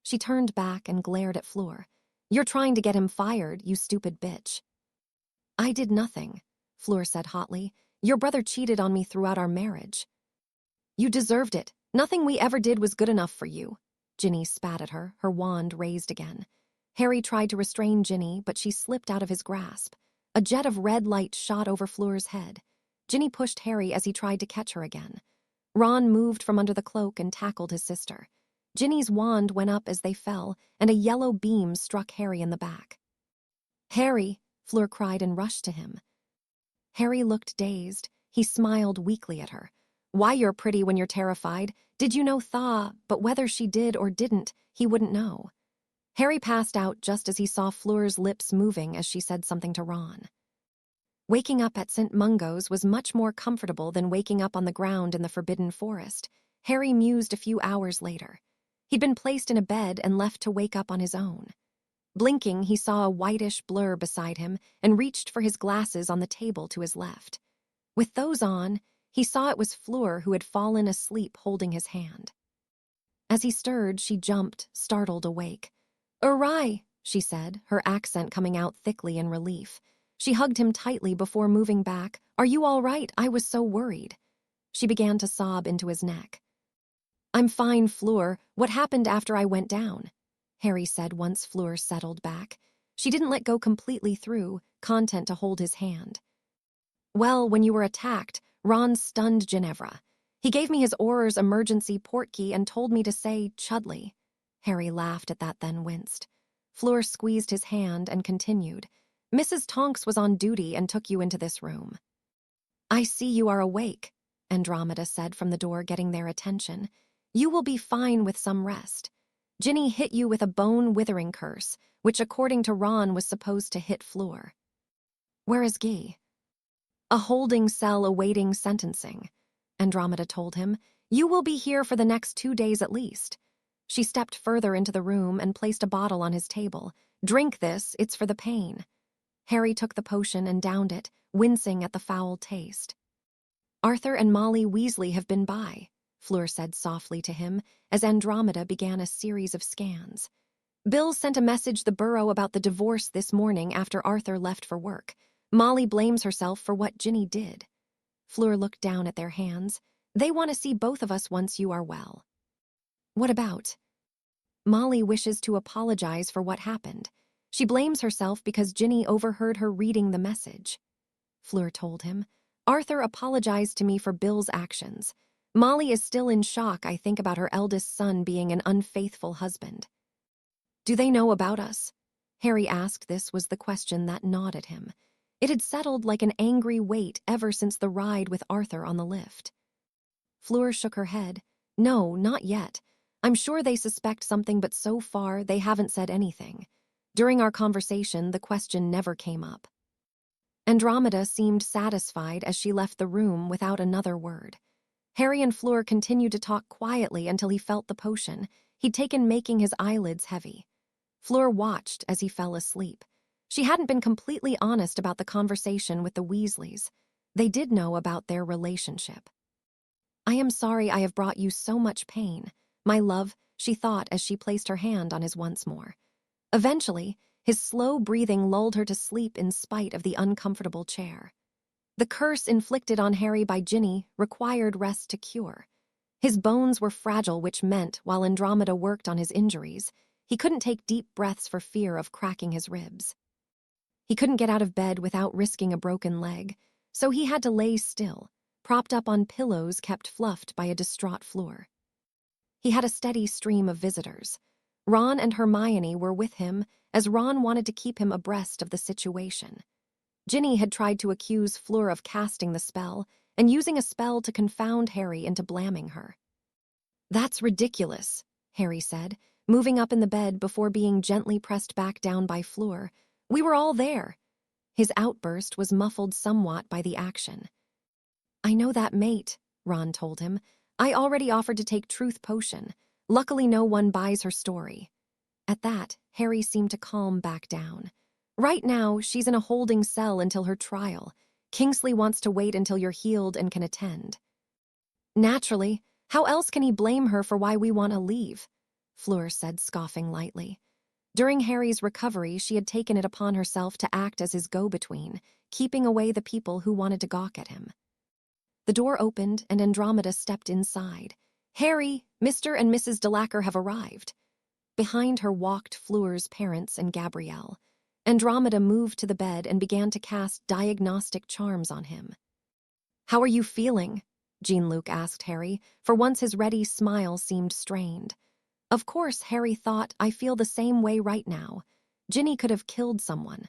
She turned back and glared at Fleur. "You're trying to get him fired, you stupid bitch." "I did nothing," Fleur said hotly. "Your brother cheated on me throughout our marriage." "You deserved it. Nothing we ever did was good enough for you." Ginny spat at her, her wand raised again. Harry tried to restrain Ginny, but she slipped out of his grasp. A jet of red light shot over Fleur's head. Ginny pushed Harry as he tried to catch her again. Ron moved from under the cloak and tackled his sister. Ginny's wand went up as they fell, and a yellow beam struck Harry in the back. "Harry!" Fleur cried and rushed to him. Harry looked dazed. He smiled weakly at her. "Why you're pretty when you're terrified? Did you know Thaw?" But whether she did or didn't, he wouldn't know. Harry passed out just as he saw Fleur's lips moving as she said something to Ron. Waking up at St. Mungo's was much more comfortable than waking up on the ground in the Forbidden Forest, Harry mused a few hours later. He'd been placed in a bed and left to wake up on his own. Blinking, he saw a whitish blur beside him and reached for his glasses on the table to his left. With those on, he saw it was Fleur who had fallen asleep holding his hand. As he stirred, she jumped, startled awake. "Uri," she said, her accent coming out thickly in relief. She hugged him tightly before moving back. "Are you all right? I was so worried." She began to sob into his neck. "I'm fine, Fleur. What happened after I went down?" Harry said once Fleur settled back. She didn't let go completely through, content to hold his hand. "Well, when you were attacked, Ron stunned Ginevra. He gave me his Auror's emergency portkey and told me to say Chudley." Harry laughed at that, then winced. Fleur squeezed his hand and continued. "Mrs. Tonks was on duty and took you into this room." "I see you are awake," Andromeda said from the door, getting their attention. "You will be fine with some rest. Ginny hit you with a bone-withering curse, which according to Ron was supposed to hit Fleur." "Where is Guy?" "A holding cell awaiting sentencing," Andromeda told him. "You will be here for the next 2 days at least." She stepped further into the room and placed a bottle on his table. "Drink this, it's for the pain." Harry took the potion and downed it, wincing at the foul taste. "Arthur and Molly Weasley have been by," Fleur said softly to him as Andromeda began a series of scans. "Bill sent a message the Burrow about the divorce this morning after Arthur left for work. Molly blames herself for what Ginny did." Fleur looked down at their hands. "They want to see both of us once you are well." "What about?" "Molly wishes to apologize for what happened. She blames herself because Ginny overheard her reading the message." Fleur told him. "Arthur apologized to me for Bill's actions. Molly is still in shock, I think, about her eldest son being an unfaithful husband." "Do they know about us?" Harry asked. This was the question that gnawed at him. It had settled like an angry weight ever since the ride with Arthur on the lift. Fleur shook her head. "No, not yet. I'm sure they suspect something, but so far they haven't said anything. During our conversation, the question never came up." Andromeda seemed satisfied as she left the room without another word. Harry and Fleur continued to talk quietly until he felt the potion he'd taken making his eyelids heavy. Fleur watched as he fell asleep. She hadn't been completely honest about the conversation with the Weasleys. They did know about their relationship. "I am sorry I have brought you so much pain, my love," she thought as she placed her hand on his once more. Eventually, his slow breathing lulled her to sleep in spite of the uncomfortable chair. The curse inflicted on Harry by Ginny required rest to cure. His bones were fragile, which meant, while Andromeda worked on his injuries, he couldn't take deep breaths for fear of cracking his ribs. He couldn't get out of bed without risking a broken leg, so he had to lay still, propped up on pillows kept fluffed by a distraught Fleur. He had a steady stream of visitors. Ron and Hermione were with him, as Ron wanted to keep him abreast of the situation. Ginny had tried to accuse Fleur of casting the spell and using a spell to confound Harry into blaming her. "That's ridiculous," Harry said, moving up in the bed before being gently pressed back down by Fleur. "We were all there." His outburst was muffled somewhat by the action. "I know that, mate," Ron told him. "I already offered to take Truth Potion. Luckily no one buys her story." At that, Harry seemed to calm back down. "Right now, she's in a holding cell until her trial. Kingsley wants to wait until you're healed and can attend." "Naturally. How else can he blame her for why we want to leave?" Fleur said, scoffing lightly. During Harry's recovery, she had taken it upon herself to act as his go-between, keeping away the people who wanted to gawk at him. The door opened and Andromeda stepped inside. "Harry, Mr. and Mrs. Delacour have arrived." Behind her walked Fleur's parents and Gabrielle. Andromeda moved to the bed and began to cast diagnostic charms on him. "How are you feeling?" Jean-Luc asked Harry. For once his ready smile seemed strained. Of course, Harry thought, "I feel the same way right now. Ginny could have killed someone."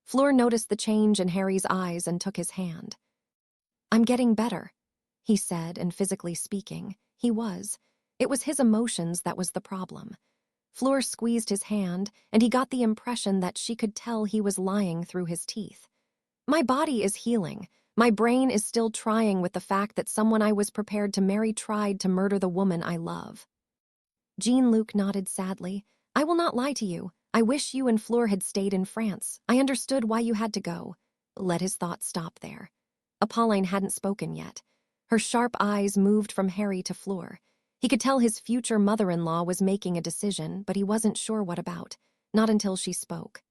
Fleur noticed the change in Harry's eyes and took his hand. "I'm getting better," he said, and physically speaking, he was. It was his emotions that was the problem. Fleur squeezed his hand, and he got the impression that she could tell he was lying through his teeth. "My body is healing. My brain is still trying with the fact that someone I was prepared to marry tried to murder the woman I love." Jean-Luc nodded sadly. "I will not lie to you. I wish you and Fleur had stayed in France. I understood why you had to go." Let his thoughts stop there. Apolline hadn't spoken yet. Her sharp eyes moved from Harry to Fleur. He could tell his future mother-in-law was making a decision, but he wasn't sure what about. Not until she spoke.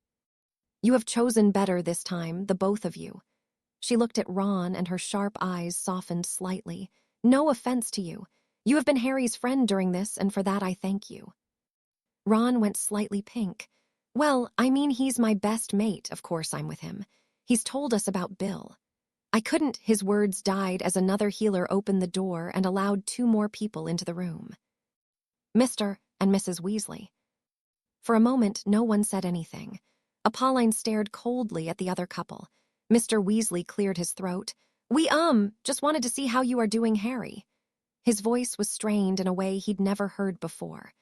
"You have chosen better this time, the both of you." She looked at Ron and her sharp eyes softened slightly. "No offense to you. You have been Harry's friend during this, and for that I thank you." Ron went slightly pink. "Well, I mean he's my best mate, of course I'm with him. He's told us about Bill." "I couldn't," his words died as another healer opened the door and allowed 2 more people into the room. Mr. and Mrs. Weasley. For a moment, no one said anything. Apolline stared coldly at the other couple. Mr. Weasley cleared his throat. "We, just wanted to see how you are doing, Harry." His voice was strained in a way he'd never heard before.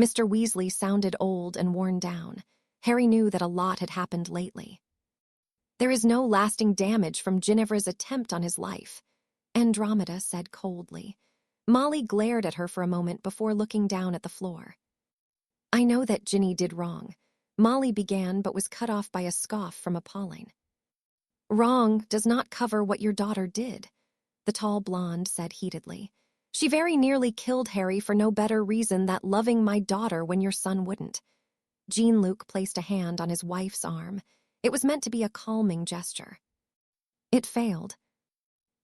Mr. Weasley sounded old and worn down. Harry knew that a lot had happened lately. "There is no lasting damage from Ginevra's attempt on his life," Andromeda said coldly. Molly glared at her for a moment before looking down at the floor. "I know that Ginny did wrong," Molly began but was cut off by a scoff from Apolline. "Wrong does not cover what your daughter did," the tall blonde said heatedly. "She very nearly killed Harry for no better reason than loving my daughter when your son wouldn't." Jean-Luc placed a hand on his wife's arm. It was meant to be a calming gesture. It failed.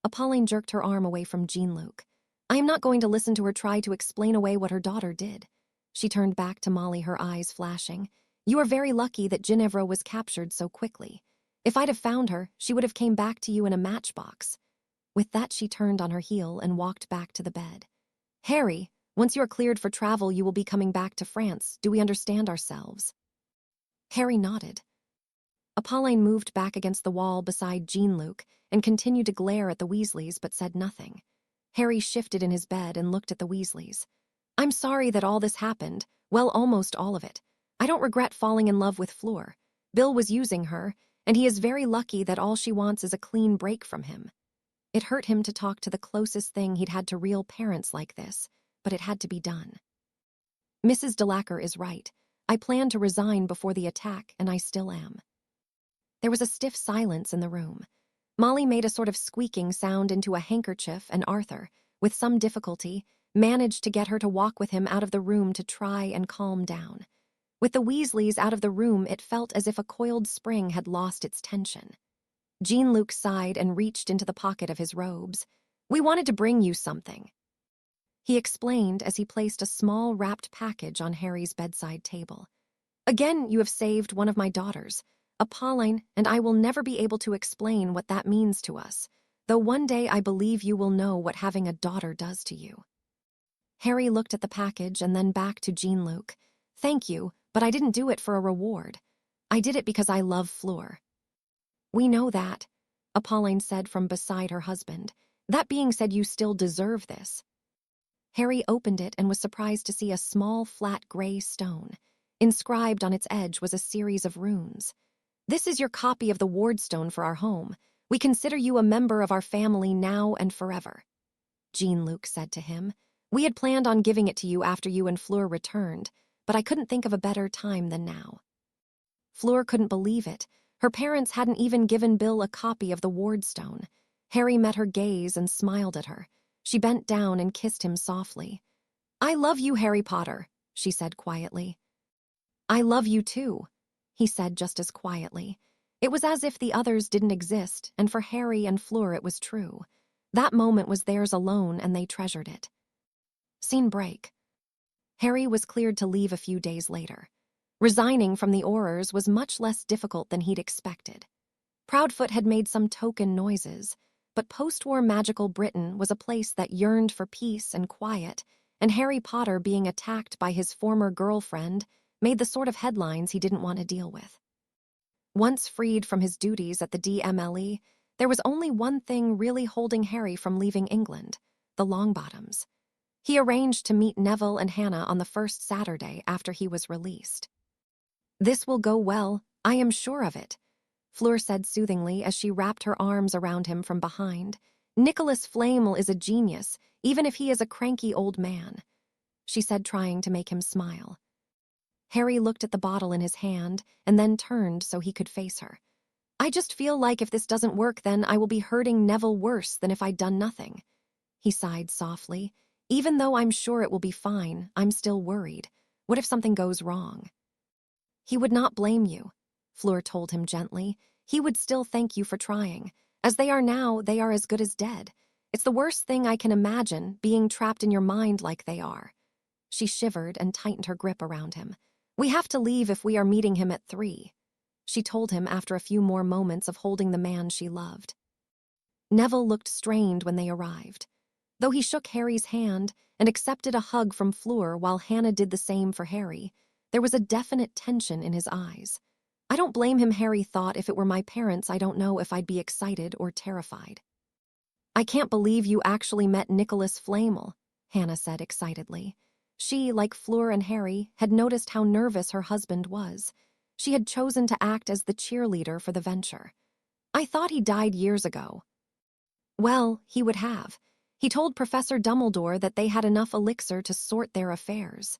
Apolline jerked her arm away from Jean-Luc. "I am not going to listen to her try to explain away what her daughter did." She turned back to Molly, her eyes flashing. "You are very lucky that Ginevra was captured so quickly. If I'd have found her, she would have came back to you in a matchbox." With that, she turned on her heel and walked back to the bed. "Harry, once you are cleared for travel, you will be coming back to France. Do we understand ourselves?" Harry nodded. Apolline moved back against the wall beside Jean-Luc and continued to glare at the Weasleys but said nothing. Harry shifted in his bed and looked at the Weasleys. "I'm sorry that all this happened. Well, almost all of it. I don't regret falling in love with Fleur. Bill was using her, and he is very lucky that all she wants is a clean break from him." It hurt him to talk to the closest thing he'd had to real parents like this, but it had to be done. "Mrs. Delacour is right. I planned to resign before the attack, and I still am." There was a stiff silence in the room. Molly made a sort of squeaking sound into a handkerchief, and Arthur, with some difficulty, managed to get her to walk with him out of the room to try and calm down. With the Weasleys out of the room, it felt as if a coiled spring had lost its tension. Jean-Luc sighed and reached into the pocket of his robes. "We wanted to bring you something," he explained as he placed a small wrapped package on Harry's bedside table. "Again, you have saved one of my daughters. Apolline and I will never be able to explain what that means to us, though one day I believe you will know what having a daughter does to you." Harry looked at the package and then back to Jean-Luc. "Thank you, but I didn't do it for a reward. I did it because I love Fleur." "We know that," Apolline said from beside her husband. "That being said, you still deserve this." Harry opened it and was surprised to see a small, flat gray stone. Inscribed on its edge was a series of runes. This is your copy of the wardstone for our home. We consider you a member of our family now and forever," Jean-Luc said to him. "We had planned on giving it to you after you and Fleur returned, but I couldn't think of a better time than now." Fleur couldn't believe it. Her parents hadn't even given Bill a copy of the wardstone. Harry met her gaze and smiled at her. She bent down and kissed him softly. "I love you, Harry Potter," she said quietly. "I love you too," he said just as quietly. It was as if the others didn't exist, and for Harry and Fleur it was true. That moment was theirs alone, and they treasured it. Scene break. Harry was cleared to leave a few days later. Resigning from the Aurors was much less difficult than he'd expected. Proudfoot had made some token noises, but post-war magical Britain was a place that yearned for peace and quiet, and Harry Potter being attacked by his former girlfriend made the sort of headlines he didn't want to deal with. Once freed from his duties at the DMLE, there was only one thing really holding Harry from leaving England: the Longbottoms. He arranged to meet Neville and Hannah on the first Saturday after he was released. "This will go well, I am sure of it," Fleur said soothingly as she wrapped her arms around him from behind. "Nicholas Flamel is a genius, even if he is a cranky old man," she said, trying to make him smile. Harry looked at the bottle in his hand and then turned so he could face her. "I just feel like if this doesn't work, then I will be hurting Neville worse than if I'd done nothing," he sighed softly. "Even though I'm sure it will be fine, I'm still worried. What if something goes wrong?" "He would not blame you," Fleur told him gently. "He would still thank you for trying. As they are now, they are as good as dead. It's the worst thing I can imagine, being trapped in your mind like they are." She shivered and tightened her grip around him. "We have to leave if we are meeting him at 3, she told him after a few more moments of holding the man she loved. Neville looked strained when they arrived. Though he shook Harry's hand and accepted a hug from Fleur while Hannah did the same for Harry, there was a definite tension in his eyes. "I don't blame him," Harry thought. "If it were my parents, I don't know if I'd be excited or terrified." "I can't believe you actually met Nicholas Flamel," Hannah said excitedly. She, like Fleur and Harry, had noticed how nervous her husband was. She had chosen to act as the cheerleader for the venture. "I thought he died years ago." "Well, he would have. He told Professor Dumbledore that they had enough elixir to sort their affairs,"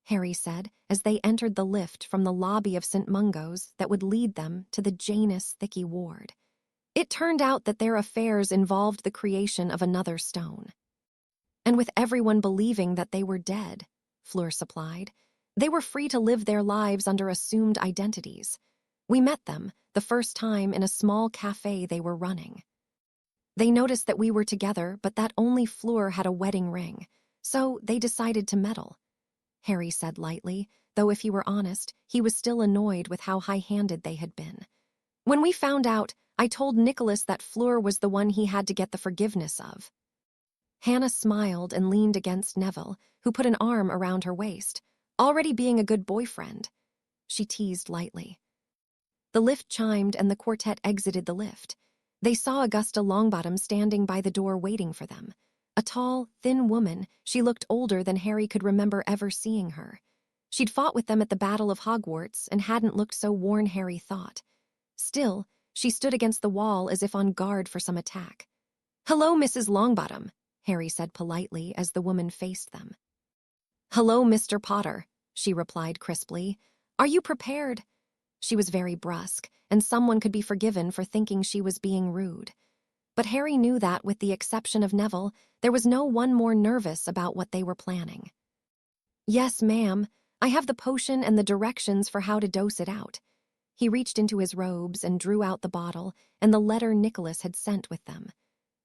Harry said as they entered the lift from the lobby of St. Mungo's that would lead them to the Janus Thicky ward. It turned out that their affairs involved the creation of another stone. "And with everyone believing that they were dead," Fleur supplied, "they were free to live their lives under assumed identities. We met them, the first time, in a small cafe they were running. They noticed that we were together, but that only Fleur had a wedding ring, so they decided to meddle," Harry said lightly, though if he were honest, he was still annoyed with how high-handed they had been. "When we found out, I told Nicholas that Fleur was the one he had to get the forgiveness of." Hannah smiled and leaned against Neville, who put an arm around her waist. "Already being a good boyfriend," she teased lightly. The lift chimed and the quartet exited the lift. They saw Augusta Longbottom standing by the door waiting for them. A tall, thin woman, she looked older than Harry could remember ever seeing her. She'd fought with them at the Battle of Hogwarts and hadn't looked so worn, Harry thought. Still, she stood against the wall as if on guard for some attack. "Hello, Mrs. Longbottom," Harry said politely as the woman faced them. "Hello, Mr. Potter," she replied crisply. "Are you prepared?" She was very brusque, and someone could be forgiven for thinking she was being rude. But Harry knew that, with the exception of Neville, there was no one more nervous about what they were planning. "Yes, ma'am. I have the potion and the directions for how to dose it out." He reached into his robes and drew out the bottle and the letter Nicholas had sent with them.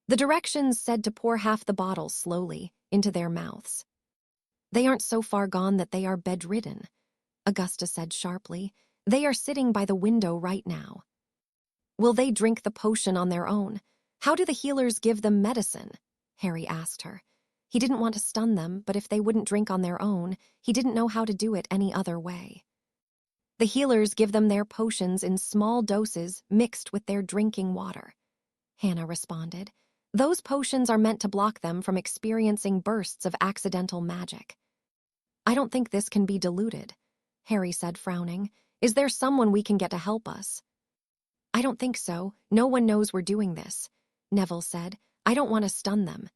The directions said to pour half the bottle slowly into their mouths. "They aren't so far gone that they are bedridden," Augusta said sharply. "They are sitting by the window right now." "Will they drink the potion on their own? How do the healers give them medicine?" Harry asked her. He didn't want to stun them, but if they wouldn't drink on their own, he didn't know how to do it any other way. "The healers give them their potions in small doses mixed with their drinking water," Hannah responded. "Those potions are meant to block them from experiencing bursts of accidental magic." "I don't think this can be diluted," Harry said, frowning. "Is there someone we can get to help us?" I don't think so. No one knows we're doing this, Neville said. I don't want to stun them.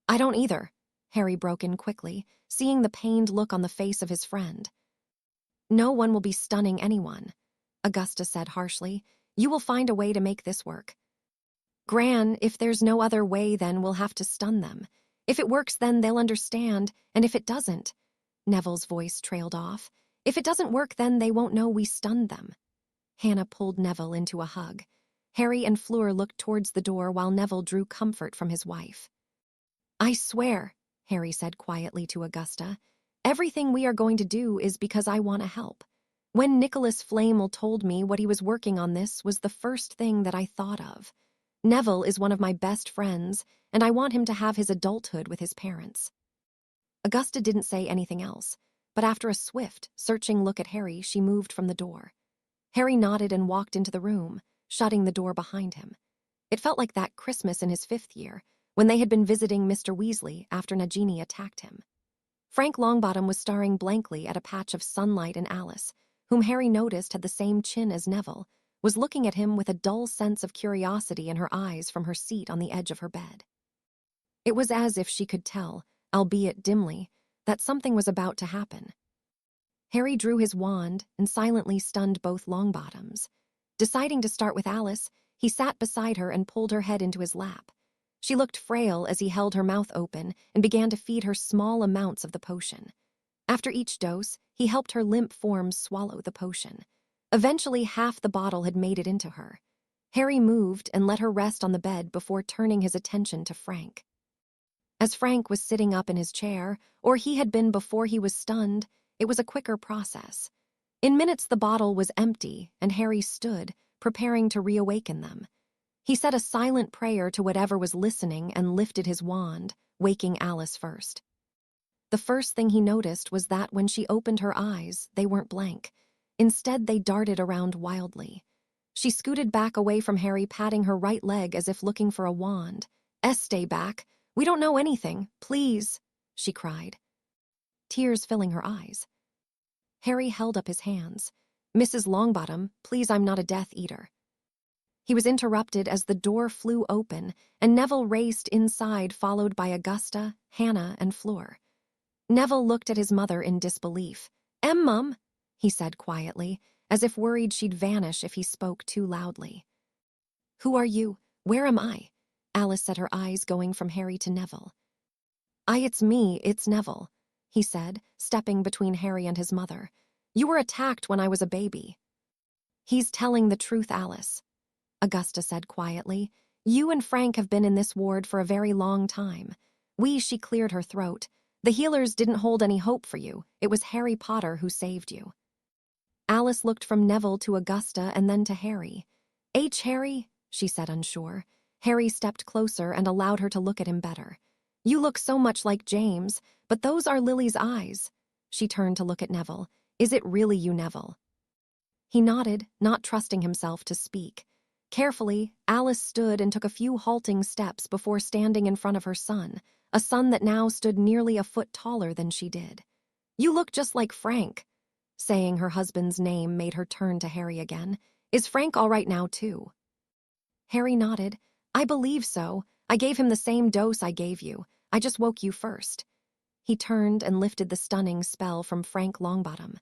I don't either, Harry broke in quickly, seeing the pained look on the face of his friend. No one will be stunning anyone, Augusta said harshly. You will find a way to make this work. Gran, if there's no other way, then we'll have to stun them. If it works, then they'll understand, and if it doesn't, Neville's voice trailed off. If it doesn't work, then they won't know we stunned them. Hannah pulled Neville into a hug. Harry and Fleur looked towards the door while Neville drew comfort from his wife. I swear, Harry said quietly to Augusta, everything we are going to do is because I want to help. When Nicholas Flamel told me what he was working on, this was the first thing that I thought of. Neville is one of my best friends, and I want him to have his adulthood with his parents. Augusta didn't say anything else, but after a swift, searching look at Harry, she moved from the door. Harry nodded and walked into the room, shutting the door behind him. It felt like that Christmas in his 5th year, when they had been visiting Mr. Weasley after Nagini attacked him. Frank Longbottom was staring blankly at a patch of sunlight, and Alice, whom Harry noticed had the same chin as Neville, was looking at him with a dull sense of curiosity in her eyes from her seat on the edge of her bed. It was as if she could tell, albeit dimly, that something was about to happen. Harry drew his wand and silently stunned both Longbottoms. Deciding to start with Alice, he sat beside her and pulled her head into his lap. She looked frail as he held her mouth open and began to feed her small amounts of the potion. After each dose, he helped her limp form swallow the potion. Eventually, half the bottle had made it into her. Harry moved and let her rest on the bed before turning his attention to Frank. As Frank was sitting up in his chair, or he had been before he was stunned, it was a quicker process. In minutes, the bottle was empty, and Harry stood, preparing to reawaken them. He said a silent prayer to whatever was listening and lifted his wand, waking Alice first. The first thing he noticed was that when she opened her eyes, they weren't blank. Instead, they darted around wildly. She scooted back away from Harry, patting her right leg as if looking for a wand. Stay back. We don't know anything. Please, she cried, tears filling her eyes. Harry held up his hands. Mrs. Longbottom, please, I'm not a Death Eater. He was interrupted as the door flew open, and Neville raced inside, followed by Augusta, Hannah, and Fleur. Neville looked at his mother in disbelief. Mum, he said quietly, as if worried she'd vanish if he spoke too loudly. Who are you? Where am I? Alice said, her eyes going from Harry to Neville. It's me, it's Neville, he said, stepping between Harry and his mother. You were attacked when I was a baby. He's telling the truth, Alice, Augusta said quietly. You and Frank have been in this ward for a very long time. She cleared her throat. The healers didn't hold any hope for you. It was Harry Potter who saved you. Alice looked from Neville to Augusta and then to Harry. Harry, she said, unsure. Harry stepped closer and allowed her to look at him better. You look so much like James, but those are Lily's eyes. She turned to look at Neville. Is it really you, Neville? He nodded, not trusting himself to speak. Carefully, Alice stood and took a few halting steps before standing in front of her son, a son that now stood nearly a foot taller than she did. You look just like Frank. Saying her husband's name made her turn to Harry again. Is Frank all right now, too? Harry nodded. I believe so. I gave him the same dose I gave you. I just woke you first. He turned and lifted the stunning spell from Frank Longbottom.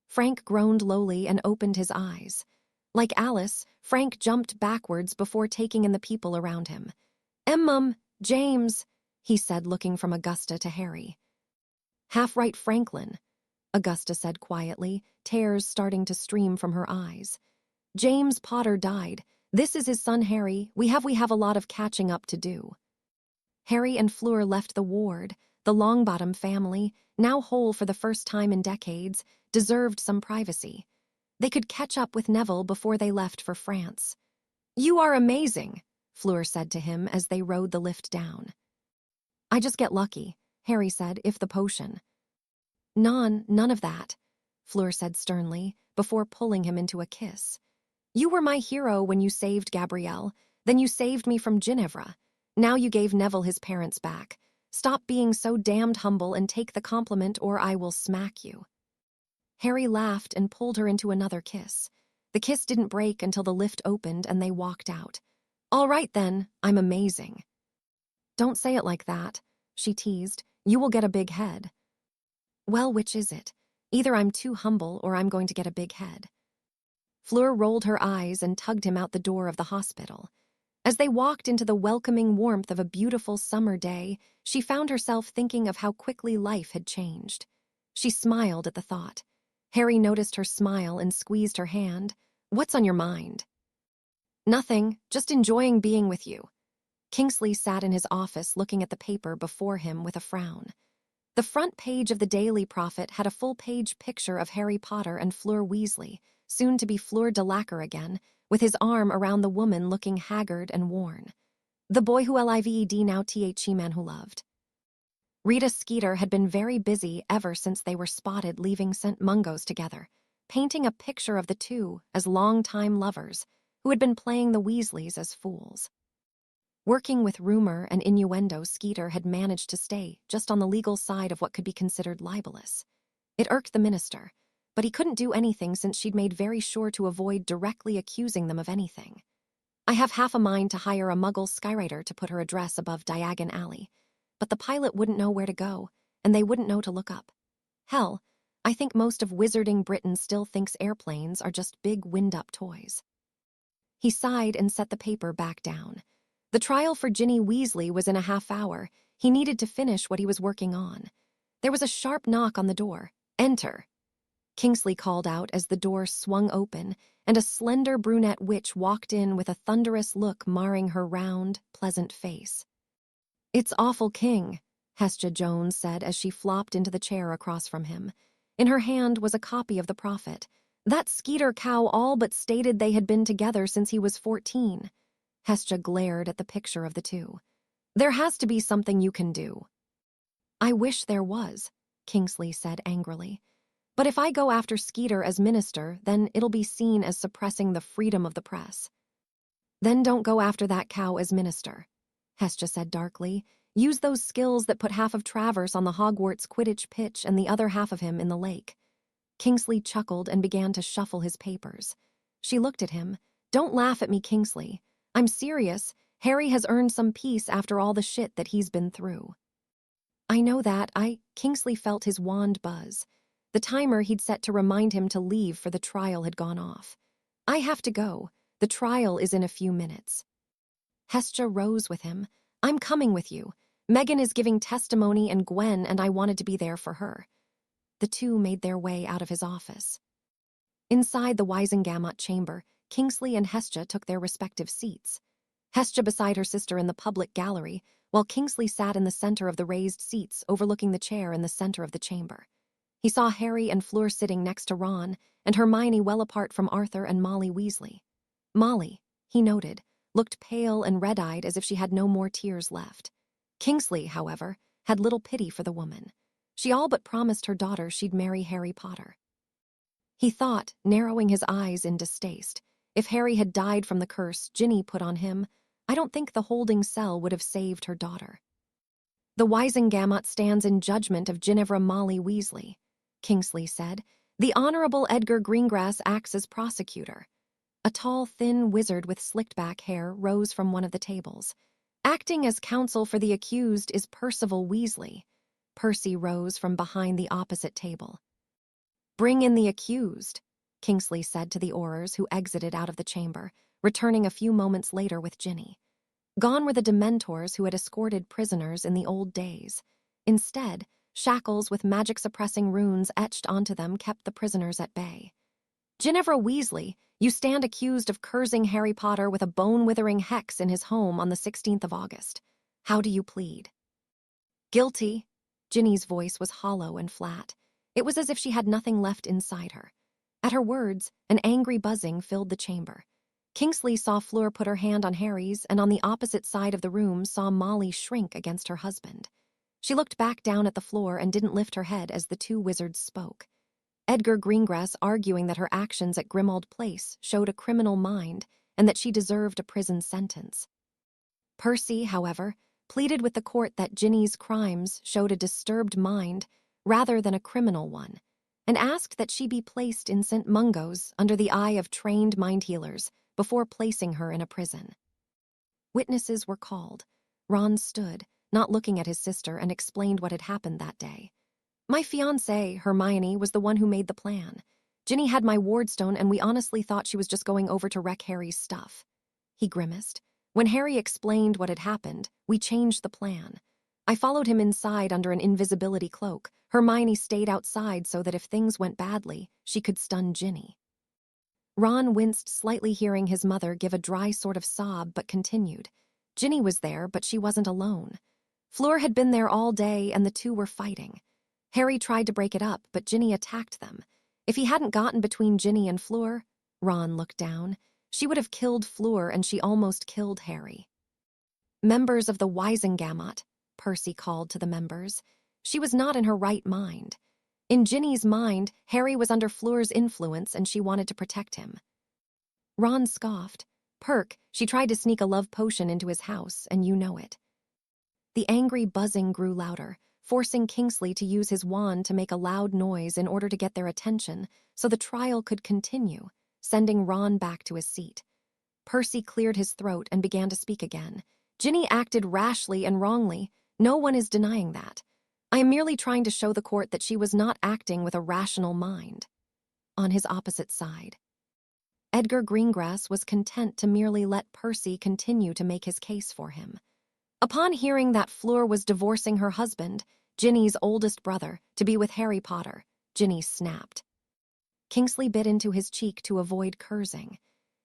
Frank groaned lowly and opened his eyes. Like Alice, Frank jumped backwards before taking in the people around him. Mum, James, he said, looking from Augusta to Harry. Half right, Franklin, Augusta said quietly, tears starting to stream from her eyes. James Potter died. This is his son Harry. We have a lot of catching up to do. Harry and Fleur left the ward. The Longbottom family, now whole for the first time in decades, deserved some privacy. They could catch up with Neville before they left for France. You are amazing, Fleur said to him as they rode the lift down. I just get lucky, Harry said, if the potion. None of that, Fleur said sternly, before pulling him into a kiss. You were my hero when you saved Gabrielle, then you saved me from Ginevra. Now you gave Neville his parents back. Stop being so damned humble and take the compliment or I will smack you. Harry laughed and pulled her into another kiss. The kiss didn't break until the lift opened and they walked out. "All right then, I'm amazing." "Don't say it like that," she teased. "You will get a big head." "Well, which is it? Either I'm too humble or I'm going to get a big head." Fleur rolled her eyes and tugged him out the door of the hospital. As they walked into the welcoming warmth of a beautiful summer day, she found herself thinking of how quickly life had changed. She smiled at the thought. Harry noticed her smile and squeezed her hand. "What's on your mind?" "Nothing, just enjoying being with you." Kingsley sat in his office looking at the paper before him with a frown. The front page of the Daily Prophet had a full-page picture of Harry Potter and Fleur Weasley, soon to be Fleur de Lacquer again, with his arm around the woman looking haggard and worn. The boy who lived now the man who loved. Rita Skeeter had been very busy ever since they were spotted leaving St. Mungo's together, painting a picture of the two as long-time lovers who had been playing the Weasleys as fools. Working with rumor and innuendo, Skeeter had managed to stay just on the legal side of what could be considered libelous. It irked the minister, but he couldn't do anything since she'd made very sure to avoid directly accusing them of anything. "I have half a mind to hire a Muggle skywriter to put her address above Diagon Alley, but the pilot wouldn't know where to go, and they wouldn't know to look up. Hell, I think most of Wizarding Britain still thinks airplanes are just big wind-up toys." He sighed and set the paper back down. The trial for Ginny Weasley was in a half hour. He needed to finish what he was working on. There was a sharp knock on the door. "Enter," Kingsley called out as the door swung open, and a slender brunette witch walked in with a thunderous look marring her round, pleasant face. "It's awful, King," Hestia Jones said as she flopped into the chair across from him. In her hand was a copy of the Prophet. That Skeeter cow all but stated they had been together since he was 14. Hestia glared at the picture of the two. "There has to be something you can do." "I wish there was," Kingsley said angrily. "But if I go after Skeeter as minister, then it'll be seen as suppressing the freedom of the press." "Then don't go after that cow as minister," Hestia said darkly. "Use those skills that put half of Travers on the Hogwarts Quidditch pitch and the other half of him in the lake." Kingsley chuckled and began to shuffle his papers. She looked at him. "Don't laugh at me, Kingsley. I'm serious. Harry has earned some peace after all the shit that he's been through." "I know that. Kingsley felt his wand buzz. The timer he'd set to remind him to leave for the trial had gone off. "I have to go. The trial is in a few minutes." Hestia rose with him. "I'm coming with you. Megan is giving testimony and Gwen and I wanted to be there for her." The two made their way out of his office. Inside the Wisengamot chamber, Kingsley and Hestia took their respective seats. Hestia beside her sister in the public gallery, while Kingsley sat in the center of the raised seats overlooking the chair in the center of the chamber. He saw Harry and Fleur sitting next to Ron, and Hermione well apart from Arthur and Molly Weasley. Molly, he noted, looked pale and red-eyed as if she had no more tears left. Kingsley, however, had little pity for the woman. She all but promised her daughter she'd marry Harry Potter. He thought, narrowing his eyes in distaste, if Harry had died from the curse Ginny put on him, I don't think the holding cell would have saved her daughter. "The Wisengamot stands in judgment of Ginevra Molly Weasley," Kingsley said. "The Honorable Edgar Greengrass acts as prosecutor." A tall, thin wizard with slicked-back hair rose from one of the tables. "Acting as counsel for the accused is Percival Weasley." Percy rose from behind the opposite table. "Bring in the accused," Kingsley said to the Aurors who exited out of the chamber, returning a few moments later with Ginny. Gone were the Dementors who had escorted prisoners in the old days. Instead, shackles with magic-suppressing runes etched onto them kept the prisoners at bay. "Ginevra Weasley, you stand accused of cursing Harry Potter with a bone-withering hex in his home on the 16th of August. How do you plead?" "Guilty." Ginny's voice was hollow and flat. It was as if she had nothing left inside her. At her words, an angry buzzing filled the chamber. Kingsley saw Fleur put her hand on Harry's, and on the opposite side of the room saw Molly shrink against her husband. She looked back down at the floor and didn't lift her head as the two wizards spoke. Edgar Greengrass arguing that her actions at Grimmauld Place showed a criminal mind and that she deserved a prison sentence. Percy, however, pleaded with the court that Ginny's crimes showed a disturbed mind rather than a criminal one. and asked that she be placed in St. Mungo's under the eye of trained mind healers before placing her in a prison. Witnesses were called. Ron stood, not looking at his sister, and explained what had happened that day. My fiancée, Hermione, was the one who made the plan. Ginny had my wardstone, and we honestly thought she was just going over to wreck Harry's stuff. He grimaced. When Harry explained what had happened, we changed the plan. I followed him inside under an invisibility cloak. Hermione stayed outside so that if things went badly, she could stun Ginny. Ron winced slightly hearing his mother give a dry sort of sob, but continued. Ginny was there, but she wasn't alone. Fleur had been there all day, and the two were fighting. Harry tried to break it up, but Ginny attacked them. If he hadn't gotten between Ginny and Fleur, Ron looked down, she would have killed Fleur, and she almost killed Harry. Members of the Wisengamot, Percy called to the members. She was not in her right mind. In Ginny's mind, Harry was under Fleur's influence and she wanted to protect him. Ron scoffed. Perk, she tried to sneak a love potion into his house, and you know it. The angry buzzing grew louder, forcing Kingsley to use his wand to make a loud noise in order to get their attention so the trial could continue, sending Ron back to his seat. Percy cleared his throat and began to speak again. Ginny acted rashly and wrongly. No one is denying that. I am merely trying to show the court that she was not acting with a rational mind. On his opposite side, Edgar Greengrass was content to merely let Percy continue to make his case for him. Upon hearing that Fleur was divorcing her husband, Ginny's oldest brother, to be with Harry Potter, Ginny snapped. Kingsley bit into his cheek to avoid cursing.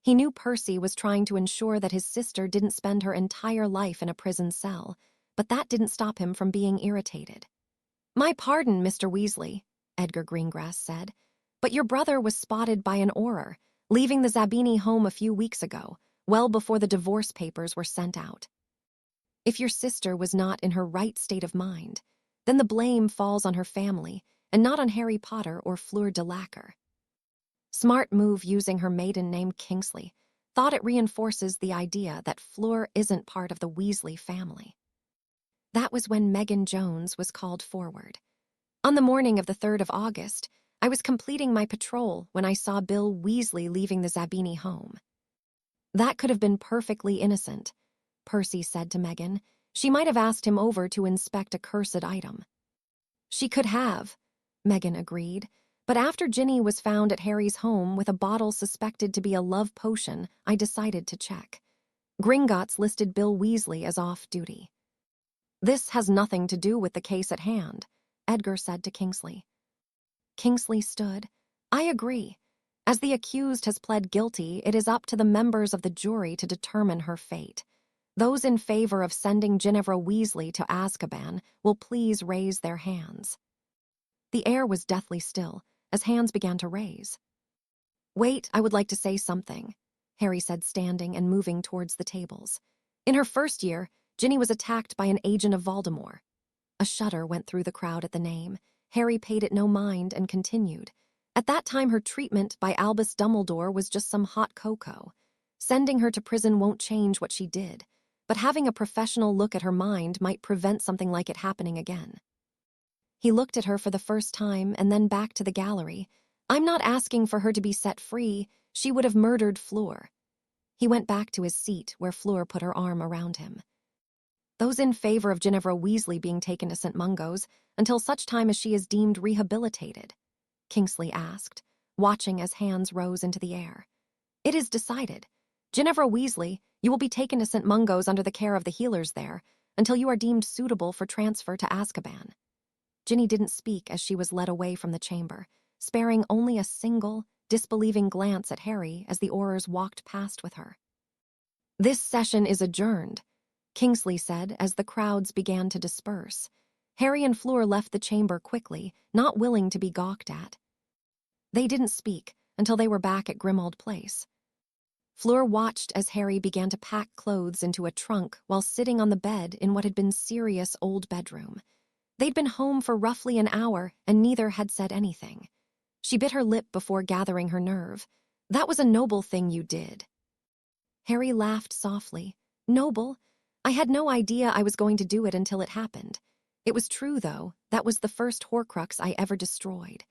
He knew Percy was trying to ensure that his sister didn't spend her entire life in a prison cell, but that didn't stop him from being irritated. My pardon, Mr. Weasley, Edgar Greengrass said, but your brother was spotted by an Auror, leaving the Zabini home a few weeks ago, well before the divorce papers were sent out. If your sister was not in her right state of mind, then the blame falls on her family and not on Harry Potter or Fleur de Lacre. Smart move using her maiden name Kingsley. Thought it reinforces the idea that Fleur isn't part of the Weasley family. That was when Megan Jones was called forward. On the morning of the 3rd of August, I was completing my patrol when I saw Bill Weasley leaving the Zabini home. That could have been perfectly innocent, Percy said to Megan. She might have asked him over to inspect a cursed item. She could have, Megan agreed, but after Ginny was found at Harry's home with a bottle suspected to be a love potion, I decided to check. Gringotts listed Bill Weasley as off-duty. This has nothing to do with the case at hand, Edgar said to Kingsley. Kingsley stood. I agree. As the accused has pled guilty, it is up to the members of the jury to determine her fate. Those in favor of sending Ginevra Weasley to Azkaban will please raise their hands. The air was deathly still, as hands began to raise. Wait, I would like to say something, Harry said, standing and moving towards the tables. In her first year, Ginny was attacked by an agent of Voldemort. A shudder went through the crowd at the name. Harry paid it no mind and continued. At that time, her treatment by Albus Dumbledore was just some hot cocoa. Sending her to prison won't change what she did, but having a professional look at her mind might prevent something like it happening again. He looked at her for the first time and then back to the gallery. I'm not asking for her to be set free. She would have murdered Fleur. He went back to his seat where Fleur put her arm around him. Those in favor of Ginevra Weasley being taken to St. Mungo's until such time as she is deemed rehabilitated, Kingsley asked, watching as hands rose into the air. It is decided. Ginevra Weasley, you will be taken to St. Mungo's under the care of the healers there until you are deemed suitable for transfer to Azkaban. Ginny didn't speak as she was led away from the chamber, sparing only a single, disbelieving glance at Harry as the Aurors walked past with her. This session is adjourned, Kingsley said as the crowds began to disperse. Harry and Fleur left the chamber quickly, not willing to be gawked at. They didn't speak until they were back at Grimmauld Place. Fleur watched as Harry began to pack clothes into a trunk while sitting on the bed in what had been Sirius' old bedroom. They'd been home for roughly an hour, and neither had said anything. She bit her lip before gathering her nerve. That was a noble thing you did. Harry laughed softly. Noble? I had no idea I was going to do it until it happened. It was true, though. That was the first Horcrux I ever destroyed.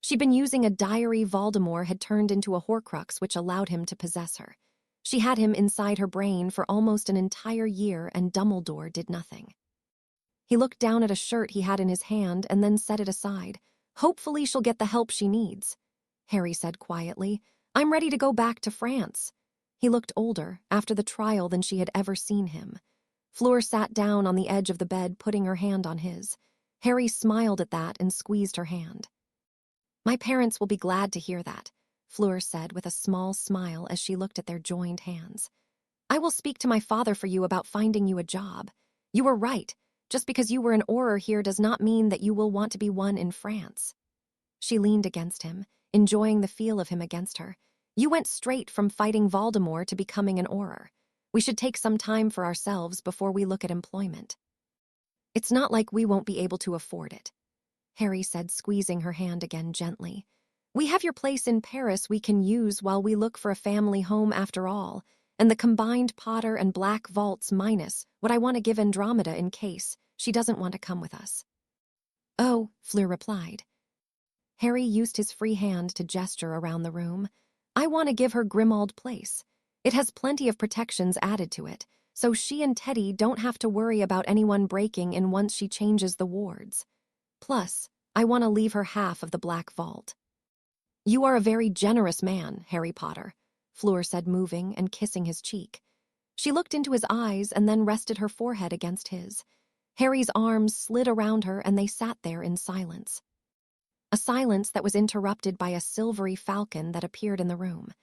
She'd been using a diary Voldemort had turned into a Horcrux which allowed him to possess her. She had him inside her brain for almost an entire year, and Dumbledore did nothing. He looked down at a shirt he had in his hand and then set it aside. "Hopefully she'll get the help she needs," Harry said quietly. "I'm ready to go back to France." He looked older, after the trial, than she had ever seen him. Fleur sat down on the edge of the bed, putting her hand on his. Harry smiled at that and squeezed her hand. "My parents will be glad to hear that," Fleur said with a small smile as she looked at their joined hands. "I will speak to my father for you about finding you a job. You were right. Just because you were an Auror here does not mean that you will want to be one in France." She leaned against him, enjoying the feel of him against her. "You went straight from fighting Voldemort to becoming an Auror. We should take some time for ourselves before we look at employment." "It's not like we won't be able to afford it," Harry said, squeezing her hand again gently. "We have your place in Paris we can use while we look for a family home after all, and the combined Potter and Black vaults minus what I want to give Andromeda in case she doesn't want to come with us." "Oh," Fleur replied. Harry used his free hand to gesture around the room. "I want to give her Grimmauld Place. It has plenty of protections added to it, so she and Teddy don't have to worry about anyone breaking in once she changes the wards. Plus, I want to leave her half of the Black Vault." "You are a very generous man, Harry Potter," Fleur said, moving and kissing his cheek. She looked into his eyes and then rested her forehead against his. Harry's arms slid around her and they sat there in silence. A silence that was interrupted by a silvery falcon that appeared in the room.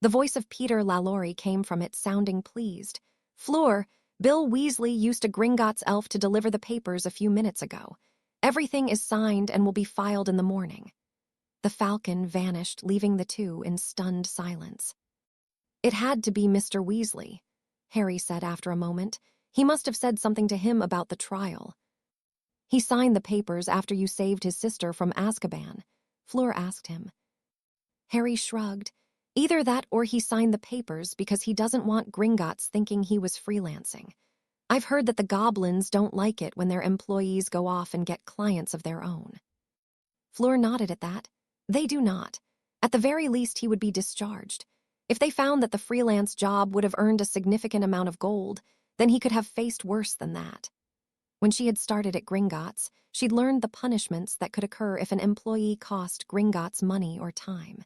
The voice of Peter Lalaurie came from it, sounding pleased. "Fleur, Bill Weasley used a Gringotts elf to deliver the papers a few minutes ago. Everything is signed and will be filed in the morning." The falcon vanished, leaving the two in stunned silence. "It had to be Mr. Weasley," Harry said after a moment. "He must have said something to him about the trial." "He signed the papers after you saved his sister from Azkaban?" Fleur asked him. Harry shrugged. "Either that or he signed the papers because he doesn't want Gringotts thinking he was freelancing. I've heard that the goblins don't like it when their employees go off and get clients of their own." Fleur nodded at that. "They do not. At the very least, he would be discharged. If they found that the freelance job would have earned a significant amount of gold, then he could have faced worse than that." When she had started at Gringotts, she'd learned the punishments that could occur if an employee cost Gringotts money or time.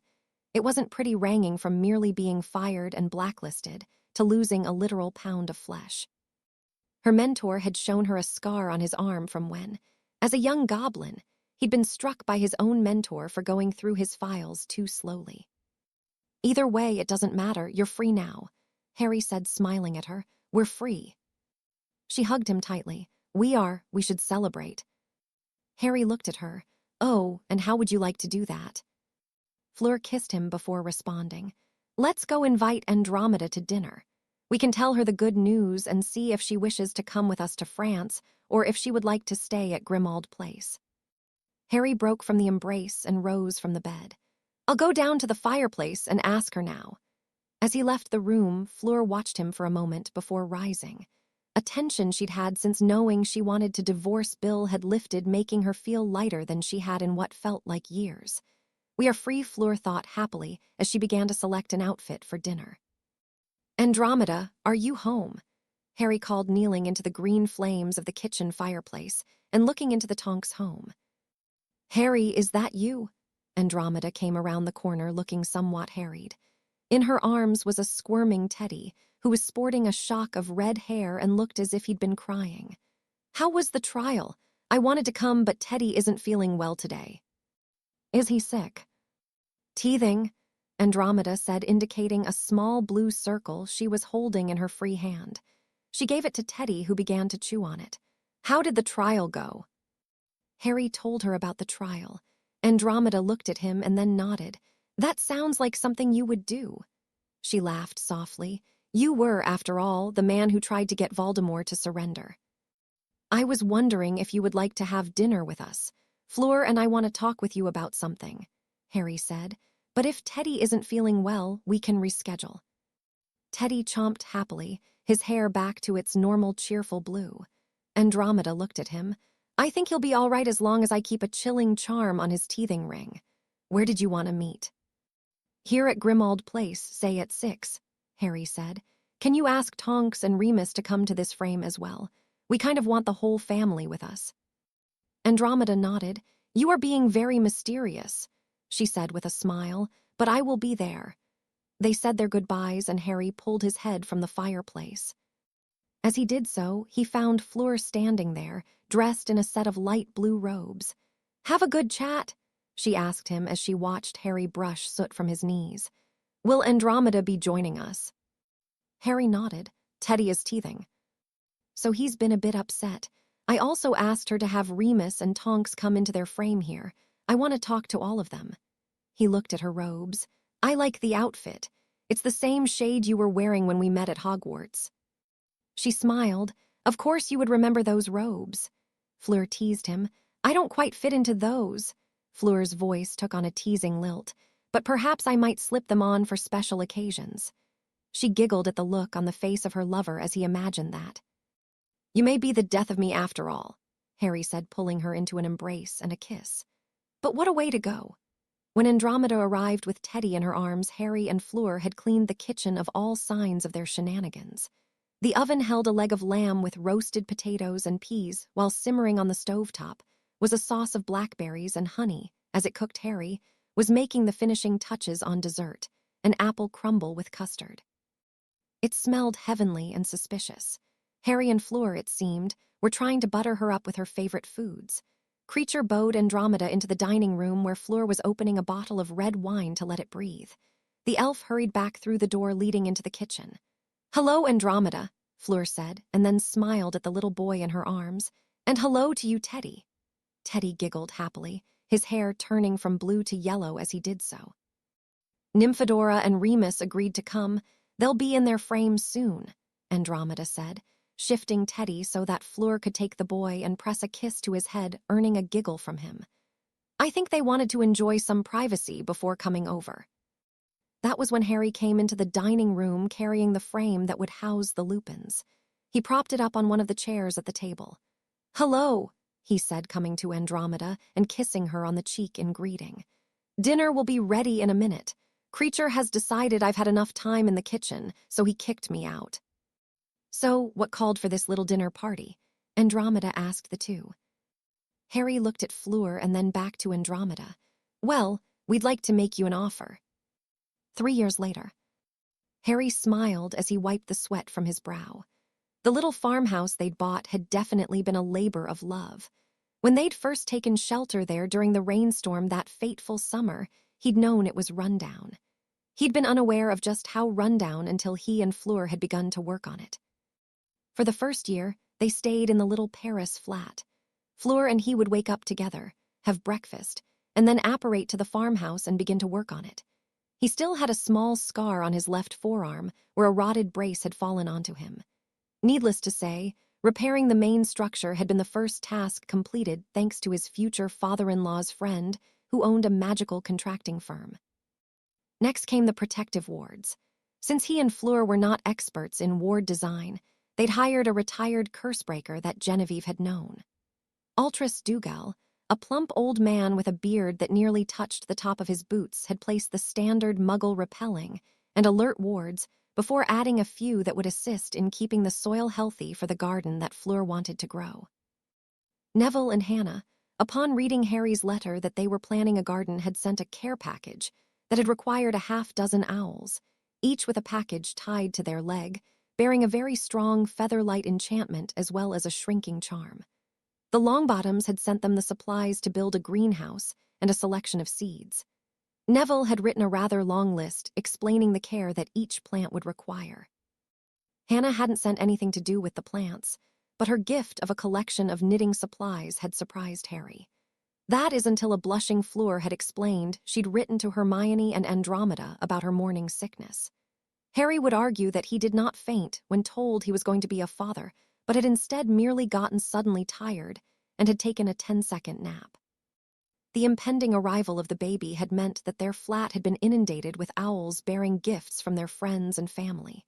It wasn't pretty, ranging from merely being fired and blacklisted to losing a literal pound of flesh. Her mentor had shown her a scar on his arm from when, as a young goblin, he'd been struck by his own mentor for going through his files too slowly. "Either way, it doesn't matter. You're free now," Harry said, smiling at her. "We're free." She hugged him tightly. We should celebrate." Harry looked at her. "Oh, and how would you like to do that?" Fleur kissed him before responding. "Let's go invite Andromeda to dinner. We can tell her the good news and see if she wishes to come with us to France or if she would like to stay at Grimmauld Place." Harry broke from the embrace and rose from the bed. "I'll go down to the fireplace and ask her now." As he left the room, Fleur watched him for a moment before rising. A tension she'd had since knowing she wanted to divorce Bill had lifted, making her feel lighter than she had in what felt like years. "We are free," Fleur thought happily as she began to select an outfit for dinner. "Andromeda, are you home?" Harry called, kneeling into the green flames of the kitchen fireplace and looking into the Tonks' home. "Harry, is that you?" Andromeda came around the corner looking somewhat harried. In her arms was a squirming Teddy, who was sporting a shock of red hair and looked as if he'd been crying. "How was the trial? I wanted to come, but Teddy isn't feeling well today." "Is he sick?" "Teething," Andromeda said, indicating a small blue circle she was holding in her free hand. She gave it to Teddy, who began to chew on it. "How did the trial go?" Harry told her about the trial. Andromeda looked at him and then nodded. "That sounds like something you would do." She laughed softly. "You were, after all, the man who tried to get Voldemort to surrender." "I was wondering if you would like to have dinner with us. Fleur and I want to talk with you about something," Harry said. "But if Teddy isn't feeling well, we can reschedule." Teddy chomped happily, his hair back to its normal cheerful blue. Andromeda looked at him. "I think he'll be all right as long as I keep a chilling charm on his teething ring." Where did you want to meet? Here at Grimald Place, say at 6, Harry said. Can you ask Tonks and Remus to come to this frame as well? We kind of want the whole family with us. Andromeda nodded. You are being very mysterious, she said with a smile, but I will be there. They said their goodbyes and Harry pulled his head from the fireplace. As he did so, he found Fleur standing there, dressed in a set of light blue robes. Have a good chat, she asked him as she watched Harry brush soot from his knees. Will Andromeda be joining us? Harry nodded. Teddy is teething. So he's been a bit upset. I also asked her to have Remus and Tonks come into their frame here. I want to talk to all of them. He looked at her robes. I like the outfit. It's the same shade you were wearing when we met at Hogwarts. She smiled. Of course you would remember those robes. Fleur teased him. I don't quite fit into those. Fleur's voice took on a teasing lilt. But perhaps I might slip them on for special occasions. She giggled at the look on the face of her lover as he imagined that. You may be the death of me after all, Harry said, pulling her into an embrace and a kiss. But what a way to go. When Andromeda arrived with Teddy in her arms, Harry and Fleur had cleaned the kitchen of all signs of their shenanigans. The oven held a leg of lamb with roasted potatoes and peas, while simmering on the stovetop was a sauce of blackberries, and honey, as it cooked Harry, was making the finishing touches on dessert, an apple crumble with custard. It smelled heavenly and suspicious. Harry and Fleur, it seemed, were trying to butter her up with her favorite foods. Creature bowed Andromeda into the dining room where Fleur was opening a bottle of red wine to let it breathe. The elf hurried back through the door leading into the kitchen. Hello, Andromeda, Fleur said, and then smiled at the little boy in her arms. And hello to you, Teddy. Teddy giggled happily, his hair turning from blue to yellow as he did so. Nymphadora and Remus agreed to come. They'll be in their frames soon, Andromeda said, shifting Teddy so that Fleur could take the boy and press a kiss to his head, earning a giggle from him. I think they wanted to enjoy some privacy before coming over. That was when Harry came into the dining room carrying the frame that would house the Lupins. He propped it up on one of the chairs at the table. Hello, he said, coming to Andromeda and kissing her on the cheek in greeting. Dinner will be ready in a minute. Creature has decided I've had enough time in the kitchen, so he kicked me out. So, what called for this little dinner party? Andromeda asked the two. Harry looked at Fleur and then back to Andromeda. Well, we'd like to make you an offer. 3 years later. Harry smiled as he wiped the sweat from his brow. The little farmhouse they'd bought had definitely been a labor of love. When they'd first taken shelter there during the rainstorm that fateful summer, he'd known it was rundown. He'd been unaware of just how rundown until he and Fleur had begun to work on it. For the first year, they stayed in the little Paris flat. Fleur and he would wake up together, have breakfast, and then apparate to the farmhouse and begin to work on it. He still had a small scar on his left forearm where a rotted brace had fallen onto him. Needless to say, repairing the main structure had been the first task completed thanks to his future father-in-law's friend, who owned a magical contracting firm. Next came the protective wards. Since he and Fleur were not experts in ward design, they'd hired a retired cursebreaker that Genevieve had known. Altris Dougal, a plump old man with a beard that nearly touched the top of his boots, had placed the standard Muggle repelling and alert wards before adding a few that would assist in keeping the soil healthy for the garden that Fleur wanted to grow. Neville and Hannah, upon reading Harry's letter that they were planning a garden, had sent a care package that had required a half-dozen owls, each with a package tied to their leg, bearing a very strong feather-light enchantment as well as a shrinking charm. The Longbottoms had sent them the supplies to build a greenhouse and a selection of seeds. Neville had written a rather long list explaining the care that each plant would require. Hannah hadn't sent anything to do with the plants, but her gift of a collection of knitting supplies had surprised Harry. That is until a blushing Fleur had explained she'd written to Hermione and Andromeda about her morning sickness. Harry would argue that he did not faint when told he was going to be a father, but had instead merely gotten suddenly tired and had taken a 10-second nap. The impending arrival of the baby had meant that their flat had been inundated with owls bearing gifts from their friends and family.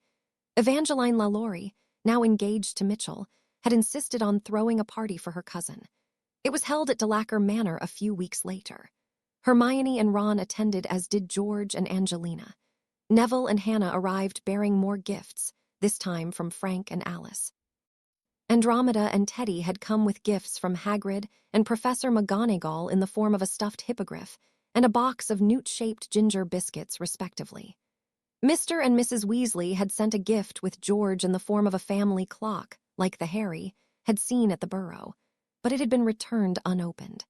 Evangeline Lalaurie, now engaged to Mitchell, had insisted on throwing a party for her cousin. It was held at Delacour Manor a few weeks later. Hermione and Ron attended, as did George and Angelina. Neville and Hannah arrived bearing more gifts, this time from Frank and Alice. Andromeda and Teddy had come with gifts from Hagrid and Professor McGonagall in the form of a stuffed hippogriff and a box of newt-shaped ginger biscuits, respectively. Mr. and Mrs. Weasley had sent a gift with George in the form of a family clock, like the Harry had seen at the Burrow, but it had been returned unopened.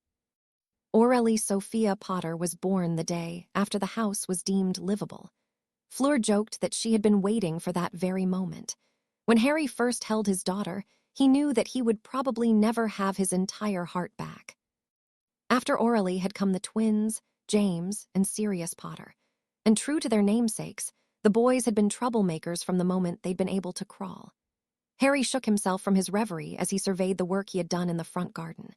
Aurelie Sophia Potter was born the day after the house was deemed livable. Fleur joked that she had been waiting for that very moment. When Harry first held his daughter, he knew that he would probably never have his entire heart back. After Aurelie had come the twins, James and Sirius Potter, and true to their namesakes, the boys had been troublemakers from the moment they'd been able to crawl. Harry shook himself from his reverie as he surveyed the work he had done in the front garden.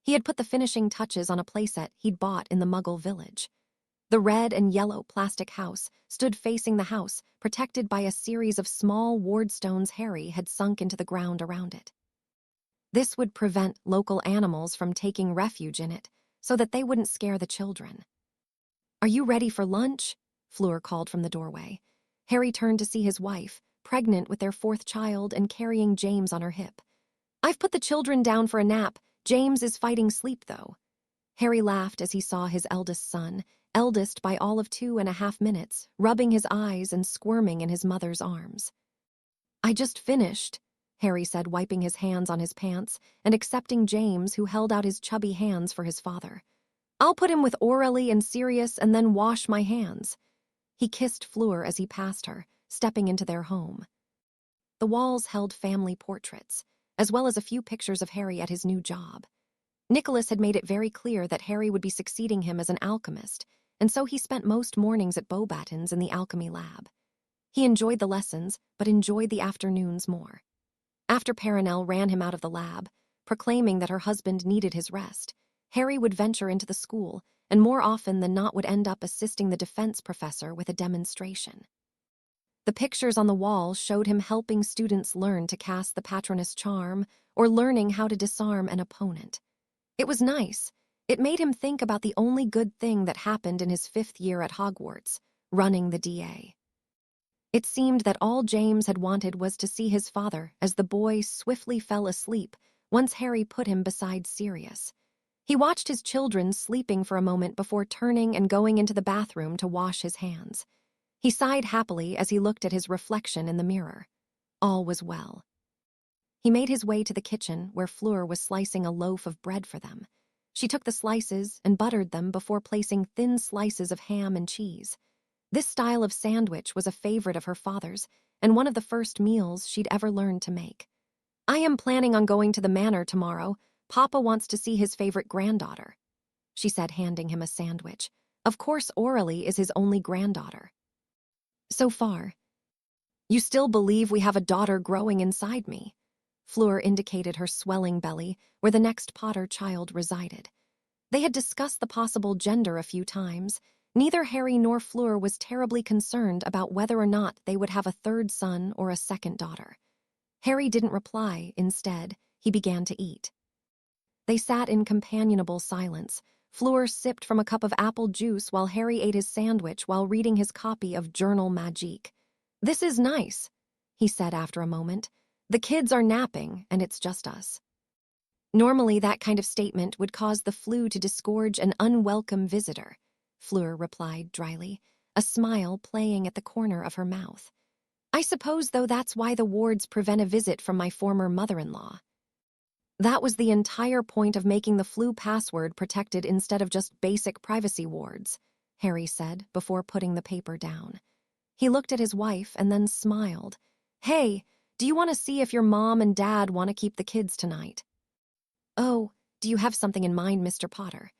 He had put the finishing touches on a playset he'd bought in the Muggle village. The red and yellow plastic house stood facing the house, protected by a series of small wardstones Harry had sunk into the ground around it. This would prevent local animals from taking refuge in it, so that they wouldn't scare the children. "Are you ready for lunch?" Fleur called from the doorway. Harry turned to see his wife, pregnant with their fourth child and carrying James on her hip. "I've put the children down for a nap. James is fighting sleep, though." Harry laughed as he saw his eldest son, eldest by all of 2.5 minutes, rubbing his eyes and squirming in his mother's arms. "I just finished," Harry said, wiping his hands on his pants and accepting James, who held out his chubby hands for his father. "I'll put him with Aurelie and Sirius and then wash my hands." He kissed Fleur as he passed her, stepping into their home. The walls held family portraits, as well as a few pictures of Harry at his new job. Nicholas had made it very clear that Harry would be succeeding him as an alchemist, and so he spent most mornings at Beauxbatons in the alchemy lab. He enjoyed the lessons, but enjoyed the afternoons more. After Perenelle ran him out of the lab, proclaiming that her husband needed his rest, Harry would venture into the school, and more often than not would end up assisting the defense professor with a demonstration. The pictures on the wall showed him helping students learn to cast the Patronus charm or learning how to disarm an opponent. It was nice. It made him think about the only good thing that happened in his 5th year at Hogwarts, running the DA. It seemed that all James had wanted was to see his father as the boy swiftly fell asleep once Harry put him beside Sirius. He watched his children sleeping for a moment before turning and going into the bathroom to wash his hands. He sighed happily as he looked at his reflection in the mirror. All was well. He made his way to the kitchen where Fleur was slicing a loaf of bread for them. She took the slices and buttered them before placing thin slices of ham and cheese. This style of sandwich was a favorite of her father's and one of the first meals she'd ever learned to make. "I am planning on going to the manor tomorrow. Papa wants to see his favorite granddaughter," she said, handing him a sandwich. Of course, Aurelie is his only granddaughter. "So far." "You still believe we have a daughter growing inside me?" Fleur indicated her swelling belly, where the next Potter child resided. They had discussed the possible gender a few times. Neither Harry nor Fleur was terribly concerned about whether or not they would have a third son or a second daughter. Harry didn't reply. Instead, he began to eat. They sat in companionable silence. Fleur sipped from a cup of apple juice while Harry ate his sandwich while reading his copy of Journal Magique. "This is nice," he said after a moment. "The kids are napping, and it's just us." Normally, that kind of statement would cause the flu to disgorge an unwelcome visitor, Fleur replied dryly, a smile playing at the corner of her mouth. "I suppose, though, that's why the wards prevent a visit from my former mother-in-law." That was the entire point of making the flu password protected instead of just basic privacy wards, Harry said before putting the paper down. He looked at his wife and then smiled. "Hey, do you want to see if your mom and dad want to keep the kids tonight?" "Oh, do you have something in mind, Mr. Potter?"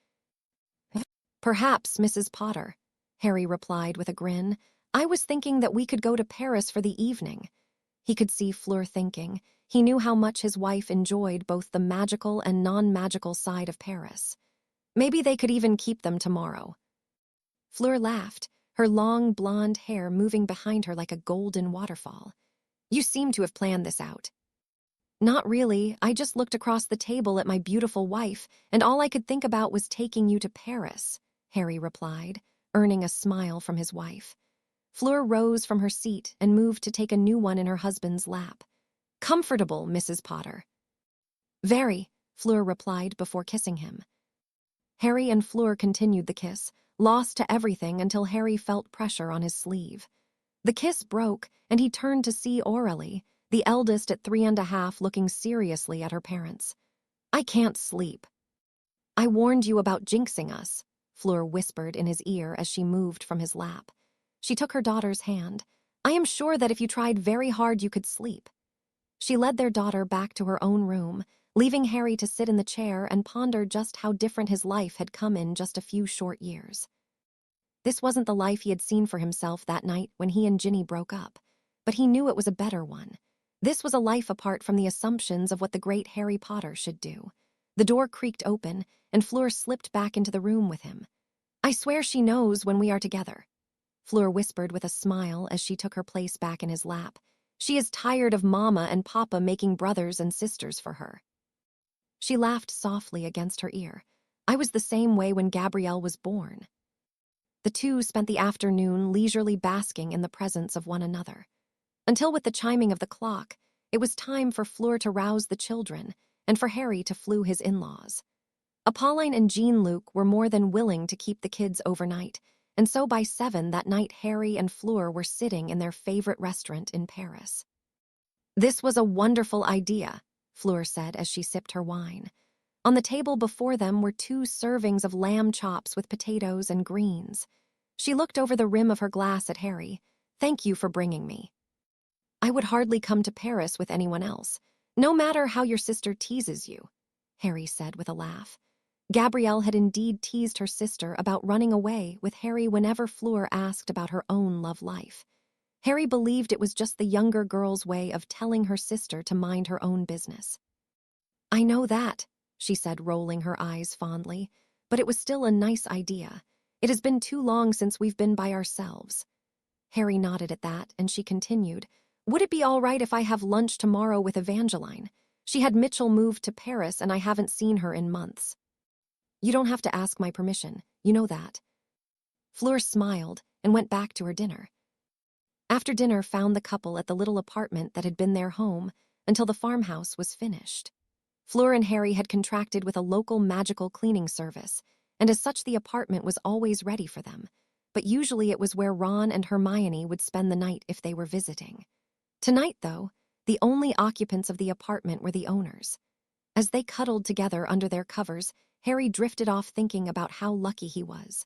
"Perhaps, Mrs. Potter," Harry replied with a grin. "I was thinking that we could go to Paris for the evening." He could see Fleur thinking. He knew how much his wife enjoyed both the magical and non-magical side of Paris. Maybe they could even keep them tomorrow. Fleur laughed, her long blonde hair moving behind her like a golden waterfall. "You seem to have planned this out." "Not really. I just looked across the table at my beautiful wife, and all I could think about was taking you to Paris," Harry replied, earning a smile from his wife. Fleur rose from her seat and moved to take a new one in her husband's lap. "Comfortable, Mrs. Potter." "Very," Fleur replied before kissing him. Harry and Fleur continued the kiss, lost to everything until Harry felt pressure on his sleeve. The kiss broke, and he turned to see Aurelie, the eldest at 3.5, looking seriously at her parents. "I can't sleep." "I warned you about jinxing us," Fleur whispered in his ear as she moved from his lap. She took her daughter's hand. "I am sure that if you tried very hard you could sleep." She led their daughter back to her own room, leaving Harry to sit in the chair and ponder just how different his life had come in just a few short years. This wasn't the life he had seen for himself that night when he and Ginny broke up, but he knew it was a better one. This was a life apart from the assumptions of what the great Harry Potter should do. The door creaked open, and Fleur slipped back into the room with him. "I swear she knows when we are together," Fleur whispered with a smile as she took her place back in his lap. "She is tired of Mama and Papa making brothers and sisters for her." She laughed softly against her ear. "I was the same way when Gabrielle was born." The two spent the afternoon leisurely basking in the presence of one another. Until with the chiming of the clock, it was time for Fleur to rouse the children and for Harry to flew his in-laws. Apolline and Jean-Luc were more than willing to keep the kids overnight, and so by 7 that night Harry and Fleur were sitting in their favorite restaurant in Paris. "This was a wonderful idea," Fleur said as she sipped her wine. On the table before them were 2 servings of lamb chops with potatoes and greens. She looked over the rim of her glass at Harry. "Thank you for bringing me. I would hardly come to Paris with anyone else, no matter how your sister teases you," Harry said with a laugh. Gabrielle had indeed teased her sister about running away with Harry whenever Fleur asked about her own love life. Harry believed it was just the younger girl's way of telling her sister to mind her own business. "I know that," she said, rolling her eyes fondly, "but it was still a nice idea. It has been too long since we've been by ourselves." Harry nodded at that, and she continued, "Would it be all right if I have lunch tomorrow with Evangeline? She had Mitchell moved to Paris, and I haven't seen her in months." "You don't have to ask my permission, you know that." Fleur smiled and went back to her dinner. After dinner found the couple at the little apartment that had been their home until the farmhouse was finished. Fleur and Harry had contracted with a local magical cleaning service, and as such the apartment was always ready for them, but usually it was where Ron and Hermione would spend the night if they were visiting. Tonight, though, the only occupants of the apartment were the owners. As they cuddled together under their covers, Harry drifted off thinking about how lucky he was.